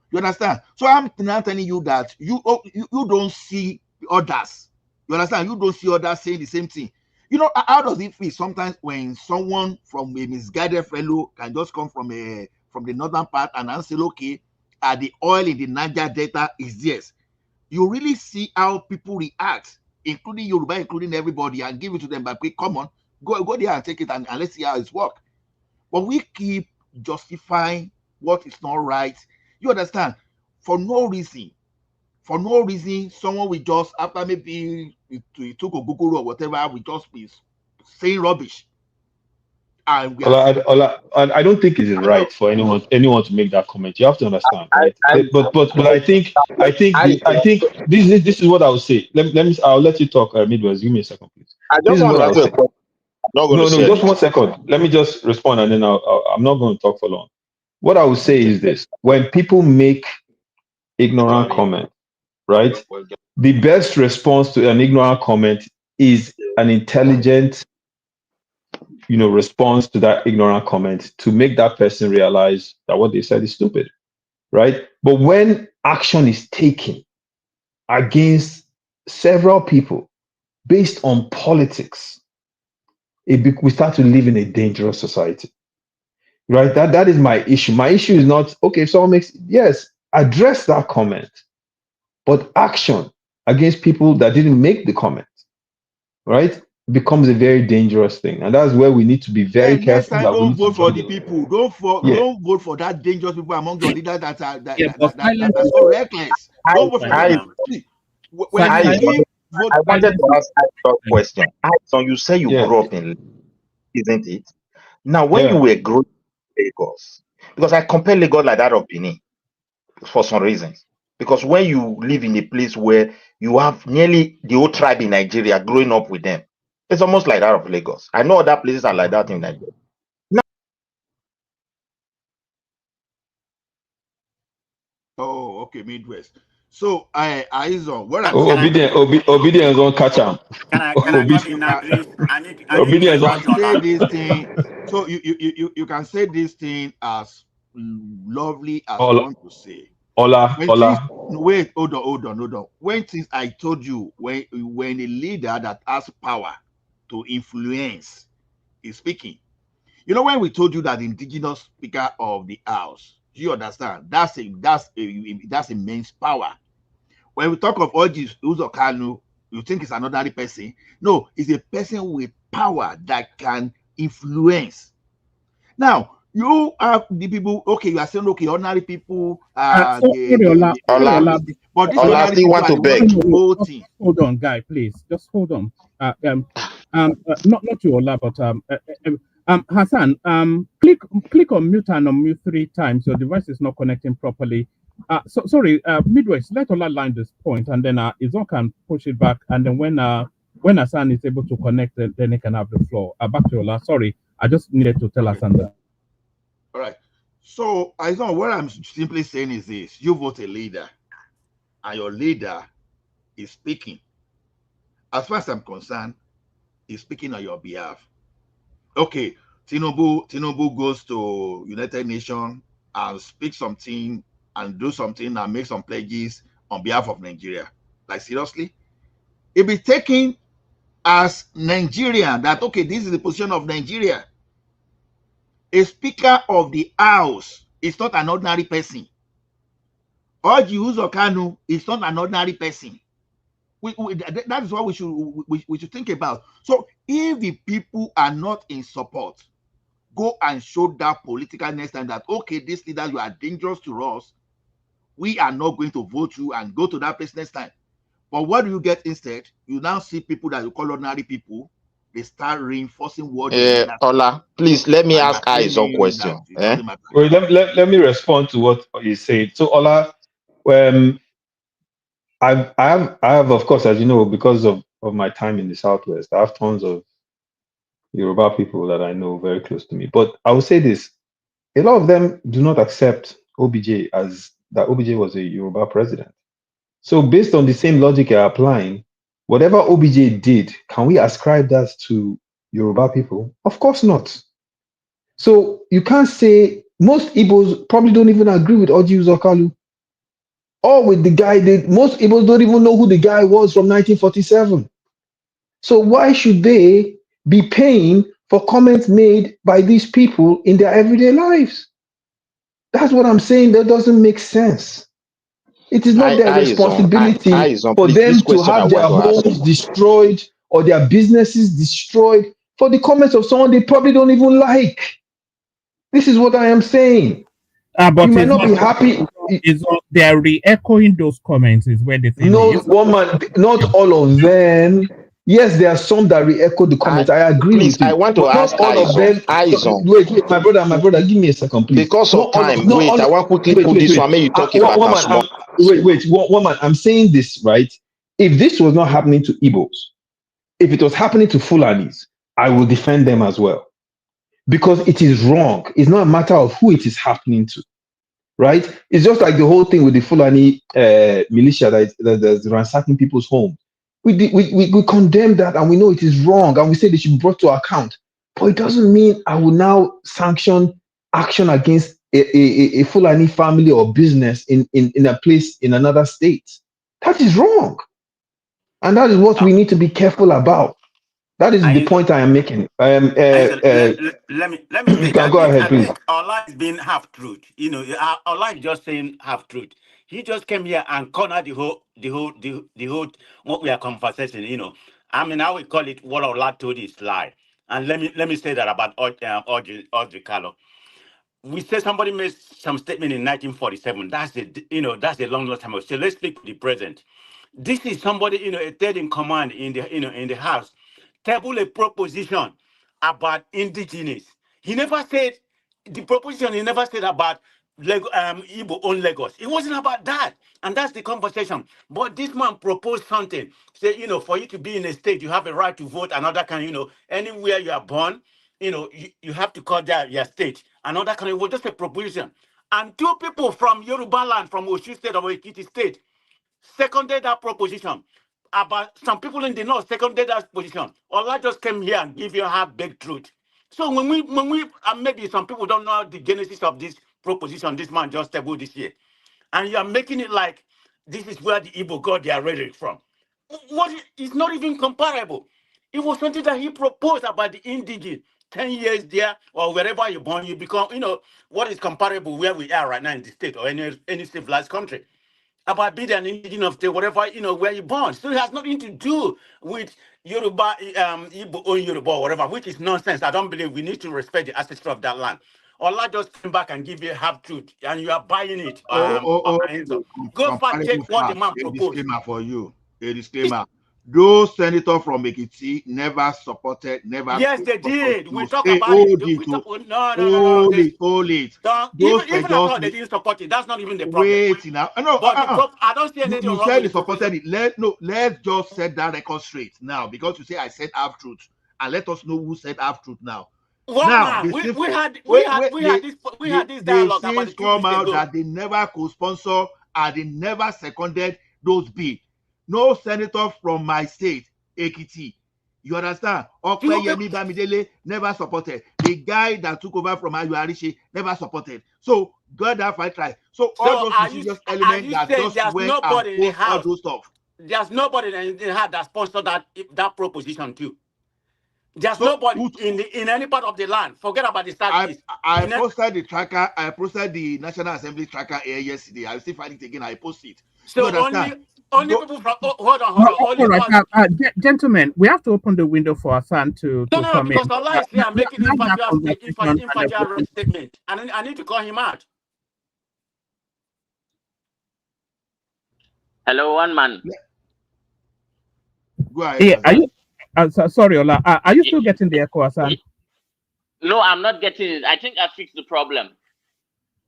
S18: You understand? So I'm now telling you that you don't see others. You understand? You don't see others saying the same thing. You know, how does it feel sometimes when someone from a misguided fellow can just come from the northern part and answer, okay, the oil in the Niger Delta is theirs. You really see how people react, including Yoruba, including everybody, and give it to them by quick, come on, go there and take it and let's see how it's work. But we keep justifying what is not right. You understand? For no reason, someone will just, after maybe he took a Google or whatever, we just be saying rubbish. And we
S12: I don't think it is right for anyone to make that comment. You have to understand, right? But I think this is what I would say. I'll let you talk, Midwest. Give me a second, please.
S14: I
S12: This
S14: just
S12: is
S14: want
S12: what
S14: to
S12: I would
S14: ask you a
S12: say.
S14: question. I'm not going to
S12: No,
S14: say
S12: just
S14: anything.
S12: 1 second. Let me just respond, and then I'm not going to talk for long. What I would say is this: when people make ignorant comment, right? The best response to an ignorant comment is an intelligent, response to that ignorant comment to make that person realize that what they said is stupid, right? But when action is taken against several people based on politics, we start to live in a dangerous society, right? That is my issue. My issue is not, okay, if someone yes, address that comment, but action against people that didn't make the comment, right, becomes a very dangerous thing. And that's where we need to be very
S18: next
S12: careful
S18: time,
S12: that we
S18: don't
S12: need to
S18: vote
S12: draw
S18: for the
S12: the
S18: people. Don't vote for that dangerous people among your leaders that are so reckless. Don't vote for them. See, when
S14: I
S18: you give vote,
S14: wanted to ask a question. So you say you
S12: Yeah.
S14: grew up in, isn't it? Now, when
S12: Yeah.
S14: you were growing in Lagos, because I compare Lagos like that of Benin for some reasons. Because when you live in a place where you have nearly the whole tribe in Nigeria growing up with them, it's almost like that of Lagos. I know other places are like that in Nigeria.
S18: Oh, okay, Midwest. So Aizon, what I'm
S12: Obedience don't catch him.
S11: Can I come in now, please? I need to
S12: Obedience
S18: you can
S11: respond to
S18: say
S11: Ola.
S18: this thing. So you can say this thing as lovely as you want to say. When things
S12: Ola.
S18: wait, hold on. When things I told you, when a leader that has power to influence is speaking, when we told you that the indigenous speaker of the house, do you understand? That's immense power. When we talk of Orji Uzokanu, you think it's an ordinary person. No, it's a person with power that can influence. Now, you have the people, okay, you are saying, okay, ordinary people,
S2: Ola,
S18: but these
S14: Ola
S18: ordinary
S14: still
S18: people
S14: want
S18: are
S14: to
S18: the ones
S14: beg.
S18: doing the whole thing.
S2: Hold on, guy, please. Just hold on. Not you, Ola, but Hassan. Click on mute and unmute 3 times. Your device is not connecting properly. Sorry, Midwest. Let Ola line this point, and then Izon can push it back, and then when Hassan is able to connect, then he can have the floor. Back to Ola. Sorry, I just needed to tell Hassan that.
S18: All right. So, Aizon, what I'm simply saying is this: you vote a leader, and your leader is speaking. As far as I'm concerned, he's speaking on your behalf. Okay, Tinubu goes to United Nations and speaks something and do something and make some pledges on behalf of Nigeria. Like, seriously? it be taken as Nigerian, that okay, this is the position of Nigeria. A speaker of the house is not an ordinary person. Orji Uzor Kanu is not an ordinary person. That is what we should think about. So if the people are not in support, go and show that political next time that okay, this leader, you are dangerous to us. We are not going to vote you, and go to that place next time. But what do you get instead? You now see people that you call ordinary people, they start reinforcing what the leader.
S14: Ola, please let me
S18: And
S14: ask
S18: are
S14: Eyes some
S18: claiming
S14: question.
S18: that it doesn't matter.
S12: Wait, let me respond to what you said. So Ola, I have of course, as you know, because of my time in the Southwest, I have tons of Yoruba people that I know very close to me. But I will say this: a lot of them do not accept OBJ as that OBJ was a Yoruba president. So based on the same logic you're applying, whatever OBJ did, can we ascribe that to Yoruba people? Of course not. So you can't say most Igbos probably don't even agree with Orji Uzor Kalu or with the guy. Most Igbos don't even know who the guy was from 1947. So why should they be paying for comments made by these people in their everyday lives? That's what I'm saying. That doesn't make sense. It is not their responsibility for
S14: please, this
S12: them to
S14: question I
S12: have their
S14: want to ask
S12: homes
S14: you.
S12: destroyed or their businesses destroyed for the comments of someone they probably don't even like. This is what I am saying.
S2: But
S12: you might not be happy.
S2: They are re-echoing those comments is where the thing
S12: No,
S2: is.
S12: woman, not all of them. Yes, there are some that re-echo the comments. I agree
S14: Please,
S12: with you.
S14: I want to
S12: But not
S14: ask
S12: all of them. Wait, my brother, give me a second, please.
S14: Because of time,
S12: not
S14: wait,
S12: all,
S14: I want quickly put this one. May you talk about
S12: woman, woman, I'm saying this, right? If this was not happening to Igbos, if it was happening to Fulanis, I will defend them as well. Because it is wrong. It's not a matter of who it is happening to. Right? It's just like the whole thing with the Fulani militia that's ransacking people's homes. We condemn that and we know it is wrong and we say they should be brought to account. But it doesn't mean I will now sanction action against a Fulani family or business in a place in another state. That is wrong. And that is what we need to be careful about. That is the point I am making.
S11: Let me
S12: You
S11: say
S12: can
S11: that
S12: go ahead,
S11: I
S12: please.
S11: think Allah is being half truth. Allah is just saying half truth. He just came here and cornered the whole what we are conversing. I mean, I would call it what Allah told is lie. And let me say that about Audrey Carlo. We say somebody made some statement in 1947. That's a long time ago. So let's speak to the present. This is somebody, a third in command in the house, table a proposition about indigenous. He never said the proposition. He never said about Igbo own Lagos. It wasn't about that, and that's the conversation. But this man proposed something. Say, for you to be in a state, you have a right to vote. Another kind, anywhere you are born, you have to call that your state. Another kind. It was just a proposition, and two people from Yoruba land, from Osun State or Ekiti State, seconded that proposition. About some people in the north seconded that position. Allah just came here and give you a half-baked truth. So when we maybe some people don't know the genesis of this proposition this man just tabled this year, and you are making it like this is where the Igbo got their rhetoric from. It's not even comparable. It was something that he proposed about the indigenous. 10 years there or wherever you're born, you become, what is comparable where we are right now in the state or any civilized country about being an indigenous of the whatever where you're born. So it has nothing to do with Yoruba, Igbo own Yoruba or whatever, which is nonsense. I don't believe we need to respect the ancestry of that land. Allah just came back and give you half truth, and you are buying it. Go fact check
S18: Comparable
S11: what the
S18: fact.
S11: man
S18: A
S11: proposed.
S18: disclaimer for you. A disclaimer. Those senators from Ekiti never supported, never
S11: Yes, they did. We
S18: to
S11: talk
S18: stay.
S11: about it.
S18: Hold it.
S11: No.
S18: Hold it. Those
S11: Even I thought they didn't support it. That's not even the problem.
S18: wait now. No,
S11: But I don't see anything
S18: you
S11: wrong
S18: said
S11: with
S18: you
S11: the
S18: supported
S11: proposition.
S18: it. Let's just set that record straight now because you say I said half truth, and let us know who said half truth now.
S11: What
S18: Now,
S11: man?
S18: the
S11: We had this
S18: they
S11: dialogue about
S18: since
S11: it 2
S18: come
S11: weeks
S18: out
S11: ago.
S18: that they never co-sponsor and they never seconded those bills. No senator from my state, Ekiti. You understand? Okpeyemi Bamidele never supported. The guy that took over from Ayu Arishi never supported. So God that fight right. So all
S11: So
S18: those
S11: are
S18: mischievous
S11: are
S18: elements
S11: you
S18: that
S11: saying
S18: just
S11: there's
S18: went and
S11: nobody in the
S18: post all
S11: house?
S18: those stuff.
S11: There's nobody in her that sponsored that proposition too. There's
S18: So
S11: nobody in any part of the land. Forget about the southeast.
S18: I posted the tracker. I posted the National Assembly tracker here yesterday. I will still find it again. I post it.
S11: So only people from hold on. Only
S2: all right,
S11: ones.
S2: gentlemen, we have to open the window for Hassan to
S11: No,
S2: come in.
S11: because Allah is here making
S2: Have that conversation and
S11: infatual
S2: everything.
S11: statement, and I need to call him out.
S19: Hello, one man.
S18: Go ahead.
S2: Yeah, are you? Sorry, Ola. Are you still getting the echo, Hassan?
S19: No, I'm not getting it. I think I fixed the problem.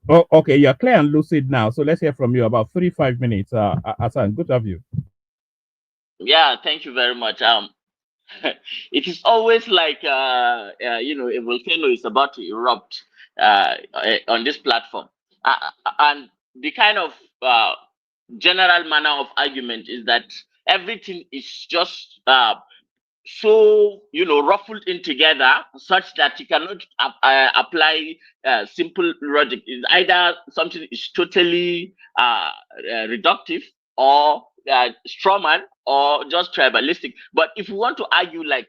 S2: Oh, okay. You're clear and lucid now. So let's hear from you about 3-5 minutes. Hassan, good to have you.
S19: Yeah, thank you very much. It is always like a volcano is about to erupt on this platform, and the kind of general manner of argument is that everything is just so ruffled in together such that you cannot apply simple logic. It's either something is totally reductive or strawman or just tribalistic. But if we want to argue like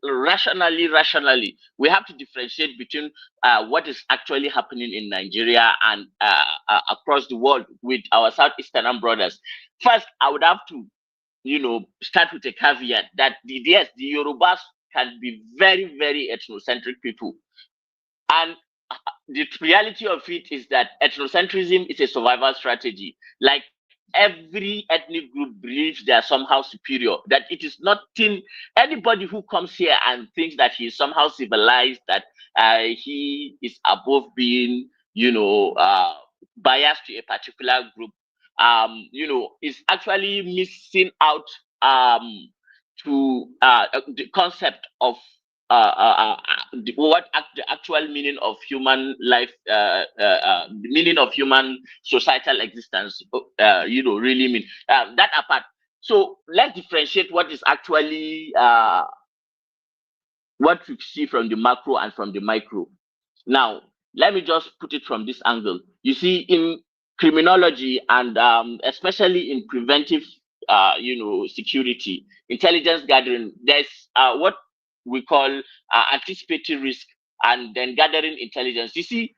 S19: rationally, we have to differentiate between what is actually happening in Nigeria and across the world with our Southeastern brothers. First, I would have to start with a caveat that the Yorubas can be very, very ethnocentric people. And the reality of it is that ethnocentrism is a survival strategy. Like every ethnic group believes they are somehow superior, that it is nothing. Anybody who comes here and thinks that he is somehow civilized, that he is above being, biased to a particular group, is actually missing out to the concept of the actual meaning of human life, the meaning of human societal existence, really mean. That apart, so let's differentiate what is actually what we see from the macro and from the micro. Now, let me just put it from this angle. You see, in criminology and especially in preventive, security, intelligence gathering, there's what we call anticipatory risk and then gathering intelligence. You see,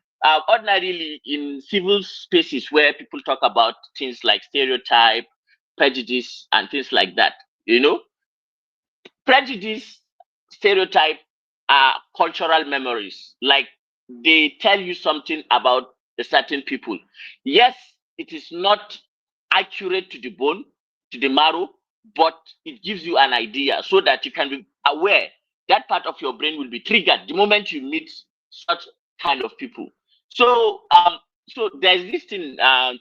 S19: ordinarily in civil spaces where people talk about things like stereotype, prejudice, and things like that, prejudice, stereotype are cultural memories. Like they tell you something about a certain people. Yes, it is not accurate to the bone, to the marrow, but it gives you an idea so that you can be aware. That part of your brain will be triggered the moment you meet such kind of people. So there's this thing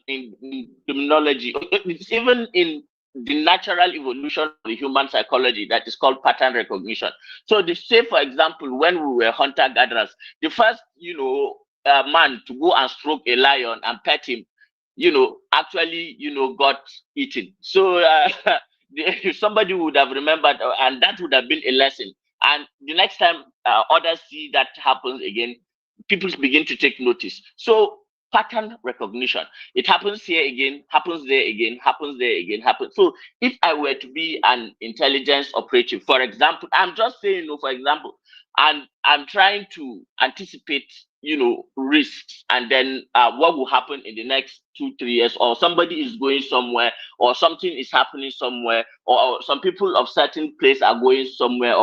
S19: in criminology, it's even in the natural evolution of the human psychology that is called pattern recognition. So the say, for example, when we were hunter gatherers, the first man to go and stroke a lion and pet him, actually got eaten. So somebody would have remembered, and that would have been a lesson. And the next time others see that happens again, people begin to take notice. So pattern recognition. It happens here again, happens there again, happens there again, happens. So if I were to be an intelligence operative, for example, I'm just saying, for example, and I'm trying to anticipate, risks, and then what will happen in the next 2-3 years, or somebody is going somewhere, or something is happening somewhere, or some people of certain place are going somewhere.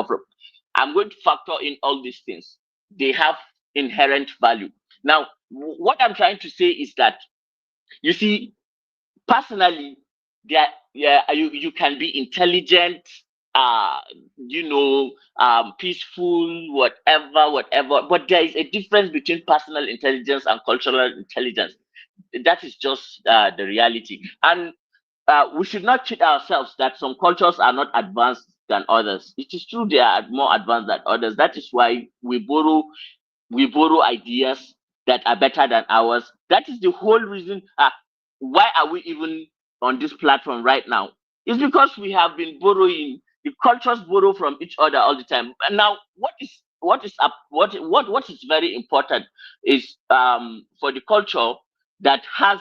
S19: I'm going to factor in all these things. They have inherent value. Now, what I'm trying to say is that, you see, personally, you can be intelligent, peaceful, whatever. But there is a difference between personal intelligence and cultural intelligence. That is just the reality. And we should not cheat ourselves that some cultures are not advanced than others. It is true they are more advanced than others. That is why we borrow ideas that are better than ours. That is the whole reason why are we even on this platform right now. It's because we have been borrowing. The cultures borrow from each other all the time. And now what is very important is for the culture that has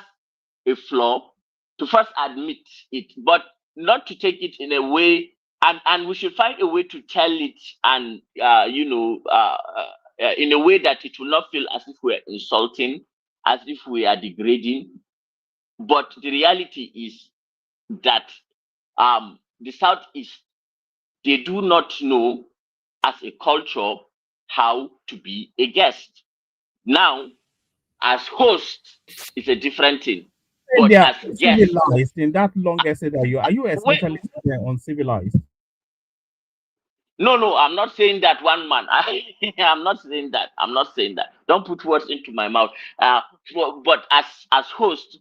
S19: a flaw to first admit it. But not to take it in a way, and we should find a way to tell it, and in a way that it will not feel as if we are insulting, as if we are degrading. But the reality is that the Southeast, they do not know as a culture how to be a guest. Now, as host is a different thing,
S2: And
S19: but
S2: they are
S19: as guest,
S2: civilized in that long essay that are you
S19: wait,
S2: essentially uncivilized?
S19: no, I'm not saying that one man. I'm not saying that. I'm not saying that. Don't put words into my mouth. But as host,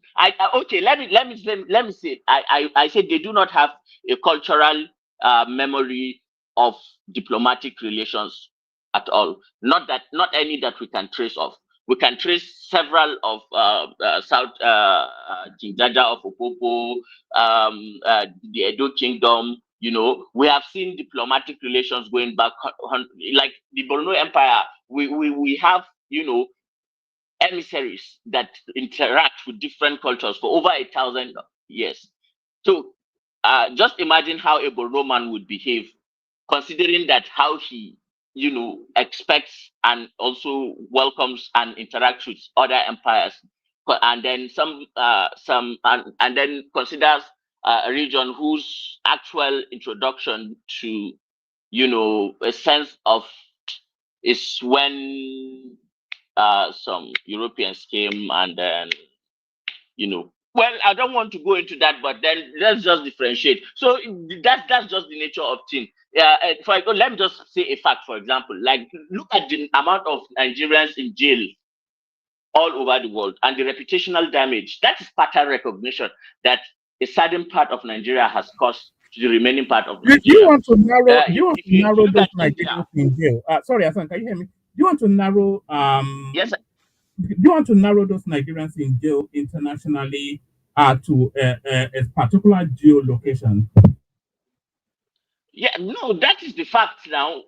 S19: okay. Let me say. I said they do not have a cultural memory of diplomatic relations at all. Not any that we can trace of. We can trace several of South Jinjaja of Opopo, the Edo Kingdom. We have seen diplomatic relations going back, like the Borno Empire. We have, emissaries that interact with different cultures for over 1,000 years. So just imagine how a Borno man would behave, considering that how he, expects and also welcomes and interacts with other empires, and then and then considers a region whose actual introduction to, a sense of is when some Europeans came, and then, well, I don't want to go into that, but then let's just differentiate. So that's just the nature of things. Let me just say a fact, for example. Like, look at the amount of Nigerians in jail all over the world and the reputational damage. That is pattern recognition that a certain part of Nigeria has caused to the remaining part of
S2: Do you
S19: Nigeria.
S2: want to narrow? Do you want
S19: If
S2: to
S19: you
S2: narrow
S19: look
S2: those
S19: at India,
S2: Nigerians in jail? Sorry, Hassan, can you hear me? Do you want to narrow?
S19: yes,
S2: Do you want to narrow those Nigerians in jail internationally to a particular geolocation?
S19: yeah, no, that is the fact now.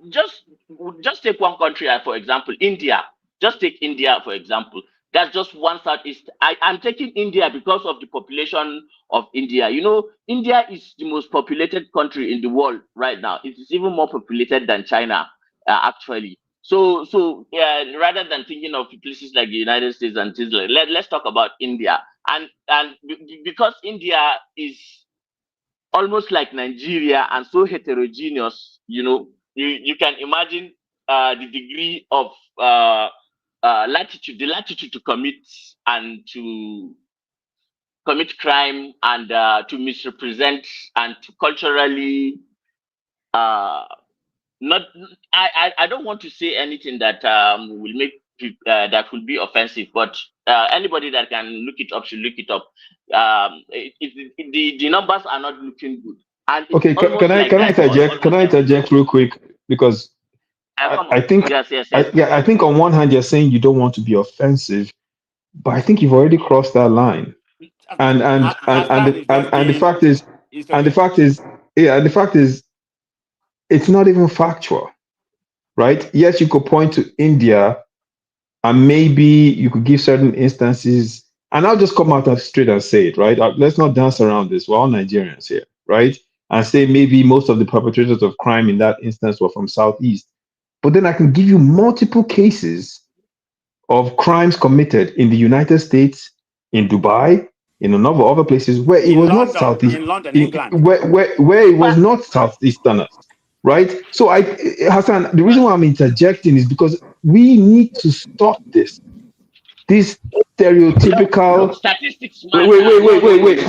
S19: Just take one country, for example, India. Just take India, for example. That's just one southeast. I'm taking India because of the population of India. India is the most populated country in the world right now. It is even more populated than China, actually. So rather than thinking of places like the United States and things like, let's talk about India. And because India is almost like Nigeria and so heterogeneous, you can imagine the degree of latitude, the latitude to commit and to commit crime, and to misrepresent, and to culturally uh, not. I don't want to say anything that will make that will be offensive, but anybody that can look it up should look it up. The numbers are not looking good, and it's
S12: Okay,
S19: almost
S12: can I
S19: like
S12: can I
S19: that for
S12: interject? Can
S19: almost
S12: I
S19: everybody.
S12: interject real quick? Because
S19: Come
S12: I
S19: on,
S12: think
S19: yes.
S12: I think on one hand you're saying you don't want to be offensive, but I think you've already crossed that line.
S11: Hassan is just
S12: And the
S11: being.
S12: fact is,
S11: It's
S12: and the
S11: okay.
S12: fact is, yeah, and the fact is, it's not even factual, right? Yes, you could point to India, and maybe you could give certain instances, and I'll just come out and straight and say it, right? Let's not dance around this. We're all Nigerians here, right? And say maybe most of the perpetrators of crime in that instance were from Southeast. But then I can give you multiple cases of crimes committed in the United States, in Dubai, in a number of other places where it was not Southeast,
S11: In London, England.
S12: where it was not Southeasterners, right? So Hassan, the reason why I'm interjecting is because we need to stop this
S19: No,
S12: stereotypical.
S19: statistics
S12: Wait,
S19: matter. No.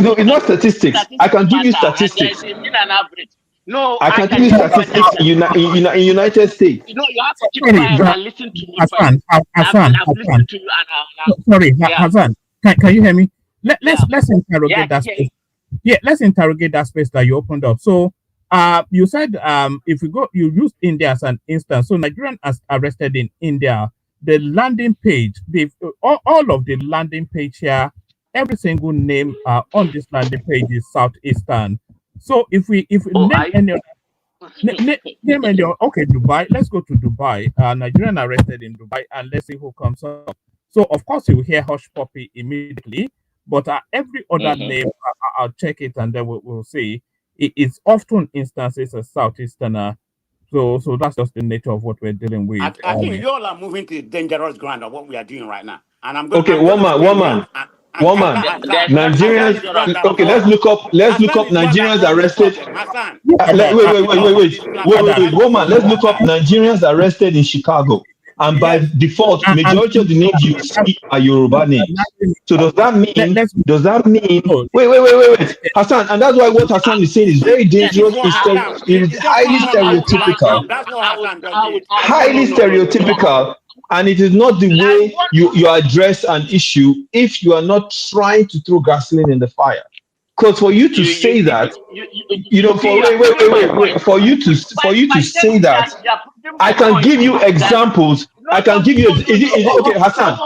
S12: No, it's not statistics. I can
S19: Statistics
S12: give you
S19: matter, and there is
S12: statistics.
S19: a mean and average. No,
S12: I
S19: I
S12: can give
S19: can
S12: you
S19: give you an
S12: statistics
S19: average.
S12: in United States.
S19: You have to keep
S2: Sorry,
S19: quiet and listen to me first. I've
S2: Hassan.
S19: listened to you, and
S2: Sorry,
S19: yeah,
S2: Hassan. Can you hear me? Let's
S19: yeah, I
S2: interrogate
S19: can
S2: that
S19: hear you.
S2: space. Yeah, let's interrogate that space that you opened up. So, you said if you used India as an instance. So Nigerian as arrested in India, the landing page, all of the landing page here, every single name on this landing page is Southeastern. So if we
S19: Oh,
S2: name any name any okay, Dubai. Let's go to Dubai. Nigerian arrested in Dubai, and let's see who comes up. So of course you will hear hush puppy immediately. But every other name, I'll check it and then we'll see. It's often instances as Southeasterner. So that's just the nature of what we're dealing with.
S11: I think you all are moving to dangerous ground of what we are doing right now. And I'm
S12: Okay,
S11: going to stay
S12: one
S11: here.
S12: man. One man. Nigerians. Okay, let's look up Nigerians arrested. Wait. One man. Let's look up Nigerians arrested in Chicago. And by default, majority of the names you see are Yoruba names. So does that mean? Wait, Hassan, and that's why what Hassan is saying is very dangerous. It's highly stereotypical.
S11: That's what Hassan does.
S12: Highly stereotypical. And it is not the way you address an issue if you are not trying to throw gasoline in the fire. Because for you to say that, for you to say that, I can give you examples. I can give you. Is it okay, Hassan?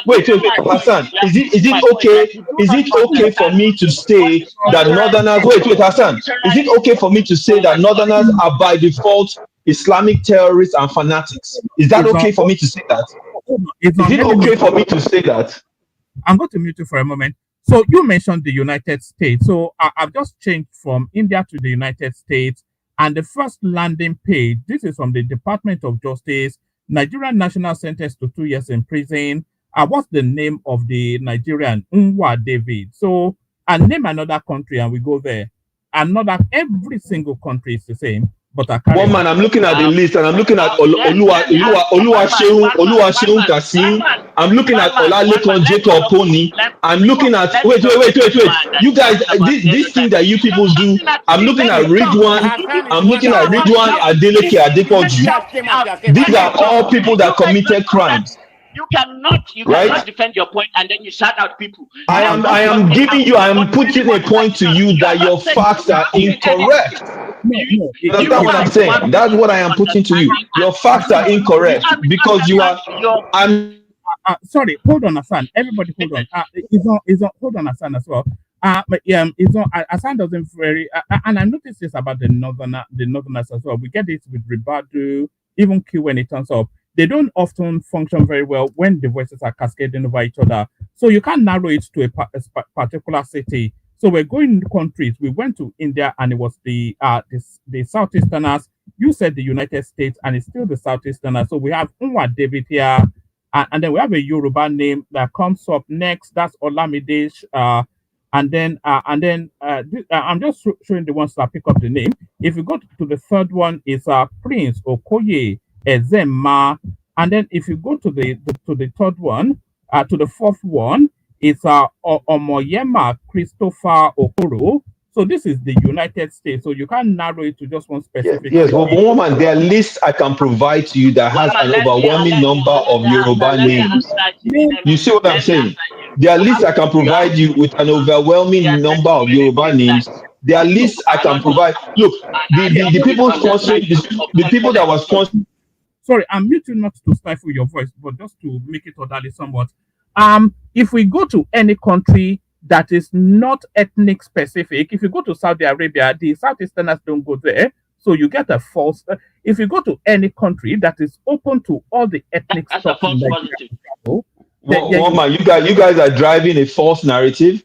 S12: Wait, Hassan. Is it okay? Is it okay for me to say that Northerners? Wait, Hassan. Is it okay for me to say that Northerners are by default Islamic terrorists and fanatics? Is that okay for me to say that? Is it okay for me to say that?
S2: I'm going to mute you for a moment. So you mentioned the United States. So I've just changed from India to the United States. And the first landing page, this is from the Department of Justice, Nigerian national sentenced to 2 years in prison. What's the name of the Nigerian? Unwa David. So I name another country and we go there. Every single country is the same. But
S12: one man, I'm looking at the list and I'm looking at Oluwaseun Kasim. I'm looking at Olalekan Jacob Pony. I'm looking at wait. You guys, this thing that you people do. I'm looking at Ridwan. I'm looking at Ridwan Adeleke Adepoju. These are all people that committed crimes.
S19: You cannot defend your point and then you shout out people.
S12: I am giving you. I am putting a point to you that your facts are incorrect. That's what I'm saying. That's what I am putting to you. Your facts are incorrect because you are.
S2: Sorry, hold on, Hassan. Everybody, hold on. Hold on, Hassan as well. Hassan doesn't very, and I noticed this about the Northerners as well. We get it with Ribadu, even Q when it turns up. They don't often function very well when the voices are cascading over each other. So you can't narrow it to a particular city. So we're going countries. We went to India and it was the Southeasterners. You said the United States and it's still the Southeasterners. So we have Unwa David here. And then we have a Yoruba name that comes up next. That's Olamide. And then I'm just showing the ones that pick up the name. If you go to the third one, it's Prince Okoye Ezema. And then if you go to the third one, to the fourth one, it's Omoyema Christopher Okoro. So this is the United States. So you can't narrow it to just one specific.
S12: Yes, but woman, there are lists I can provide to you that has an overwhelming number of Yoruba names. You see what I'm saying? There are lists I can provide you with an overwhelming number of Yoruba names. There are lists I can provide. Look, the people sponsoring the people that was sponsoring.
S2: Sorry, I'm muting not to stifle your voice, but just to make it orderly somewhat. If we go to any country that is not ethnic specific, if you go to Saudi Arabia, the Southeasterners don't go there, so you get a false. If you go to any country that is open to all the ethnic stuff,
S12: Woman, you guys are driving a false narrative,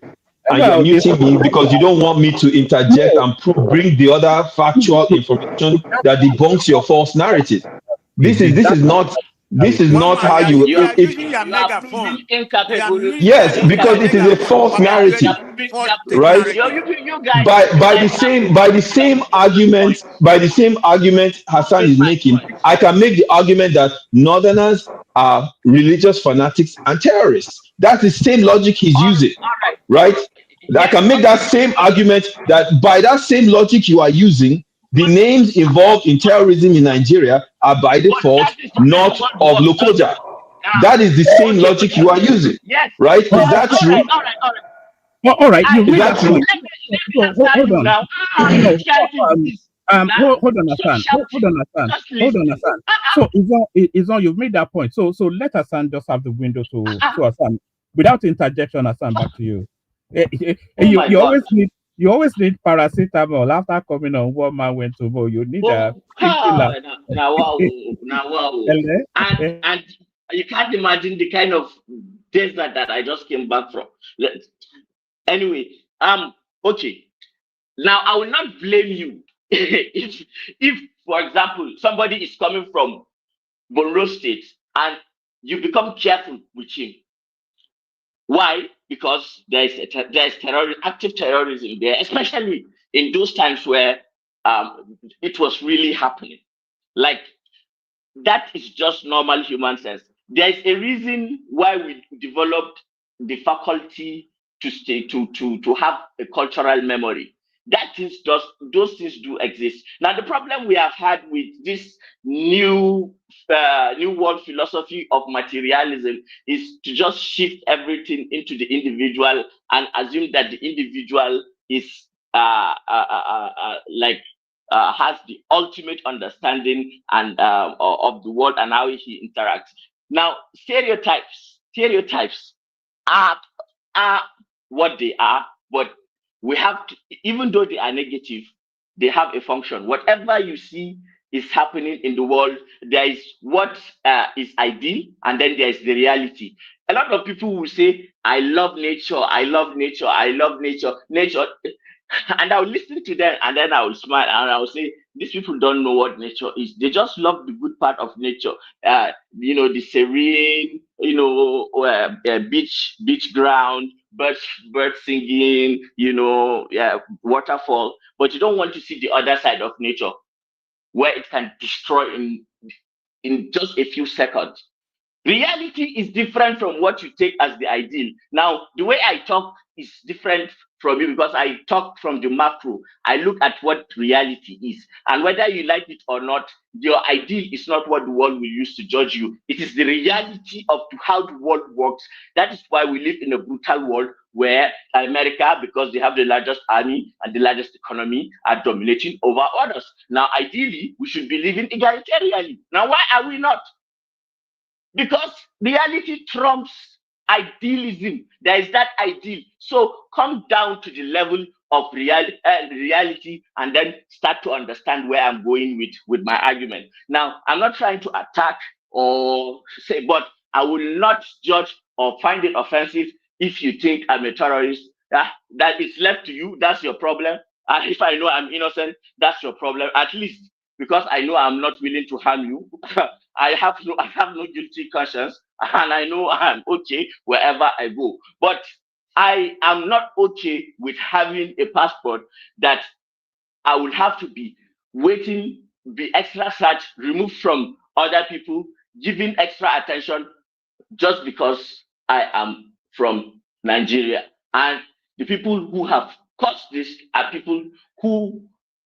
S12: and you're muting me because you don't want me to interject and bring the other factual information that debunks your false narrative. This is not how you. Yes, because it is a false narrative, right? By the same argument Hassan is making, I can make the argument that Northerners are religious fanatics and terrorists. That's the same logic he's using, right? I can make that same argument that by that same logic you are using, the names involved in terrorism in Nigeria are by default not of Lokoja. That is the same logic you are using, right? Is that true?
S2: All right.
S12: Is that true?
S2: Hold on, Hassan. So Izon, you've made that point. So let Hassan just have the window to Hassan without interjection. Hassan, back to you. You always need paracetamol after coming on One Man Went to Vote. You need a
S19: and you can't imagine the kind of desert that I just came back from. Anyway, okay. Now I will not blame you if, for example, somebody is coming from Borno State and you become careful with him. Why? Because there is active terrorism there, especially in those times where it was really happening. Like, that is just normal human sense. There is a reason why we developed the faculty to have a cultural memory. That is just, those things do exist. Now the problem we have had with this new world philosophy of materialism is to just shift everything into the individual and assume that the individual is has the ultimate understanding and of the world and how he interacts. Now, stereotypes are what they are, but we have to, even though they are negative, they have a function. Whatever you see is happening in the world, there is what is ideal, and then there is the reality. A lot of people will say, I love nature, I love nature, I love nature, nature. And I'll listen to them and then I will smile and I will say, these people don't know what nature is. They just love the good part of nature. The serene, beach ground, birds singing, waterfall. But you don't want to see the other side of nature where it can destroy in just a few seconds. Reality is different from what you take as the ideal. Now, the way I talk is different from you because I talk from the macro. I look at what reality is. And whether you like it or not, your ideal is not what the world will use to judge you. It is the reality of how the world works. That is why we live in a brutal world where America, because they have the largest army and the largest economy, are dominating over others. Now, ideally, we should be living egalitarianly. Now, why are we not? Because reality trumps idealism. There is that ideal. So come down to the level of reality and then start to understand where I'm going with my argument. Now, I'm not trying to attack or say, but I will not judge or find it offensive if you think I'm a terrorist. That is left to you. That's your problem. If I know I'm innocent, that's your problem. At least because I know I'm not willing to harm you. I have no guilty conscience, and I know I'm okay wherever I go. But I am not okay with having a passport that I will have to be waiting, be extra search, removed from other people, giving extra attention just because I am from Nigeria. And the people who have caused this are people who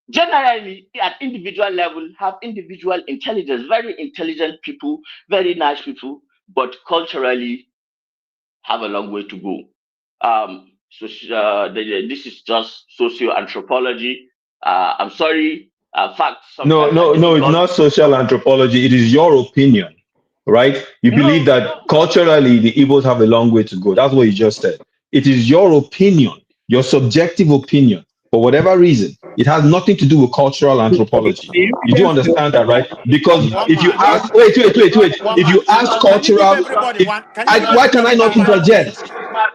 S19: generally at individual level have individual intelligence, very intelligent people, very nice people, but culturally have a long way to go. This is just socio-anthropology. I'm sorry, facts
S12: No,
S19: sometimes are
S12: no, no, it's
S19: difficult.
S12: not social anthropology. It is your opinion, right? You believe that culturally the Igbos have a long way to go. That's what you just said. It is your opinion, your subjective opinion. For whatever reason, it has nothing to do with cultural anthropology. You do understand that, right? Because if you ask, wait. If you ask cultural, why can I not interject?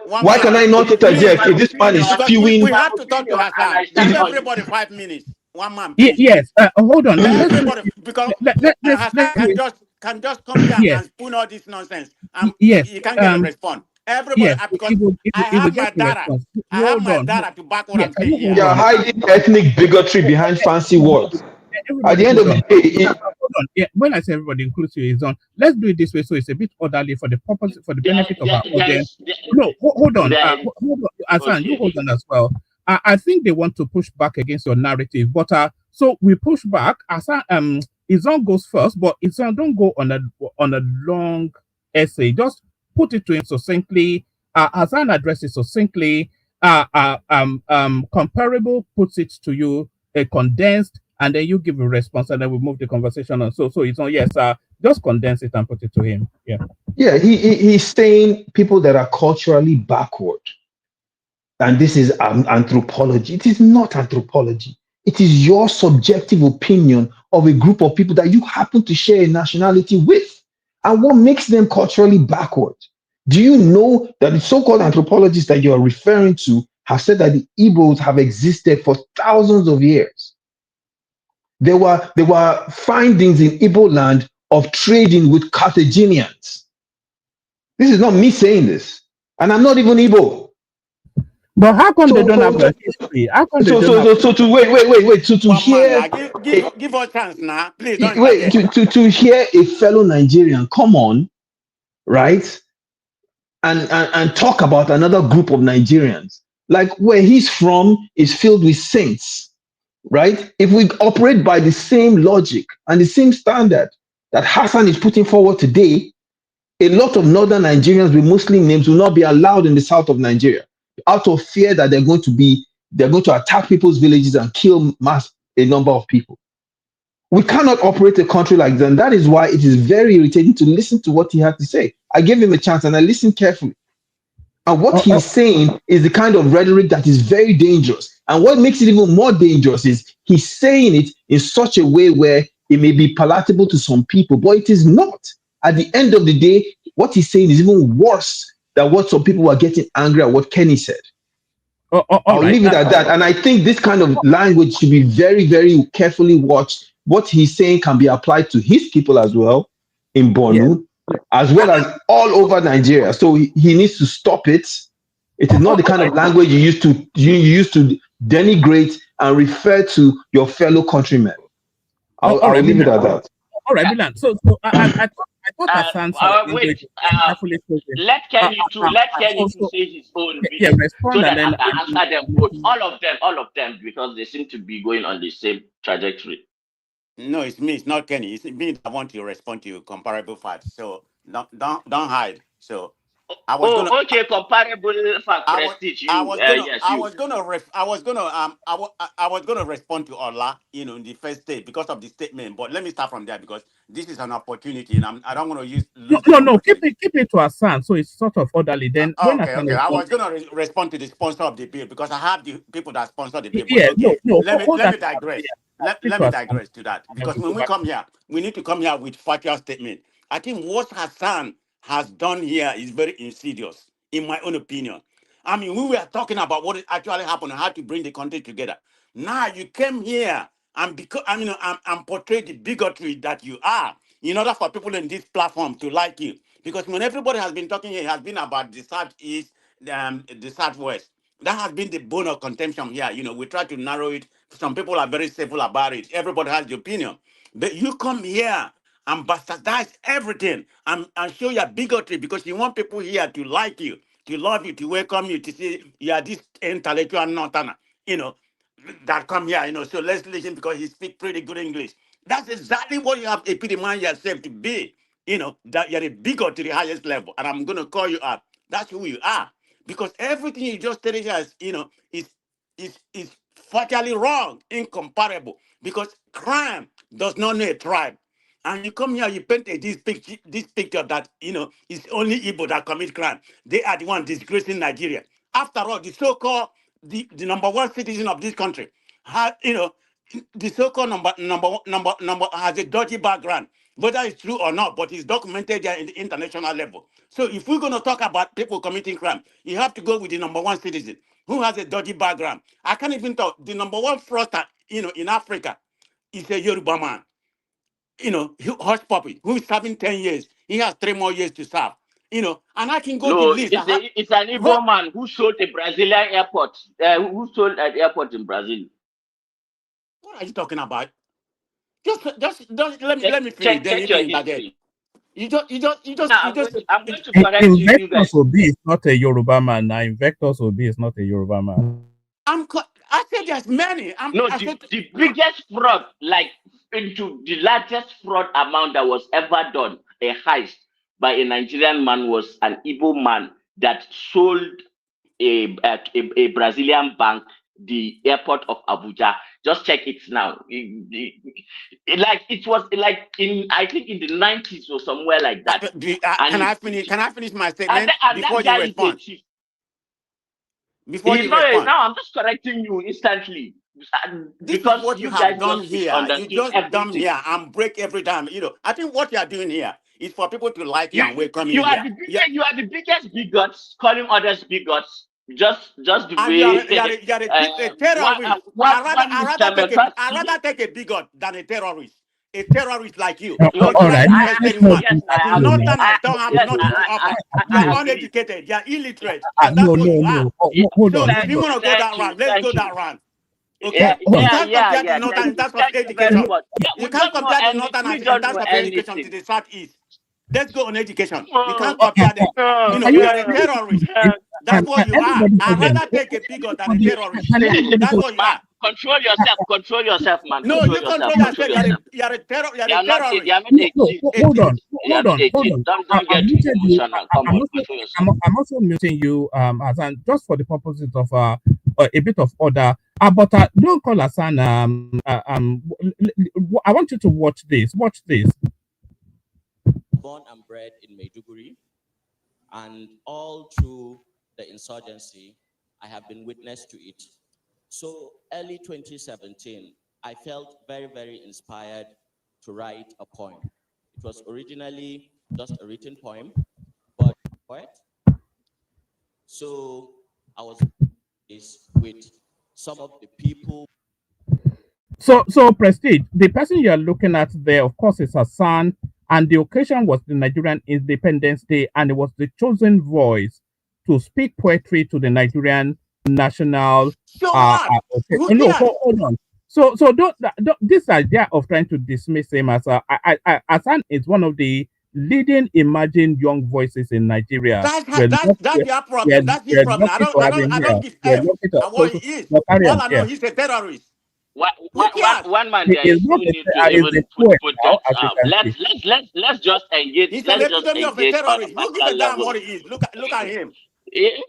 S12: Why can I not interject if this man is
S11: Because
S12: spewing?
S11: we have to talk to Hassan. Give everybody 5 minutes. One man, please.
S2: Yes. Hold on.
S11: Everybody, because
S2: Let's
S11: Hassan can just come here and spoon all this nonsense.
S2: yes.
S11: You can't get a response. Everybody,
S2: Yes.
S11: because I
S2: It will
S11: have my
S2: get the
S11: data.
S2: response.
S11: I have
S2: Hold
S11: my
S2: on.
S11: data to back what
S2: Yeah.
S11: I'm
S2: Can
S11: saying
S2: you
S11: here.
S2: hold
S12: You're
S2: on?
S12: hiding ethnic bigotry behind fancy words. At the
S2: Everybody
S12: end of
S2: hold
S12: the
S2: on.
S12: day,
S2: Hold on. Yeah. When I say everybody, includes you, is on. Let's do it this way, so it's a bit orderly for the purpose, for the benefit of our audience. No, hold on. Hold on, Hassan, you hold on as well. I think they want to push back against your narrative, but so we push back. Hassan, Izon goes first, but Izon don't go on a long essay. Just put it to him succinctly. Hassan addresses succinctly. Comparable puts it to you condensed, and then you give a response, and then we move the conversation on. So it's on. Yes, just condense it and put it to him. Yeah.
S12: yeah, he's saying people that are culturally backward, and this is anthropology. It is not anthropology. It is your subjective opinion of a group of people that you happen to share a nationality with, and what makes them culturally backward. Do you know that the so-called anthropologists that you are referring to have said that the Igbos have existed for thousands of years? There were findings in Igbo land of trading with Carthaginians. This is not me saying this, and I'm not even Igbo.
S2: But how come they
S12: So,
S2: don't have
S12: so,
S2: a history? How come they
S12: so,
S2: don't
S12: so,
S2: have?
S12: so, so to wait, to
S11: One man
S12: hear
S11: now. Give us chance now. Please don't
S12: wait
S11: interfere.
S12: to hear a fellow Nigerian come on, right, and talk about another group of Nigerians, like where he's from is filled with saints, right? If we operate by the same logic and the same standard that Hassan is putting forward today, a lot of northern Nigerians with Muslim names will not be allowed in the south of Nigeria out of fear that they're going to attack people's villages and kill mass a number of people. We cannot operate a country like that. And that is why it is very irritating to listen to what he had to say. I gave him a chance and I listened carefully. And what he's saying is the kind of rhetoric that is very dangerous. And what makes it even more dangerous is he's saying it in such a way where it may be palatable to some people, but it is not. At the end of the day, what he's saying is even worse than what some people were getting angry at what Kenny said.
S2: All
S12: I'll
S2: right.
S12: leave it at that. And I think this kind of language should be very, very carefully watched. What he's saying can be applied to his people as well in
S2: Yes.
S12: Bornu, as well as all over Nigeria. So he needs to stop it. It is not the kind of language you used to denigrate and refer to your fellow countrymen.
S2: All
S12: I'll
S2: right,
S12: leave it
S2: Milan.
S12: at that.
S2: All right, Milan. So I thought Hassan's
S19: Wait.
S2: language carefully chosen.
S19: Let Kenny too. Let Kenny too
S2: So
S19: say his own
S2: yeah,
S19: bit so
S2: respond and
S19: that
S2: then
S19: I can answer them both. All of them, because they seem to be going on the same trajectory.
S11: No, it's me. It's not Kenny. It's me that want to respond to comparable facts. So don't hide. So I was gonna.
S19: Oh, okay. Comparable fact,
S11: I was
S19: prestige.
S11: I
S19: You,
S11: was gonna
S19: yes,
S11: I
S19: you.
S11: was gonna I was gonna respond to Allah, in the first stage because of the statement. But let me start from there because this is an opportunity, and I don't want to lose this
S2: no. Keep
S11: opportunity.
S2: it to Hassan, so it's sort of orderly. Then when
S11: Okay,
S2: Hassan
S11: okay. I
S2: responds,
S11: was gonna respond to the sponsor of the bill because I have the people that sponsor the bill. But
S2: yeah,
S11: okay,
S2: hold
S11: let
S2: that
S11: me
S2: thought. Yeah,
S11: digress.
S2: keep
S11: Let
S2: to
S11: me
S2: Hassan,
S11: digress to that
S2: and then
S11: because
S2: we
S11: when
S2: go
S11: we
S2: back.
S11: come here, we need to come here with factual statement. I think what Hassan has done here is very insidious, in my own opinion. I mean, we were talking about what actually happened and how to bring the country together. Now you came here and because I'm portrayed the bigotry that you are in order for people in this platform to like you. Because when everybody has been talking here, it has been about the southeast, the southwest. That has been the bone of contention here. We try to narrow it. Some people are very civil about it. Everybody has the opinion. But you come here and bastardize everything and show your bigotry because you want people here to like you, to love you, to welcome you, to say you are this intellectual northerner, you know, that come here, So let's listen because he speaks pretty good English. That's exactly what you have epitomized yourself to be, that you're a bigot to the highest level. And I'm going to call you out. That's who you are. Because everything you just stated here is fatally wrong, incomparable. Because crime does not know a tribe. And you come here, you paint this picture that it's only Igbo that commit crime. They are the one disgracing Nigeria. After all, the so-called the number one citizen of this country, the so-called number has a dodgy background, whether it's true or not, but it's documented there in the international level. So if we're going to talk about people committing crime, you have to go with the number one citizen who has a dodgy background. I can't even talk. The number one fraudster, in Africa is a Yoruba man. Hush Puppy, who is serving 10 years. He has 3 more years to serve. And I can go the
S19: No,
S11: list.
S19: it's an
S11: What,
S19: Igbo man who sold a Brazilian airport. Who sold an airport in Brazil?
S11: what are you talking about? Just let me finish. Then you
S19: Check your
S11: can interject.
S19: history. Now I'm going to correct you
S2: Invectors
S19: guys.
S2: Obi is not a Yoruba man. Now, Invectors Obi is not a Yoruba man.
S11: I said there's many.
S19: No,
S11: I said
S19: the
S11: no.
S19: biggest fraud, like into the largest fraud amount that was ever done, a heist by a Nigerian man, was an Igbo man that sold a Brazilian bank the airport of Abuja. Just check it now. Like it was like in, I think in the 90s or somewhere like that.
S11: Can I finish? Can I finish my statement before
S19: that
S11: you
S19: guy is a
S11: respond?
S19: chief.
S11: Before
S19: He's
S11: you
S19: not.
S11: respond.
S19: Now I'm just correcting you instantly
S11: This is
S19: because
S11: what you
S19: you
S11: have
S19: guys
S11: done
S19: just
S11: here. You
S19: misunderstood
S11: just dumb
S19: everything.
S11: here and break every time. I think what you are doing here It's for people to like you
S19: You
S11: and welcome
S19: you
S11: you
S19: are
S11: here.
S19: the biggest bigots, calling others bigots. Just the
S11: And
S19: way
S11: you are a terrorist.
S19: one Mr.
S11: I
S19: McCarthy.
S11: rather take a bigot than a terrorist. A terrorist like you.
S2: Oh,
S11: You're a
S2: all right.
S11: Fulani infested woman.
S19: Yes,
S11: The
S19: I agree.
S11: Northerners don't have
S19: Yes,
S11: nothing to offer. They are
S19: I agree.
S11: uneducated. They are illiterate. And that's
S2: No,
S11: what
S2: no,
S11: you are.
S2: no. Oh,
S19: Yeah,
S2: hold
S11: So
S2: on,
S11: if
S2: hold
S11: you
S2: on.
S11: want to go that round, let's go
S19: thank you.
S11: that round.
S19: Yeah,
S11: Okay?
S2: Hold
S11: You
S2: on.
S11: can't compare the Northern
S19: Thank
S11: in
S19: you.
S11: terms of
S19: Thank you very
S11: education.
S19: much. Yeah,
S11: You
S19: we
S11: can't
S19: don't know
S11: compare the
S19: anything. We
S11: Northerners in
S19: don't
S11: terms
S19: know
S11: of education to
S19: anything.
S11: the Southeast. Let's go on education. You
S19: Oh,
S11: can't compare them.
S19: oh,
S11: You are a terrorist. That's what you are.
S2: Everybody
S11: I'd
S2: for them.
S11: rather take a bigot than a
S2: Everybody,
S11: terrorist.
S2: everybody
S11: That's
S2: for
S11: what you
S19: man,
S11: are.
S19: control yourself, man.
S11: No,
S19: Control
S11: you
S19: yourself.
S11: control
S19: Control
S11: yourself.
S19: yourself.
S11: You are
S19: You
S11: a
S19: are not a, you
S11: terrorist.
S19: are not
S2: no,
S19: a
S2: no,
S19: G.
S2: hold on,
S19: You are
S2: hold
S19: not
S2: on,
S19: a
S2: hold
S19: G.
S2: on.
S19: Don't
S2: I've
S19: get
S2: muted you.
S19: emotional. Come
S2: I'm
S19: on,
S2: also,
S19: control yourself.
S2: I'm also muting you, Hassan, just for the purposes of a bit of order. But don't call Hassan. I want you to watch this. Watch this.
S20: Born and bred in Maiduguri, and all through the insurgency, I have been witness to it. So early 2017, I felt very, very inspired to write a poem. It was originally just a written poem, but poet. So I was with some of the people.
S2: So Prestige, the person you are looking at there, of course, is Hassan, and the occasion was the Nigerian Independence Day, and it was the chosen voice to speak poetry to the Nigerian national.
S11: So what?
S2: Okay.
S11: Who
S2: Oh, no,
S11: cares?
S2: hold on. So don't this idea of trying to dismiss him as Hassan is one of the leading emerging young voices in Nigeria.
S11: That's your problem. That's his
S2: We're
S11: problem.
S2: lucky to have him
S11: I
S2: here.
S11: don't give
S2: We're
S11: F
S2: lucky to
S11: at what he is.
S2: so carry
S11: All
S2: on.
S11: I know,
S2: Yeah.
S11: he's a terrorist.
S19: One,
S11: Who cares?
S19: one man,
S2: He
S19: there
S2: is
S19: is
S2: not
S19: no need to
S2: is a
S19: even
S2: poet
S19: put
S2: now,
S19: that.
S2: as you can see.
S19: Let's just engage.
S11: He's an
S19: Let's just
S11: epitome of a
S19: engage on a
S11: terrorist. Who gives a
S19: personal
S11: damn
S19: level.
S11: what he is? Look at him.
S19: Eh,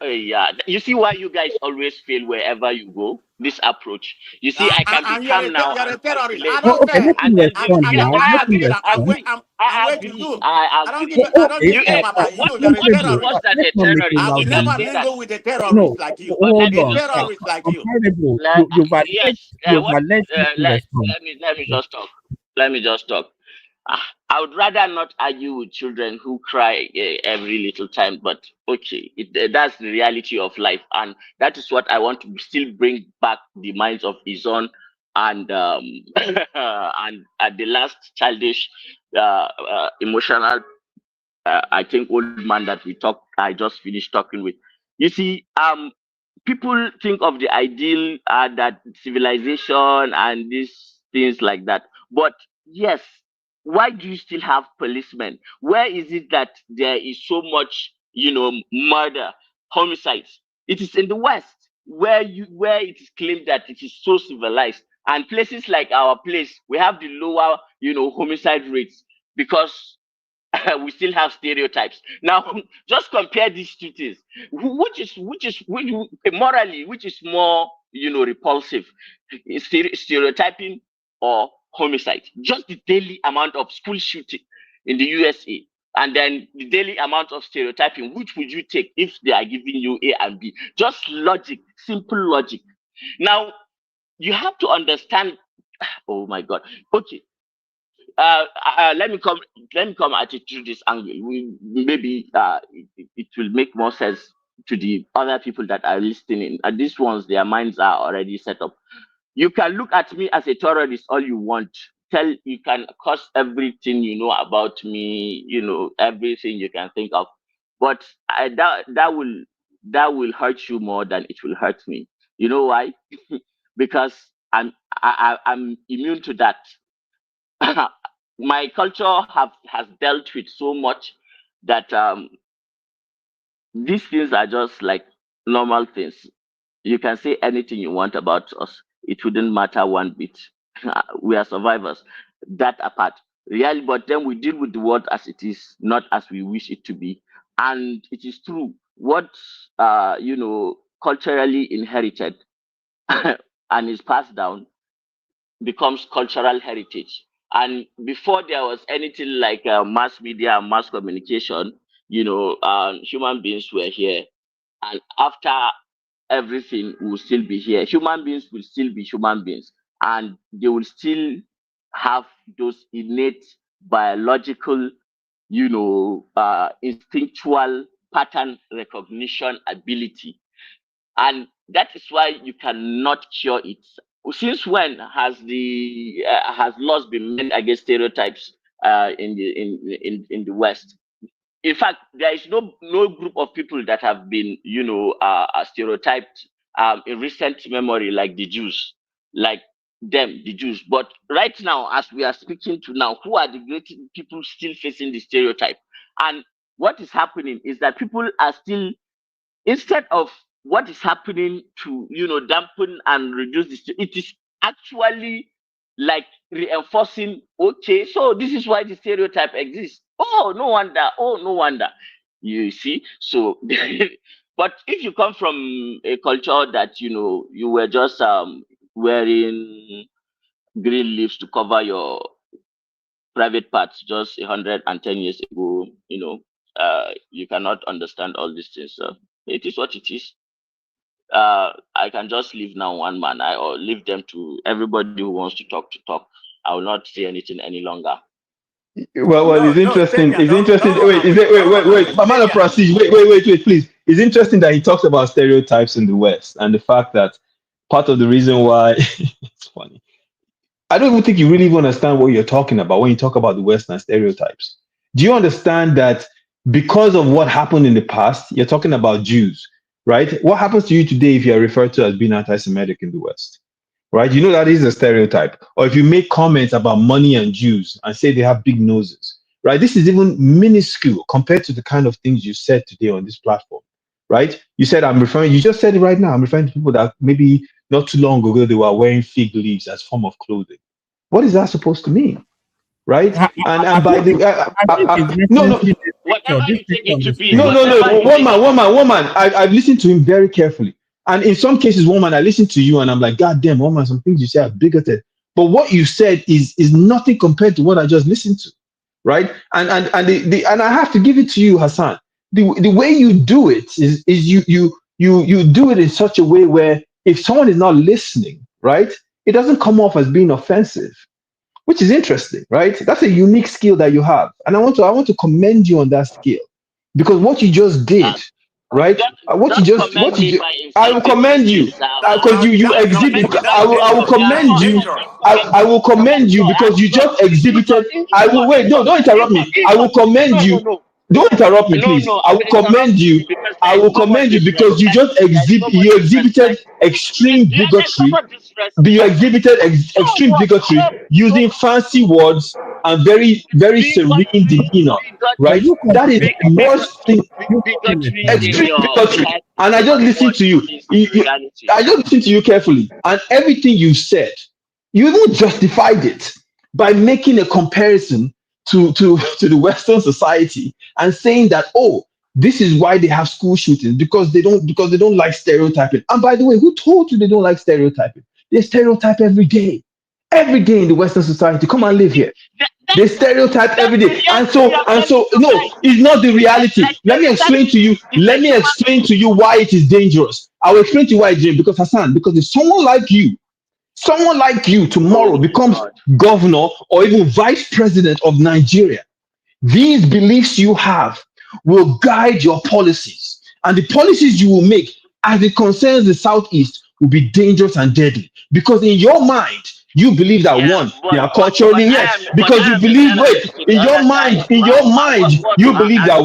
S19: yeah. You see why you guys always fail wherever you go. This approach. You see, I can be
S11: And
S19: calm now
S11: you're a
S19: and
S11: terrorist. I
S19: calculate,
S11: don't
S2: Okay,
S11: care.
S2: let
S19: and
S2: him
S19: then
S2: respond
S19: yeah,
S2: now.
S19: I
S2: Let him
S19: agree.
S2: respond.
S11: I'm
S19: I
S11: way to
S19: agree.
S11: you.
S19: I agree.
S11: I don't give
S19: You
S11: a F about you. You're a
S2: Comparable.
S11: terrorist.
S19: was that
S2: Let's
S19: a
S2: not make it
S19: terrorist.
S11: I will
S19: You can
S11: never
S2: loudly.
S19: say that.
S11: mingle with a terrorist
S2: No,
S11: like you.
S19: But let
S2: hold
S19: me
S11: A
S2: on.
S19: just talk.
S11: terrorist like you.
S2: Comparable.
S19: Let, yes.
S2: You've
S19: What?
S2: alleged. Let him respond.
S19: Let me just talk. Let me just talk. I would rather not argue with children who cry every little time, but okay, that's the reality of life, and that is what I want to still bring back the minds of Izon and and the last childish, emotional, I think old man that I just finished talking with. You see, people think of the ideal that civilization and these things like that. But yes, why do you still have policemen? Where is it that there is so much, murder, homicides? It is in the West where it is claimed that it is so civilized. And places like our place, we have the lower, homicide rates because we still have stereotypes. Now, just compare these two things. Morally, which is more, repulsive, stereotyping or homicide? Just the daily amount of school shooting in the USA, and then the daily amount of stereotyping. Which would you take if they are giving you A and B? Just logic, simple logic. Now, you have to understand. Oh my God. Okay, let me come at it through this angle. Maybe it will make more sense to the other people that are listening. And these ones, their minds are already set up. You can look at me as a terrorist all you want. You can curse everything you know about me, everything you can think of, but that will hurt you more than it will hurt me. You know why? Because I'm immune to that. My culture has dealt with so much that these things are just like normal things. You can say anything you want about us. It wouldn't matter one bit. We are survivors. That apart. Really, but then we deal with the world as it is, not as we wish it to be. And it is true. What culturally inherited and is passed down becomes cultural heritage. And before there was anything like mass media and mass communication, human beings were here. And after everything will still be here. Human beings will still be human beings, and they will still have those innate biological, instinctual pattern recognition ability. And that is why you cannot cure it. Since when has laws been made against stereotypes in the West? In fact, there is no group of people that have been, stereotyped in recent memory like the Jews, like the Jews. But right now, as we are speaking to now, who are the great people still facing the stereotype? And what is happening is that people are still, instead of what is happening to dampen and reduce this, it is actually like reinforcing. Okay, so this is why the stereotype exists. Oh, no wonder. Oh, no wonder. You see, so but if you come from a culture that you were just wearing green leaves to cover your private parts just 110 years ago, you cannot understand all these things. So it is what it is. I can just leave now one man, or leave them to everybody who wants to talk. I will not say anything any longer.
S12: Well, it's interesting. It's interesting. Wait. Mamala Prestige, wait, please. It's interesting that he talks about stereotypes in the West and the fact that part of the reason why it's funny. I don't even think you really even understand what you're talking about when you talk about the Western stereotypes. Do you understand that because of what happened in the past, you're talking about Jews, right? What happens to you today if you are referred to as being anti-Semitic in the West? Right? You know that is a stereotype. Or if you make comments about money and Jews and say they have big noses, right? This is even minuscule compared to the kind of things you said today on this platform, right? You said, you just said it right now. I'm referring to people that maybe not too long ago, they were wearing fig leaves as form of clothing. What is that supposed to mean? Right? And by the no.
S19: Whatever you take it to be.
S12: No. One man. I've listened to him very carefully. And in some cases, woman, I listen to you and I'm like, God damn, woman, some things you say are bigoted. But what you said is nothing compared to what I just listened to. Right? And I have to give it to you, Hassan. The way you do it is you do it in such a way where if someone is not listening, right, it doesn't come off as being offensive, which is interesting, right? That's a unique skill that you have. And I want to commend you on that skill because what you just did, right? I will commend you because you exhibit. I will commend you. I will commend you because you just exhibited. I will wait. No, don't interrupt me. I will commend you. Don't interrupt me, please. I will commend you. I will commend you because you just exhibited extreme bigotry. You exhibited extreme bigotry using fancy words and very, very serene demeanor, right? That is the worst thing. Extreme bigotry. And I just listened to you. I just listened to you carefully, and everything you said, you even justified it by making a comparison to the Western society and saying that, oh, this is why they have school shootings because they don't like stereotyping. And by the way, who told you they don't like stereotyping? They stereotype every day in the Western society. Come and live here. They stereotype every day, and so no, it's not the reality. Let me explain to you why it is dangerous. I will explain to you why it's dangerous because Hassan, because if someone like you tomorrow becomes governor or even vice president of Nigeria, these beliefs you have will guide your policies, and the policies you will make as it concerns the Southeast will be dangerous and deadly because in your mind you believe that they are culturally because you believe in your mind you believe that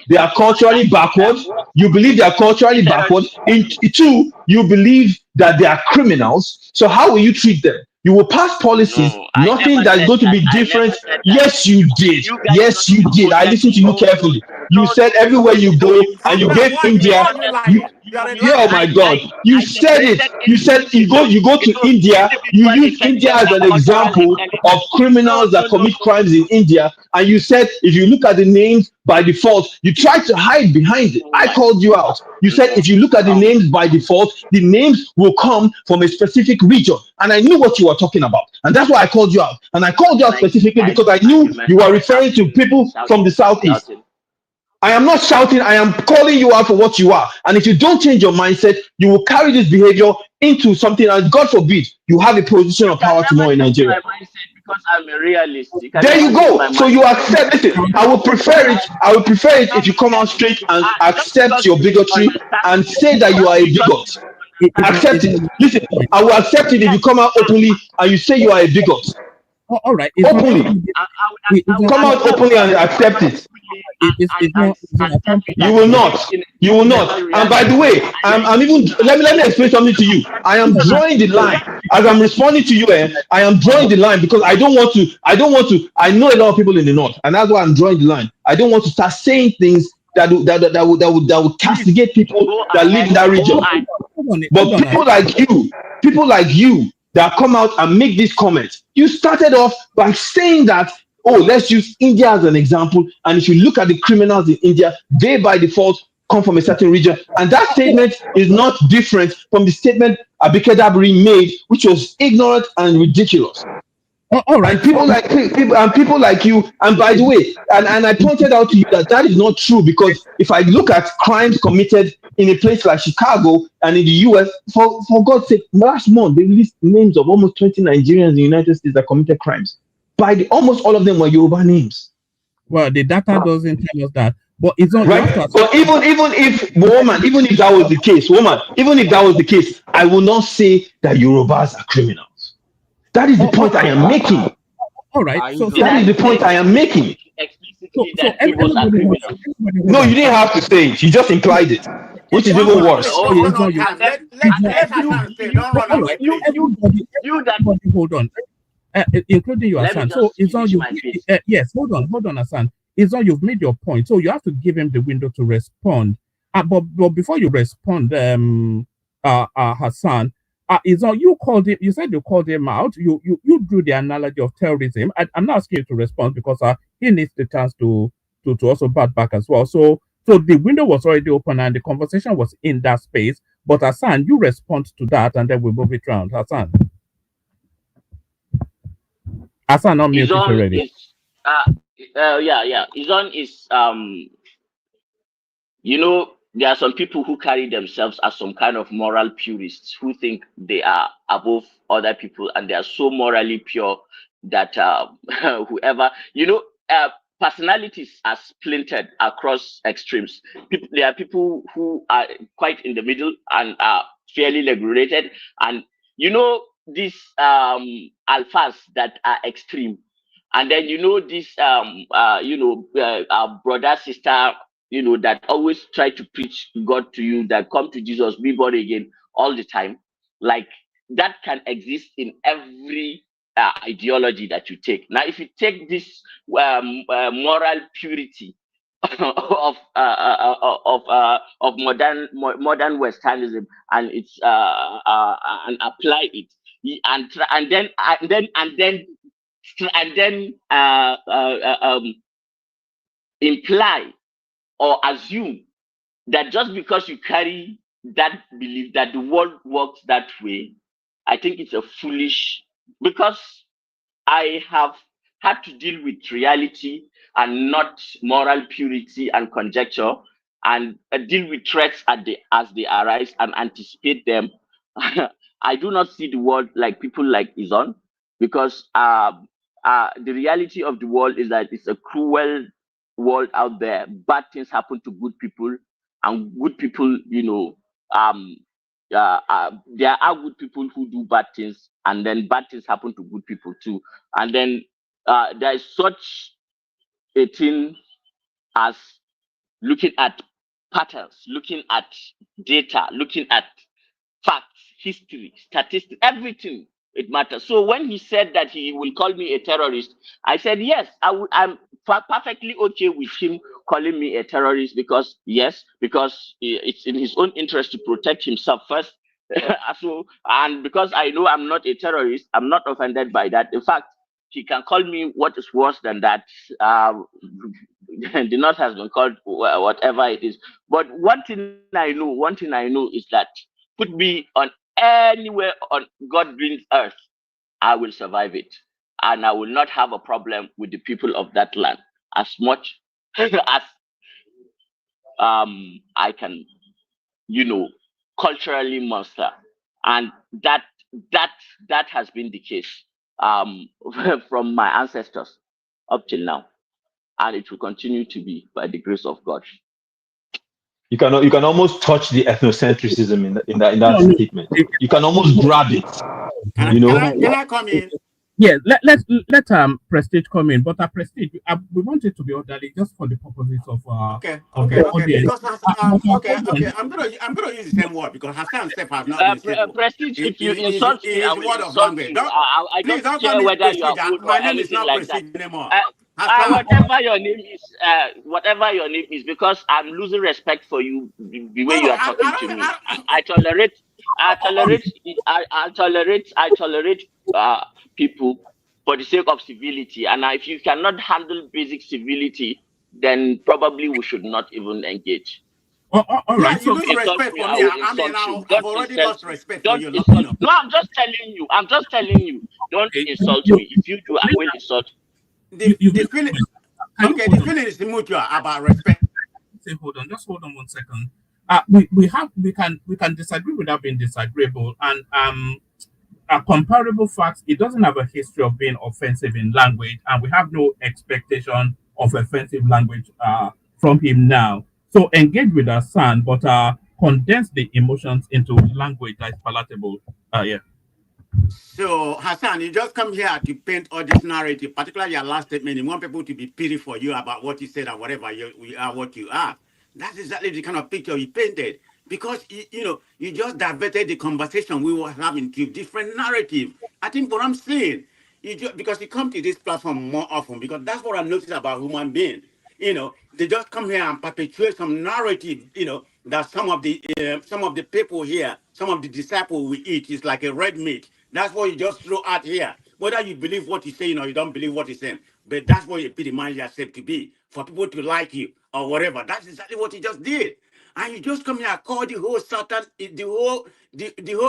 S12: they are culturally backward. You believe they are culturally backward. In two, you believe that they are criminals. So how will you treat them? You will pass policies, nothing that's going to be different. Yes, you did. Yes, you did. I listened to you carefully. You said everywhere you go, and you gave India. Oh my God! You said it. You said you go to India. You use India as an example of criminals that commit crimes in India, and you said if you look at the names by default, you tried to hide behind it. I called you out. You said if you look at the names by default, the names will come from a specific region, and I knew what you were talking about, and that's why I called you out. And I called you out specifically because I knew you were referring to people from the Southeast. I am not shouting, I am calling you out for what you are. And if you don't change your mindset, you will carry this behavior into something, and God forbid, you have a position of power tomorrow in Nigeria.
S19: because I'm a realist. You can
S13: There
S19: never
S13: you
S19: take
S13: go.
S19: my
S13: So
S19: money
S13: you
S19: from me.
S13: accept. Listen, I would prefer it. I would prefer it if you come out straight and
S19: Just
S13: accept
S19: because
S13: your
S19: you
S13: bigotry
S19: misunderstand
S13: and
S19: me,
S13: say that you
S19: just
S13: are a
S19: because
S13: bigot.
S19: you
S13: Accept it. Listen, I will accept it if you come out openly and you say you are a bigot.
S2: All right, it's not.
S13: Openly,
S2: It's not.
S13: come out openly and accept it.
S2: It's not. It's not.
S13: You will not. You will not. And by the way, I'm even let me explain something to you. I am drawing the line as I'm responding to you. I am drawing the line because I don't want to. I know a lot of people in the north, and that's why I'm drawing the line. I don't want to start saying things that would castigate people that live in that region. But people like you that come out and make these comments, you started off by saying that, oh, let's use India as an example. And if you look at the criminals in India, they by default come from a certain region. And that statement is not different from the statement Abike Dabiri made, which was ignorant and ridiculous.
S2: All right.
S13: And people like you, and by the way, and I pointed out to you that that is not true, because if I look at crimes committed in a place like Chicago and in the US, for God's sake, last month they released names of almost 20 Nigerians in the United States that committed crimes. Almost all of them were Yoruba names.
S2: Well, the data doesn't tell us that, but it's not.
S13: Right? But even if that was the case, even if that was the case, I will not say that Yorubas are criminals. That is the point I am making.
S2: All right. So
S13: that is the point I am making.
S19: Explicitly that Igbos are criminals.
S13: No, you didn't have to say it. You just implied it, which is even worse.
S15: Let Hassan say. Don't run away, please.
S2: Everybody, hold on, including you,
S19: Let me
S2: Hassan.
S19: just
S2: So it's on
S19: finish
S2: you.
S19: my bit.
S2: Yes, hold on, Hassan. It's on. You've made your point, so you have to give him the window to respond. But before you respond, Hassan, it's on. You called him. You said you called him out. You drew the analogy of terrorism. I'm not asking you to respond because he needs the chance to also bat back as well. So the window was already open and the conversation was in that space. But Hassan, you respond to that, and then we move it round. Hassan, not muted
S19: Izon
S2: already.
S19: is Izon is there are some people who carry themselves as some kind of moral purists who think they are above other people and they are so morally pure that whoever personalities are splintered across extremes. There are people who are quite in the middle and are fairly regulated, and these alphas that are extreme, and then these our brother sister that always try to preach God to you, that come to Jesus, be born again all the time. Like that can exist in every ideology that you take. Now, if you take this moral purity of modern Westernism and it's and apply it and then imply or assume that just because you carry that belief that the world works that way, I think it's a foolish, because I have had to deal with reality and not moral purity and conjecture, and deal with threats as they arise and anticipate them. I do not see the world like people like Izon, because the reality of the world is that it's a cruel world out there. Bad things happen to good people, and good people, there are good people who do bad things, and then bad things happen to good people too. And then there is such a thing as looking at patterns, looking at data, looking at facts, history, statistics, everything. It matters. So when he said that he will call me a terrorist, I said yes. I'm perfectly okay with him calling me a terrorist, because it's in his own interest to protect himself first. And because I know I'm not a terrorist, I'm not offended by that. In fact, he can call me what is worse than that. The North has been called whatever it is. But one thing I know is that put me on anywhere on God green earth, I will survive it, and I will not have a problem with the people of that land as much as I can, culturally muster, and that has been the case. from my ancestors up till now, and it will continue to be by the grace of God.
S12: You can almost touch the ethnocentrism in that
S2: No, no.
S12: statement. You can almost grab it. You know,
S11: Can I come in?
S2: Yeah, let Prestige come in, but Prestige, we want it to be orderly just for the purposes of the
S11: Okay.
S2: audience.
S11: Because
S2: But hold
S11: okay.
S2: on.
S11: I'm gonna use the same word because Hassan Steph has not been faithful.
S19: Prestige, if you insult me, I
S11: Is
S19: will
S11: word of
S19: insult
S11: language.
S19: you.
S11: Don't
S19: I
S11: please
S19: don't
S11: don't call
S19: care
S11: me
S19: whether you
S11: Prestige.
S19: are old or
S11: My name is
S19: anything
S11: not
S19: like that.
S11: Prestige anymore. Hassan.
S19: Whatever your name is, because I'm losing respect for you the way
S11: No,
S19: you are talking to me. I tolerate, I tolerate, I tolerate people for the sake of civility. And if you cannot handle basic civility, then probably we should not even engage.
S2: All
S11: Yeah,
S2: right.
S11: you
S19: If
S2: So,
S11: lose
S19: you insult
S11: respect
S19: me,
S11: for
S19: I
S11: me.
S19: will
S11: I mean,
S19: insult you.
S11: I've
S19: Don't
S11: already
S19: insult
S11: lost
S19: me.
S11: respect for
S19: Don't
S11: you.
S19: insult. No, I'm just telling you. I'm just telling you. Don't
S2: okay,
S19: insult me. If you do, I will insult you.
S11: The feeling.
S2: can you
S11: Okay,
S2: hold
S11: the
S2: on?
S11: feeling is mutual about respect.
S2: Say hold on, just hold on 1 second. We can disagree without being disagreeable, and comparable facts. It doesn't have a history of being offensive in language, and we have no expectation of offensive language from him now. So engage with our son, but condense the emotions into language that is palatable. Yeah.
S11: So, Hassan, you just come here to paint all this narrative, particularly your last statement. You want people to be pity for you about what you said or whatever you are, what you are. That's exactly the kind of picture you painted. Because, you just diverted the conversation we were having to different narrative. I think what I'm saying, because you come to this platform more often, because that's what I noticed about human beings. They just come here and perpetuate some narrative, that some of the people here, some of the disciples we eat is like a red meat. That's what you just throw out here. Whether you believe what he's saying or you don't believe what he's saying, but that's what you epitomize yourself to be, for people to like you or whatever. That's exactly what he just did. And you just come here and call the whole Satan, the whole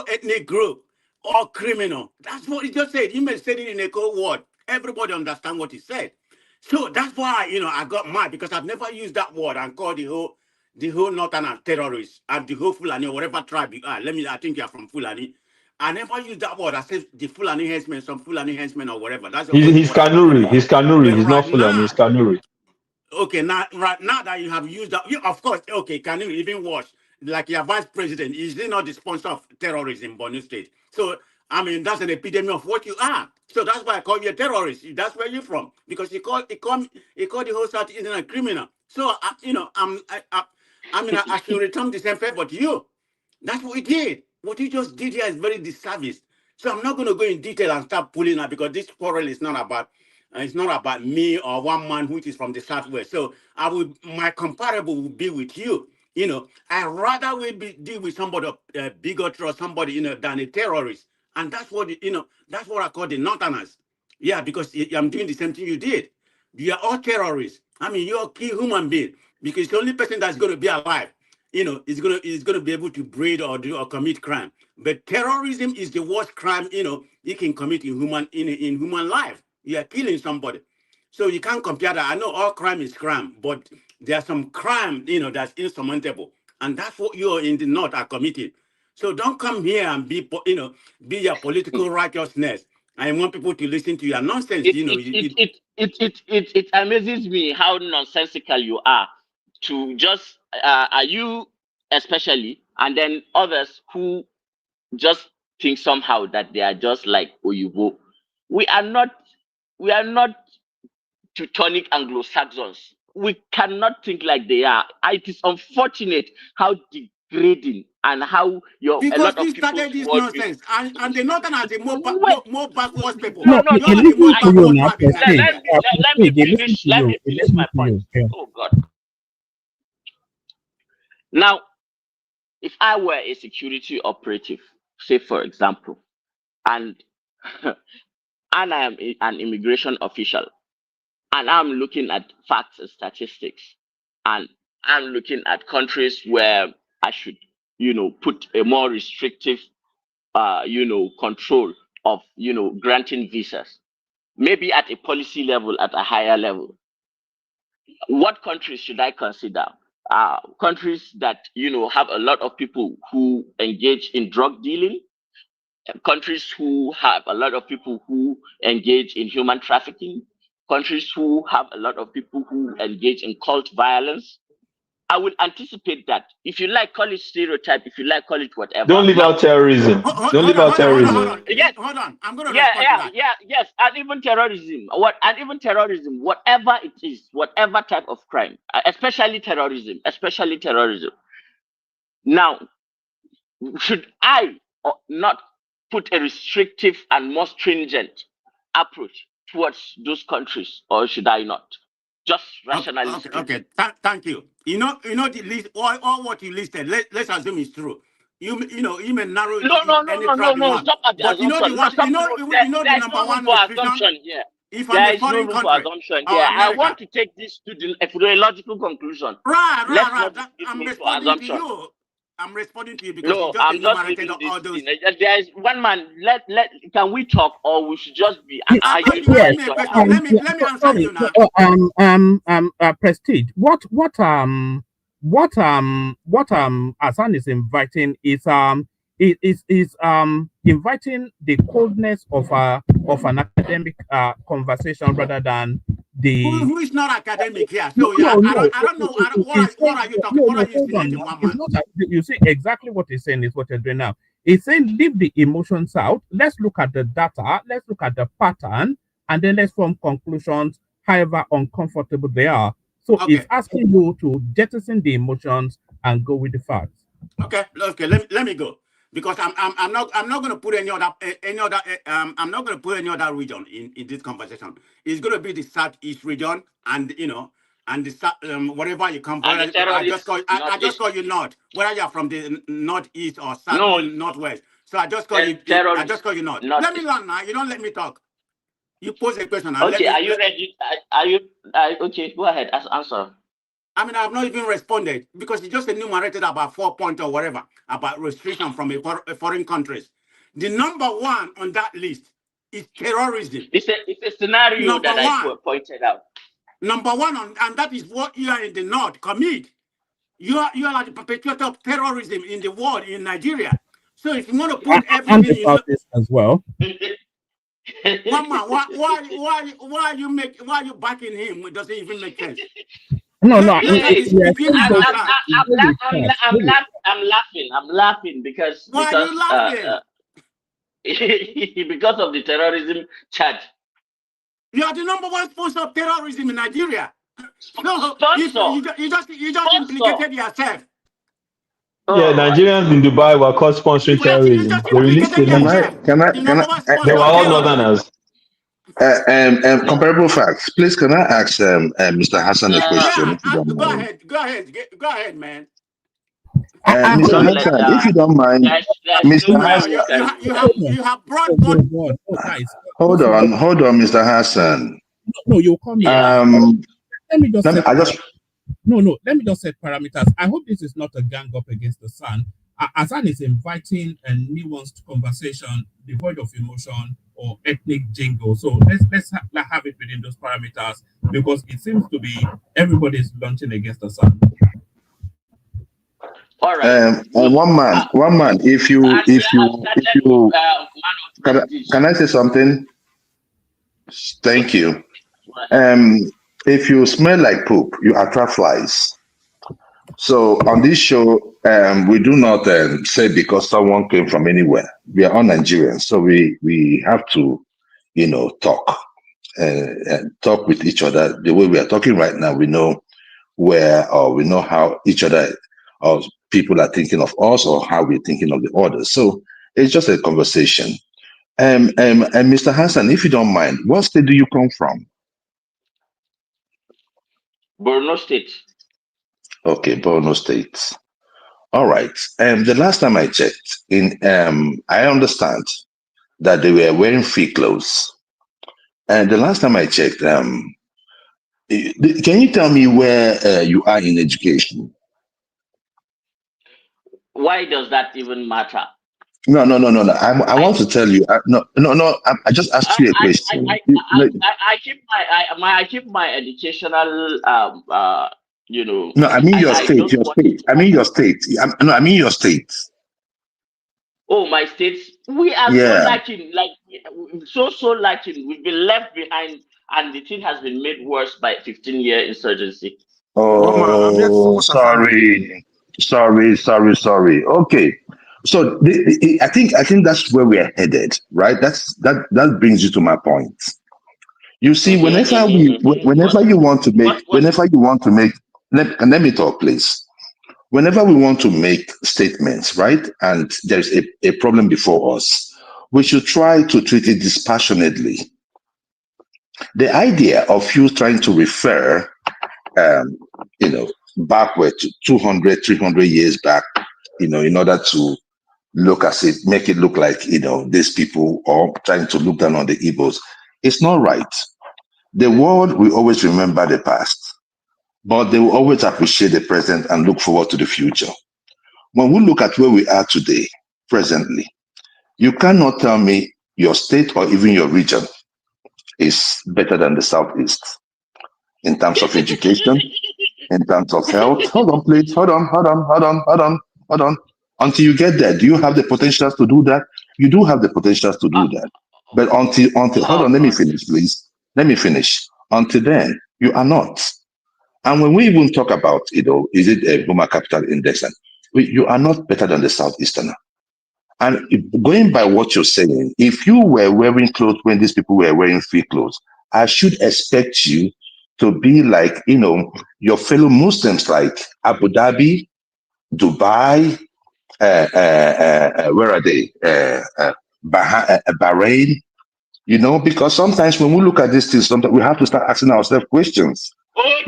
S11: ethnic group all criminal. That's what he just said. He may say it in a cold word. Everybody understand what he said. So that's why, I got mad because I've never used that word and called the whole Northern terrorists and the whole Fulani or whatever tribe you are. I think you're from Fulani. I never used that word. I said the Fulani henchmen, some Fulani henchmen or whatever. That's the only
S12: he's
S11: word I call
S12: Kanuri.
S11: you.
S12: He's Kanuri.
S11: But
S12: He's not
S11: right
S12: Fulani. He's
S11: now,
S12: Kanuri.
S11: okay, now that you have used that, of course, okay, can you even watch? Like your vice president, is he not the sponsor of terrorism in Borno State? So, I mean, that's an epidemic of what you are. So that's why I call you a terrorist. That's where you're from. Because he called the whole South Indian a criminal. So, I should return the same favor to you. That's what he did. What he just did here is very disservice. So I'm not going to go in detail and start pulling out because this quarrel is not about it's not about me or one man which is from the southwest. So my comparable will be with you. I rather deal with somebody bigotry or somebody than a terrorist, and that's what I call the northerners. Yeah, because I'm doing the same thing you did. You are all terrorists. I mean, you're a key human being because the only person that's going to be alive, is gonna be able to breed or do or commit crime. But terrorism is the worst crime, you can commit in human life. You are killing somebody. So you can't compare that. I know all crime is crime, but there's some crime, that's insurmountable. And that's what you in the north are committing. So don't come here and be your political righteousness. I want people to listen to your nonsense.
S19: It it it it it it it, it amazes me how nonsensical you are to just are you especially, and then others who just think somehow that they are just like Oyibo. We are not we are not Teutonic Anglo-Saxons. We cannot think like they are. It is unfortunate how degrading and how a
S11: Because
S19: lot
S11: you
S19: of people's
S11: started this
S19: worldview.
S11: nonsense, and the northern are the
S19: Wait,
S11: more backward people.
S2: No,
S19: no,
S11: You
S19: no,
S2: he
S11: are
S19: no.
S11: the
S2: listens
S11: most
S19: I
S2: to you
S11: backward
S2: now,
S11: tribe in
S2: Prestige.
S11: Nigeria.
S19: let
S2: Prestige, he
S19: me
S2: listens
S19: finish.
S2: to
S19: Let
S2: you.
S19: me
S2: He
S19: finish
S2: listens
S19: my
S2: to
S19: point.
S2: you. Yeah.
S19: Oh God. Now, if I were a security operative, say for example, and and I am an immigration official, and I'm looking at facts and statistics, and I'm looking at countries where I should, put a more restrictive, control of, granting visas, maybe at a policy level, at a higher level. What countries should I consider? Countries that have a lot of people who engage in drug dealing, countries who have a lot of people who engage in human trafficking, countries who have a lot of people who engage in cult violence. I would anticipate that. If you like, call it stereotype. If you like, call it whatever.
S12: Don't leave
S19: Now,
S12: out terrorism. Don't leave out terrorism.
S19: yes,
S9: Hold on. I'm going to
S19: yeah,
S9: respond to that.
S19: yes, and even terrorism, whatever it is, whatever type of crime, especially terrorism. Now, should I not put a restrictive and more stringent approach towards those countries, or should I not? Just rationally speaking.
S9: Okay. Thank you. You know the list, all what you listed. Let's assume it's true. You may narrow any tribe you want.
S19: Stop at the
S9: But you know the
S19: assumption.
S9: one.
S19: There
S9: The
S19: is
S9: number
S19: no room
S9: one
S19: for
S9: restriction.
S19: assumption here.
S9: If I'm
S19: There
S9: a
S19: is no
S9: foreign
S19: room for
S9: country
S19: assumption
S9: or
S19: here. I
S9: America,
S19: want to take this to a logical conclusion. Let's not give
S9: I'm
S19: room for
S9: responding to
S19: assumption.
S9: you. I'm responding to you because you
S19: No,
S9: just
S19: I'm just
S9: enumerated
S19: leaving this
S9: all those.
S19: thing. There is one man. Can we talk, or we should just be
S2: Yeah,
S19: arguing
S9: You asked
S19: with
S9: me
S19: each
S9: a
S19: other?
S9: question. Let me answer
S2: sorry.
S9: you now.
S2: Prestige. What Hassan is inviting is inviting the coldness of an academic conversation rather than the.
S9: Who is not academic here?
S2: No,
S9: So yeah,
S2: no.
S9: I don't know. What are you talking?
S2: No,
S9: What
S2: no,
S9: are you
S2: hold on.
S9: insinuating, one
S2: It's
S9: man?
S2: not that you see exactly what he's saying is what you're doing now. He's saying leave the emotions out. Let's look at the data. Let's look at the pattern, and then let's form conclusions, however uncomfortable they are. So
S9: Okay.
S2: it's asking you to jettison the emotions and go with the facts.
S9: Okay. Let me go because I'm not going to put any other I'm not going to put any other region in this conversation. It's going to be the Southeast region, and and the whatever you come from.
S19: And the
S9: I just
S19: terrorists,
S9: call you North, whether you're from the Northeast or South,
S19: no,
S9: Northwest. So I just call you North. Let me learn now. You don't let me talk. You pose a question and
S19: okay, are you ready? Okay, go ahead. Answer.
S9: I mean, I have not even responded because you just enumerated about 4 points or whatever about restriction from a foreign countries. The number one on that list is terrorism.
S19: It's a scenario
S9: Number
S19: that I
S9: one.
S19: pointed out.
S9: Number one, and that is what you are in the North commit. You are like the perpetrator of terrorism in the world in Nigeria. So if you want to put everything
S2: about this as well.
S9: One man, why you backing him? It doesn't even make sense.
S2: No.
S19: I'm laughing because
S9: why are you laughing?
S19: Because of the terrorism charge.
S9: You are the number one sponsor of terrorism in Nigeria. No, you just implicated yourself.
S12: Yeah, Nigerians in Dubai were caught sponsoring terrorism. They released the list. They were all northerners.
S13: Comparable facts. Please, can I ask Mr. Hassan a question?
S9: Go ahead, man.
S13: Mr. Hassan, if you don't mind, Mr. Hassan,
S9: you have brought
S13: hold on, Mr. Hassan.
S2: No, you come here. Let me just set parameters. I hope this is not a gang up against the sun. Hassan is inviting a nuanced conversation devoid of emotion or ethnic jingle. So let's have it within those parameters because it seems to be everybody's launching against the sun.
S19: All right.
S13: One man. If you can I say something? Thank you. If you smell like poop, you attract flies. So on this show, we do not say because someone came from anywhere. We are all Nigerians, so we have to, talk and talk with each other the way we are talking right now. We know where, or we know how each other or people are thinking of us, or how we're thinking of the others. So it's just a conversation. And Mr. Hassan, if you don't mind, what state do you come from?
S19: Borno State.
S13: Okay, Borno State. All right. The last time I checked, I understand that they were wearing free clothes. And the last time I checked, can you tell me where you are in education?
S19: Why does that even matter?
S13: No. I want to tell you. No. I just asked you a question.
S19: I keep my educational.
S13: No, I mean your state. Your state. I mean your state. I mean your state.
S19: Oh, my states, we are so
S13: Yeah.
S19: lacking, like so lacking. We've been left behind, and the thing has been made worse by 15-year insurgency.
S9: I'm here to
S13: Oh,
S9: support Hassan.
S13: sorry. Okay. So I think that's where we are headed, right? That brings you to my point. You see, whenever you want to make, let me talk, please. Whenever we want to make statements, right, and there's a problem before us, we should try to treat it dispassionately. The idea of you trying to refer, um, backward to 200, 300 years back, in order to look as it, make it look like, these people are trying to look down on the Igbos, it's not right. The world will always remember the past, but they will always appreciate the present and look forward to the future. When we look at where we are today, presently, you cannot tell me your state or even your region is better than the Southeast in terms of education, in terms of health. Hold on, please. Hold on. Until you get there, do you have the potentials to do that? You do have the potentials to do that. But until hold on, let me finish, please. Let me finish. Until then, you are not. And when we even talk about, is it a Boma Capital Index? And you are not better than the Southeasterner. And going by what you're saying, if you were wearing clothes when these people were wearing free clothes, I should expect you to be like, your fellow Muslims, like Abu Dhabi, Dubai, where are they? Bahrain, because sometimes when we look at these things, sometimes we have to start asking ourselves questions.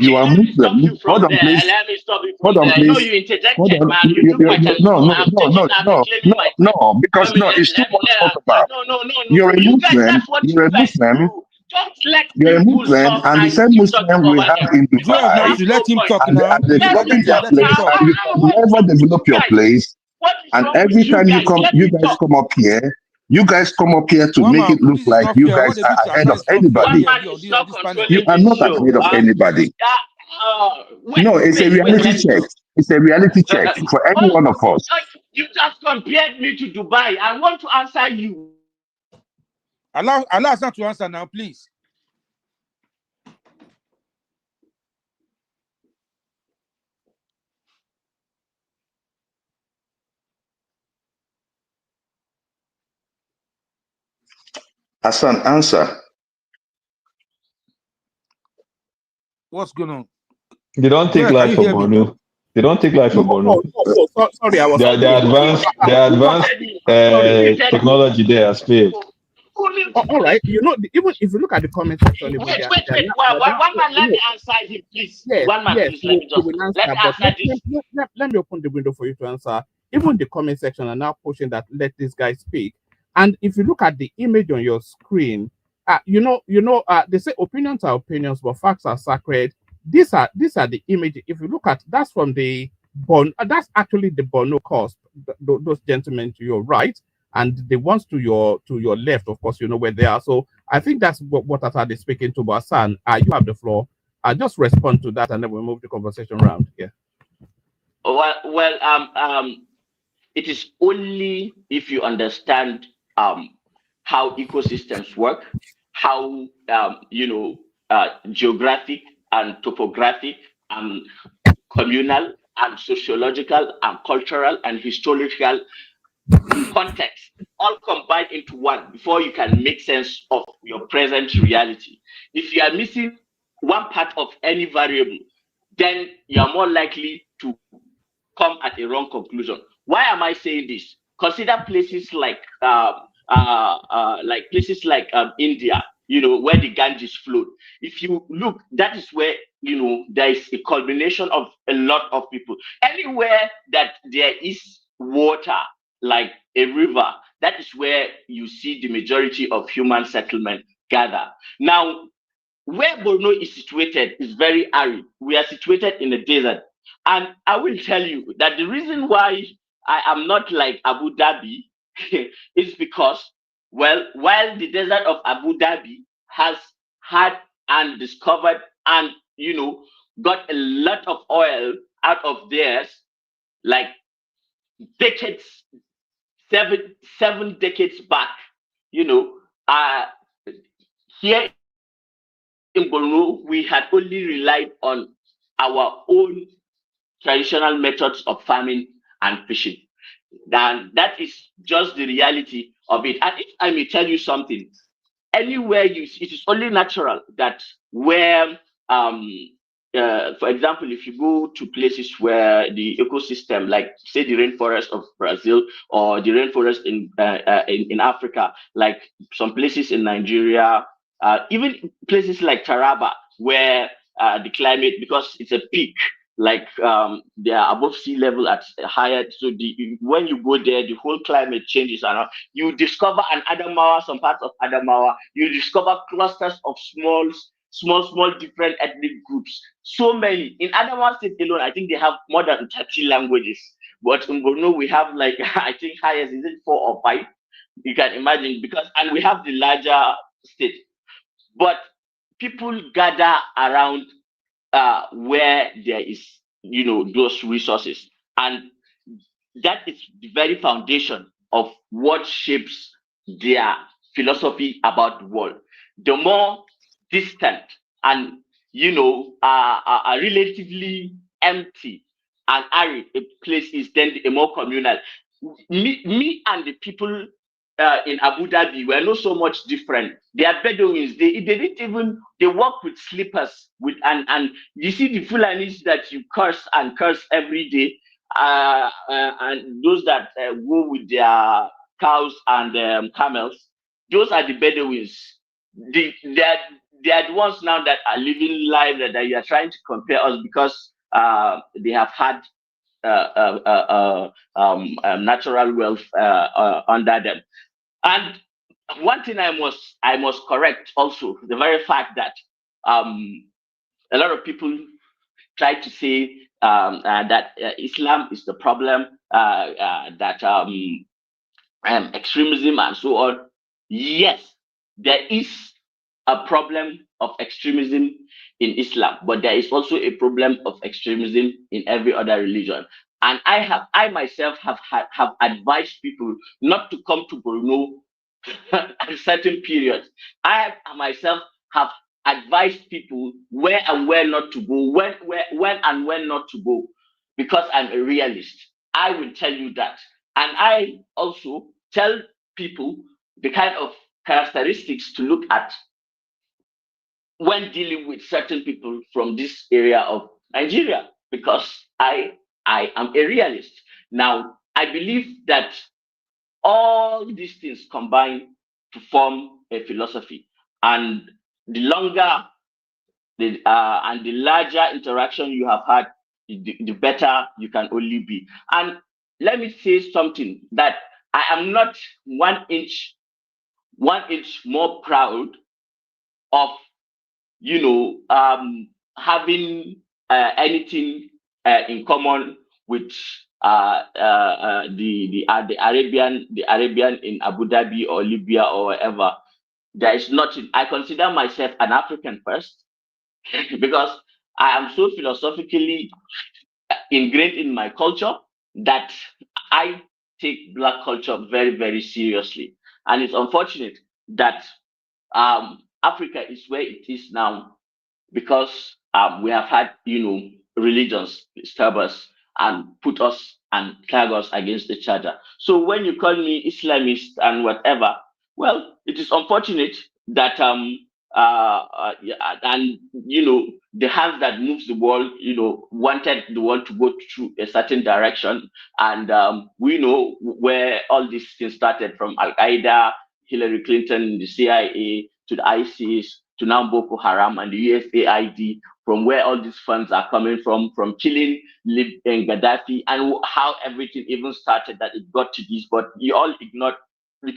S13: You
S19: Okay,
S13: are
S19: let me stop
S13: Muslim.
S19: you
S13: Hold
S19: from
S13: on,
S19: there.
S13: please.
S19: Let me stop you from
S13: Hold on,
S19: there. No,
S13: please.
S19: you
S13: Hold
S19: interjected,
S13: on.
S19: man. You took my chance.
S13: No,
S19: No,
S13: no,
S19: I'm
S13: no,
S19: taking,
S13: no,
S19: I'm
S13: no,
S19: reclaiming
S13: no,
S19: my time.
S13: no, because no, it's too much talk about.
S19: No.
S13: You're a
S19: You guys,
S13: Muslim.
S19: that's what
S13: You're
S19: you
S13: a
S19: guys
S13: Muslim.
S19: do. Just let
S13: You're a
S19: people
S13: Muslim,
S19: talk
S13: and the
S19: and
S13: same
S19: keep talking
S13: Muslim we
S19: over
S13: have
S19: them.
S13: in
S9: Joel, now
S19: There
S13: Dubai,
S19: is
S9: to
S19: no
S9: let him
S19: point.
S9: talk
S13: and they are
S9: now. Please let him
S13: developing
S19: Let
S9: talk.
S13: their
S19: me
S9: Let him
S13: place,
S19: talk.
S9: talk.
S13: and you never
S19: What's with
S13: develop
S19: you
S13: your
S19: guys?
S13: place.
S19: What is
S13: And
S19: wrong with
S13: every
S19: you
S13: time
S19: guys? Let
S13: you
S19: me
S13: guys
S19: talk.
S13: come up here, you guys come up here to
S9: One
S13: make
S9: man,
S13: it look
S9: this is
S13: like
S9: not
S13: you
S9: fair.
S13: guys
S9: What they do
S13: are
S9: to
S13: ahead
S9: Hassan
S13: of
S9: is not fair
S19: One
S13: anybody.
S9: here
S19: man
S9: on
S19: is
S9: this,
S19: not
S9: panel.
S13: You
S19: controlling
S13: are
S19: this
S13: not
S19: show.
S13: ahead of anybody. No, it's a
S19: Wait,
S13: reality
S19: let me
S13: check.
S19: talk.
S13: It's a reality check for any one of us.
S19: You just compared me to Dubai. I want to answer you.
S9: Allow Hassan to answer now, please.
S13: Hassan, answer.
S9: What's going on?
S12: They don't take
S9: Joel, can
S12: life
S9: you
S12: for
S9: hear me?
S12: Borno. They don't take life for Borno.
S2: Sorry, I was
S12: The
S2: speaking.
S12: advanced
S2: Sorry.
S12: technology there has failed.
S2: All right, even if you look at the comment section, even
S19: Wait. One man, let
S2: no,
S19: me answer him, please.
S2: yes,
S19: One man, please, let me
S2: you
S19: just
S2: will
S19: let me
S2: answer, but
S19: answer this.
S2: let me open the window for you to answer. Even the comment section are now pushing that let this guy speak. And if you look at the image on your screen, they say opinions are opinions, but facts are sacred. These are the images. If you look at that's from the that's actually the Bono cost. Those gentlemen to your right, and the ones to your left, of course, you know where they are. So I think that's what Assad is speaking to. But Hassan, you have the floor. I'll just respond to that, and then we'll move the conversation around. Yeah.
S19: It is only if you understand how ecosystems work, how geographic and topographic and communal and sociological and cultural and historical context all combined into one before you can make sense of your present reality. If you are missing one part of any variable, then you are more likely to come at a wrong conclusion. Why am I saying this? Consider places like India, where the Ganges flowed. If you look, that is where there is a culmination of a lot of people. Anywhere that there is water, like a river, that is where you see the majority of human settlement gather. Now, where Borno is situated is very arid. We are situated in a desert. And I will tell you that the reason why I am not like Abu Dhabi is because, well, while the desert of Abu Dhabi has had and discovered and, got a lot of oil out of theirs, like decades seven decades back, you know, here in Borno, we had only relied on our own traditional methods of farming and fishing. And that is just the reality of it. And if I may tell you something, anywhere it is only natural that where, for example, if you go to places where the ecosystem, like say the rainforest of Brazil or the rainforest in Africa, like some places in Nigeria, even places like Taraba, where the climate, because it's a peak, like they are above sea level at higher, so when you go there, the whole climate changes, and you discover an Adamawa, some parts of Adamawa, you discover clusters of small different ethnic groups. So many in Adamawa state alone, I think they have more than 30 languages. But in Borno, we have like I think highest is it 4 or 5? You can imagine, because and we have the larger state, but people gather around where there is, those resources, and that is the very foundation of what shapes their philosophy about the world. The more distant and are relatively empty and arid a place is, then a more communal. Me and the people in Abu Dhabi were not so much different. They are Bedouins. They didn't even, they walk with slippers and you see the Fulanis that you curse and curse every day, and those that go with their cows and camels. Those are the Bedouins. They are the ones now that are living life that you are trying to compare us, because they have had natural wealth under them. And one thing I must correct also, the very fact that a lot of people try to say that Islam is the problem, that extremism and so on. Yes, there is a problem of extremism in Islam, but there is also a problem of extremism in every other religion. And I myself have advised people not to come to Borno at certain periods. I myself have advised people where and where not to go, when and when not to go, because I'm a realist. I will tell you that. And I also tell people the kind of characteristics to look at when dealing with certain people from this area of Nigeria, because I am a realist. Now, I believe that all these things combine to form a philosophy, and the longer and the larger interaction you have had, the better you can only be. And let me say something, that I am not 1 inch more proud of having anything in common with the Arabian in Abu Dhabi or Libya or wherever. There is nothing. I consider myself an African first, because I am so philosophically ingrained in my culture that I take Black culture very, very seriously. And it's unfortunate that Africa is where it is now, because we have had, religions disturb us and put us and tag us against each other. So when you call me Islamist and whatever, well, it is unfortunate that yeah, and the hands that moves the world, wanted the world to go through a certain direction, and we know where all these things started, from Al Qaeda, Hillary Clinton, the CIA, to the ISIS, to now Boko Haram and the USAID, from where all these funds are coming from killing and Gaddafi, and how everything even started, that it got to this. But we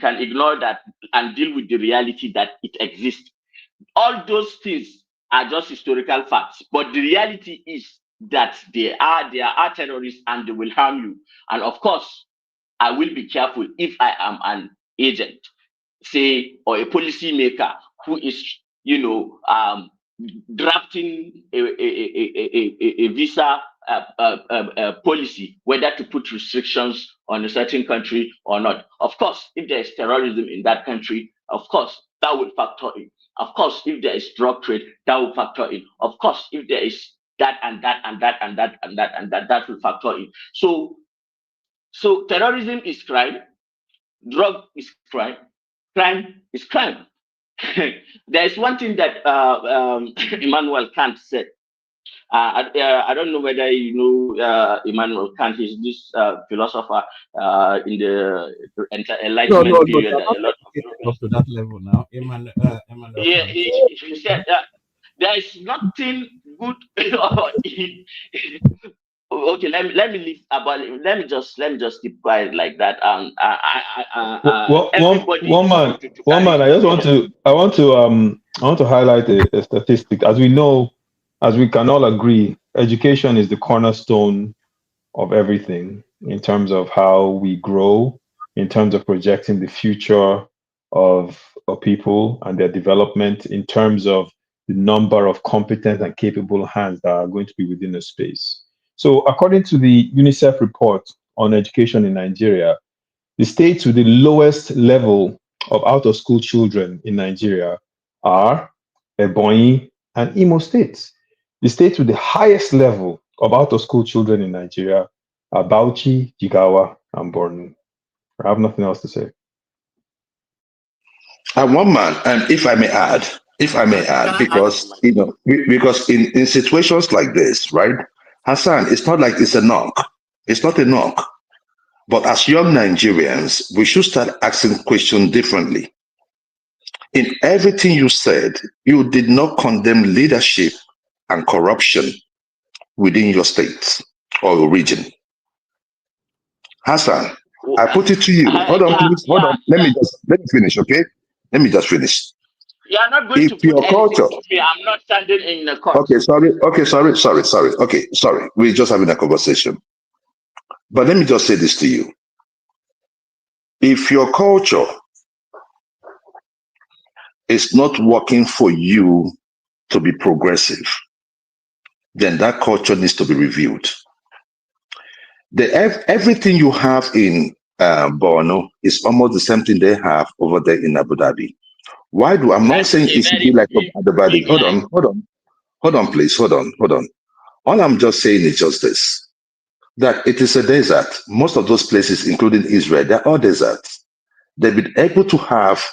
S19: can ignore that and deal with the reality that it exists. All those things are just historical facts, but the reality is that there are terrorists and they will harm you. And of course, I will be careful if I am an agent, say, or a policy maker who is, drafting a visa policy, whether to put restrictions on a certain country or not. Of course, if there is terrorism in that country, of course, that would factor in. Of course, if there is drug trade, that will factor in. Of course, if there is that and that and that and that and that and that, that will factor in. So terrorism is crime, drug is crime, crime is crime. There is one thing that Immanuel Kant said. I don't know whether you know Immanuel Kant. He's this philosopher in the
S2: No,
S19: Enlightenment
S2: no,
S19: period.
S2: they're
S19: That
S2: not
S19: a lot of
S2: taking it up to that level now. Emmanuel
S19: yeah,
S2: Kant.
S19: he said there is nothing good. Okay, let me leave about. Let me just keep quiet like that. Everybody
S12: One
S19: carry.
S12: man. I want to highlight a statistic. As we know, as we can all agree, education is the cornerstone of everything in terms of how we grow, in terms of projecting the future of people and their development, in terms of the number of competent and capable hands that are going to be within the space. So, according to the UNICEF report on education in Nigeria, the states with the lowest level of out of school children in Nigeria are Ebonyi and Imo states. The states with the highest level of out of school children in Nigeria are Bauchi, Jigawa, and Borno. I have nothing else to say.
S13: And one man, and if I may add, because because in situations like this, right, Hassan, it's not like it's a knock. It's not a knock. But as young Nigerians, we should start asking questions differently. In everything you said, you did not condemn leadership and corruption within your state or your region. Hassan, I put it to you. Hold on, please. Hold on. Let me finish, okay? Let me just finish.
S19: You are not going
S13: If
S19: to put
S13: your
S19: anything
S13: culture,
S19: to me. I'm not standing in the court.
S13: okay, sorry. Okay, sorry. We're just having a conversation. But let me just say this to you. If your culture is not working for you to be progressive, then that culture needs to be reviewed. Everything you have in Borno is almost the same thing they have over there in Abu Dhabi. Why do I'm not
S19: That is
S13: saying
S19: a
S13: it should be
S19: very
S13: like
S19: big,
S13: Abu Dhabi?
S19: big lie.
S13: Hold on, please. Hold on. All I'm just saying is just this: that it is a desert. Most of those places, including Israel, they're all deserts. They've been able to have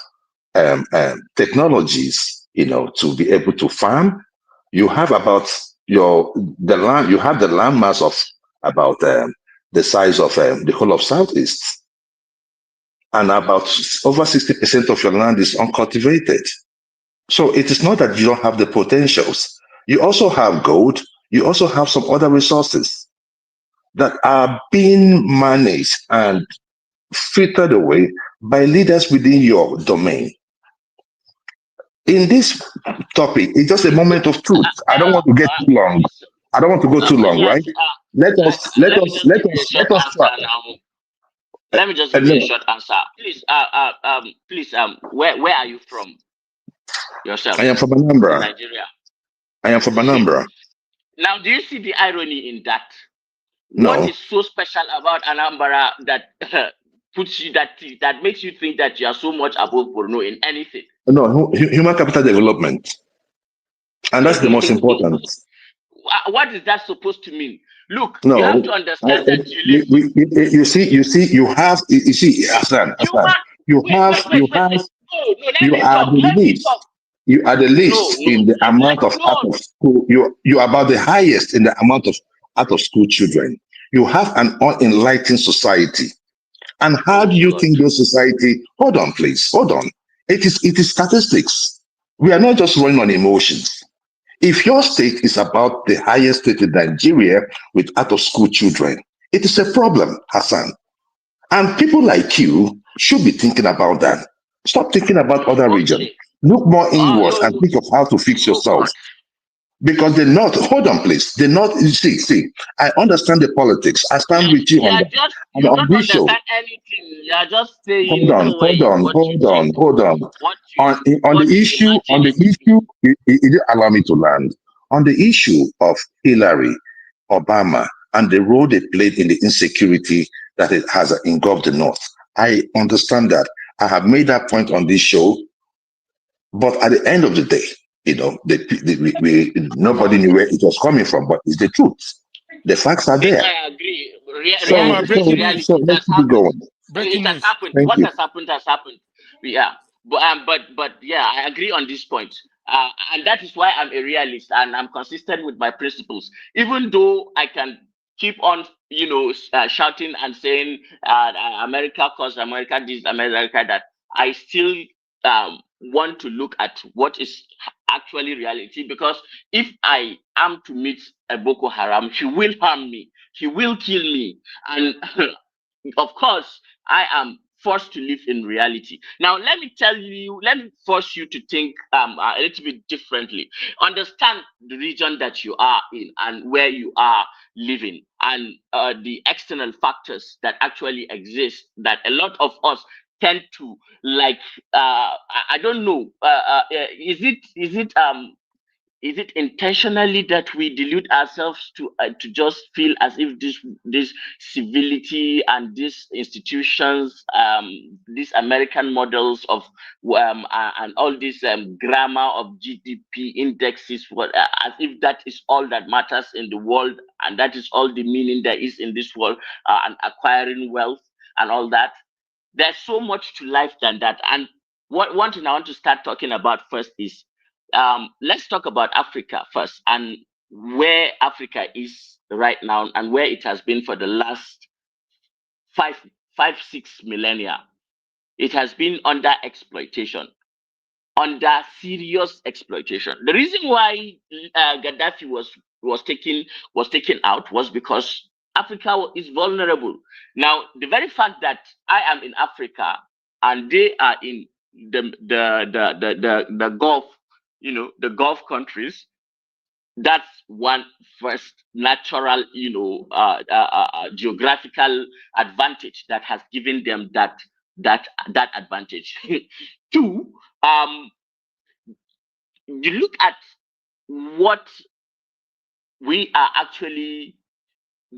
S13: technologies, to be able to farm. You have about the land. You have the land mass of about the size of the whole of Southeast, and about over 60% of your land is uncultivated. So it is not that you don't have the potentials. You also have gold. You also have some other resources that are being managed and filtered away by leaders within your domain. In this topic, it's just a moment of truth. I don't want to get too long. I don't want to go too long,
S19: Yes.
S13: right? Let us try.
S19: Let me just give you a short answer. Please, where are you from yourself?
S13: I am from
S19: In
S13: Anambra.
S19: Nigeria.
S13: I am from Anambra.
S19: Now, do you see the irony in that?
S13: No.
S19: What is so special about Anambra that puts you that makes you think that you are so much above Borno in anything?
S13: No, human capital development, and that's the most important.
S19: What is that supposed to mean? Look,
S13: No,
S19: you have to understand that you live.
S13: you see, Hassan, you are the least. You are the least in the amount of out of school. You are about the highest in the amount of out of school children. You have an unenlightened society. And how do you think those society? Hold on, please. Hold on. It is statistics. We are not just running on emotions. If your state is about the highest state in Nigeria with out of school children, it is a problem, Hassan. And people like you should be thinking about that. Stop thinking about other regions. Look more inwards and think of how to fix yourself. Because the North, hold on, please. The North, you see, I understand the politics. I stand with you on that. And
S19: You
S13: on
S19: don't
S13: this show,
S19: understand anything. You are just saying
S13: hold on,
S19: anyway
S13: hold on. On the issue, you allow me to land. On the issue of Hillary, Obama, and the role they played in the insecurity that it has engulfed the North. I understand that. I have made that point on this show. But at the end of the day, nobody knew where it was coming from, but it's the truth. The facts are there.
S19: I agree.
S13: So
S19: Reality is reality. It
S13: let's
S19: has
S13: keep it
S19: happened.
S13: going.
S19: It has happened.
S13: Thank
S19: What
S13: you.
S19: has happened has happened. Yeah. But yeah, I agree on this point. And that is why I'm a realist and I'm consistent with my principles. Even though I can keep on, shouting and saying America caused America this, America that, I still want to look at what is actually reality, because if I am to meet a Boko Haram, he will harm me, he will kill me, and of course I am forced to live in reality. Now let me force you to think a little bit differently. Understand the region that you are in and where you are living, and the external factors that actually exist that a lot of us tend to like. I don't know. Is it intentionally that we delude ourselves to just feel as if this civility and these institutions, these American models of and all this grammar of GDP indexes, as if that is all that matters in the world, and that is all the meaning there is in this world, and acquiring wealth and all that. There's so much to life than that. And one thing I want to start talking about first is, let's talk about Africa first, and where Africa is right now and where it has been for the last six millennia. It has been under exploitation, under serious exploitation. The reason why Gaddafi was taken out was because Africa is vulnerable. Now, the very fact that I am in Africa and they are in the Gulf, the Gulf countries, that's one first natural, geographical advantage that has given them that advantage. Two, you look at what we are actually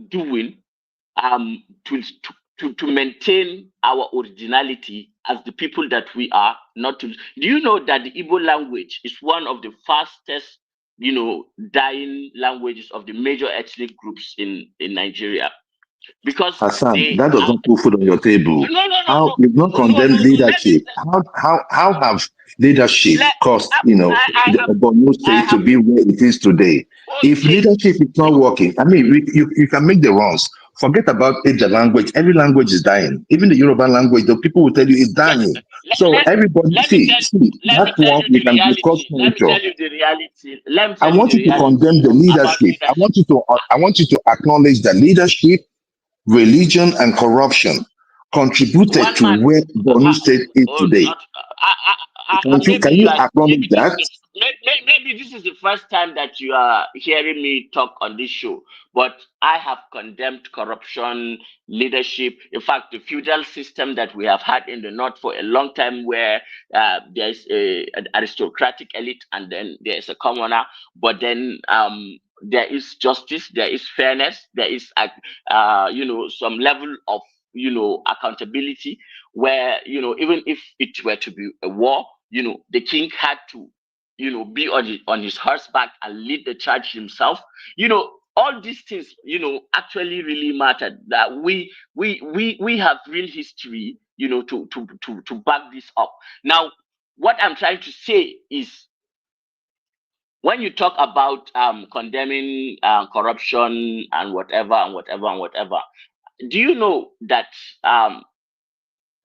S19: doing to maintain our originality as the people that we are. Not to, do you know that the Igbo language is one of the fastest, dying languages of the major ethnic groups in Nigeria? Because
S13: Hassan, that does not put food on your table. How you've not condemned leadership? How have leadership caused the Borno state to be where it is today? If leadership is not working, I mean, you can make the runs. Forget about the language. Every language is dying. Even the Yoruba language, the people will tell you it's dying. So everybody, see, that one we can discuss
S19: Let me
S13: culture.
S19: tell you the reality. Let me
S13: I
S19: tell you
S13: want
S19: the
S13: you to
S19: reality
S13: condemn the
S19: about
S13: leadership. I want you to acknowledge that leadership, religion, and corruption contributed to where Borno State is today. Can you acknowledge that?
S19: Maybe this is the first time that you are hearing me talk on this show, but I have condemned corruption, leadership. In fact, the feudal system that we have had in the North for a long time, where there's an aristocratic elite and then there's a commoner, but then there is justice, there is fairness, there is some level of accountability, where even if it were to be a war, the king had to be on his horseback and lead the charge himself. All these things actually really mattered, that we have real history to back this up. Now, what I'm trying to say is, when you talk about condemning corruption and whatever, do you know that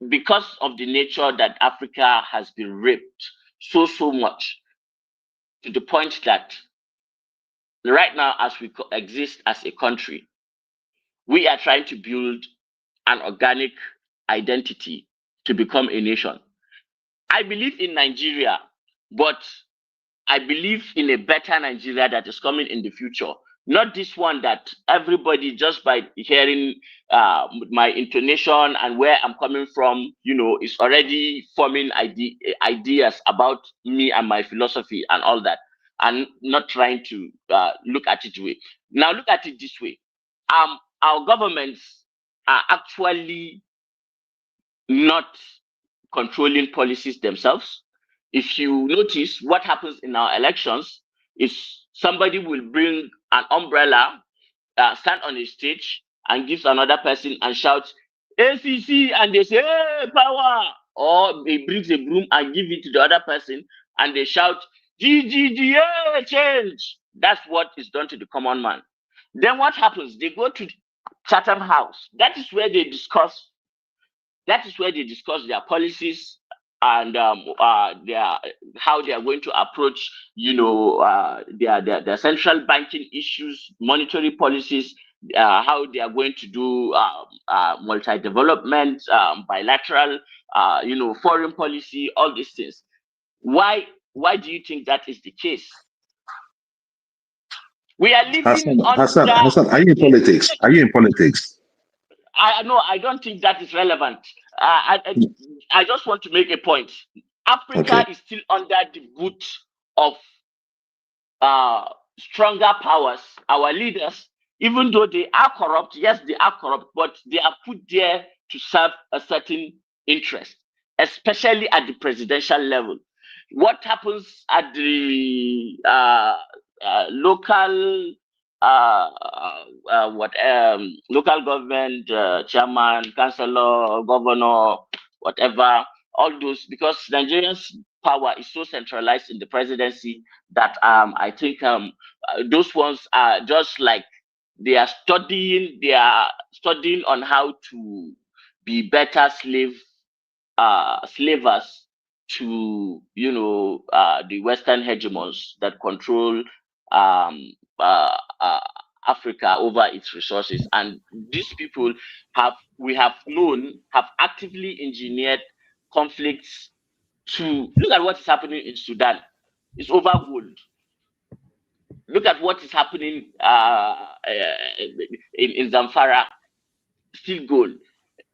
S19: because of the nature that Africa has been raped so much, to the point that right now, as we exist as a country, we are trying to build an organic identity to become a nation. I believe in Nigeria, but I believe in a better Nigeria that is coming in the future. Not this one that everybody, just by hearing my intonation and where I'm coming from, is already forming ideas about me and my philosophy and all that, and not trying to look at it way. Now look at it this way. Our governments are actually not controlling policies themselves. If you notice, what happens in our elections is somebody will bring an umbrella, stand on a stage, and gives another person and shouts ACC, and they say, "Hey, power!" Or he brings a broom and give it to the other person, and they shout GGG, hey, change. That's what is done to the common man. Then what happens? They go to Chatham House. That is where they discuss their policies and how they are going to approach, their central banking issues, monetary policies, how they are going to do multi-development, bilateral, foreign policy, all these things. Why do you think that is the case? We are living
S13: Hassan, are you in politics? Are you in politics?
S19: I know. I don't think that is relevant. I just want to make a point. Africa
S13: Okay.
S19: is still under the boot of stronger powers. Our leaders, even though they are corrupt, yes, they are corrupt, but they are put there to serve a certain interest, especially at the presidential level. What happens at the local local government, chairman, councillor, governor, whatever, all those, because Nigerians power is so centralized in the presidency that I think those ones are just like they are studying on how to be better slavers to the Western hegemons that control um, uh, uh, Africa over its resources. And these people have actively engineered conflicts to look at what is happening in Sudan. It's over gold. Look at what is happening in Zamfara, still gold.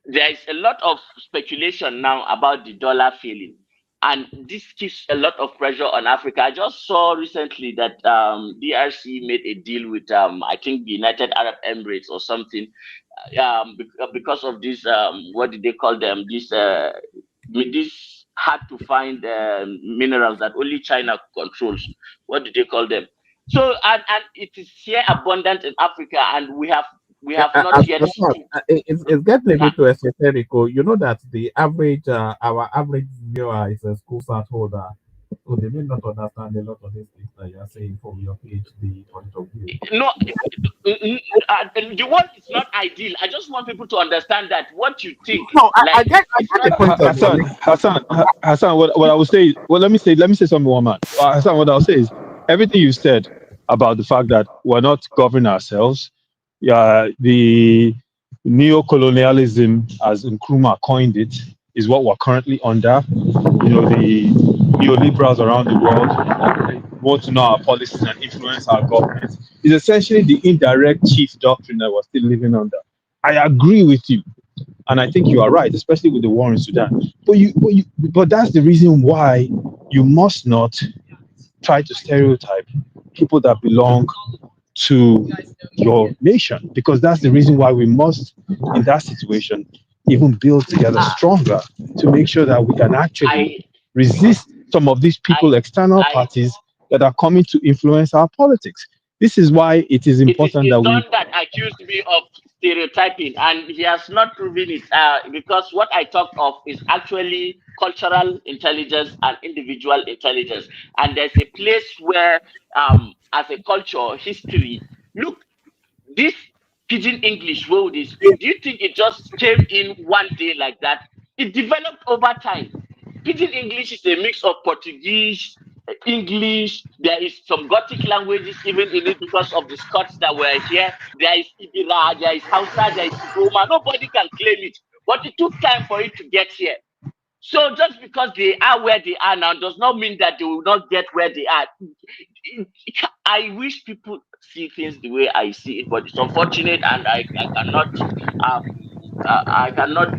S19: There is a lot of speculation now about the dollar failing, and this keeps a lot of pressure on Africa. I just saw recently that DRC made a deal with I think the United Arab Emirates or something, because of this what did they call them, this hard to find minerals that only China controls. What do they call them? So and it is here abundant in Africa, and we have not yet stood.
S2: It's getting a
S19: Yeah.
S2: bit too esoterical. You know that the average, our average viewer is a school start holder, so they may not understand a lot of these things that you are saying from your PhD point of view.
S19: No, the world is not ideal. I just want people to understand that what you think,
S2: No,
S19: like,
S2: I
S19: it's
S2: get the
S19: not.
S2: point of view.
S12: Hassan, what I would say, well, let me say something, one man. Hassan, what I'll say is everything you said about the fact that we're not governing ourselves, the neo-colonialism, as Nkrumah coined it, is what we're currently under. The neoliberals around the world want to know our policies and influence our government. It's essentially the indirect chief doctrine that we're still living under. I agree with you. And I think you are right, especially with the war in Sudan. But that's the reason why you must not try to stereotype people that belong to your nation, because that's the reason why we must, in that situation, even build together stronger to make sure that we can actually
S19: I
S12: resist some of these people, external
S19: I
S12: parties that are coming to influence our politics. This is why it is
S19: It is
S12: important
S19: the
S12: that we.
S19: son that accused me of stereotyping, and he has not proven it. Because what I talked of is actually cultural intelligence and individual intelligence. And there's a place where, as a culture, history, look, this pidgin English where they speak, do you think it just came in one day like that? It developed over time. Pidgin English is a mix of Portuguese, English. There is some Gothic languages even in it because of the Scots that were here. There is Ibira, there is Hausa, there is Idoma. Nobody can claim it. But it took time for it to get here. So just because they are where they are now does not mean that they will not get where they are. I wish people see things the way I see it, but it's unfortunate, and I cannot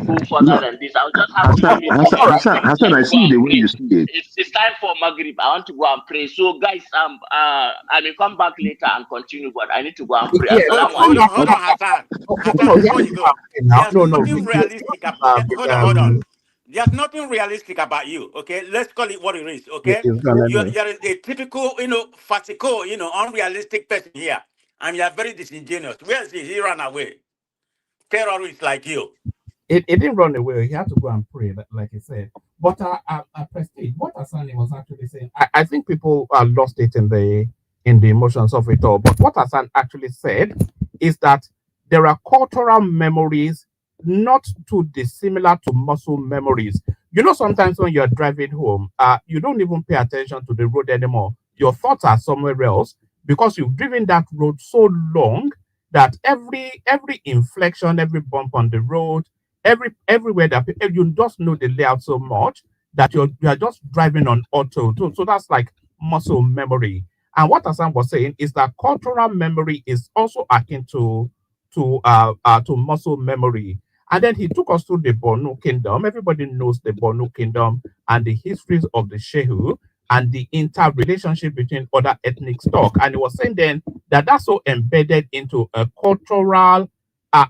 S19: go further
S13: No,
S19: than this. I'll just have to
S13: Hassan,
S19: leave it
S13: Hassan,
S19: here.
S13: Hassan,
S19: I
S13: Hassan,
S19: want
S13: I
S19: to go
S13: see
S19: and
S13: the way
S19: pray.
S13: you see it.
S19: It's time for Maghrib. I want to go and pray. So guys, I may come back later and continue, but I need to go and pray.
S2: Yeah,
S11: Hold on,
S19: Assalamu
S11: hold
S19: alaikum.
S11: on, hold on, Hassan.
S2: no,
S11: Hassan,
S2: he has
S11: before
S2: to
S11: you
S2: go
S11: go,
S2: and pray now.
S11: there's
S2: No, no,
S11: nothing realistic hold on. There's nothing realistic about you, okay? Let's call it what it is, okay?
S2: it's gone anyway.
S11: You're a typical, farcical, unrealistic person here. And you're very disingenuous. Where is he? He ran away. Terrorists like you.
S2: It didn't run away. He had to go and pray, like he said. But Prestige, what Asani was actually saying, I think people lost it in the emotions of it all. But what Hassan actually said is that there are cultural memories not too dissimilar to muscle memories. You know, sometimes when you're driving home, you don't even pay attention to the road anymore. Your thoughts are somewhere else because you've driven that road so long that every inflection, every bump on the road, everywhere that you just know the layout so much that you are just driving on auto. So that's like muscle memory. And what Hassan was saying is that cultural memory is also akin to muscle memory. And then he took us through the Borno kingdom. Everybody knows the Borno kingdom and the histories of the Shehu and the interrelationship between other ethnic stock. And he was saying then that that's so embedded into a cultural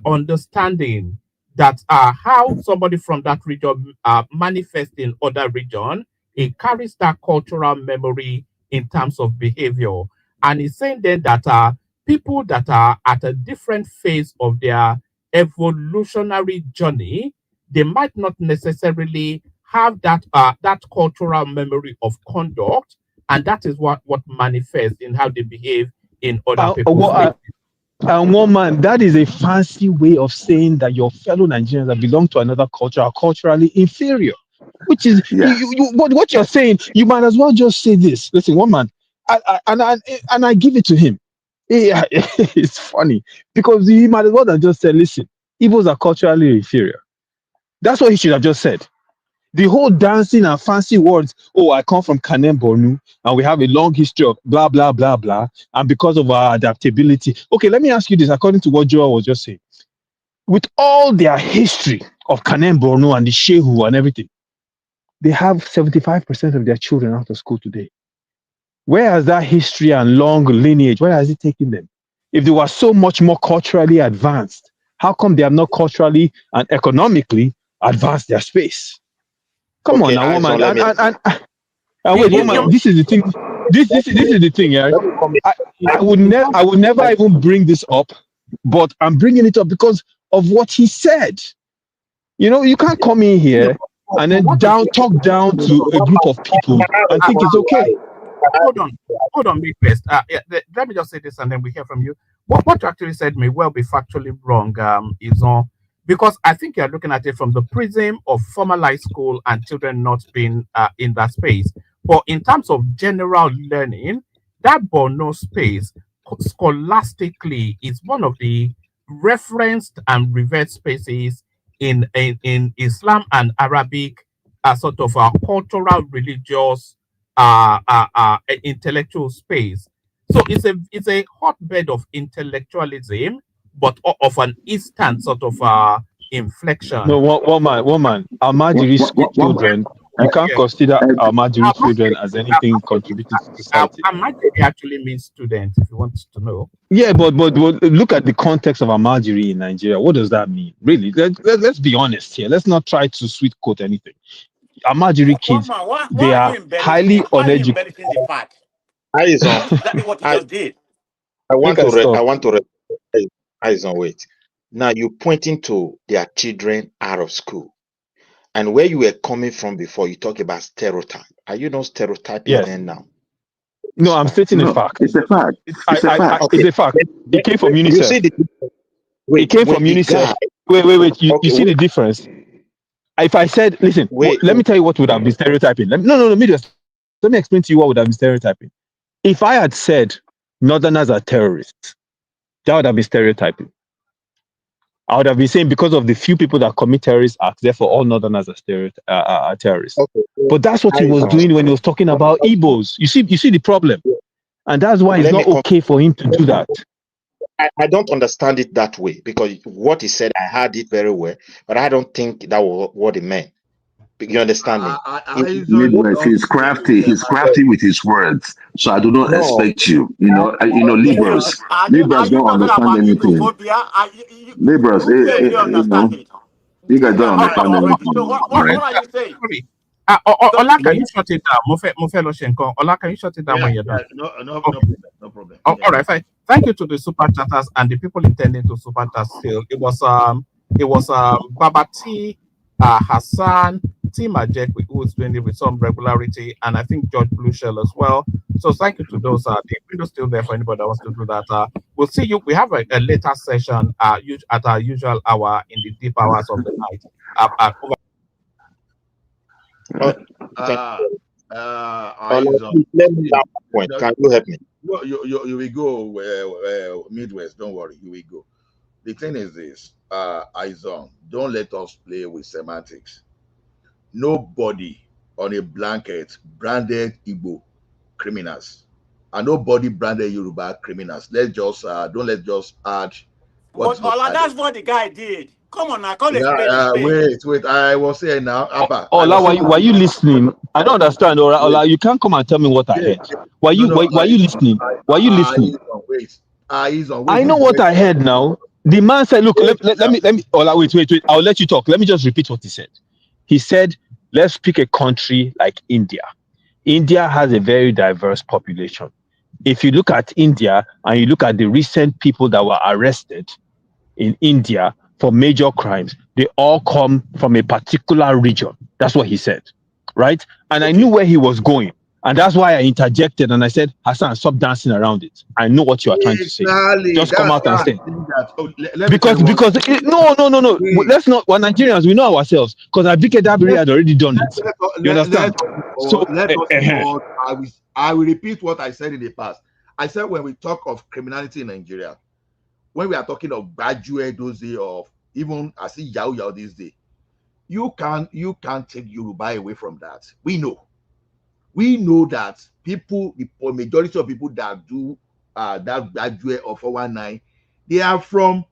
S2: understanding that how somebody from that region manifests in other region, it carries that cultural memory in terms of behavior. And he's saying then that people that are at a different phase of their evolutionary journey, they might not necessarily have that cultural memory of conduct, and that is what manifests in how they behave in other people's
S12: What,
S2: spaces.
S12: and one man, that is a fancy way of saying that your fellow Nigerians that belong to another culture are culturally inferior. Which is
S13: Yes.
S12: what you're saying. You might as well just say this. Listen, one man, and I give it to him. Yeah, it's funny because he might as well have just said, "Listen, Igbos are culturally inferior." That's what he should have just said. The whole dancing and fancy words. Oh, I come from Kanem Bornu, and we have a long history of blah blah blah blah, and because of our adaptability. Okay, let me ask you this. According to what Joel was just saying, with all their history of Kanem Bornu and the Shehu and everything, they have 75% of their children out of school today. Where has that history and long lineage, where has it taken them? If they were so much more culturally advanced, how come they have not culturally and economically advanced their space? Come on
S14: Okay,
S12: now,
S14: eyes
S12: woman.
S14: on. Let me.
S12: And wait, woman, this is the thing. This is the thing, yeah. I would never even bring this up, but I'm bringing it up because of what he said. You know, you can't come in
S2: Yeah,
S12: here and then talk down to a group of people and think it's okay.
S2: hold on, hold on, me first. Let me just say this, and then we hear from you. What you actually said may well be factually wrong, is on because I think you're looking at it from the prism of formalized school and children not being in that space. But in terms of general learning, that Borno space scholastically is one of the referenced and revered spaces in Islam and Arabic, sort of cultural, religious, intellectual space. So it's a hotbed of intellectualism, but of an instant sort of
S12: No,
S2: inflection.
S12: woman, Almajiri school
S13: One man.
S12: children, you can't
S2: Yeah.
S12: consider Almajiri children as anything
S2: Okay.
S12: contributing to society.
S2: Amagiri actually means student, if you want to know.
S12: Yeah, but look at the context of Almajiri in Nigeria. What does that mean? Really? Let's be honest here. Let's not try to sweet coat anything. Almajiri
S11: One
S12: kids,
S11: man, why
S12: they
S11: are you
S12: are
S11: embellishing?
S12: highly
S11: Why are you
S12: uneducated.
S11: embellishing the fact?
S14: Eyes on.
S11: That's exactly what you
S14: I
S11: just did.
S14: I
S12: Make
S14: want
S12: I
S14: to. I
S12: stop.
S14: want to. Eyes on. Wait. Now you pointing to their children out of school, and where you were coming from before, you talk about stereotype. Are you not stereotyping
S12: Yes.
S14: them now?
S12: No, I'm stating a
S13: No,
S12: fact.
S13: it's a fact. It's a fact.
S12: It's
S14: Okay.
S12: a fact. It came from
S14: You see
S12: UNICEF.
S14: the
S12: It
S14: wait
S12: came from
S14: when the
S12: UNICEF.
S14: guy.
S12: Wait. You
S14: Okay.
S12: see the difference? If I said, listen,
S14: Wait.
S12: let me tell you what would have been stereotyping. No. Let me explain to you what would have been stereotyping. If I had said Northerners are terrorists, that would have been stereotyping. I would have been saying because of the few people that commit terrorist acts, therefore all Northerners are terrorists.
S14: Okay.
S12: But that's what he was doing when he was talking about Igbos. You see the problem, and that's why it's
S14: Let me
S12: not okay for him to do that.
S14: I don't understand it that way because what he said, I heard it very well, but I don't think that was what he meant. You understand me?
S13: Midwest, he's crafty. He's crafty with his words. So I do not
S14: No,
S13: expect you. Liberals. Liberals don't understand anything. Liberals, you guys don't understand anything, right?
S8: What are you saying? Ola, can you shut it down? Ola, can you shut it down when you're done?
S18: No problem. No problem.
S8: All right, fine. Thank you to the super chatters and the people intending to super chat still. It was Babati, Hassan, Tim Ajek, who was doing it with some regularity, and I think George Blue Shell as well. So thank you to those. The window still there for anybody that wants to do that. We'll see you. We have a later session at our usual hour in the deep hours of the night.
S14: Let me point. Can you help me?
S18: You will go Midwest. Don't worry, you will go. The thing is this, Izon, don't let us play with semantics. Nobody on a blanket branded Igbo criminals, and nobody branded Yoruba criminals. Let's just let's just add.
S11: But Ola, that's what the guy did. Come on, I can't explain.
S18: Wait. I was saying now, Abba.
S12: Ola, were you listening? I don't understand, Ola. You can't come and tell me what I heard. Were you listening? Were you listening? I know what I heard now. The man said, "Look, let me. Ola, wait. I'll let you talk. Let me just repeat what he said. He said, let's pick a country like India. India has a very diverse population. If you look at India and you look at the recent people that were arrested in India for major crimes, they all come from a particular region." That's what he said, right? And I knew where he was going. And that's why I interjected and I said, Hassan, stop dancing around it. I know what you are trying to say. Just come out and say. Because no. Let's not. We're Nigerians. We know ourselves. Because Abike Dabiri had already done it. You understand?
S18: I will repeat what I said in the past. I said when we talk of criminality in Nigeria, when we are talking of graduate those days of even I see Yao this day, you can't take Yoruba away from that. We know that people, the majority of people that do that graduate of 419, they are from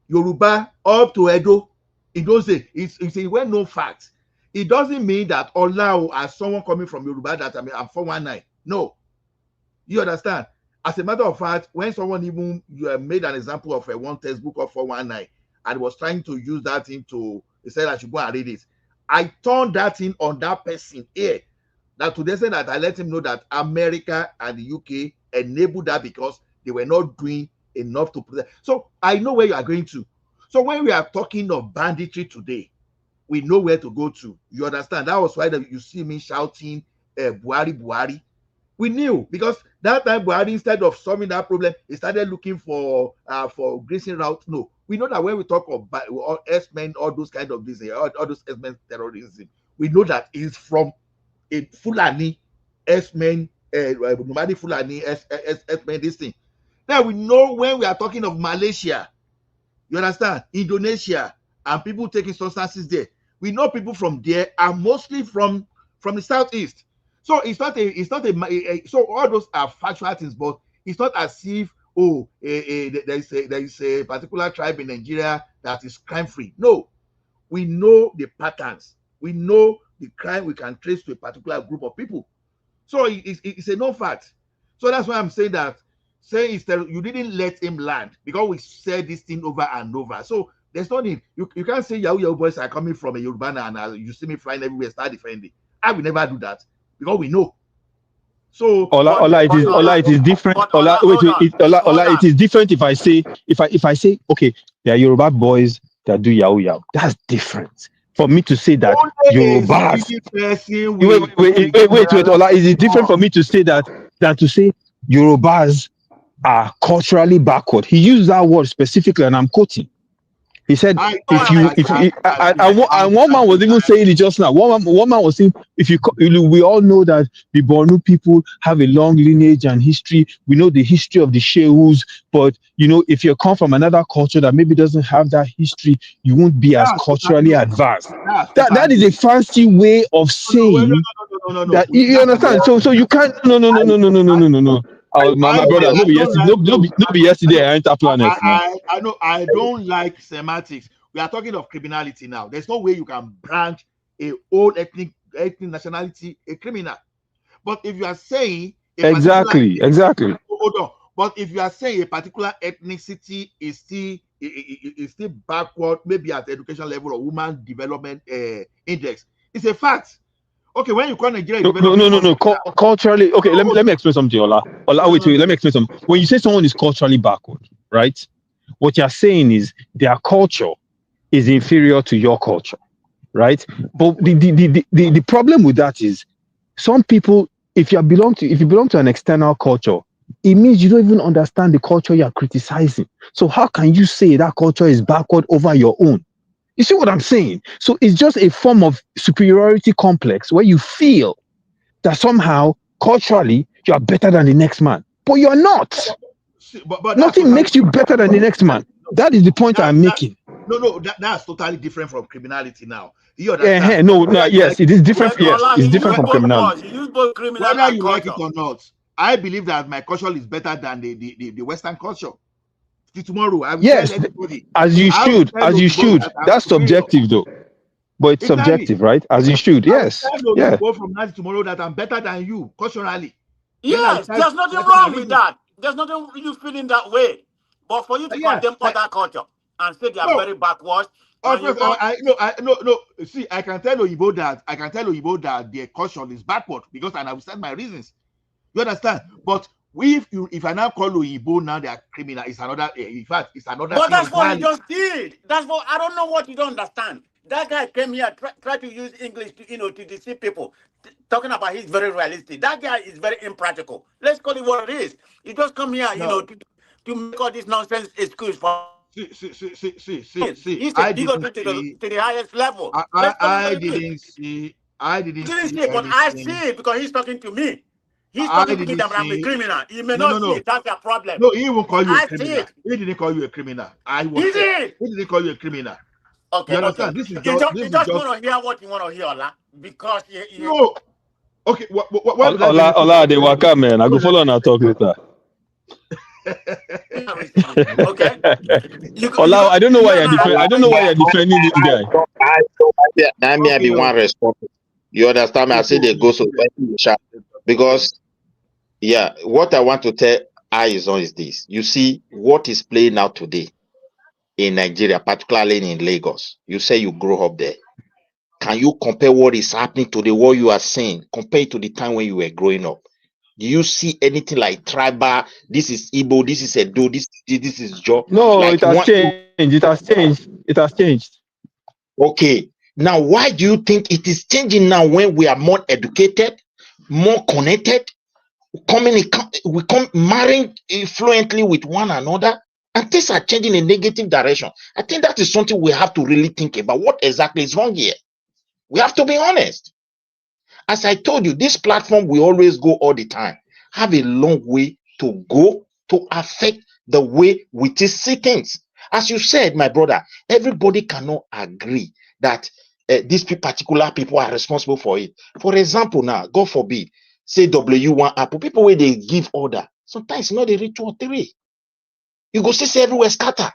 S18: Yoruba up to Edo. In those days, it's a well-known fact. It doesn't mean that Ola, as someone coming from Yoruba, that I'm 419. No, you understand? As a matter of fact, when someone even made an example of one textbook of 419 and was trying to use that into, he said I should go and read it. I turned that in on that person here. That to the extent that I let him know that America and the UK enabled that because they were not doing enough to protect. So I know where you are going to. So when we are talking of banditry today, we know where to go to. You understand? That was why you see me shouting Buhari. We knew because that time Buhari, instead of solving that problem, he started looking for grazing route. No, we know that when we talk of S-men, all those kind of things, all those S-men terrorism, we know that it's from a Fulani S-men, nomadic Fulani S-men, this thing. Now we know when we are talking of Malaysia, you understand, Indonesia, and people taking substances there. We know people from there are mostly from the southeast. So it's not so all those are factual things, but it's not as if there is a particular tribe in Nigeria that is crime free. No, we know the patterns. We know the crime we can trace to a particular group of people. So it's a known fact. So that's why I'm saying that you didn't let him land because we said this thing over and over. So there's no need. You can't say Yahoo boys are coming from a Yoruba and you see me flying everywhere, start defending. I will never do that because we know. So
S12: Ola, it is different. Ola, it is different if I say, okay, there are Yoruba boys that do Yahoo. That's different. For me to say that Yorubas. Wait, Ola, is it different for me to say that than to say Yorubas are culturally backward? He used that word specifically, and I'm quoting. He said,
S18: I
S12: if
S18: don't
S12: you,
S18: like
S12: if
S18: that.
S12: you, and one man was even saying it just now. One man was saying, we all know that the Borno people have a long lineage and history. We know the history of the Shehus, but if you come from another culture that maybe doesn't have that history, you won't be as
S18: That's
S12: culturally
S18: totally,
S12: advanced.
S18: that's
S12: That is
S18: totally.
S12: a fancy way of
S18: No, wait,
S12: saying
S18: no.
S12: that you
S18: That's
S12: understand.
S18: wrong.
S12: So you can't. No. My brother, no be yesterday. No be yesterday. I enter planet now.
S18: I know I don't like semantics. We are talking of criminality now. There's no way you can brand a whole ethnic nationality a criminal. But if you are saying a particular
S12: Exactly.
S18: hold on, but if you are saying a particular ethnicity is still backward, maybe at the education level or woman development index, it's a fact. Okay, when you call Nigeria developing
S12: No. Culturally, okay. Let me explain something, Ola. Wait. Let me explain something. When you say someone is culturally backward, right? What you're saying is their culture is inferior to your culture, right? But the problem with that is some people, if you belong to an external culture, it means you don't even understand the culture you're criticizing. So how can you say that culture is backward over your own? You see what I'm saying? So it's just a form of superiority complex where you feel that somehow culturally you are better than the next man, but you're not.
S18: But that's
S12: Nothing
S18: totally
S12: makes you better than the next man. That is the point I'm making.
S18: that's totally different from criminality now. You understand?
S12: Yes, it is different.
S11: Well,
S12: Yes,
S11: Allah,
S12: it's
S11: he
S12: different
S11: used
S12: from
S11: both words.
S12: criminality.
S11: He used both criminal
S18: Whether
S11: and
S18: you like
S11: culture.
S18: it or not, I believe that my culture is better than the Western culture. Till tomorrow, I will tell
S12: Yes,
S18: anybody.
S12: as you
S18: I will
S12: should,
S18: tell Oyibo that I'm
S12: That's
S18: superior.
S12: subjective though, but it's
S18: Exactly.
S12: subjective, right? As you should.
S18: I will
S12: Yes,
S18: tell
S12: yeah.
S18: Oyibo from now to tomorrow that I'm better than you culturally. Then I will
S11: Yes,
S18: tell
S11: there's nothing
S18: my
S11: wrong with
S18: reasons.
S11: that. There's nothing you feeling that way. But for you to
S18: Yeah.
S11: condemn other culture and say they are
S18: No.
S11: very backwards,
S18: Of
S11: and you
S18: course,
S11: go,
S18: no. See, I can tell Oyibo that their culture is backward because I have said my reasons. You understand? But if I now call Oyibo now they are criminal, it's another. In fact, it's another
S11: but
S18: thing
S11: that's what he
S18: entirely.
S11: just did. That's what I don't know what you don't understand. That guy came here try to use English to deceive people, talking about he's very realistic. That guy is very impractical. Let's call it what it is. He just come here,
S18: No.
S11: to make all this nonsense excuse for.
S18: See.
S11: He's a
S18: I didn't
S11: bigotry
S18: see.
S11: to the highest level. Let's call it
S18: I
S11: what it is.
S18: didn't see. I didn't
S11: Didn't
S18: see
S11: see it, but I see
S18: anything.
S11: it because he's talking to me. He's
S18: I
S11: talking to me
S18: didn't
S11: that I'm a
S18: see.
S11: criminal. He may
S18: No.
S11: not see it. That's a problem.
S18: No, he won't
S11: But
S18: call you a
S11: I see
S18: criminal.
S11: it.
S18: He didn't call you a criminal. I was
S11: He
S18: there.
S11: did.
S18: He didn't call you a criminal.
S11: Okay.
S18: You understand? This is
S11: You
S18: just
S11: just want to hear what you want to hear, Ola, because
S18: no. Okay, what did I benefit
S12: Ola,
S18: from
S12: they
S18: saying
S12: work
S18: this?
S12: out, man. I go follow and I'll talk later.
S11: okay.
S12: Ola, I don't know why
S11: You and I have
S12: I don't know why you're defending this guy.
S13: Now me I be one response. You understand me? I say they go so because what I want to tell eyes on is this. You see what is playing out today in Nigeria, particularly in Lagos. You say you grew up there. Can you compare what is happening today, what you are saying, compare it to the time when you were growing up? Do you see anything like tribal? This is Igbo, this is Edo, this is Joe.
S12: No,
S13: Like
S12: it has changed. It has changed. It has changed.
S13: Okay. Now, why do you think it is changing now when we are more educated, more connected, we come marrying fluently with one another, and things are changing in a negative direction? I think that is something we have to really think about. What exactly is wrong here? We have to be honest. As I told you, this platform we always go all the time. Have a long way to go to affect the way we see things. As you said, my brother, everybody cannot agree that these particular people are responsible for it. For example, now, God forbid, say W1 Apple, people where they give order, sometimes not they reach 2 or 3. You go see everywhere scatter.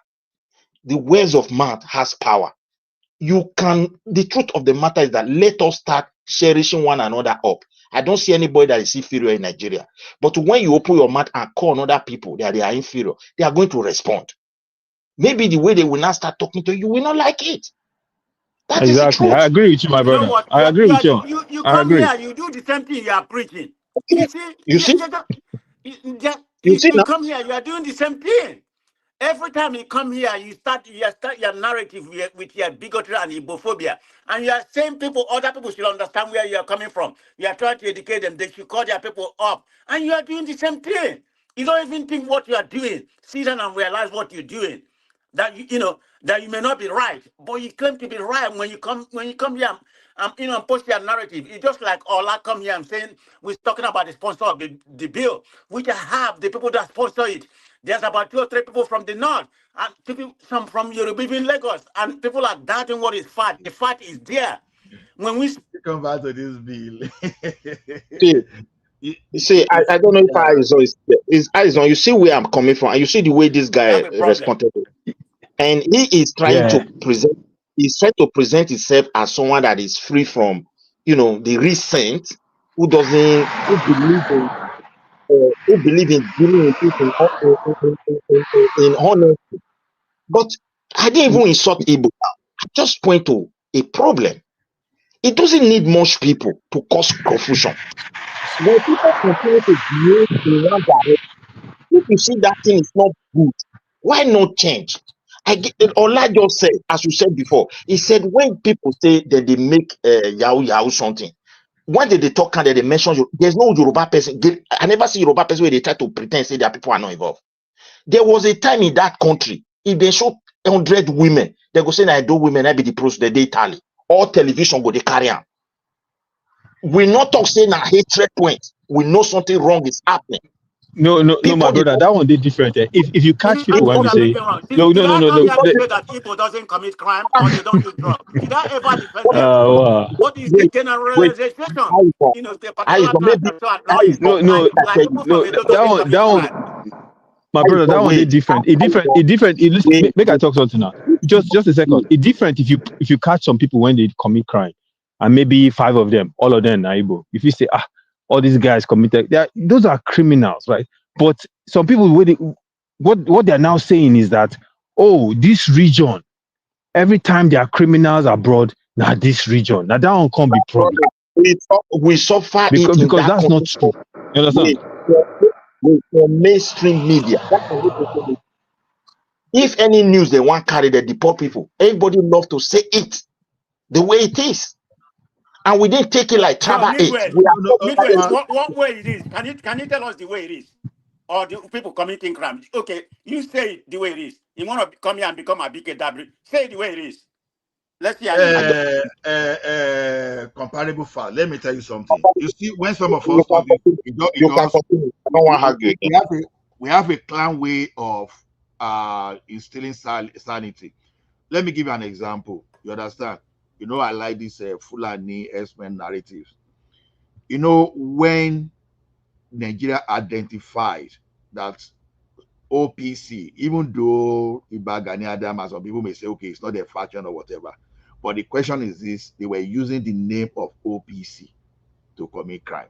S13: The words of mouth has power. The truth of the matter is that let us start cherishing one another up. I don't see anybody that is inferior in Nigeria. But when you open your mouth and call other people that they are inferior, they are going to respond. Maybe the way they will not start talking to you, you will not like it. That is the
S12: Exactly.
S13: truth.
S12: I agree with you, my
S11: You know
S12: brother.
S11: what?
S12: I agree with you.
S11: You
S12: I
S11: come
S12: agree.
S11: here, you do the same thing you are preaching. You see,
S13: You see? You see
S11: you
S13: now?
S11: come here, you are doing the same thing. Every time you come here, you start your narrative with your bigotry and Igbophobia. And you are saying other people should understand where you are coming from. You are trying to educate them. They should call their people up. And you are doing the same thing. You don't even think what you are doing. Sit down and realize what you're doing. that you know that you may not be right, but you claim to be right when you come here. And post your narrative. It's just like Ola come here and saying we're talking about the sponsor of the bill, which I have the people that sponsor it. There's about 2 or 3 people from the north, and some from Yoruba in Lagos, and people are doubting what is fat. The fat is there. When we
S18: come back to this bill,
S13: I don't know if Aizon, you see where I'm coming from, and you see the way this
S11: we
S13: guy
S11: have a problem.
S13: responded, and he is trying
S12: Yeah.
S13: to present. He's trying to present himself as someone that is free from, the recent, who believe in dealing with it in honor. But I didn't even insult Igbo. I just point to a problem. It doesn't need much people to cause confusion. When people continue to behave in one direction, if you see that thing is not good, why not change? Ola just said, as you said before, he said when people say that they make Yahoo Yahoo something, when they talk and they mention you, there's no Yoruba person. I never see Yoruba person where they try to pretend say that people are not involved. There was a time in that country, if they show 100 women, they go say, I do women, I be the pros, they tally. All television go, they carry on. We not talk saying a hatred point. We know something wrong is happening.
S12: No, my brother, that one did different. If you catch people when they say, no.
S11: Did I come here to say that people doesn't commit crime or they don't use drugs? Did I ever defend them?
S12: wow.
S11: What is the generalization? The particular class that's so annoying. Like people from Edo doesn't commit crime.
S12: My brother, that one is different. It different. Make I talk something now. Just a second. It's different if you catch some people when they commit crime, and maybe 5 of them, all of them are Igbo. If you say, all these guys committed, those are criminals, right? But some people, what they're now saying is that, this region, every time there are criminals abroad, now this region, now that one can't be problem.
S13: We suffer
S12: because that's not true. You understand?
S13: With mainstream media. If any news they want carry, they deport people. Everybody love to say it the way it is. And we didn't take it like tribal
S11: Midwest, what way it is? Can you tell us the way it is? Or the people committing crimes? Okay, you say it the way it is. You want to come here and become a BKW? Say it the way it is. Let's see.
S18: Comparable fact. Let me tell you something. You see, when some of us we have a clan way of instilling sanity. Let me give you an example. You understand? I like this Fulani S-Men narratives. When Nigeria identified that OPC, even though Ibagani Adama, some people may say, okay, it's not a faction or whatever. But the question is this: they were using the name of OPC to commit crime.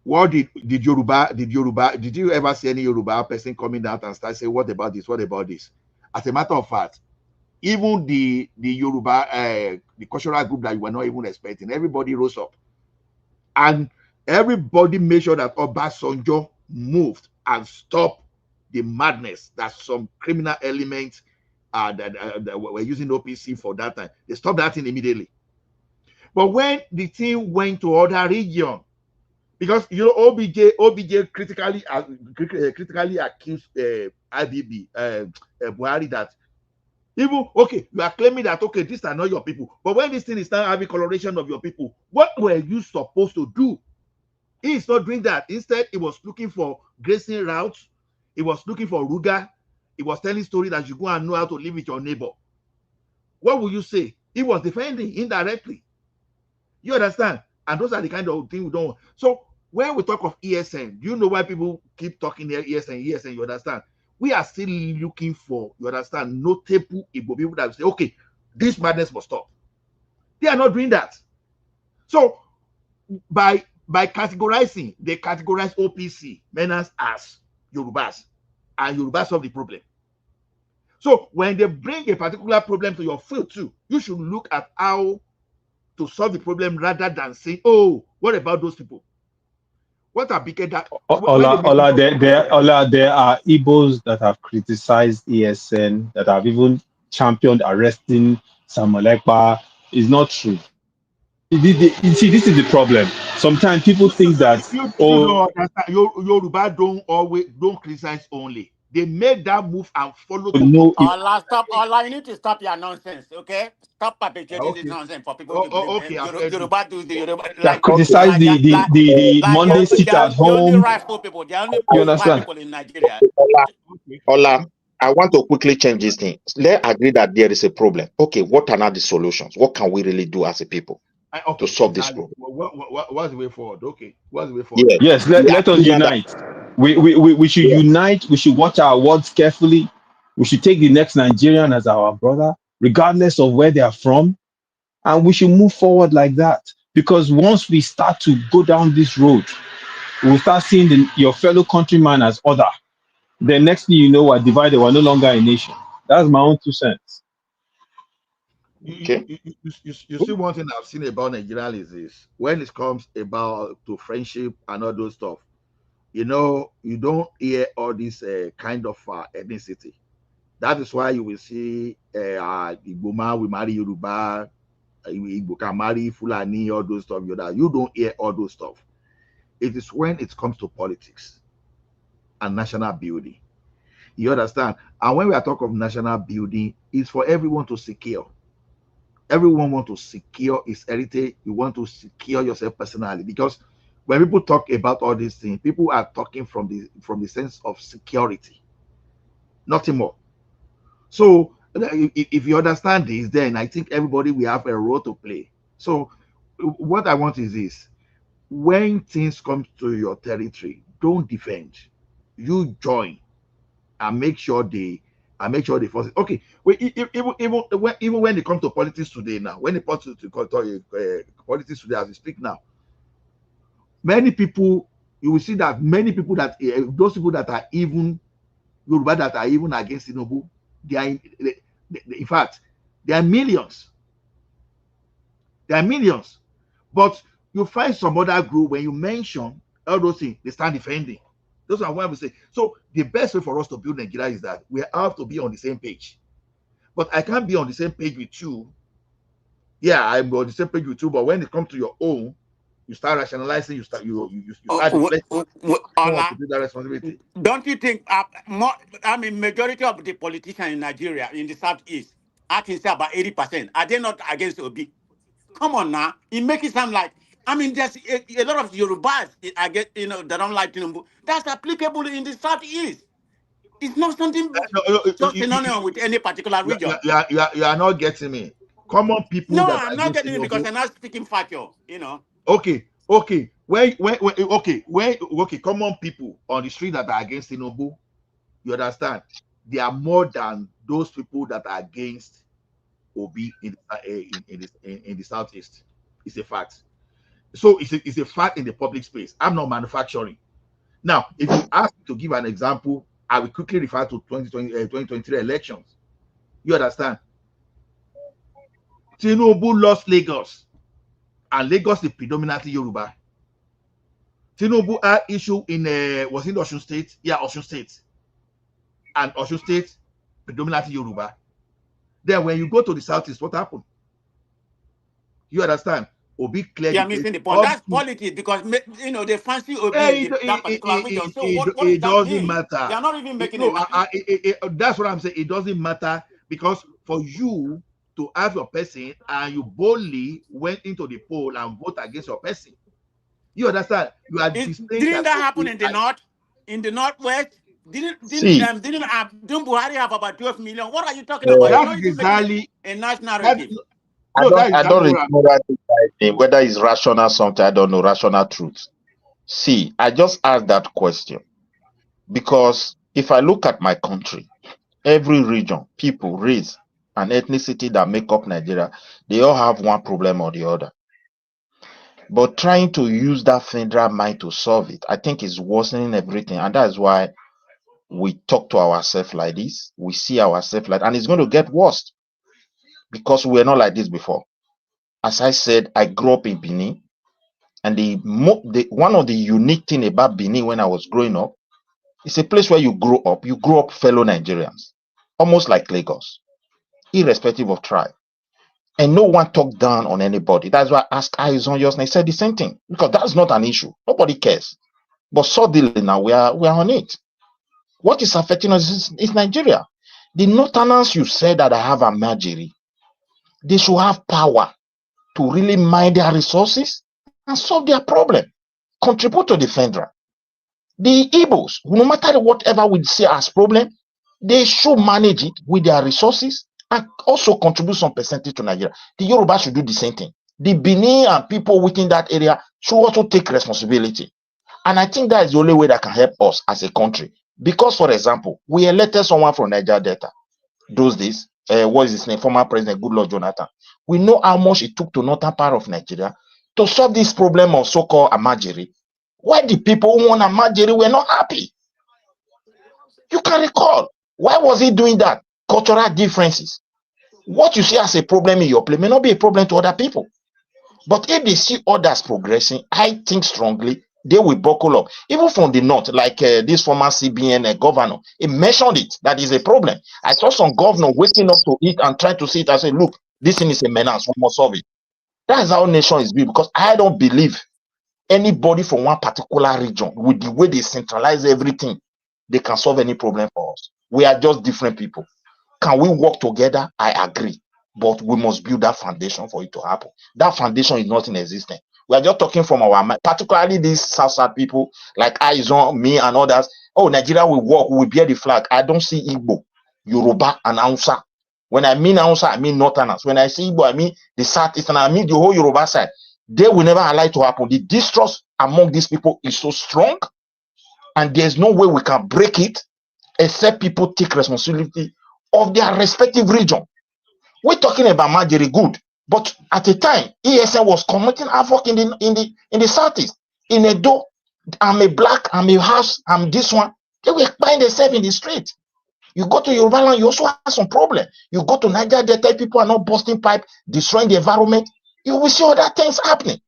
S18: What did you ever see any Yoruba person coming out and start saying, what about this? What about this? As a matter of fact, even the Yoruba, the cultural group that you were not even expecting, everybody rose up. And everybody made sure that Obasanjo moved and stopped the madness that some criminal elements that were using OPC for that time. They stopped that thing immediately. But when the thing went to other region, because OBJ critically accused IBB Buhari that even you are claiming that these are not your people, but when this thing is now having coloration of your people, what were you supposed to do? He is not doing that. Instead, he was looking for grazing routes. He was looking for Ruga. He was telling story that you go and know how to live with your neighbor. What would you say? He was defending indirectly. You understand? And those are the kind of things we don't want. So when we talk of ESN, do you know why people keep talking here ESN? You understand? We are still looking for, you understand, notable Igbo people that say, okay, this madness must stop. They are not doing that. So by categorizing, they categorize OPC menace as Yorubas, and Yorubas solve the problem. So when they bring a particular problem to your field too, you should look at how to solve the problem rather than saying, oh, what about those people? What are bigger that
S12: there are Igbos that have criticized ESN, that have even championed arresting Samuel Ekpa. It's not true. You see, this is the problem. Sometimes people think that
S18: Yoruba don't criticize only. They made that move and followed to
S12: No,
S11: Allah, stop. Allah, you need to stop your nonsense, okay? Stop perpetuating this
S18: okay.
S11: nonsense for people to believe
S18: Okay, I've heard you.
S11: Yoruba do the Yoruba
S12: that criticize
S11: like
S12: the, the,
S11: like
S12: the, the
S11: like
S12: Monday sit at
S11: the only
S12: home.
S11: rightful people, the only
S12: You
S11: white
S12: understand?
S11: people in Nigeria.
S14: Ola, I want to quickly change this thing. Let's agree that there is a problem. Okay, what are now the solutions? What can we really do as a people to
S18: Okay,
S14: solve this
S18: exactly.
S14: problem?
S18: What's the way forward? Okay, what's the way forward?
S14: Yes,
S12: Yes,
S14: we
S12: let us
S14: agree that.
S12: unite. We should unite. We should watch our words carefully. We should take the next Nigerian as our brother, regardless of where they are from. And we should move forward like that. Because once we start to go down this road, we'll start seeing your fellow countryman as other. The next thing you know, we're divided. We're no longer a nation. That's my own 2 cents.
S14: Okay.
S18: You see, one thing I've seen about Nigeria is this: when it comes about to friendship and all those stuff, you don't hear all this kind of ethnicity. That is why you will see Igbo man will marry Yoruba, Igbo can marry Fulani, all those stuff. You don't hear all those stuff. It is when it comes to politics and national building. You understand? And when we are talking of national building, it's for everyone to secure. Everyone want to secure his heritage. You want to secure yourself personally, because when people talk about all these things, people are talking from the sense of security, nothing more. So if you understand this, then I think everybody will have a role to play. So what I want is this: when things come to your territory, don't defend. You join and make sure they force it. Okay, even when it comes to politics today, now when it comes to politics today as we speak now, many people, you will see that many people that those people that are even Yoruba that are even against Tinubu, they are in fact there are millions. There are millions. But you find some other group, when you mention all those things, they start defending. Those are why we say. So the best way for us to build Nigeria is that we have to be on the same page. But I can't be on the same page with you. Yeah, I'm on the same page with you. But when it comes to your own, you start rationalizing. You start deflecting. You don't want to
S11: Allah,
S18: take that responsibility.
S11: don't you think majority of the politicians in Nigeria in the southeast, I can say about 80%, are they not against Obi? Come on now. It makes it sound like, there's a lot of Yorubas I get, that don't like Tinubu. That's applicable in the southeast. It's not something just synonymous with any particular region.
S18: You are not getting me. Common people
S11: No,
S18: that
S11: I'm
S18: are
S11: not
S18: against
S11: getting it because
S18: Tinubu.
S11: I'm not speaking factual,
S18: Okay. Common people on the street that are against Tinubu, you understand? They are more than those people that are against Obi in the southeast. It's a fact. So it's a fact in the public space. I'm not manufacturing. Now, if you ask me to give an example, I will quickly refer to 2023 elections. You understand? Tinubu lost Lagos, and Lagos is predominantly Yoruba. Tinubu had issue in was in Osun State? Yeah, Osun State. And Osun State predominantly Yoruba. Then when you go to the southeast, what happened? You understand? Obi cleared
S11: You're
S18: the place.
S11: missing the point. That's politics because they fancy Obi in that particular region. So what does
S18: It
S11: that
S18: doesn't
S11: mean?
S18: matter.
S11: They are not even making
S18: No,
S11: a
S18: that's what I'm saying. It doesn't matter, because for you to have your person and you boldly went into the poll and vote against your person, you understand? You are displaying
S11: Didn't
S18: that.
S11: that happen in the north? In the northwest? Didn't
S14: See,
S11: Buhari have about 12 million? What are you talking about? You're
S18: That
S11: not
S18: is
S11: even making
S18: exactly
S11: a nice
S18: that.
S11: narrative.
S18: No, that is
S14: I don't
S18: exactly what
S14: remember that thing, whether it's rational something, I don't know, rational truth. See, I just asked that question because if I look at my country, every region, people, race, and ethnicity that make up Nigeria, they all have one problem or the other. But trying to use that federal mind to solve it, I think is worsening everything. And that's why we talk to ourselves like this. We see ourselves like, and it's going to get worse because we're not like this before. As I said, I grew up in Benin. And one of the unique thing about Benin when I was growing up, it's a place where you grow up fellow Nigerians, almost like Lagos, irrespective of tribe. And no one talked down on anybody. That's why I asked Eyes on Yours and I said the same thing, because that's not an issue. Nobody cares. But suddenly now we are on it.
S13: What is affecting us is Nigeria. The Northerners you said that I have a Majiri, they should have power to really mine their resources and solve their problem. Contribute to the federal. The Igbos, no matter whatever we see as problem, they should manage it with their resources and also contribute some percentage to Nigeria. The Yoruba should do the same thing. The Benin and people within that area should also take responsibility. And I think that is the only way that can help us as a country. Because, for example, we elected someone from Niger Delta those days. What is his name? Former President Goodluck Jonathan. We know how much it took to northern part of Nigeria to solve this problem of so-called Amajiri. Why the people who want Amajiri were not happy? You can recall. Why was he doing that? Cultural differences. What you see as a problem in your place may not be a problem to other people. But if they see others progressing, I think strongly they will buckle up. Even from the north, like this former CBN governor, he mentioned it. That is a problem. I saw some governor waking up to it and trying to see it and say, look, this thing is a menace. We must solve it. That's how nation is built, because I don't believe anybody from one particular region, with the way they centralize everything, they can solve any problem for us. We are just different people. Can we work together? I agree. But we must build that foundation for it to happen. That foundation is not in existence. We are just talking from our mind, particularly these South people like Aizon, me, and others. Oh, Nigeria will work, we will bear the flag. I don't see Igbo, Yoruba, and Hausa. When I mean Hausa, I mean Northerners. When I say Igbo, I mean the Southeastern, I mean the whole Yoruba side. They will never allow it to happen. The distrust among these people is so strong, and there's no way we can break it except people take responsibility of their respective region. We're talking about Majiri good, but at the time, ESN was committing havoc in the southeast. In Edo, I'm a black, I'm a house, I'm this one. They were buying themselves in the street. You go to Yoruba land, you also have some problem. You go to Niger Delta, people are not busting pipe, destroying the environment. You will see other things happening.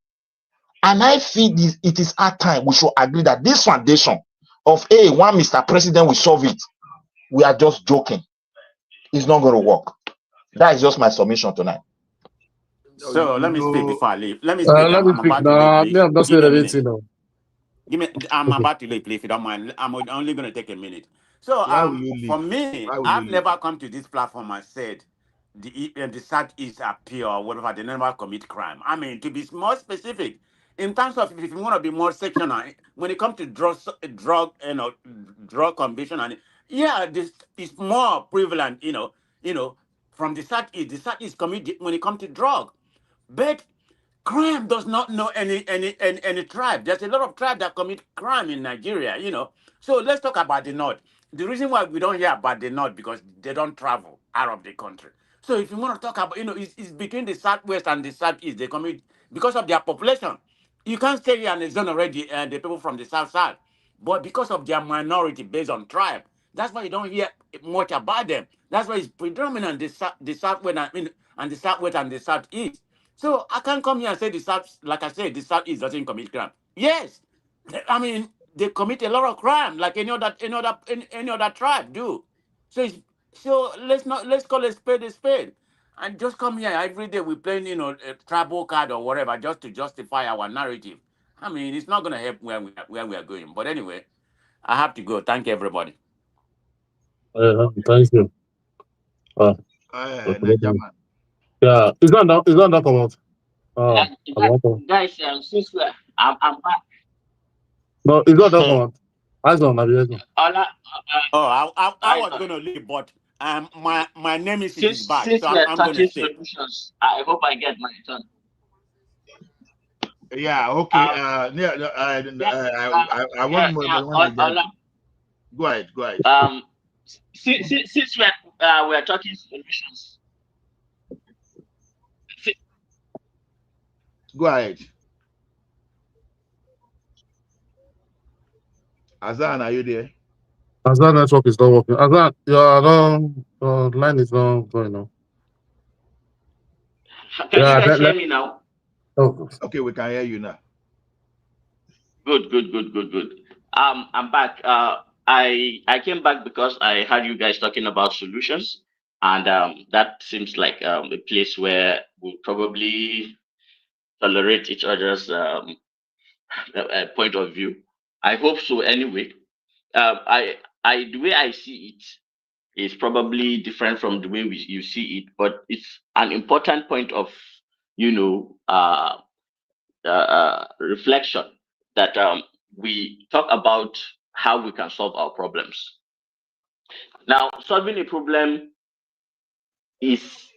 S13: And I feel it is our time we should agree that this foundation of one Mr. President will solve it. We are just joking. It's not going to work. That is just my submission tonight.
S18: No,
S11: So let
S18: you
S11: me speak
S18: know,
S11: before I leave. Let me speak.
S2: Let me
S11: I'm
S2: speak
S11: about to leave,
S2: now.
S11: please.
S2: Me, I'm not
S11: Give
S2: saying
S11: me a minute.
S2: anything now.
S11: I'm
S2: Okay.
S11: about to leave, please, if you don't mind. I'm only going to take a minute. So,
S18: why will you
S11: for
S18: leave?
S11: me,
S18: Why will you
S11: I've
S18: leave?
S11: never come to this platform and said the Southeast are pure or whatever. They never commit crime. I mean, to be more specific, in terms of if you want to be more sectional, when it comes to drug conviction, and yeah, this is more prevalent. From the Southeast. The Southeast commit when it comes to drug, but crime does not know any tribe. There's a lot of tribes that commit crime in Nigeria. So let's talk about the North. The reason why we don't hear about the North because they don't travel out of the country. So if you want to talk about, it's between the Southwest and the Southeast. They commit because of their population. You can't stay here and it's already the people from the South Side. But because of their minority based on tribe, that's why you don't hear much about them. That's why it's predominant the Southwest and the Southwest and the Southeast. So I can't come here and say the South, like I said, the Southeast doesn't commit crime. Yes, I mean they commit a lot of crime, like any other tribe do. So let's call a spade, and just come here every day. We playing a tribal card or whatever just to justify our narrative. I mean, it's not gonna help where we are going. But anyway, I have to go. Thank you, everybody.
S2: Thank you.
S18: Niger man.
S2: Yeah, it's not that. It's not that about. I'm not.
S19: Guys, since I'm back.
S2: No, it's not that about. Eyes on, Abi, eyes on.
S19: Ola,
S11: I was gonna leave, but my nemesis is back, so
S19: since we are
S11: I'm gonna
S19: talking
S11: stay.
S19: solutions, I hope I get my turn.
S18: Yeah, okay. I want more, but when I get
S19: Ola,
S18: go ahead, go ahead.
S19: since we are talking solutions,
S18: Go ahead. Azan, are you there?
S2: Azan network is not working. Azan, your line is not going on.
S19: can you guys hear me now?
S18: Okay, we can hear you now.
S19: Good. I'm back. I came back because I heard you guys talking about solutions, and that seems like a place where we'll probably tolerate each other's point of view. I hope so. Anyway, I the way I see it is probably different from the way you see it, but it's an important point of, you know, reflection that we talk about how we can solve our problems. Now, solving a problem is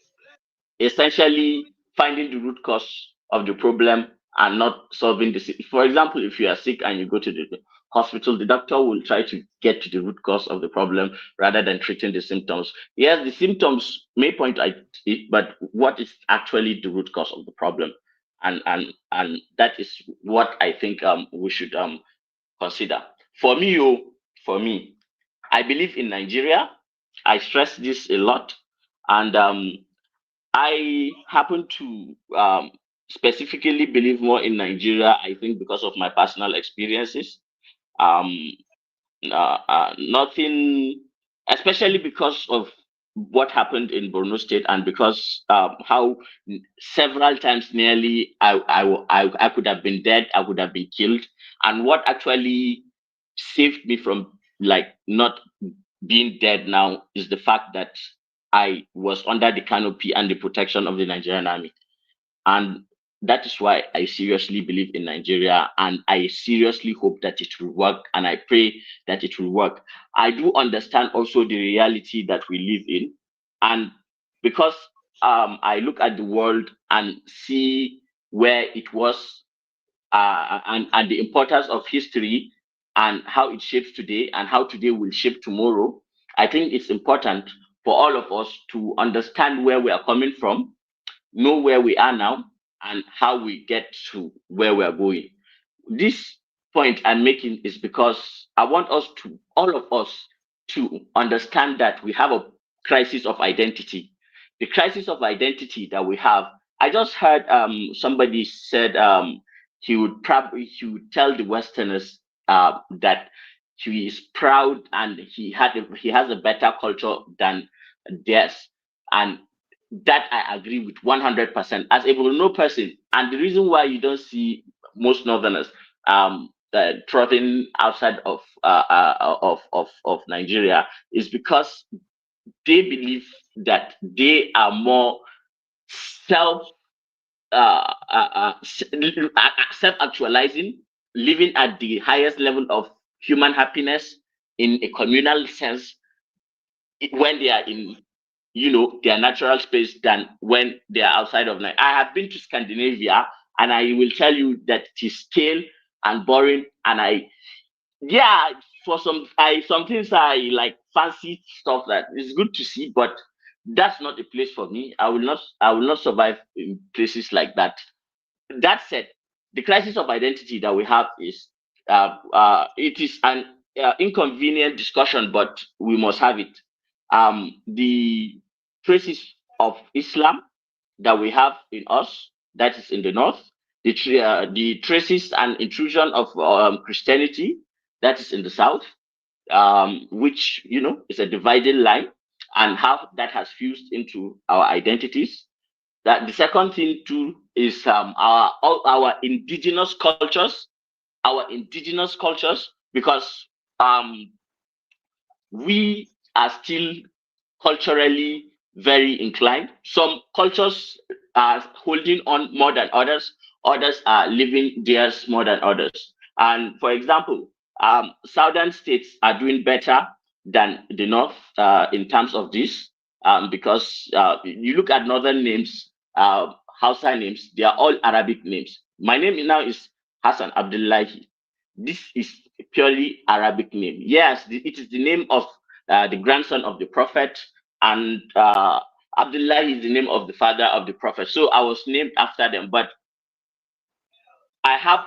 S19: essentially finding the root cause of the problem and not solving the. For example, if you are sick and you go to the hospital, the doctor will try to get to the root cause of the problem rather than treating the symptoms. Yes, the symptoms may point at it, but what is actually the root cause of the problem? And that is what I think we should consider. For me, I believe in Nigeria. I stress this a lot, and I happen to specifically believe more in Nigeria, I think, because of my personal experiences. Um, Nothing, especially because of what happened in Borno State, and because how several times nearly I could have been dead, I would have been killed. And what actually saved me from like not being dead now is the fact that I was under the canopy and the protection of the Nigerian army. And that is why I seriously believe in Nigeria, and I seriously hope that it will work, and I pray that it will work. I do understand also the reality that we live in, and because I look at the world and see where it was, and the importance of history and how it shapes today and how today will shape tomorrow. I think it's important for all of us to understand where we are coming from, know where we are now, and how we get to where we are going. This point I'm making is because I want us to, all of us, to understand that we have a crisis of identity. The crisis of identity that we have. I just heard somebody said he would tell the Westerners that he is proud and he has a better culture than theirs, and that I agree with 100% as a Bruno person. And the reason why you don't see most Northerners trotting outside of Nigeria is because they believe that they are more self self actualizing, living at the highest level of human happiness in a communal sense when they are in, you know, their natural space than when they are outside of Nigeria. I have been to Scandinavia, and I will tell you that it is stale and boring. And yeah, for some things I like fancy stuff that is good to see, but that's not the place for me. I will not survive in places like that. That said, the crisis of identity that we have is it is an inconvenient discussion, but we must have it. The traces of Islam that we have in us, that is in the north, the traces and intrusion of Christianity, that is in the south, which, you know, is a dividing line, and how that has fused into our identities. That the second thing too is all our indigenous cultures, because we are still culturally very inclined. Some cultures are holding on more than others. Others are living theirs more than others. And for example, southern states are doing better than the north in terms of this, because you look at northern names, Hausa names, they are all Arabic names. My name now is Hassan Abdullahi. This is a purely Arabic name. Yes, it is the name of the grandson of the prophet, and Abdullah is the name of the father of the prophet. So I was named after them. But I have,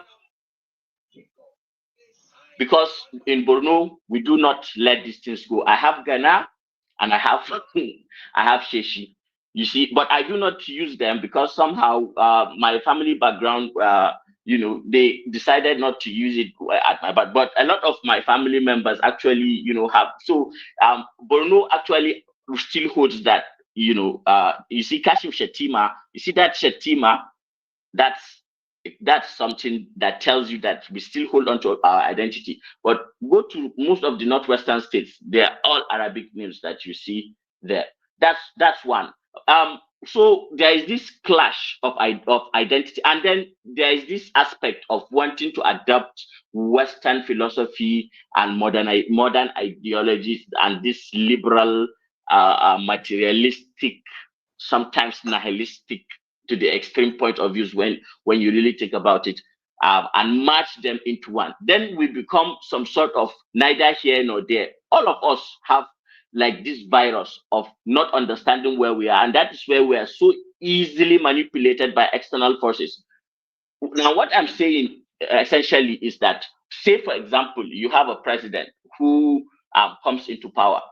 S19: because in Borno we do not let these things go. I have Ghana and I have I have Sheshi. You see, but I do not use them because somehow my family background, you know, they decided not to use it at my back. But a lot of my family members actually, you know, have. So Borno actually still holds that. You know, you see Kashim Shetima, you see that Shetima, that's that's something that tells you that we still hold on to our identity. But go to most of the northwestern states, they're all Arabic names that you see there. That's one. So there is this clash of identity, and then there is this aspect of wanting to adopt Western philosophy and modern ideologies and this liberal, materialistic, sometimes nihilistic to the extreme point of views when you really think about it, and match them into one. Then we become some sort of neither here nor there. All of us have like this virus of not understanding where we are, and that is where we are so easily manipulated by external forces. Now, what I'm saying essentially is that, say, for example, you have a president who comes into power,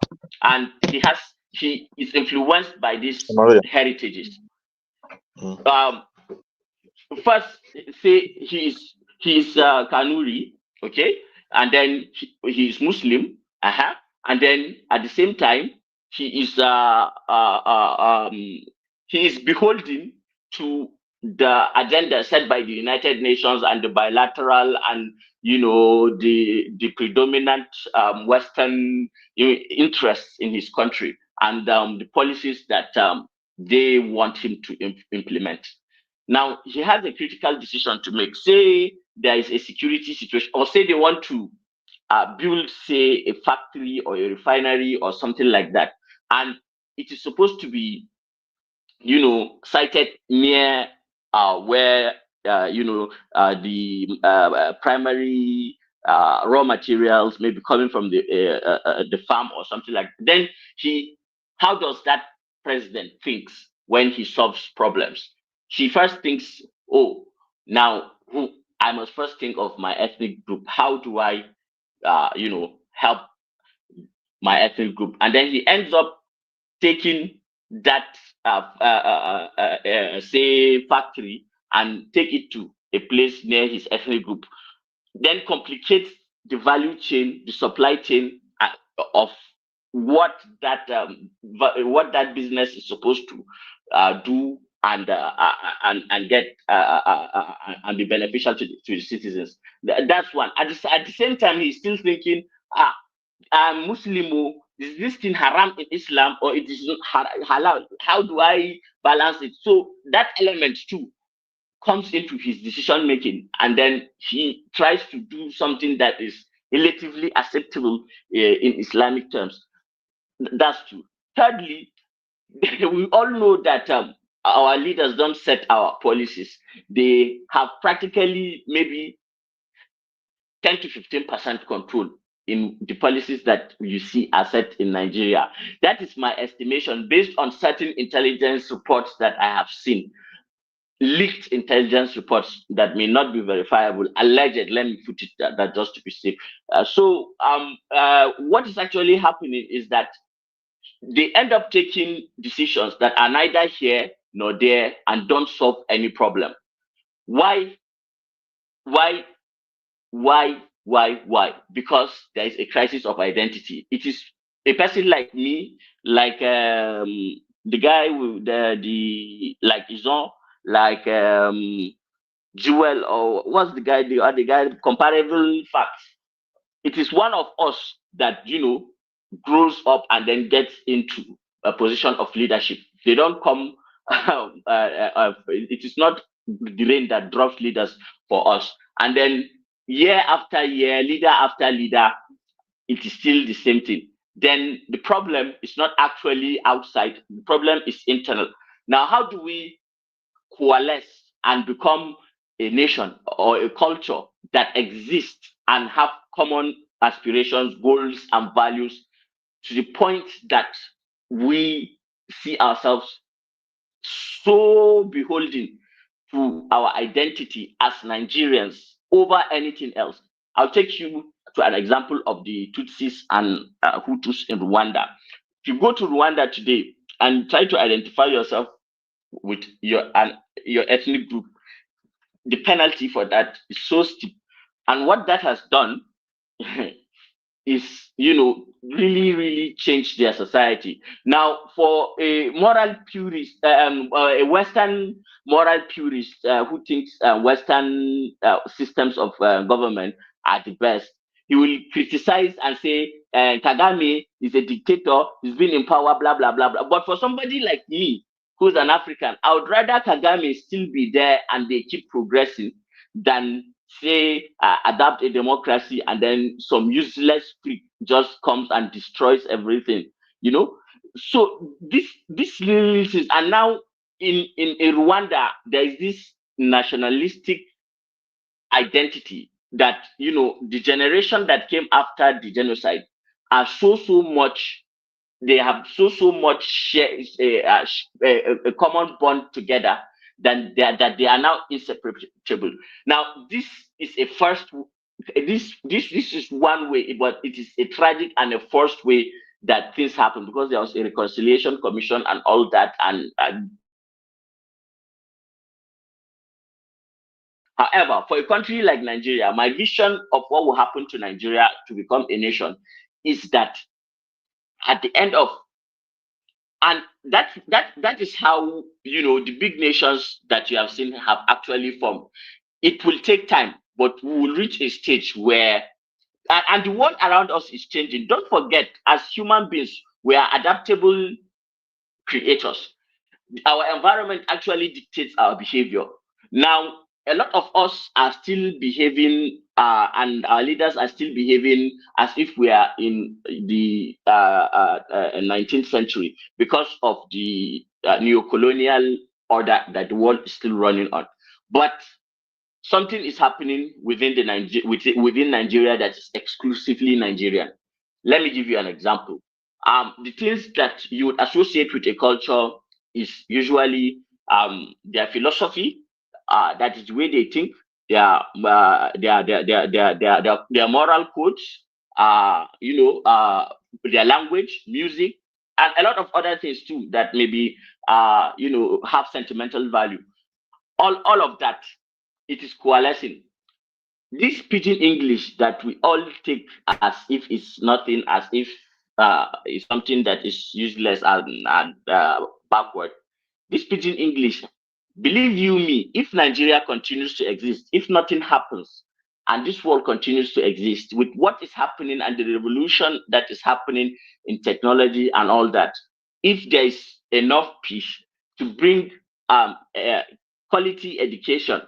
S19: and he is influenced by these
S14: Maria.
S19: heritages.
S14: Mm.
S19: First, say he's Kanuri, okay, and then he is Muslim, and then at the same time he is he is beholden to the agenda set by the United Nations and the bilateral and the predominant Western interests in his country and the policies that they want him to implement. Now he has a critical decision to make. Say there is a security situation, or say they want to build, say, a factory or a refinery or something like that, and it is supposed to be, sited near where the primary raw materials may be coming from the farm or something like that. Then how does that president thinks when he solves problems? He first thinks, oh, now I must first think of my ethnic group. How do I, help my ethnic group? And then he ends up taking that say factory and take it to a place near his ethnic group, then complicates the value chain, the supply chain of what that business is supposed to do and get and be beneficial to the citizens. That's one. At the same time, he's still thinking, I'm Muslim. Is this thing haram in Islam or it is not halal? How do I balance it? So that element too comes into his decision making, and then he tries to do something that is relatively acceptable in Islamic terms. That's true. Thirdly, we all know that our leaders don't set our policies. They have practically maybe 10 to 15% control in the policies that you see are set in Nigeria. That is my estimation based on certain intelligence reports that I have seen. Leaked intelligence reports that may not be verifiable, alleged, let me put it that just to be safe. What is actually happening is that they end up taking decisions that are neither here nor there and don't solve any problem. Why? Why? Why? Because there is a crisis of identity. It is a person like me, like the guy with the like Ison, like Jewel, or what's the guy comparable facts. It is one of us that grows up and then gets into a position of leadership. They don't come. It is not the rain that drops leaders for us, and then year after year, leader after leader, it is still the same thing. Then the problem is not actually outside. The problem is internal. Now, how do we coalesce and become a nation or a culture that exists and have common aspirations, goals, and values to the point that we see ourselves so beholden to our identity as Nigerians over anything else? I'll take you to an example of the Tutsis and Hutus in Rwanda. If you go to Rwanda today and try to identify yourself with your ethnic group, the penalty for that is so steep. And what that has done is, really change their society. Now, for a moral purist, a Western moral purist who thinks Western systems of government are the best, he will criticize and say Kagame is a dictator, he's been in power, blah blah blah blah. But for somebody like me, who's an African, I would rather Kagame still be there and they keep progressing than say adapt a democracy and then some useless freak just comes and destroys everything, you know. So this really is, and now in Rwanda there is this nationalistic identity that, you know, the generation that came after the genocide are so much, they have so much share a common bond together that they are now inseparable. Now this is a first, this is one way, but it is a tragic and a first way that things happen, because there was a reconciliation commission and all that, and however, for a country like Nigeria, my vision of what will happen to Nigeria to become a nation is that at the end of, and that is how, you know, the big nations that you have seen have actually formed. It will take time, but we will reach a stage where, and the world around us is changing. Don't forget, as human beings, we are adaptable creatures. Our environment actually dictates our behavior. Now, a lot of us are still behaving, and our leaders are still behaving as if we are in the 19th century because of the neo-colonial order that the world is still running on. But something is happening within within Nigeria that is exclusively Nigerian. Let me give you an example. The things that you would associate with a culture is usually their philosophy, that is the way they think, their moral codes, you know, their language, music, and a lot of other things too that maybe you know, have sentimental value. All of that, it is coalescing. This pidgin English that we all take as if it's nothing, as if it's something that is useless and backward. This pidgin English, believe you me, if Nigeria continues to exist, if nothing happens, and this world continues to exist with what is happening and the revolution that is happening in technology and all that, if there is enough peace to bring quality education.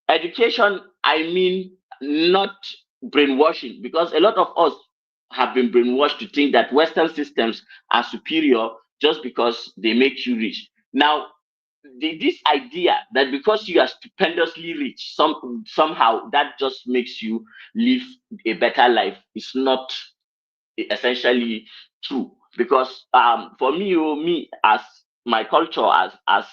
S19: Education, I mean, not brainwashing, because a lot of us have been brainwashed to think that Western systems are superior just because they make you rich. Now, this idea that because you are stupendously rich, somehow that just makes you live a better life is not essentially true, because for me, me as my culture, as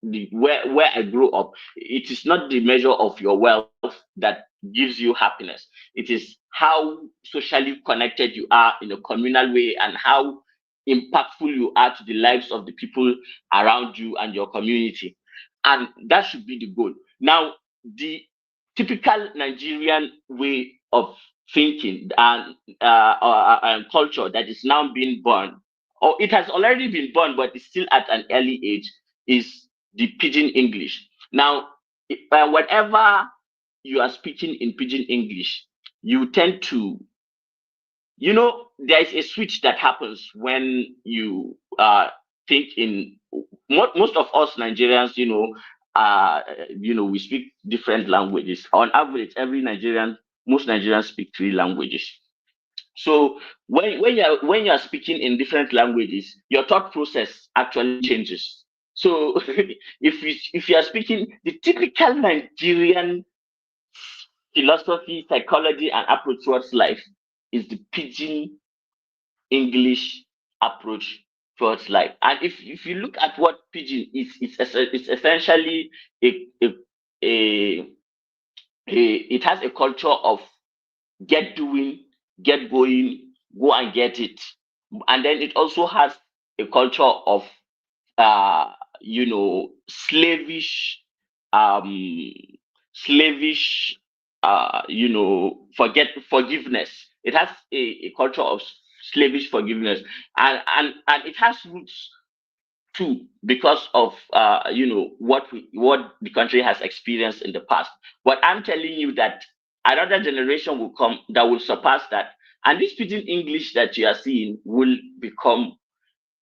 S19: the where I grew up, it is not the measure of your wealth that gives you happiness. It is how socially connected you are in a communal way, and how impactful you are to the lives of the people around you and your community. And that should be the goal. Now, the typical Nigerian way of thinking and culture that is now being born, or it has already been born, but it's still at an early age, is the pidgin English. Now, whatever you are speaking in pidgin English, you tend to, you know, there is a switch that happens when you think in, most of us Nigerians, you know, we speak different languages. On average, most Nigerians speak 3 languages. So when you're speaking in different languages, your thought process actually changes. So if you are speaking the typical Nigerian philosophy, psychology, and approach towards life is the pidgin English approach towards life. And if you look at what pidgin is, it's essentially a, a, a, it has a culture of get doing, get going, go and get it. And then it also has a culture of you know, um slavish you know, forgiveness. It has a culture of slavish forgiveness, and it has roots too because of what the country has experienced in the past. But I'm telling you that another generation will come that will surpass that, and this pidgin English that you are seeing will become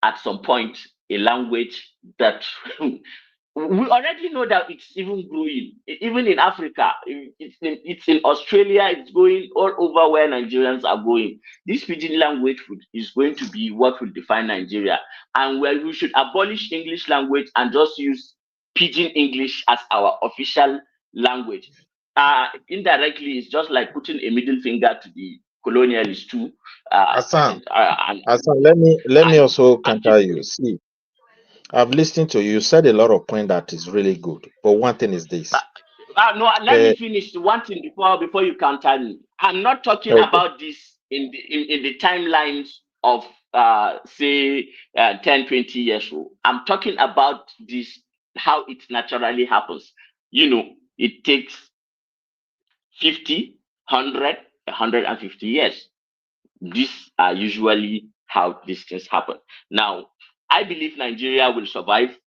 S19: at some point a language that we already know that it's even growing, even in Africa. It's in Australia. It's going all over where Nigerians are going. This pidgin language is going to be what will define Nigeria, and where we should abolish English language and just use pidgin English as our official language. Indirectly, it's just like putting a middle finger to the colonialists too.
S14: Hassan,
S19: And
S14: Hassan, let me also counter you. See, I've listened to you. You said a lot of point that is really good. But one thing is this.
S19: no, let me finish one thing before you counter me. I'm not talking
S14: Okay.
S19: about this in the timelines of say 10, 20 years old. I'm talking about this how it naturally happens. It takes 50, 100, 150 years. These are usually how these things happen. Now, I believe Nigeria will survive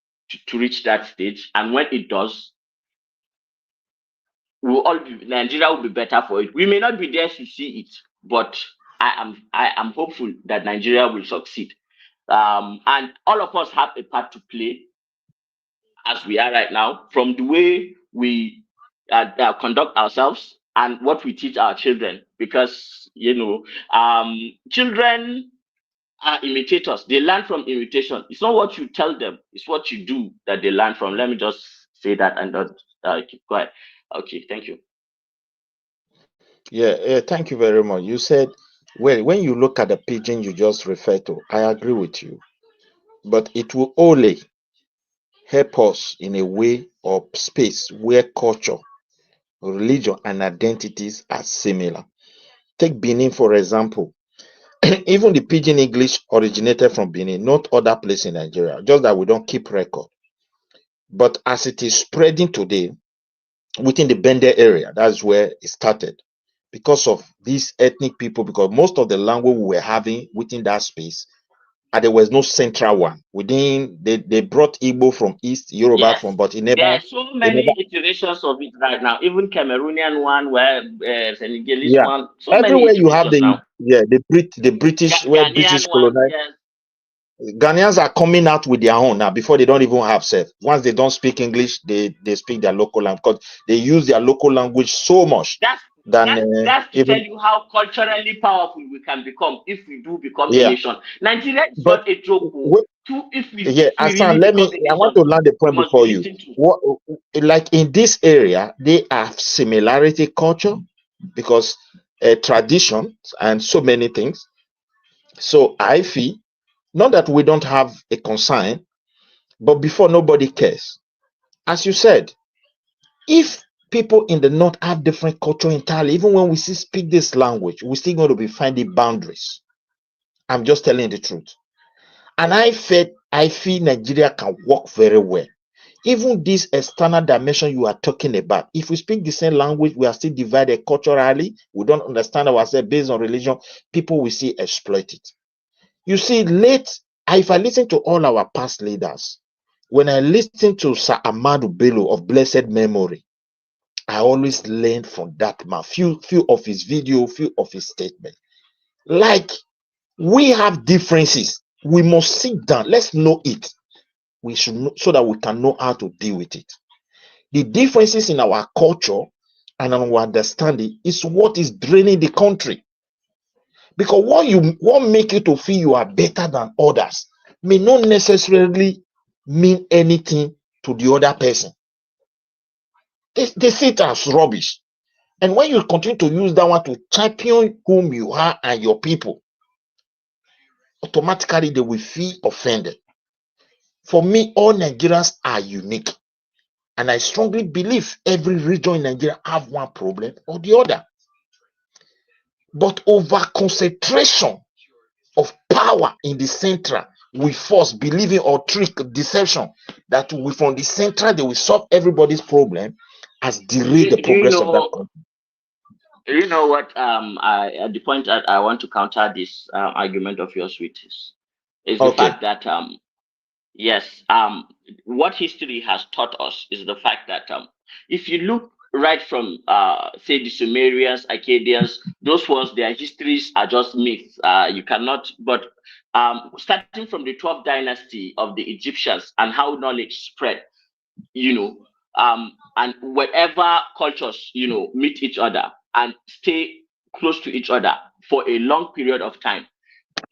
S19: to reach that stage, and when it does, Nigeria will be better for it. We may not be there to see it, but I am hopeful that Nigeria will succeed. And all of us have a part to play as we are right now, from the way we conduct ourselves and what we teach our children, because children are imitators. They learn from imitation. It's not what you tell them, it's what you do that they learn from. Let me just say that and not keep quiet. Okay, thank you.
S14: Yeah, thank you very much. You said, well, when you look at the pigeon you just referred to, I agree with you. But it will only help us in a way or space where culture, religion, and identities are similar. Take Benin, for example. Even the pidgin English originated from Benin, not other place in Nigeria, just that we don't keep record. But as it is spreading today within the Bende area, that's where it started. Because of these ethnic people, because most of the language we were having within that space, and there was no central one. Within they brought Igbo from east, Yoruba
S19: Yes,
S14: from, but
S19: there are so many iterations of it right now. Even Cameroonian one, where Senegalese
S14: yeah.
S19: one, so many
S14: Everywhere you have
S19: iterations now.
S14: the British, where
S19: Ghanaian
S14: British
S19: one,
S14: colonized.
S19: yes.
S14: Ghanaians are coming out with their own now before they don't even have self. Once they don't speak English, they speak their local language because they use their local language so much
S19: That's
S14: than
S19: that's to tell
S14: even
S19: you how culturally powerful we can become if we do become a
S14: yeah.
S19: nation. Nigeria is
S14: But
S19: not a joke.
S14: yeah,
S19: If we really
S14: Asan, let
S19: become
S14: me.
S19: a
S14: I want
S19: nation,
S14: to land the
S19: we
S14: point
S19: must be
S14: before you.
S19: listened to.
S14: What, like in this area, they have similarity culture because traditions and so many things. So I feel not that we don't have a concern, but before nobody cares. As you said, if people in the north have different culture entirely, even when we still speak this language, we're still going to be finding boundaries. I'm just telling the truth. And I feel Nigeria can work very well. Even this external dimension you are talking about, if we speak the same language, we are still divided culturally, we don't understand ourselves based on religion, people will still exploit it. You see, if I listen to all our past leaders, when I listen to Sir Ahmadu Bello of blessed memory, I always learn from that man. Few of his video, few of his statement. Like we have differences, we must sit down. Let's know it. We should know so that we can know how to deal with it. The differences in our culture and our understanding is what is draining the country. Because what make you to feel you are better than others may not necessarily mean anything to the other person. They see it as rubbish. And when you continue to use that one to champion whom you are and your people, automatically they will feel offended. For me, all Nigerians are unique. And I strongly believe every region in Nigeria have one problem or the other. But over concentration of power in the central, we force believing or trick deception that we from the central they will solve everybody's problem has derailed the
S19: Do you
S14: progress of that
S19: know?
S14: country.
S19: You know what? The point that I want to counter this argument of yours with is the
S14: Okay.
S19: fact that yes, what history has taught us is the fact that if you look right from say the Sumerians, Akkadians, those ones, their histories are just myths. You cannot, but starting from the 12th dynasty of the Egyptians and how knowledge spread, you know, and wherever cultures, meet each other and stay close to each other for a long period of time,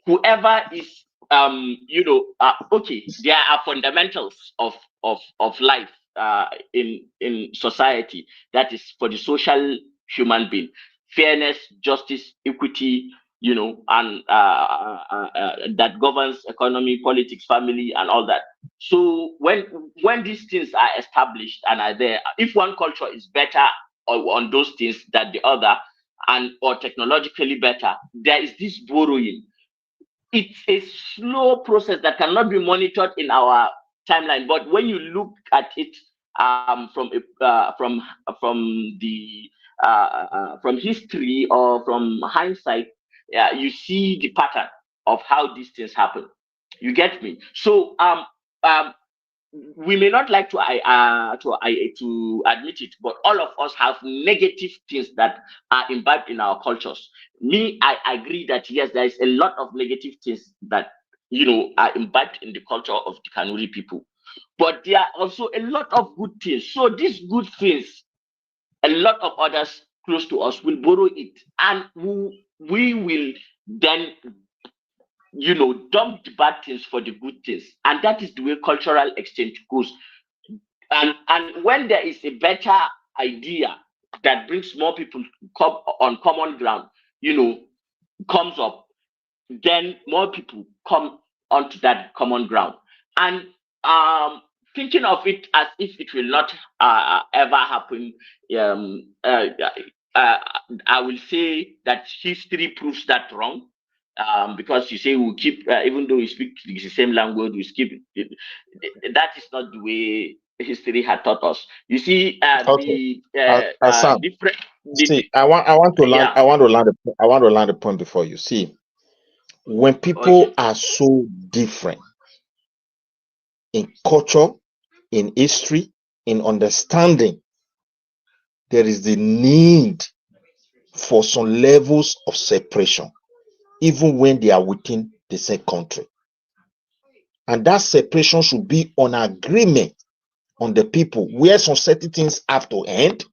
S19: whoever is okay, there are fundamentals of life in society, that is for the social human being: fairness, justice, equity, and that governs economy, politics, family, and all that. So when these things are established and are there, if one culture is better on those things than the other, and or technologically better, there is this borrowing. It's a slow process that cannot be monitored in our timeline. But when you look at it from history or from hindsight, you see the pattern of how these things happen. You get me? So um, we may not like to admit it, but all of us have negative things that are imbibed in our cultures. Me, I agree that yes, there is a lot of negative things that are imbibed in the culture of the Kanuri people, but there are also a lot of good things. So these good things, a lot of others close to us will borrow it, and we will then dump the bad things for the good things, and that is the way cultural exchange goes. And when there is a better idea that brings more people on common ground, comes up, then more people come onto that common ground. And thinking of it as if it will not ever happen, um, uh, uh, I will say that history proves that wrong. Because you say we keep, even though we speak the same language, we keep it. That is not the way history had taught us. You see,
S14: Okay.
S19: the
S14: Sam,
S19: different,
S14: see, I want to land.
S19: yeah,
S14: I want to land the point before you. See, when people
S19: okay.
S14: are so different in culture, in history, in understanding, there is the need for some levels of separation, even when they are within the same country. And that separation should be on agreement on the people, where some certain things have to end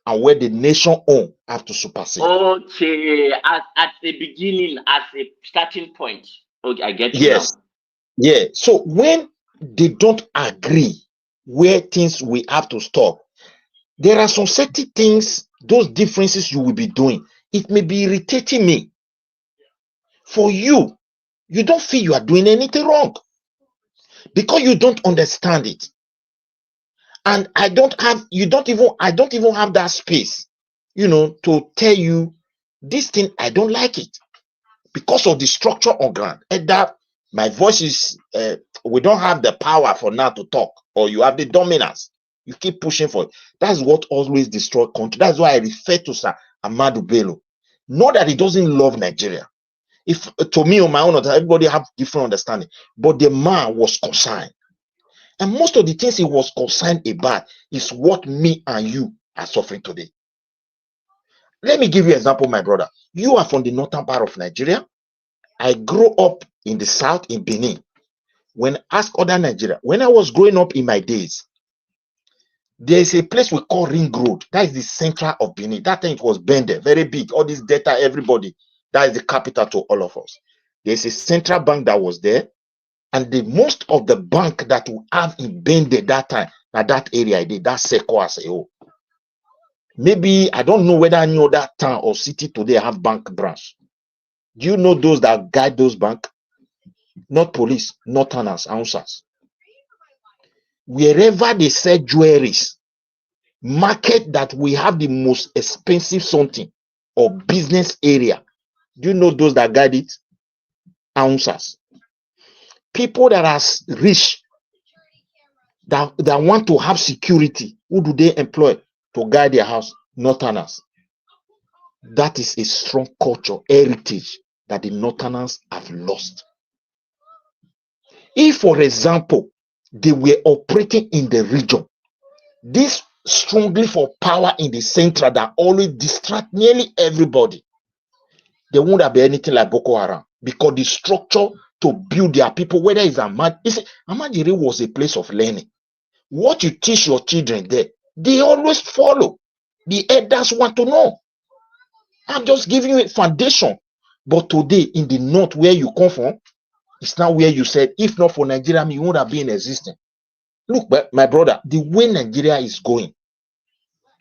S14: and where the nation own have to supersede.
S19: Okay, at the beginning, as a starting point. Okay, I get you
S14: Yes,
S19: now.
S14: yeah. So when they don't agree where things will have to stop, there are some certain things, those differences you will be doing. It may be irritating me. For you, you don't feel you are doing anything wrong because you don't understand it. And I don't even have that space, to tell you this thing, I don't like it because of the structure on ground. And that my voice is, we don't have the power for now to talk, or you have the dominance. You keep pushing for it. That's what always destroy country. That's why I refer to Sir Ahmadu Bello. Not that he doesn't love Nigeria. If to me, on my own, everybody have different understanding, but the man was concerned. And most of the things he was concerned about is what me and you are suffering today. Let me give you an example, my brother. You are from the northern part of Nigeria. I grew up in the south in Benin. When ask other Nigeria, when I was growing up in my days, there is a place we call Ring Road. That is the center of Benin. That time it was Bende, very big. All this data, everybody. That is the capital to all of us. There's a central bank that was there. And the most of the bank that we have in Bende that time, at that area, I did that Seco as a whole. Maybe I don't know whether any other town or city today have bank branch. Do you know those that guide those bank? Not police, not tenants, answers. Wherever they sell jewelries, market that we have the most expensive something or business area. Do you know those that guide it? Answers. People that are rich, that want to have security, who do they employ to guide their house? Northerners.
S13: That is a strong culture, heritage that the Northerners have lost. If, for example, they were operating in the region, this strongly for power in the central that always distract nearly everybody, there won't have been anything like Boko Haram, because the structure to build their people, whether it's Ahmad, Ahmadiyeri was a place of learning. What you teach your children there, they always follow. The elders want to know. I'm just giving you a foundation. But today, in the north where you come from, it's now where you said, if not for Nigeria, you would have been existing. Look, my brother, the way Nigeria is going,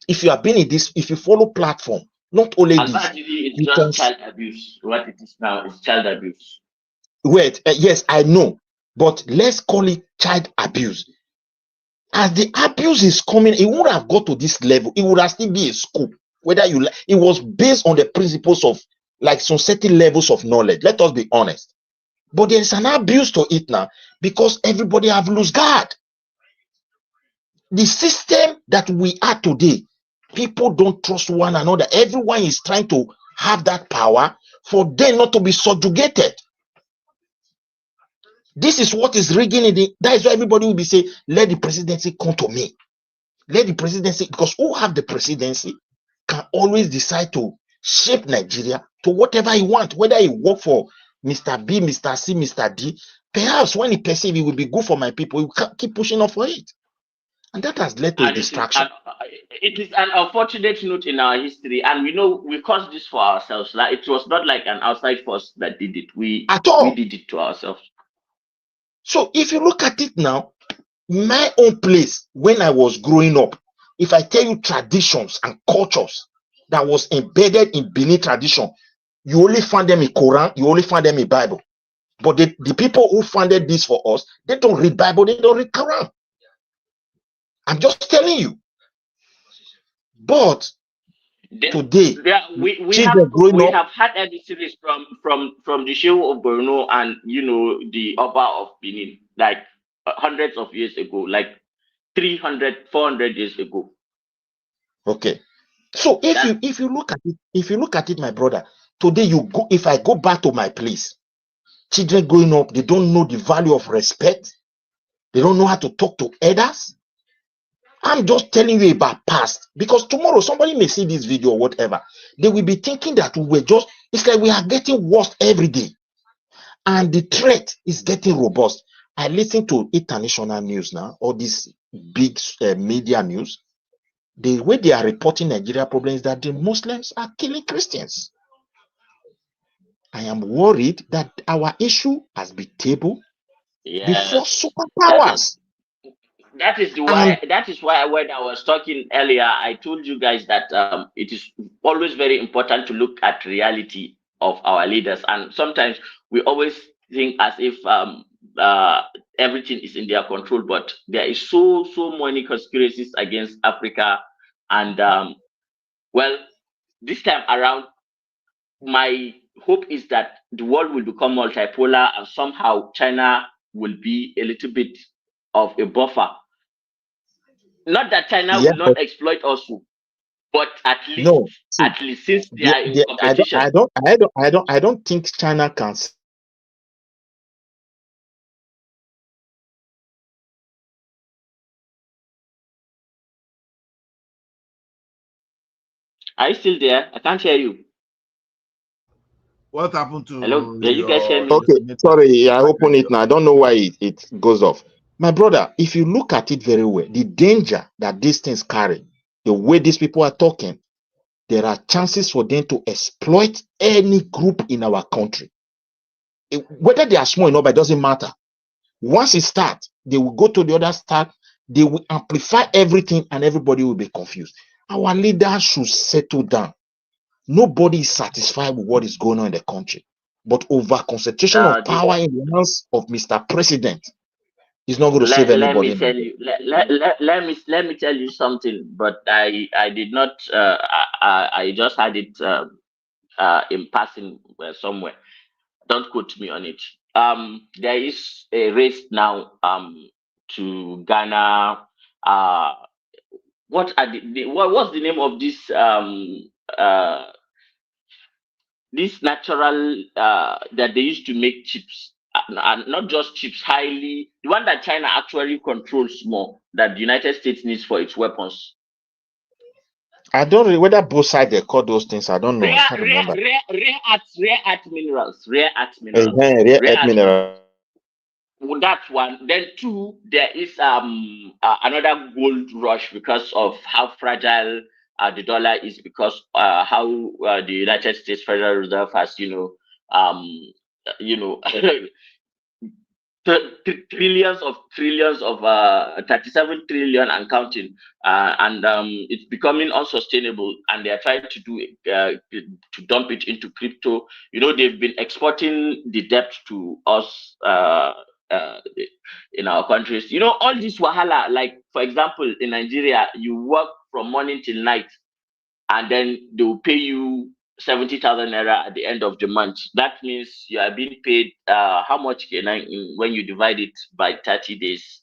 S13: if you have been in this, if you follow platform, not only this,
S19: Unfortunately, it's
S13: you can
S19: just child abuse. What it is now is child abuse.
S13: wait. Yes, I know, but let's call it child abuse. As the abuse is coming, it would have got to this level. It would have still be a school. Whether you like, it was based on the principles of like some certain levels of knowledge. Let us be honest. But there is an abuse to it now because everybody have lost guard. The system that we are today, people don't trust one another. Everyone is trying to have that power for them not to be subjugated. This is what is rigging it. That is why everybody will be saying, let the presidency come to me. Let the presidency, because who have the presidency can always decide to shape Nigeria to whatever he wants, whether he work for Mr. B, Mr. C, Mr. D. Perhaps when he perceive it will be good for my people, he will keep pushing up for it. And that has led to a
S19: And
S13: distraction.
S19: it is an unfortunate note in our history, and we know we caused this for ourselves. Like, it was not like an outside force that did it. We did it to ourselves.
S13: So if you look at it now, my own place when I was growing up, if I tell you traditions and cultures that was embedded in Benin tradition, you only find them in Quran, you only find them in Bible. But the people who funded this for us, they don't read Bible, they don't read Quran. I'm just telling you. But today,
S19: we
S13: growing up,
S19: have had every series from the Shehu of Borno and the Oba of Benin, like hundreds of years ago, like 300, 400 years ago.
S13: Okay. So if you look at it, my brother, today if I go back to my place, children growing up, they don't know the value of respect. They don't know how to talk to others. I'm just telling you about past, because tomorrow somebody may see this video or whatever. They will be thinking that it's like we are getting worse every day. And the threat is getting robust. I listen to international news now, all these big media news. The way they are reporting Nigeria problems is that the Muslims are killing Christians. I am worried that our issue has been tabled before superpowers.
S19: That is why when I was talking earlier, I told you guys that it is always very important to look at reality of our leaders, and sometimes we always think as if everything is in their control, but there is so many conspiracies against Africa, and well, this time around, my hope is that the world will become multipolar, and somehow China will be a little bit of a buffer. Not that China will not exploit us, but at least since they are in competition.
S13: I don't think China can.
S19: Are you still there? I can't hear you.
S18: What happened to
S19: Hello? Yeah, you guys hear me?
S13: Okay, sorry, I open it now. I don't know why it goes off. My brother, if you look at it very well, the danger that these things carry, the way these people are talking, there are chances for them to exploit any group in our country. Whether they are small enough, it doesn't matter. Once it starts, they will go to the other start, they will amplify everything, and everybody will be confused. Our leaders should settle down. Nobody is satisfied with what is going on in the country. But over concentration of power in the hands of Mr. President is not going to save anybody.
S19: Let me tell you. Let me tell you something. But I did not. I just had it in passing somewhere. Don't quote me on it. There is a race now to Ghana. What's the name of this this natural that they used to make chips, and not just chips, highly the one that China actually controls more that the United States needs for its weapons.
S14: I don't know whether both sides they call those things. I don't know. I can't remember.
S19: Rare earth minerals. Rare earth
S14: Rare earth mineral.
S19: Well, that's one. Then two, there is another gold rush because of how fragile the dollar is, because how the United States Federal Reserve has you know trillions of 37 trillion and counting, and it's becoming unsustainable, and they are trying to do to dump it into crypto. They've been exporting the debt to us uh, in our countries. All this wahala, like for example in Nigeria, you work from morning till night, and then they will pay you 70,000 naira at the end of the month. That means you are being paid how much can when you divide it by 30 days?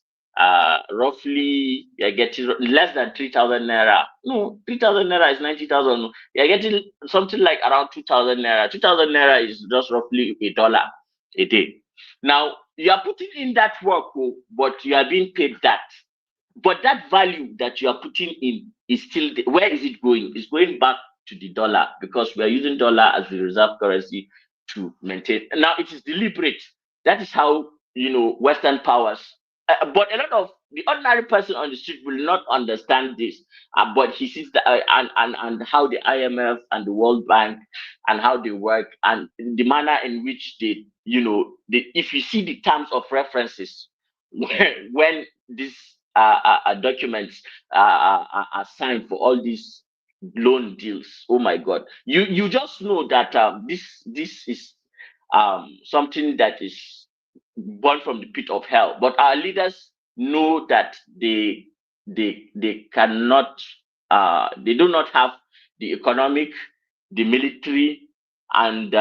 S19: Roughly, you're getting less than 3,000 naira. No, 3,000 naira is 90,000. You're getting something like around 2,000 naira. 2,000 naira is just roughly $1 a day. Now, you are putting in that work, but you are being paid that. But that value that you are putting in is still where is it going? It's going back to the dollar, because we are using dollar as the reserve currency to maintain. Now it is deliberate. That is how Western powers. But a lot of the ordinary person on the street will not understand this. But he sees the and how the IMF and the World Bank and how they work, and the manner in which they if you see the terms of references when these documents are signed for all these loan deals. Oh my God! You just know that this is something that is born from the pit of hell. But our leaders know that they cannot. They do not have the economic, the military, and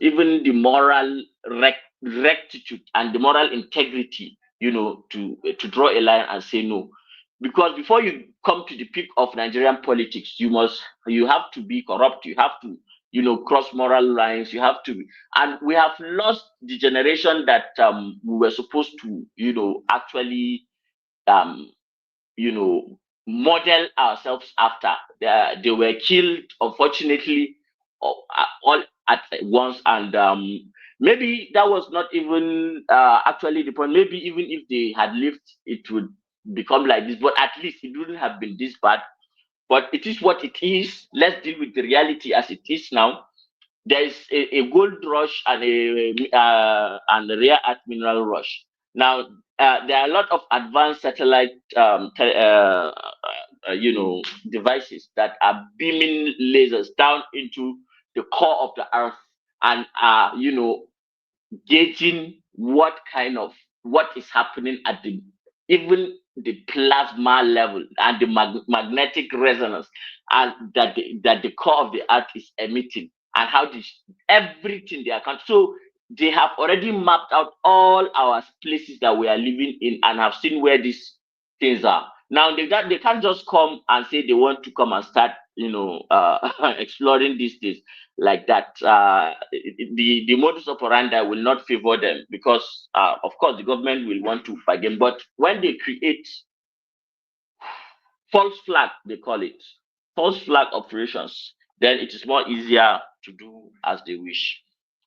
S19: even the moral rectitude and the moral integrity, to draw a line and say no. Because before you come to the peak of Nigerian politics, you have to be corrupt. You have to, cross moral lines. You have to, and we have lost the generation that we were supposed to, actually, um, model ourselves after. They were killed, unfortunately, all at once, and maybe that was not even actually the point. Maybe even if they had lived, it would become like this, but at least it wouldn't have been this bad. But it is what it is. Let's deal with the reality as it is now. There is a gold rush and a rare earth mineral rush. Now there are a lot of advanced satellite devices that are beaming lasers down into the core of the earth, and are gauging what is happening at the even the plasma level and the magnetic resonance, and that the core of the earth is emitting, and how everything they account. So they have already mapped out all our places that we are living in, and have seen where these things are. Now they can't just come and say they want to come and start exploring these things like that. The modus operandi will not favor them, because of course the government will want to bargain. But when they create false flag, they call it false flag operations, then it is more easier to do as they wish.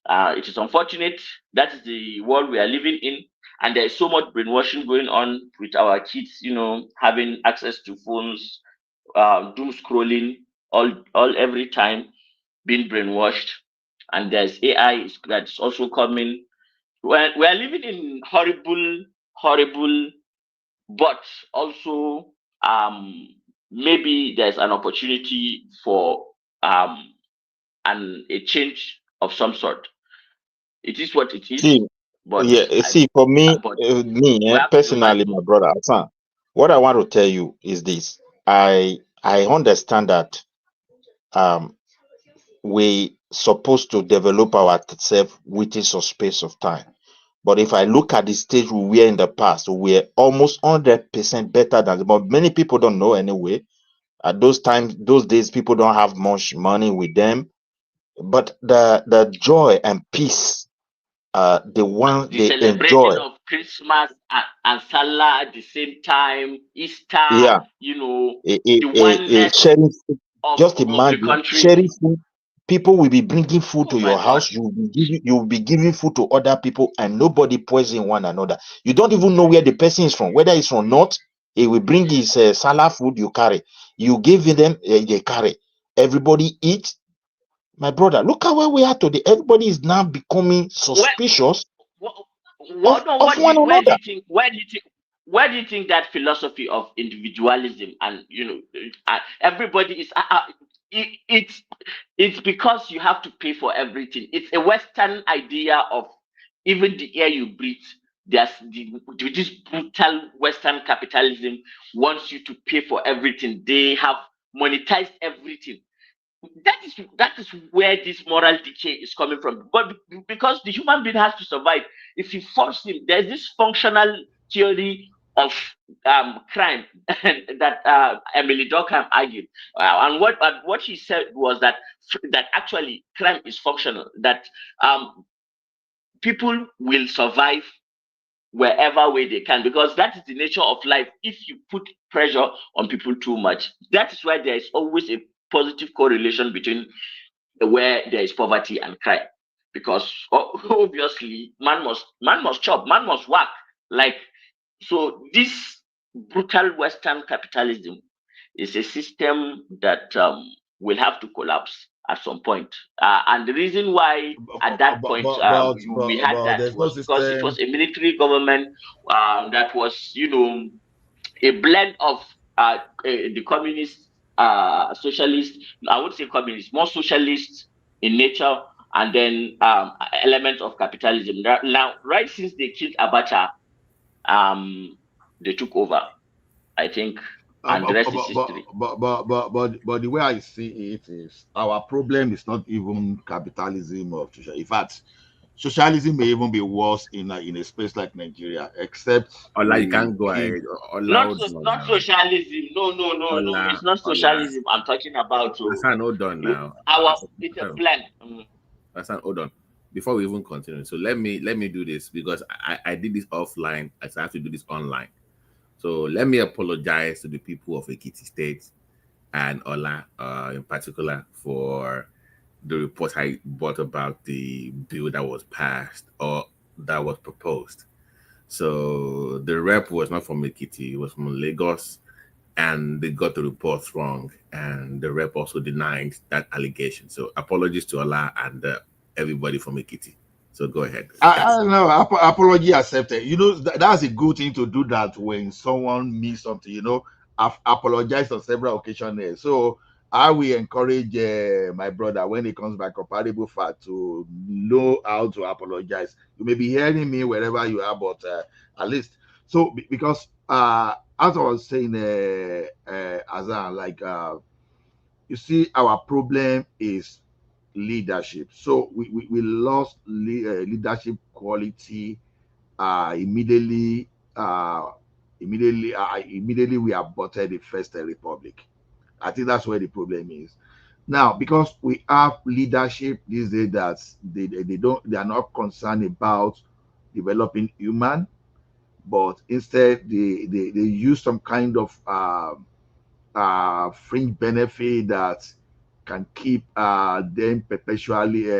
S19: It is unfortunate. That is the world we are living in, and there is so much brainwashing going on with our kids. Having access to phones, doom scrolling all every time, being brainwashed, and there's AI that's also coming. We're living in horrible, but also maybe there's an opportunity for a change of some sort. It is what it is,
S14: See,
S19: but
S14: yeah, see, for me,
S19: but we have to be
S14: personally,
S19: mindful.
S14: my brother Hassan, what I want to tell you is this. I understand that um we supposed to develop ourselves within some space of time. But if I look at the stage we were in the past, we were almost 100% better than. But many people don't know anyway. At those days, people don't have much money with them.
S13: but the joy and peace, the one
S19: The
S13: they
S19: celebrating
S13: enjoy,
S19: of Christmas and Salah at the same time, Easter,
S13: yeah,
S19: the oneness
S13: sharing food. Just
S19: of the
S13: imagine
S19: country.
S13: sharing food. People will be bringing food
S19: Oh
S13: to
S19: my
S13: your
S19: God.
S13: house. You will be giving food to other people, and nobody poison one another. You don't even know where the person is from. Whether it's from north, he will bring his Salah food. You carry. You give them, they carry. Everybody eat. My brother, look at where we are today. Everybody is now becoming
S19: Where,
S13: suspicious
S19: what, no,
S13: of one another.
S19: where do you think that philosophy of individualism and everybody is it's because you have to pay for everything. It's a Western idea of even the air you breathe. There's this brutal Western capitalism wants you to pay for everything. They have monetized everything. That is where this moral decay is coming from. But because the human being has to survive, if you force him, there's this functional theory of crime that Emily Durkheim argued, and what he said was that actually crime is functional. That people will survive wherever way they can, because that is the nature of life. If you put pressure on people too much, that is why there is always a positive correlation between where there is poverty and crime, because obviously man must chop, man must work. Like, so this brutal Western capitalism is a system that will have to collapse at some point. And the reason why at that point we had that
S18: there's no
S19: was because it
S18: system.
S19: was a military government that was, a blend of the communist, socialist, I would say communist, more socialist in nature, and then elements of capitalism. Now, right since they killed Abacha, they took over, I think, and the rest is history.
S18: But the way I see it is, our problem is not even capitalism or social. In fact, socialism may even be worse in a space like Nigeria, except
S16: Allah, you
S18: we
S16: can't go
S18: give.
S16: ahead. Allah, hold on
S19: Not
S16: now.
S19: socialism. No.
S16: Allah,
S19: It's not
S16: Allah.
S19: socialism I'm talking about. So,
S16: Hassan, hold on now.
S19: it's a
S16: Hassan,
S19: blend.
S16: Hassan, hold on. Before we even continue, so let me do this because I did this offline. I have to do this online. So let me apologize to the people of Ekiti State and Ola in particular for the report I brought about the bill that was passed or that was proposed. So the rep was not from Ekiti, it was from Lagos, and they got the reports wrong. And the rep also denied that allegation. So apologies to Allah and everybody from Ekiti. So go ahead.
S18: I don't know. Apology accepted. That's a good thing to do that when someone means something. I've apologized on several occasions there. So I will encourage my brother when he comes back, comparable fat, to know how to apologize. You may be hearing me wherever you are, but at least because as I was saying, Azan, like you see, our problem is leadership. So we lost leadership quality immediately. Immediately we aborted the first republic. I think that's where the problem is now, because we have leadership these days that they are not concerned about developing human, but instead they use some kind of fringe benefit that can keep them perpetually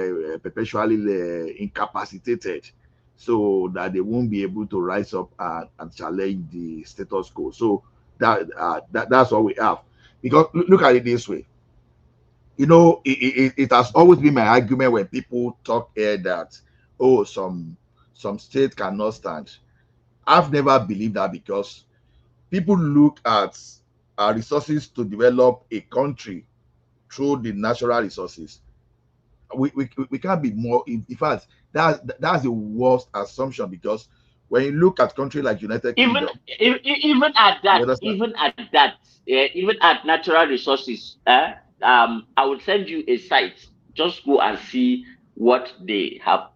S18: incapacitated, so that they won't be able to rise up and challenge the status quo. So that's what we have. Because look at it this way. It has always been my argument when people talk here that, oh, some states cannot stand. I've never believed that, because people look at resources to develop a country through the natural resources. We can't be more. In fact, that's the worst assumption, because when you look at countries like United
S19: even
S18: Kingdom,
S19: even at
S18: you
S19: that
S18: understand?
S19: even at that even at natural resources, I will send you a site. Just go and see what they have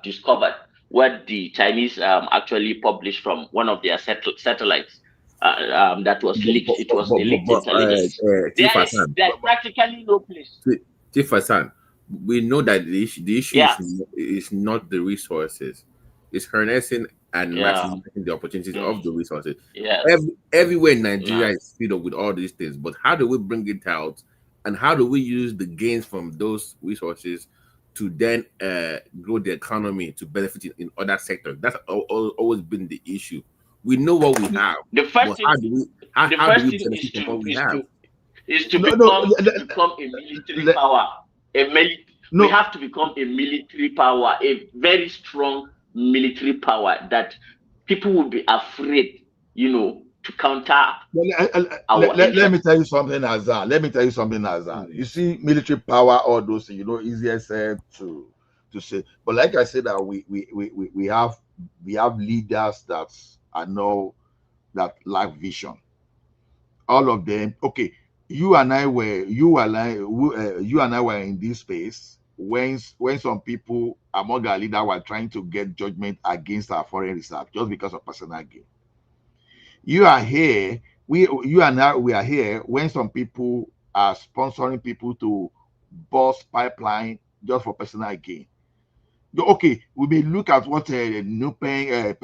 S19: discovered, what the Chinese actually published from one of their satellites that was leaked. It was a leaked intelligence.
S16: Chief
S19: There's
S16: Hassan,
S19: practically no place.
S16: Chief Hassan, we know that the issue
S19: Yeah,
S16: is not the resources, it's harnessing and
S19: yeah,
S16: maximizing the opportunities of the resources.
S19: yes,
S16: Everywhere in Nigeria
S19: yeah.
S16: is filled up with all these things, but how do we bring it out, and how do we use the gains from those resources to then grow the economy to benefit in other sectors? That's always been the issue. We know what we have,
S19: The first
S16: but
S19: thing, the
S16: how do
S19: first
S16: we
S19: thing
S16: benefit from what we have?
S19: is to
S18: No, no.
S19: become a military power. We
S18: No,
S19: have to become a military power, a very strong military power that people will be afraid, to counter our
S18: let me
S19: interests.
S18: tell you something, Azar. Let me tell you something, Azar. You see, military power, all those things, easier said to say. But like I said, that we have leaders that I know that lack vision. All of them. Okay, you and I were in this space when some people among our leaders were trying to get judgment against our foreign reserve just because of personal gain. You are here. You and I, we are here when some people are sponsoring people to bust pipeline just for personal gain. Okay, we may look at what Pengasan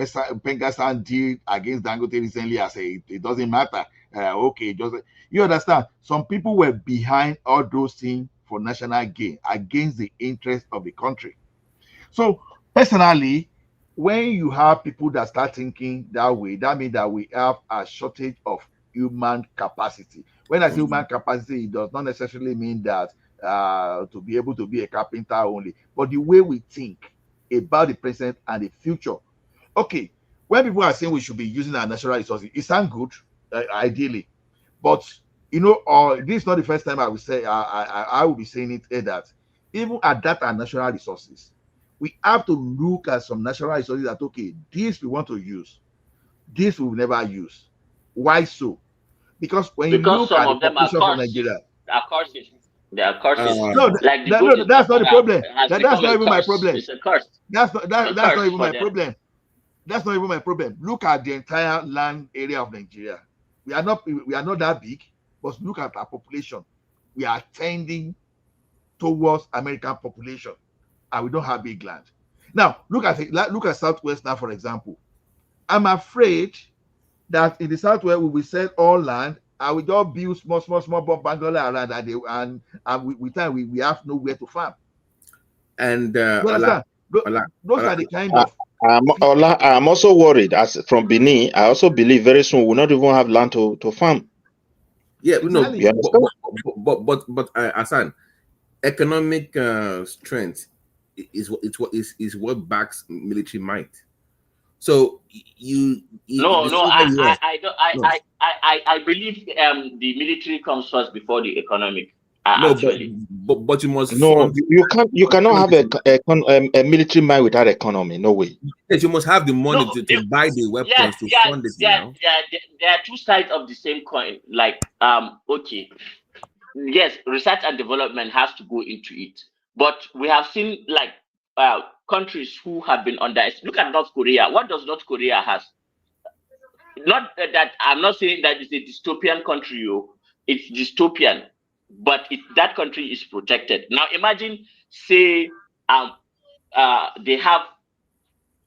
S18: did against Dangote recently as it doesn't matter. Okay, just you understand. Some people were behind all those things for national gain against the interest of the country. So personally, when you have people that start thinking that way, that means that we have a shortage of human capacity. When I say human capacity, it does not necessarily mean that to be able to be a carpenter only, but the way we think about the present and the future. Okay, when people are saying we should be using our natural resources, it sounds good, ideally, but this is not the first time I will say I will be saying it that even at that our natural resources, we have to look at some natural resources that okay, this we want to use, this we will never use. Why so? Because when you
S19: Because
S18: look
S19: some
S18: at the
S19: of them are
S18: population for
S19: cursed.
S18: Nigeria,
S19: They are curses. They are curses.
S18: no,
S19: Like the goat is
S18: that's not the
S19: kafara
S18: problem.
S19: has
S18: That's
S19: become
S18: not
S19: a
S18: even my
S19: curse.
S18: problem.
S19: It's a curse. A
S18: That's not
S19: curse
S18: even
S19: for
S18: my
S19: them.
S18: problem. That's not even my problem. Look at the entire land area of Nigeria. We are not that big, but look at our population. We are tending towards American population, and we don't have big land. Now look at Southwest now, for example. I'm afraid that in the Southwest we will sell all land and we just build small bungalow around and with time we have nowhere to farm.
S16: And
S18: You understand? Those are the kind of
S14: Ola, I'm also worried as from Benin. I also believe very soon we'll not even have land to farm.
S16: yeah, no,
S18: exactly.
S14: You understand?
S16: but Hassan, economic strength is what backs military might. So
S19: No,
S16: the
S19: no,
S16: sooner you are,
S19: I don't,
S16: no,
S19: I believe the military comes first before the economic.
S16: no,
S19: Actually,
S16: but you must
S14: No,
S16: fund
S14: you cannot have
S16: economic.
S14: a military mind without economy. No way.
S16: Yes, you must have the
S19: no.
S16: money to buy the
S19: Yes,
S16: weapons to
S19: yes,
S16: fund it
S19: yeah,
S16: now.
S19: there are two sides of the same coin. Like, okay, yes, research and development has to go into it, but we have seen like countries who have been under. Look at North Korea. What does North Korea has? Not that I'm not saying that it's a dystopian country, it's dystopian, but that country is protected. Now imagine, say, they have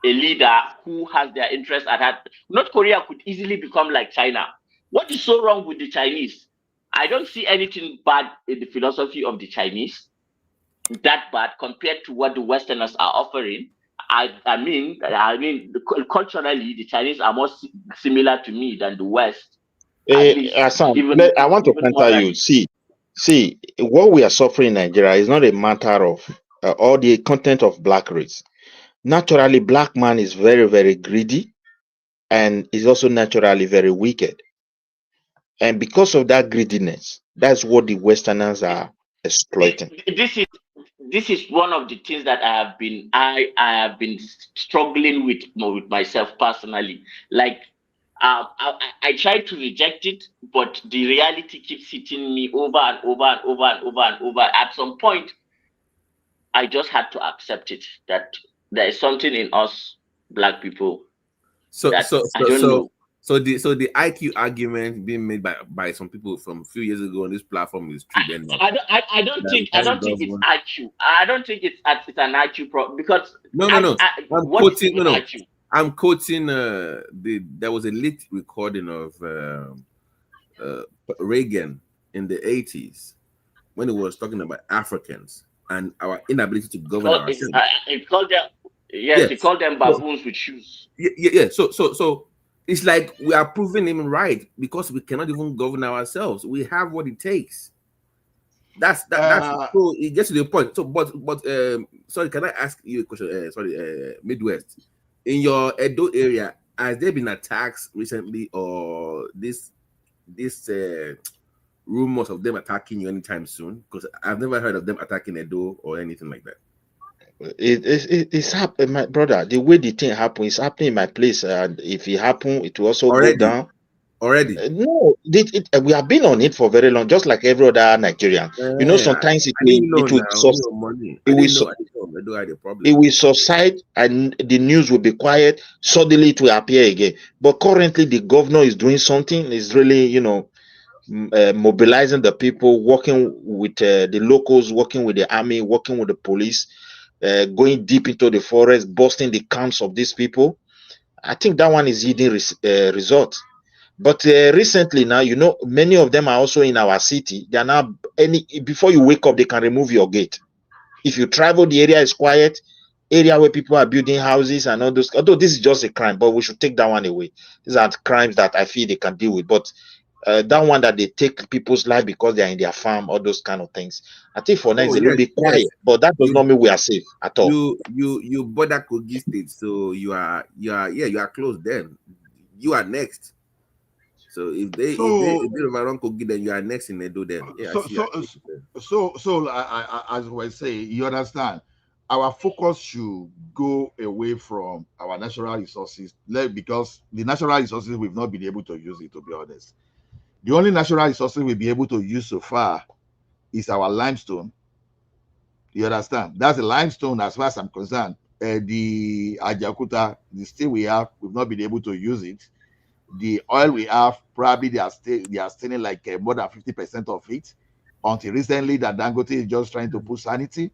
S19: a leader who has their interest at heart. North Korea could easily become like China. What is so wrong with the Chinese? I don't see anything bad in the philosophy of the Chinese, that bad compared to what the Westerners are offering. I mean, culturally, the Chinese are more similar to me than the West, at least,
S14: Hassan,
S19: even
S14: I want to
S19: more
S14: counter
S19: than.
S14: you. See, what we are suffering in Nigeria is not a matter of all the content of black race. Naturally, black man is very, very greedy and is also naturally very wicked. And because of that greediness, that's what the Westerners are exploiting.
S19: This is one of the things that I have been struggling with myself personally. Like, I try to reject it, but the reality keeps hitting me over and over and over and over and over. At some point, I just had to accept it, that there is something in us black people
S16: So
S19: that
S16: so
S19: I
S16: so
S19: don't
S16: so
S19: know.
S16: So the IQ argument being made by some people from a few years ago on this platform is true. Then
S19: I don't think it's IQ. I don't think it's an IQ problem because
S16: no. I'm
S19: what is
S16: quoting
S19: even IQ?
S16: I'm quoting there was a leaked recording of Reagan in the 80s when he was talking about Africans and our inability to govern ourselves.
S19: It called them he called them baboons with shoes.
S16: Yeah. So it's like we are proving him right because we cannot even govern ourselves. We have what it takes. That's so it gets to the point. So but sorry, can I ask you a question? Midwest. In your Edo area, has there been attacks recently or this rumors of them attacking you anytime soon? Because I've never heard of them attacking Edo or anything like that.
S14: It's happening, my brother. The way the thing happened, it's happening in my place, and if it happen, it will also go down.
S16: Already?
S14: No, we have been on it for very long, just like every other Nigerian. Sometimes it will subside, and the news will be quiet. Suddenly, it will appear again. But currently, the governor is doing something. Is really, mobilizing the people, working with the locals, working with the army, working with the police. Going deep into the forest, busting the camps of these people. I think that one is yielding results. But recently now, many of them are also in our city. They are now before you wake up, they can remove your gate. If you travel, the area is quiet, area where people are building houses and all those. Although this is just a crime, but we should take that one away. These are crimes that I feel they can deal with. But that one that they take people's life because they are in their farm, all those kind of things. I think for next, they will be quiet, but that does not mean we are safe at all.
S16: You border Kogi State, so you are close. Then you are next. So if they overrun Kogi, then you are next in Edo. Then
S18: so as we say, you understand. Our focus should go away from our natural resources, because the natural resources we've not been able to use it. To be honest, the only natural resources we'll be able to use so far is our limestone. You understand? That's the limestone, as far as I'm concerned. The Ajakuta, the steel we have, we've not been able to use it. The oil we have, probably they are stealing like more than 50% of it. Until recently, that Dangote is just trying to push sanity.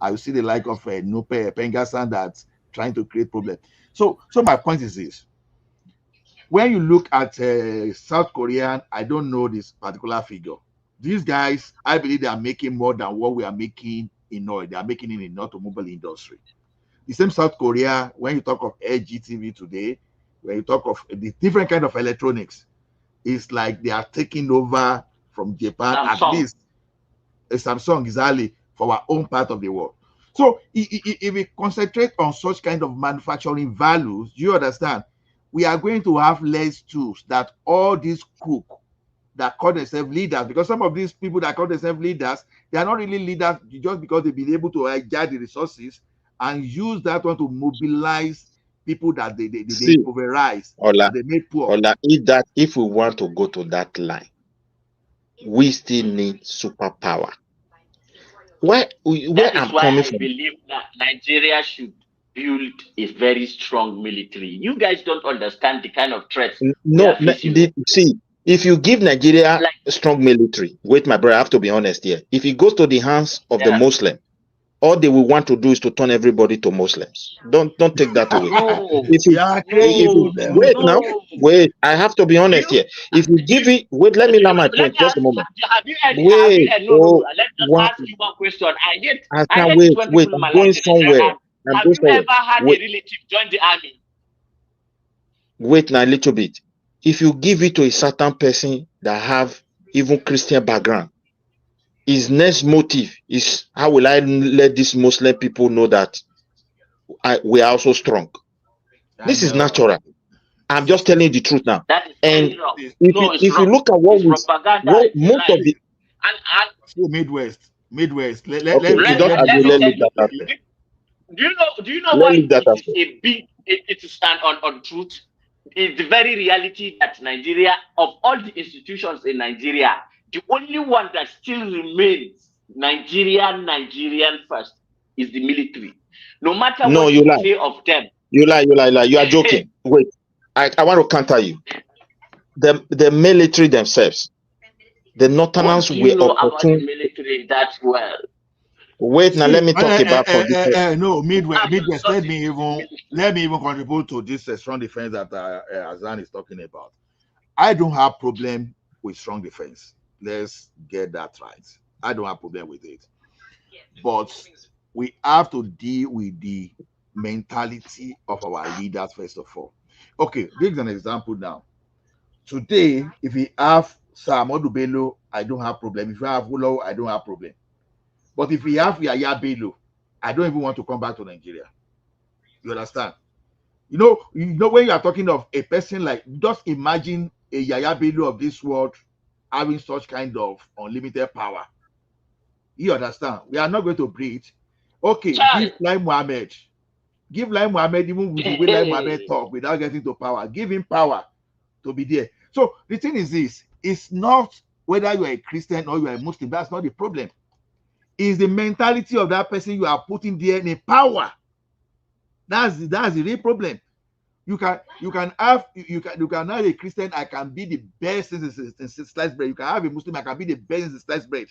S18: I will see the like of Nupe Pengasan that's trying to create problem. So my point is this: when you look at South Korean, I don't know this particular figure. These guys, I believe they are making more than what we are making in oil. They are making it in the automobile industry. The same South Korea, when you talk of LGTV today, when you talk of the different kind of electronics, it's like they are taking over from Japan,
S19: Samsung.
S18: At least Samsung exactly, for our own part of the world. So if we concentrate on such kind of manufacturing values, you understand, we are going to have less tools that all these crook that call themselves leaders, because some of these people that call themselves leaders, they are not really leaders just because they've been able to hijack the resources and use that one to mobilize people that they pulverize, that they make poor.
S14: If we want to go to that line, we still need superpower. That
S19: is why I believe that Nigeria should build a very strong military. You guys don't understand the kind of threats we are facing.
S14: See, if you give Nigeria a strong military, wait, my brother, I have to be honest here. If it goes to the hands of the Muslim, all they will want to do is to turn everybody to Muslims. Don't take that away. Wait, I have to be honest here. If you give it, wait, let me land my point. Just a moment.
S19: Let me ask you one question. I can't wait.
S14: I'm going somewhere.
S19: Have you ever had a relative join the army?
S14: Wait now a little bit. If you give it to a certain person that have even Christian background, his next motive is, how will I let these Muslim people know that we are also strong? This is natural. I'm just telling you the truth now. And if you look at what most of the
S18: Midwest.
S19: Do you know why it is stand on truth? It's the very reality that Nigeria, of all the institutions in Nigeria, the only one that still remains Nigerian first is the military. No matter what you say of them.
S14: You lie. You are joking. Wait, I want to counter you. the military themselves, the
S19: What
S14: Northerners
S19: do
S14: were
S19: you know about the
S14: opportune.
S19: military that well?
S14: Wait, now
S18: See,
S14: let me talk about from this.
S18: no,
S19: Now you're
S18: Midwest. Let
S19: insulting
S18: me
S19: the
S18: even
S19: military.
S18: contribute to this strong defense that Azan is talking about. I don't have problem with strong defense. Let's get that right. I don't have problem with it, but we have to deal with the mentality of our leaders first of all. Okay, this is an example now. Today, if we have Sam Bello, I don't have problem. If we have Ulo, I don't have problem. But if we have Yaya Bello, I don't even want to come back to Nigeria. You understand? You know when you are talking of a person like, just imagine a Yaya Bello of this world having such kind of unlimited power. You understand? We are not going to breathe. Okay, give
S19: Child.
S18: Lai Mohammed. Give Lai Mohammed, even with the way Lai Mohammed talk without getting to power. Give him power to be there. So the thing is this, it's not whether you are a Christian or you are a Muslim. That's not the problem. It's the mentality of that person you are putting there in a power. That's the real problem. You can have a Christian, I can be the best in sliced bread. You can have a Muslim, I can be the best in sliced bread.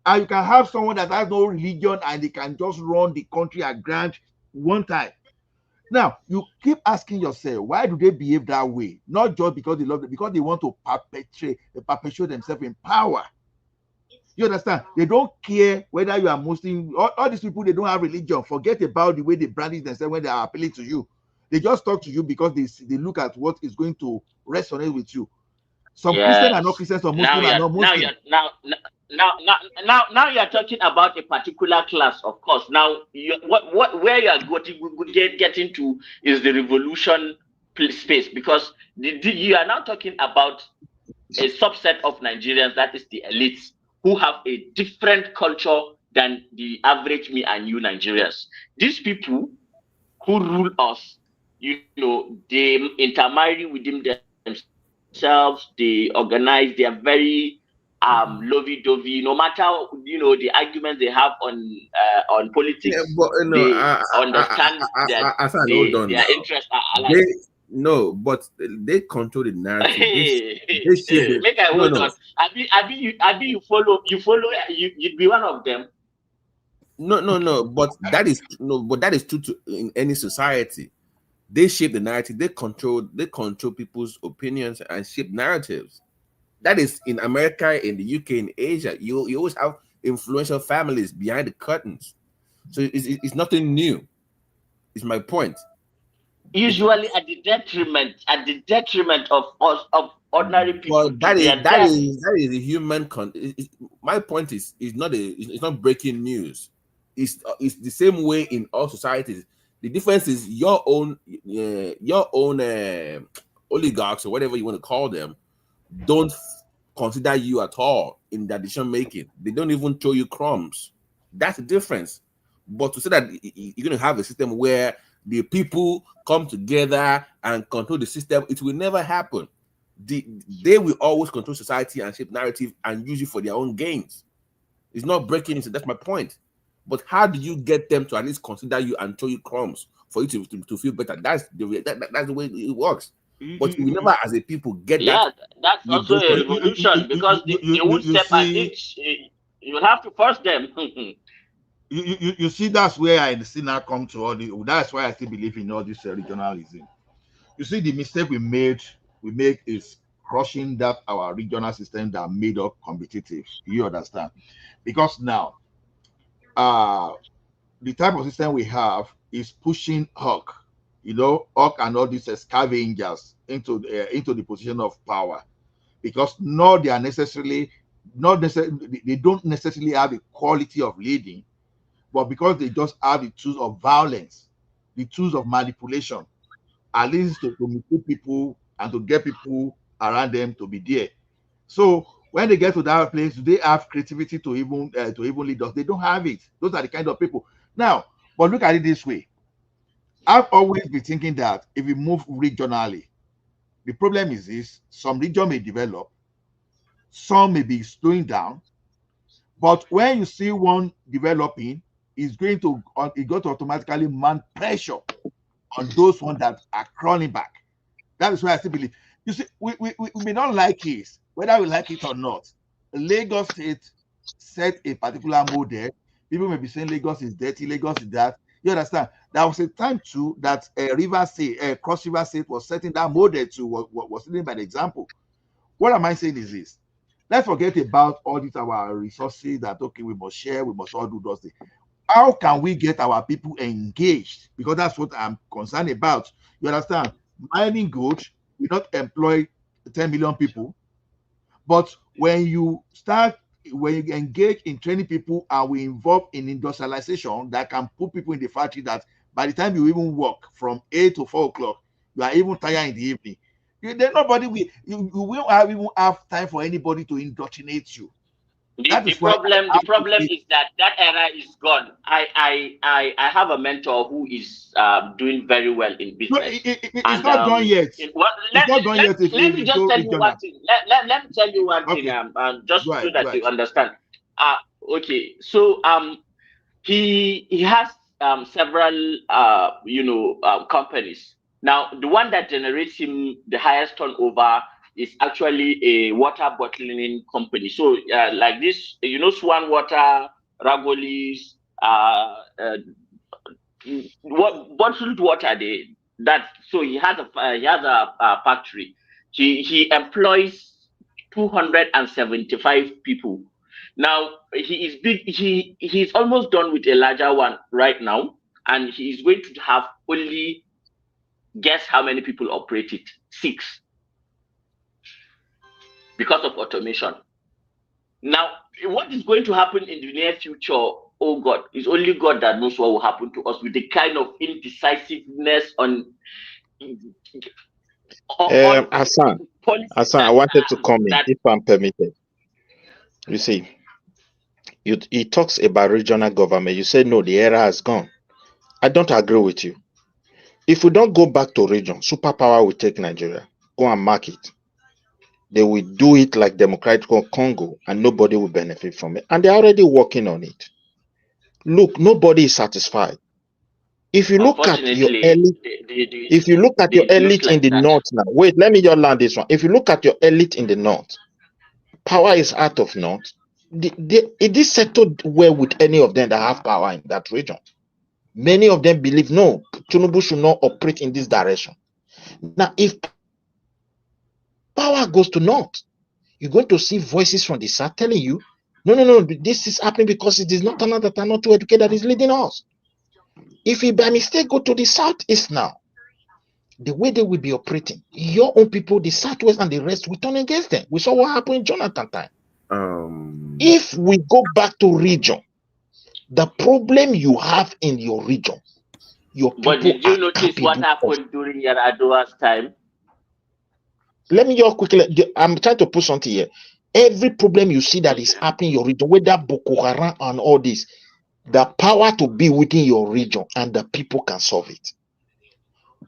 S18: And you can have someone that has no religion and they can just run the country at grand one time. Now you keep asking yourself, why do they behave that way? Not just because they love it, because they want to perpetuate themselves in power. You understand? They don't care whether you are Muslim. All these people, they don't have religion. Forget about the way they brandish themselves when they are appealing to you. They just talk to you because they look at what is going to resonate with you. Some Christians are not
S19: Yes.
S18: Christians, some
S19: Now
S18: Muslims are
S19: you're
S18: not
S19: now
S18: Muslim.
S19: you're now you're talking about a particular class, of course. Now what where you are getting to is the revolution space, because you are now talking about a subset of Nigerians, that is the elites, who have a different culture than the average me and you Nigerians. These people who rule us, they intermarry within themselves, they organize, they are very lovey-dovey. No matter the arguments they have on
S16: Yeah,
S19: politics,
S16: but no,
S19: they understand that
S16: I said hold on
S19: their
S16: now.
S19: interests are
S16: They
S19: aligned.
S16: no, but they control the narrative. They shape
S19: Hey,
S16: the
S19: make I
S16: no
S19: hold
S16: no
S19: on. Abi, you follow, you'd be one of them.
S16: no. But that is no, but that is true to in any society. They shape the narrative. They control people's opinions and shape narratives. That is in America, in the UK, in Asia. You always have influential families behind the curtains. So it's nothing new. Is my point. It,
S19: Usually at the detriment of us, of ordinary people
S16: but
S19: too. They are
S16: that
S19: there.
S16: is a human my point is not it's not breaking news. It's the same way in all societies. The difference is your own oligarchs or whatever you want to call them don't consider you at all in their decision making. They don't even throw you crumbs. That's the difference. But to say that you're going to have a system where the people come together and control the system, it will never happen. They will always control society and shape narrative and use it for their own gains. It's not breaking into. That's my point. But how do you get them to at least consider you and throw you crumbs for you to feel better? That's the way it works. But we never, as a people, get that.
S19: Yeah, that's
S16: We
S19: also
S16: break
S19: a
S16: it.
S19: revolution, because they won't
S18: You
S19: step an
S18: see,
S19: inch. You have to force them.
S18: you see, that's where I still now come to all the. That's why I still believe in all this regionalism. You see, the mistake we make is crushing that our regional system that made us competitive. You understand? Because now, the type of system we have is pushing Hawk and all these scavengers into the position of power, because they are not necessarily they don't necessarily have the quality of leading, but because they just have the tools of violence, the tools of manipulation, at least to manipulate people and to get people around them to be there. So when they get to that place, do they have creativity to even lead us? They don't have it. Those are the kind of people. Now, but look at it this way. I've always been thinking that if we move regionally, the problem is this: some region may develop, some may be slowing down, but when you see one developing, it's going to automatically mount pressure on those ones that are crawling back. That is why I still believe You see, we may not like it, whether we like it or not. Lagos State set a particular model. People may be saying Lagos is dirty, Lagos is that. You understand? There was a time too that River State, Cross River State was setting that model too, was leading by the example. What am I saying is this? Let's forget about all these our resources that okay, we must share, we must all do those things. How can we get our people engaged? Because that's what I'm concerned about. You understand? Mining gold, we not employ 10 million people, but when you engage in training people and we involve in industrialization that can put people in the factory that by the time you even work from 8 to 4 o'clock, you are even tired in the evening. Then nobody will you won't even have time for anybody to indoctrinate you. That
S19: The
S18: is why
S19: problem is that era is gone. I have a mentor who is doing very well in
S18: no,
S19: business.
S18: it's not done yet.
S19: Let me
S18: It's
S19: just
S18: so
S19: tell you one
S18: regional.
S19: thing. Let me tell you one thing. Just
S18: Go
S19: so
S18: ahead,
S19: that you understand. Okay. So he has several companies. Now the one that generates him the highest turnover is actually a water bottling company. So like this, Swan Water, Ragolis, what bottled water so he has a factory. He employs 275 people. Now he is big. He's almost done with a larger one right now, and he is going to have only, guess how many people operate it? 6, because of automation. Now, what is going to happen in the near future? Oh God, it's only God that knows what will happen to us with the kind of indecisiveness on
S14: Hassan,
S19: policies
S14: Hassan, I wanted to come in, if I'm permitted. You see, he talks about regional government. You say, no, the era has gone. I don't agree with you. If we don't go back to region, superpower will take Nigeria. Go and mark it. They will do it like Democratic Congo, and nobody will benefit from it. And they're already working on it. Look, nobody is satisfied. If you look at your elite, if you look at your elite in the north now, wait, let me just land this one. If you look at your elite in the north, power is out of north. It is settled well with any of them that have power in that region. Many of them believe no, Tinubu should not operate in this direction. Now, if power goes to north, you're going to see voices from the south telling you, no, this is happening because it is not another that are not too educated that is leading us. If you by mistake go to the southeast now, the way they will be operating, your own people, the southwest and the rest will turn against them. We saw what happened in Jonathan time. If we go back to region, the problem you have in your region, your people.
S19: But did you notice what happened during Yaradua's time?
S14: Let me just quickly, I'm trying to put something here. Every problem you see that is happening in your region, whether Boko Haram and all this, the power to be within your region and the people can solve it.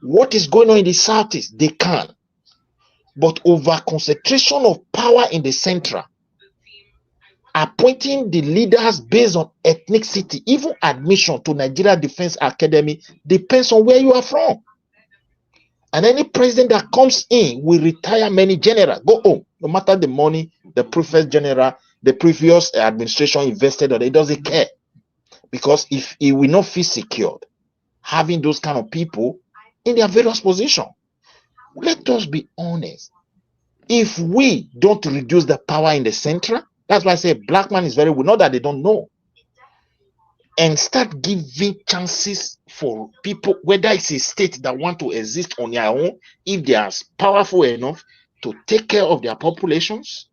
S14: What is going on in the southeast? They can. But over concentration of power in the central, appointing the leaders based on ethnicity, even admission to Nigeria Defense Academy depends on where you are from. And any president that comes in will retire many generals, go home, no matter the money the previous general, the previous administration invested on it, doesn't care. Because if he will not feel secured, having those kind of people in their various positions. Let us be honest. If we don't reduce the power in the central, that's why I say black man is very good. Not that they don't know. And start giving chances for people, whether it's a state that want to exist on their own, if they are powerful enough to take care of their populations,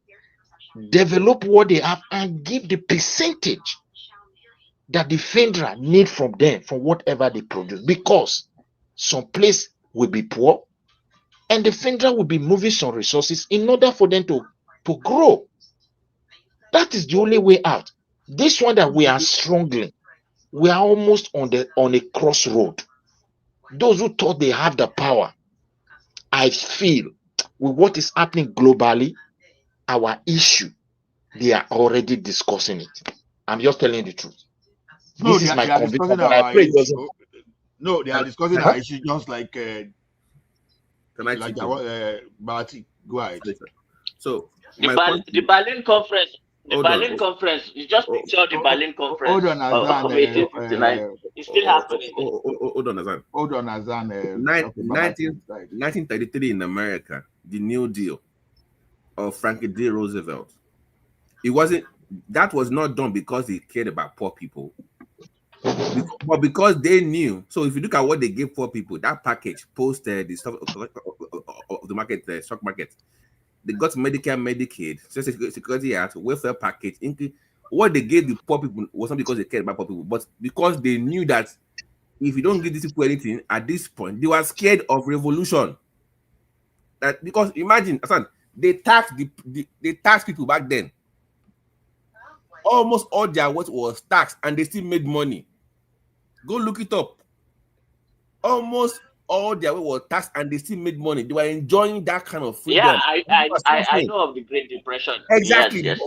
S14: develop what they have, and give the percentage that the federal need from them for whatever they produce. Because some place will be poor, and the federal will be moving some resources in order for them to grow. That is the only way out. This one that we are struggling, we are almost on a crossroad. Those who thought they have the power, I feel with what is happening globally, our issue, they are already discussing it. I'm just telling you the truth.
S18: No,
S14: This is my
S18: they are
S14: conviction,
S18: discussing
S14: but I
S18: our
S14: pray it
S18: issue.
S14: doesn't.
S18: No, they are discussing our issue just like.
S16: Can I
S18: like
S16: chip in?
S18: Barty, go ahead.
S16: So
S19: The,
S16: my point.
S19: The Berlin Conference. The
S16: Hold on.
S19: Berlin Conference. You just picture the Berlin
S18: Hold
S19: Conference
S18: on,
S19: of
S18: Azan.
S19: 1859. It's still happening.
S16: Hold on, Azan.
S18: Hold on, Azan.
S16: 1933 in America, the New Deal of Franklin D. Roosevelt. It wasn't. That was not done because they cared about poor people, but because they knew. So if you look at what they gave poor people, that package posted the stuff of the market, the stock market. They got Medicare, Medicaid, Social Security Act, welfare package. What they gave the poor people was not because they cared about poor people, but because they knew that if you don't give these people anything at this point, they were scared of revolution. That because imagine, they taxed they taxed people back then. Almost all their wealth was taxed, and they still made money. Go look it up. Almost all their wealth was taxed, and they still made money. They were enjoying that kind of freedom.
S19: Yeah, I know of the Great Depression.
S16: Exactly.
S19: Yes.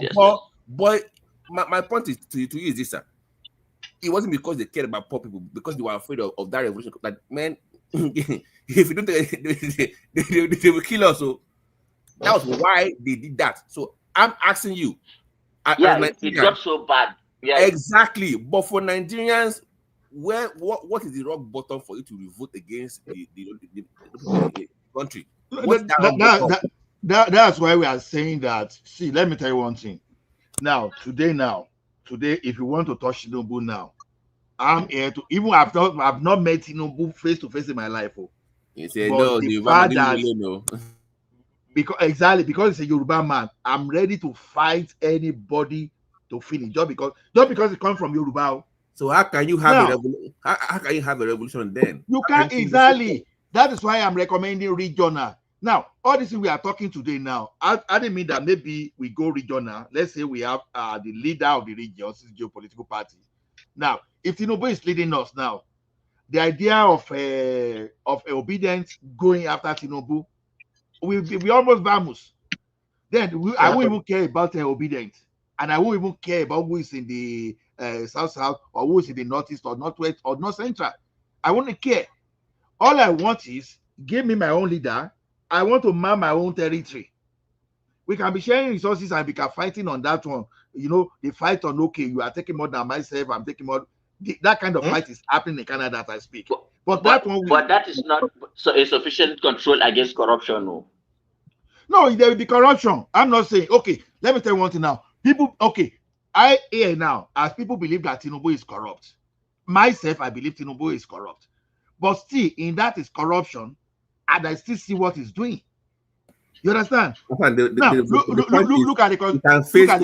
S16: But my point is to you is this, sir. It wasn't because they cared about poor people, because they were afraid of that revolution. Like, man, if you don't, they will kill us. So that was why they did that. So I'm asking you,
S19: it got so bad. Yeah,
S16: exactly. But for Nigerians, what is the rock bottom for you to revolt against the country? What's
S18: That's why we are saying that. See, let me tell you one thing. Today, if you want to touch Tinubu now, I'm here to. Even I've not met Tinubu face to face in my life.
S16: You say no, the fact that
S18: because it's a Yoruba man, I'm ready to fight anybody to finish just because it comes from Yoruba.
S16: So how can you have a revolution? How can you have a revolution then?
S18: You can't exactly. That is why I'm recommending regional. Now, all this we are talking today now, I didn't mean that maybe we go regional. Let's say we have the leader of the region, geopolitical party. Now, if Tinubu is leading us now, the idea of obedience going after Tinubu, we almost vamos. Then I won't even care about obedience, and I won't even care about who is in the south or who is in the northeast or northwest or north central. I won't care. All I want is give me my own leader. I want to man my own territory. We can be sharing resources and we can fighting on that one. You know, the fight on okay, you are taking more than myself, I'm taking more. That kind of fight is happening in Canada as I speak. But
S19: that is not a sufficient control against corruption.
S18: No, there will be corruption. I'm not saying, okay, let me tell you one thing now. I hear now, as people believe that Tinubu is corrupt. Myself, I believe Tinubu is corrupt. But still, in that is corruption, and I still see what he's doing. You understand? Look at the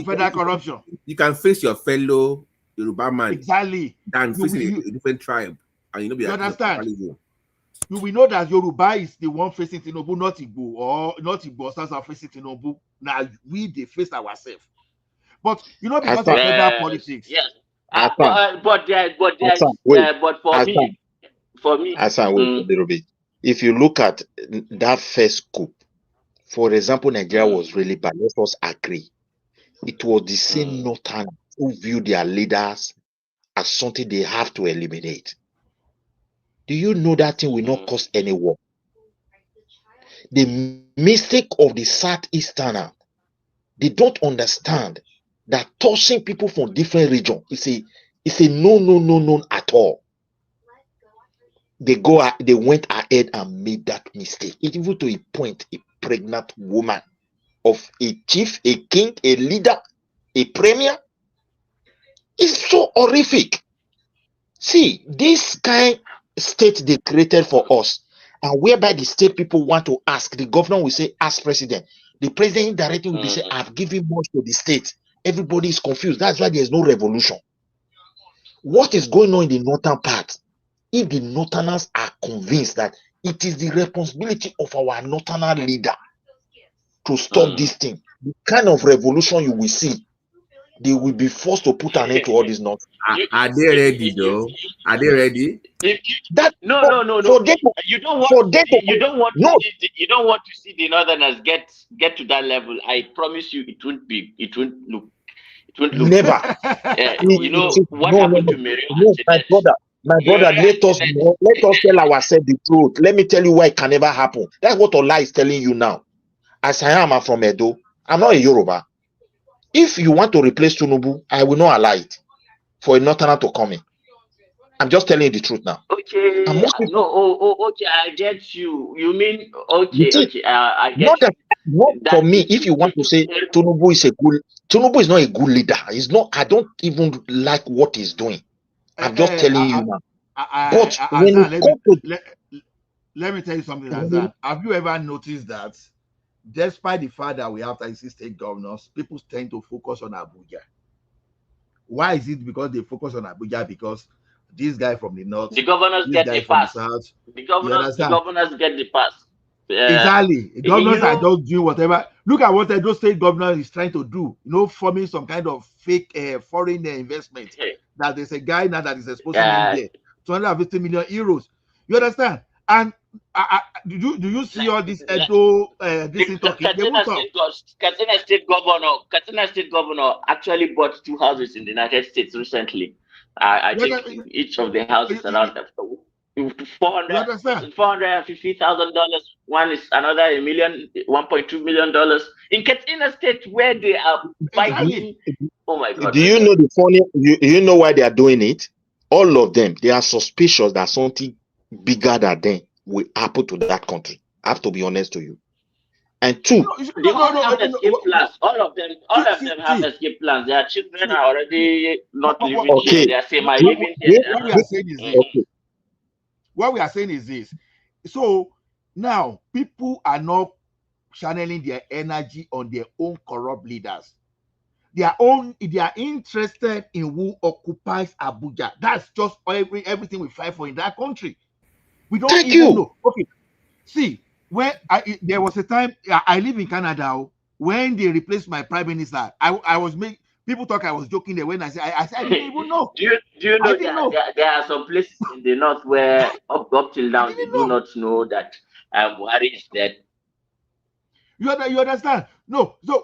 S18: federal corruption.
S16: You can face your fellow Yoruba man
S18: exactly
S16: than facing a different tribe, and you
S18: understand. We know that Yoruba is the one facing Tinubu, not Igbo, or not Igbo stars are facing Tinubu. Now they face ourselves. But because of federal politics.
S19: Yes. But for me,
S13: Hassan, wait a little bit. If you look at that first coup, for example, Nigeria was really bad. Let us agree. It was the same Northern who view their leaders as something they have to eliminate. Do you know that thing will not cause any war? The mistake of the Southeasterner, they don't understand that touching people from different regions is a no at all. They went ahead and made that mistake. Even to a point, a pregnant woman of a chief, a king, a leader, a premier. It's so horrific. See, this kind of state they created for us, and whereby the state people want to ask, the governor will say, ask president. The president directly will be saying, I've given much to the state. Everybody is confused. That's why there's no revolution. What is going on in the northern part? If the northerners are convinced that it is the responsibility of our northern leader to stop this thing, the kind of revolution you will see, they will be forced to put an end to all this nonsense.
S16: Are they ready though? Are they ready?
S19: No. You don't want to see the northerners get to that level. I promise you, it won't look.
S13: Never.
S19: What happened to Mary?
S13: My brother, My brother, let us know, let us tell ourselves the truth. Let me tell you why it can never happen. That's what Ola is telling you now. As I am, I'm from Edo. I'm not a Yoruba. If you want to replace Tinubu, I will not allow it for a northerner to come in. I'm just telling you the truth now. And
S19: Okay,
S13: most people,
S19: okay, I get you. You mean,
S13: you
S19: okay,
S13: see,
S19: okay, I get
S13: not that, not
S19: you.
S13: for
S19: That
S13: me. If you want to say Tinubu is a good, Tinubu is not a good leader. He's not. I don't even like what he's doing. I'm just telling you now. But when it
S18: Azan,
S13: comes to
S18: let me tell you something,
S13: when
S18: Azan. Have you ever noticed that despite the fact that we have 36 state governors, people tend to focus on Abuja? Why is it because they focus on Abuja? Because this guy from the north,
S19: the governors
S18: this
S19: get
S18: guy
S19: a
S18: from the
S19: pass.
S18: south, you
S19: The
S18: understand?
S19: governors get the pass.
S18: Exactly. The
S19: You
S18: governors are
S19: know,
S18: just doing whatever. Look at what Edo State governor is trying to do. Forming some kind of fake foreign investment. That there's a guy now that is exposing him
S19: uh,
S18: there. 250 million euros. You understand? And do you see all this Edo this in talking? They won't talk.
S19: Katsina State governor actually bought 2 houses in the United States recently. I
S18: You,
S19: think
S18: under-
S19: each of the houses around
S18: you understand?
S19: $450,000. One is another $1.2 million in Katsina State, where they are
S18: Exactly.
S19: buying. Oh my God!
S13: do you know the funny? You know why they are doing it? All of them, they are suspicious that something bigger than them will happen to that country. I have to be honest to you. And two,
S19: They all have escape plans. All of them have
S18: See,
S19: escape plans. Their children
S18: see,
S19: are already not living here.
S13: okay,
S19: They are saying, "My
S13: do,
S19: living here."
S13: do,
S18: what we
S13: do,
S18: are saying is this.
S13: okay,
S18: What we are saying is this. So now people are not channeling their energy on their own corrupt leaders. They are interested in who occupies Abuja. That's just everything we fight for in that country. We don't
S13: thank
S18: even
S13: you.
S18: know. Okay, see, there was a time I live in Canada. When they replaced my prime minister, I was make people talk I was joking there when I said I didn't even know.
S19: Do you
S18: I
S19: know
S18: didn't
S19: that
S18: know.
S19: there are some places in the north where up till
S18: I
S19: now they
S18: didn't
S19: do
S18: know.
S19: not know that Buhari is dead.
S18: You understand? No. So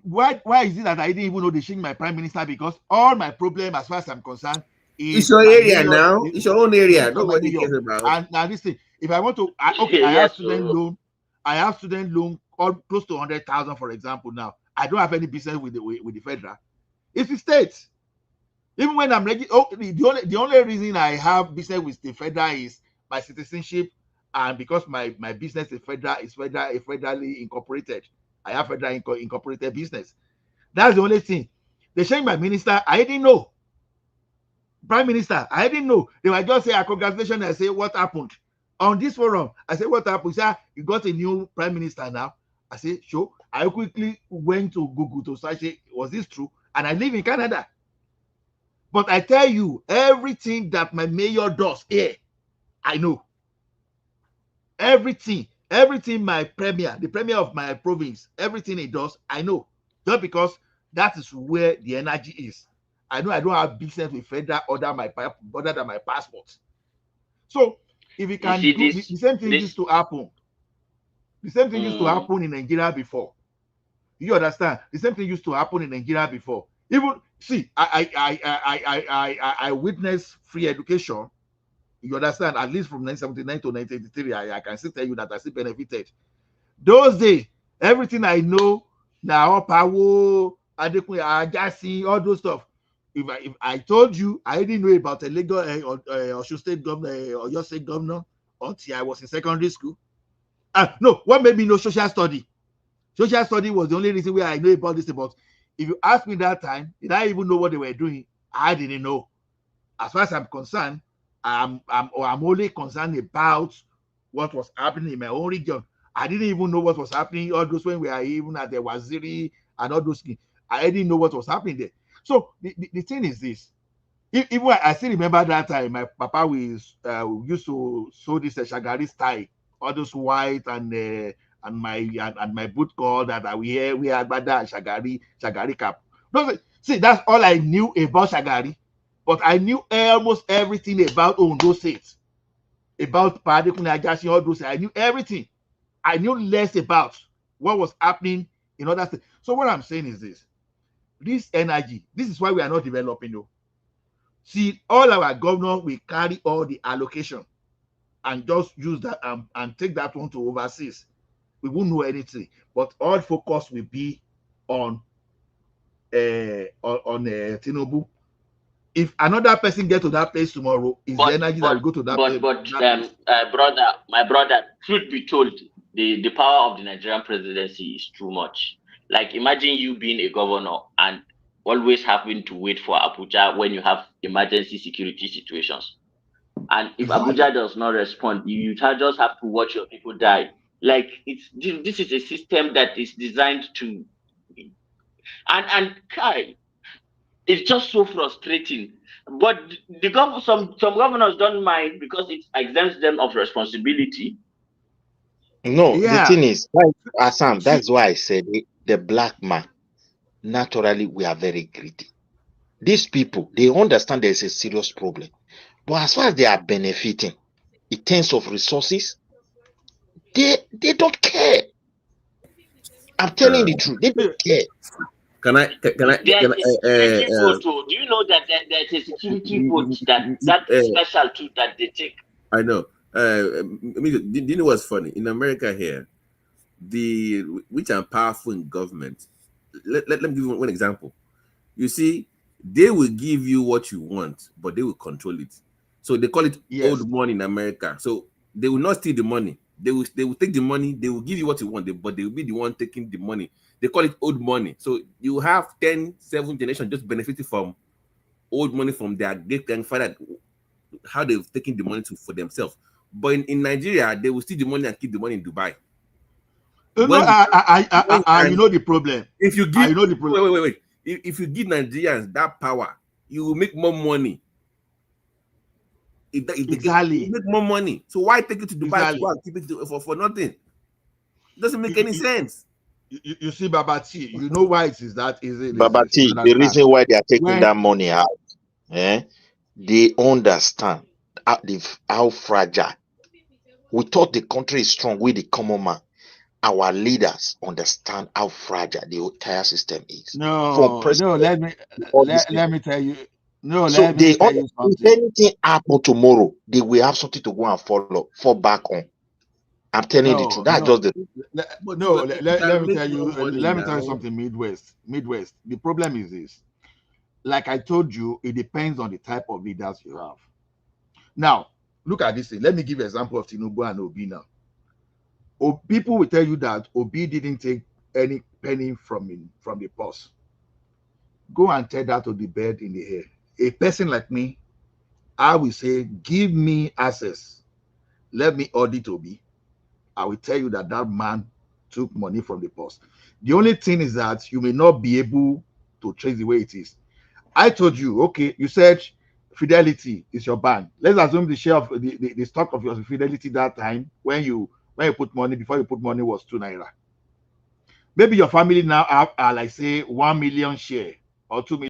S18: why is it that I didn't even know they changed my prime minister? Because all my problem, as far as I'm concerned,
S10: It's
S18: is
S10: your
S18: my
S10: area
S18: mayor,
S10: now. It's your own
S18: the
S10: area.
S18: decision of my
S10: Nobody
S18: mayor.
S10: cares about.
S18: And now this thing, if I want to, I have
S19: Yes,
S18: student
S19: so
S18: loan. I have student loan close to 100,000, for example. Now I don't have any business with the federal. It's the state. Even when I'm ready, the only reason I have business with the federal is my citizenship, and because my business is federally incorporated. I have federal incorporated business. That's the only thing. They changed my minister. I didn't know. Prime Minister, I didn't know. They were just saying, congratulations. I say, what happened? On this forum, I said, what happened? He said, you got a new prime minister now. I said, sure. I quickly went to Google to search it. Was this true? And I live in Canada. But I tell you, everything that my mayor does here, I know. Everything the premier of my province, everything he does, I know. Just because that is where the energy is. I know I don't have business with federal other than my passport. So if we
S19: you
S18: can
S19: see
S18: do the same thing used
S19: this.
S18: to happen. The same thing used to
S19: Mm,
S18: happen in Nigeria before. You understand? The same thing used to happen in Nigeria before. Even see, I witnessed free education. You understand? At least from 1979 to 1983, I can still tell you that I still benefited. Those days, everything I know now, Pawo, Adekunle, Ajasi, all those stuff. If I told you I didn't know about a Lagos Osun State governor or your state governor until I was in secondary school. No, what made me know social study? Social study was the only reason where I know about this. About if you ask me that time, did I even know what they were doing? I didn't know. As far as I'm concerned, I'm only concerned about what was happening in my own region. I didn't even know what was happening. All those when we are even at the Waziri and all those things, I didn't know what was happening there. So the thing is this. Even I still remember that time my papa used to sew this shagari style, all those white and my boot cord that I wear agbada and shagari cap. See, that's all I knew about shagari, but I knew almost everything about Ondo State, about Padekun Ajasin, all those. I knew everything. I knew less about what was happening in other states. So what I'm saying is this: this energy. This is why we are not developing though. See, all our governors will carry all the allocation and just use that and take that one to overseas. We won't know anything, but all focus will be on Tinubu. If another person get to that place tomorrow, is the energy that will go to that place.
S19: Brother, my brother, truth be told, the power of the Nigerian presidency is too much. Like, imagine you being a governor and always having to wait for Abuja when you have emergency security situations. And if Abuja does not respond, you just have to watch your people die. Like, this is a system that is designed to, and Kai, it's just so frustrating. But some governors don't mind because it exempts them of responsibility.
S14: No, the
S18: Yeah.
S14: thing is, Assam, that's why I said the black man, naturally, we are very greedy. These people, they understand there's a serious problem. But as far as they are benefiting in terms of resources, they don't care. I'm telling the truth, they don't care.
S16: Can I?
S19: There's a security vote. Do you know that there's a security vote that is special too that they take?
S16: I know. I mean, do you know what's funny? In America here, the which are powerful in government. Let me give you one example. You see, they will give you what you want, but they will control it. So they call it old money in America. So they will not steal the money. They will take the money. They will give you what you want, but they will be the one taking the money. They call it old money. So you have 7 generations just benefiting from old money from their great grandfather, how they've taken the money for themselves. But in Nigeria, they will steal the money and keep the money in Dubai.
S18: You know, you know the problem.
S16: If you give,
S18: you know the problem.
S16: Wait. If you give Nigerians that power, you will make more money.
S18: Exactly.
S16: You make more money. So why take it to Dubai to go and keep it for nothing? It doesn't make any sense.
S18: You see, Babati, you know why it is that easy.
S14: Babati, the reason why they are taking that money out, they understand how fragile. We thought the country is strong with the common man. Our leaders understand how fragile the entire system is.
S18: Let me tell you.
S14: Let me tell you something. If anything happen tomorrow, they will have something to go and fall back on. I'm telling the truth. That's just the.
S18: Let me tell you. Let me tell you something. Midwest. The problem is this. Like I told you, it depends on the type of leaders you have. Now, look at this thing. Let me give an example of Tinubu and Obi now. People will tell you that Obi didn't take any penny from the purse. Go and tell that to the bird in the air. A person like me, I will say, give me access. Let me audit Obi. I will tell you that man took money from the purse. The only thing is that you may not be able to trace the way it is. I told you, okay, you said Fidelity is your bank. Let's assume the share of the stock of your Fidelity that time when you put money, before you put money, was 2 naira. Maybe your family now have like say 1 million share or 2 million.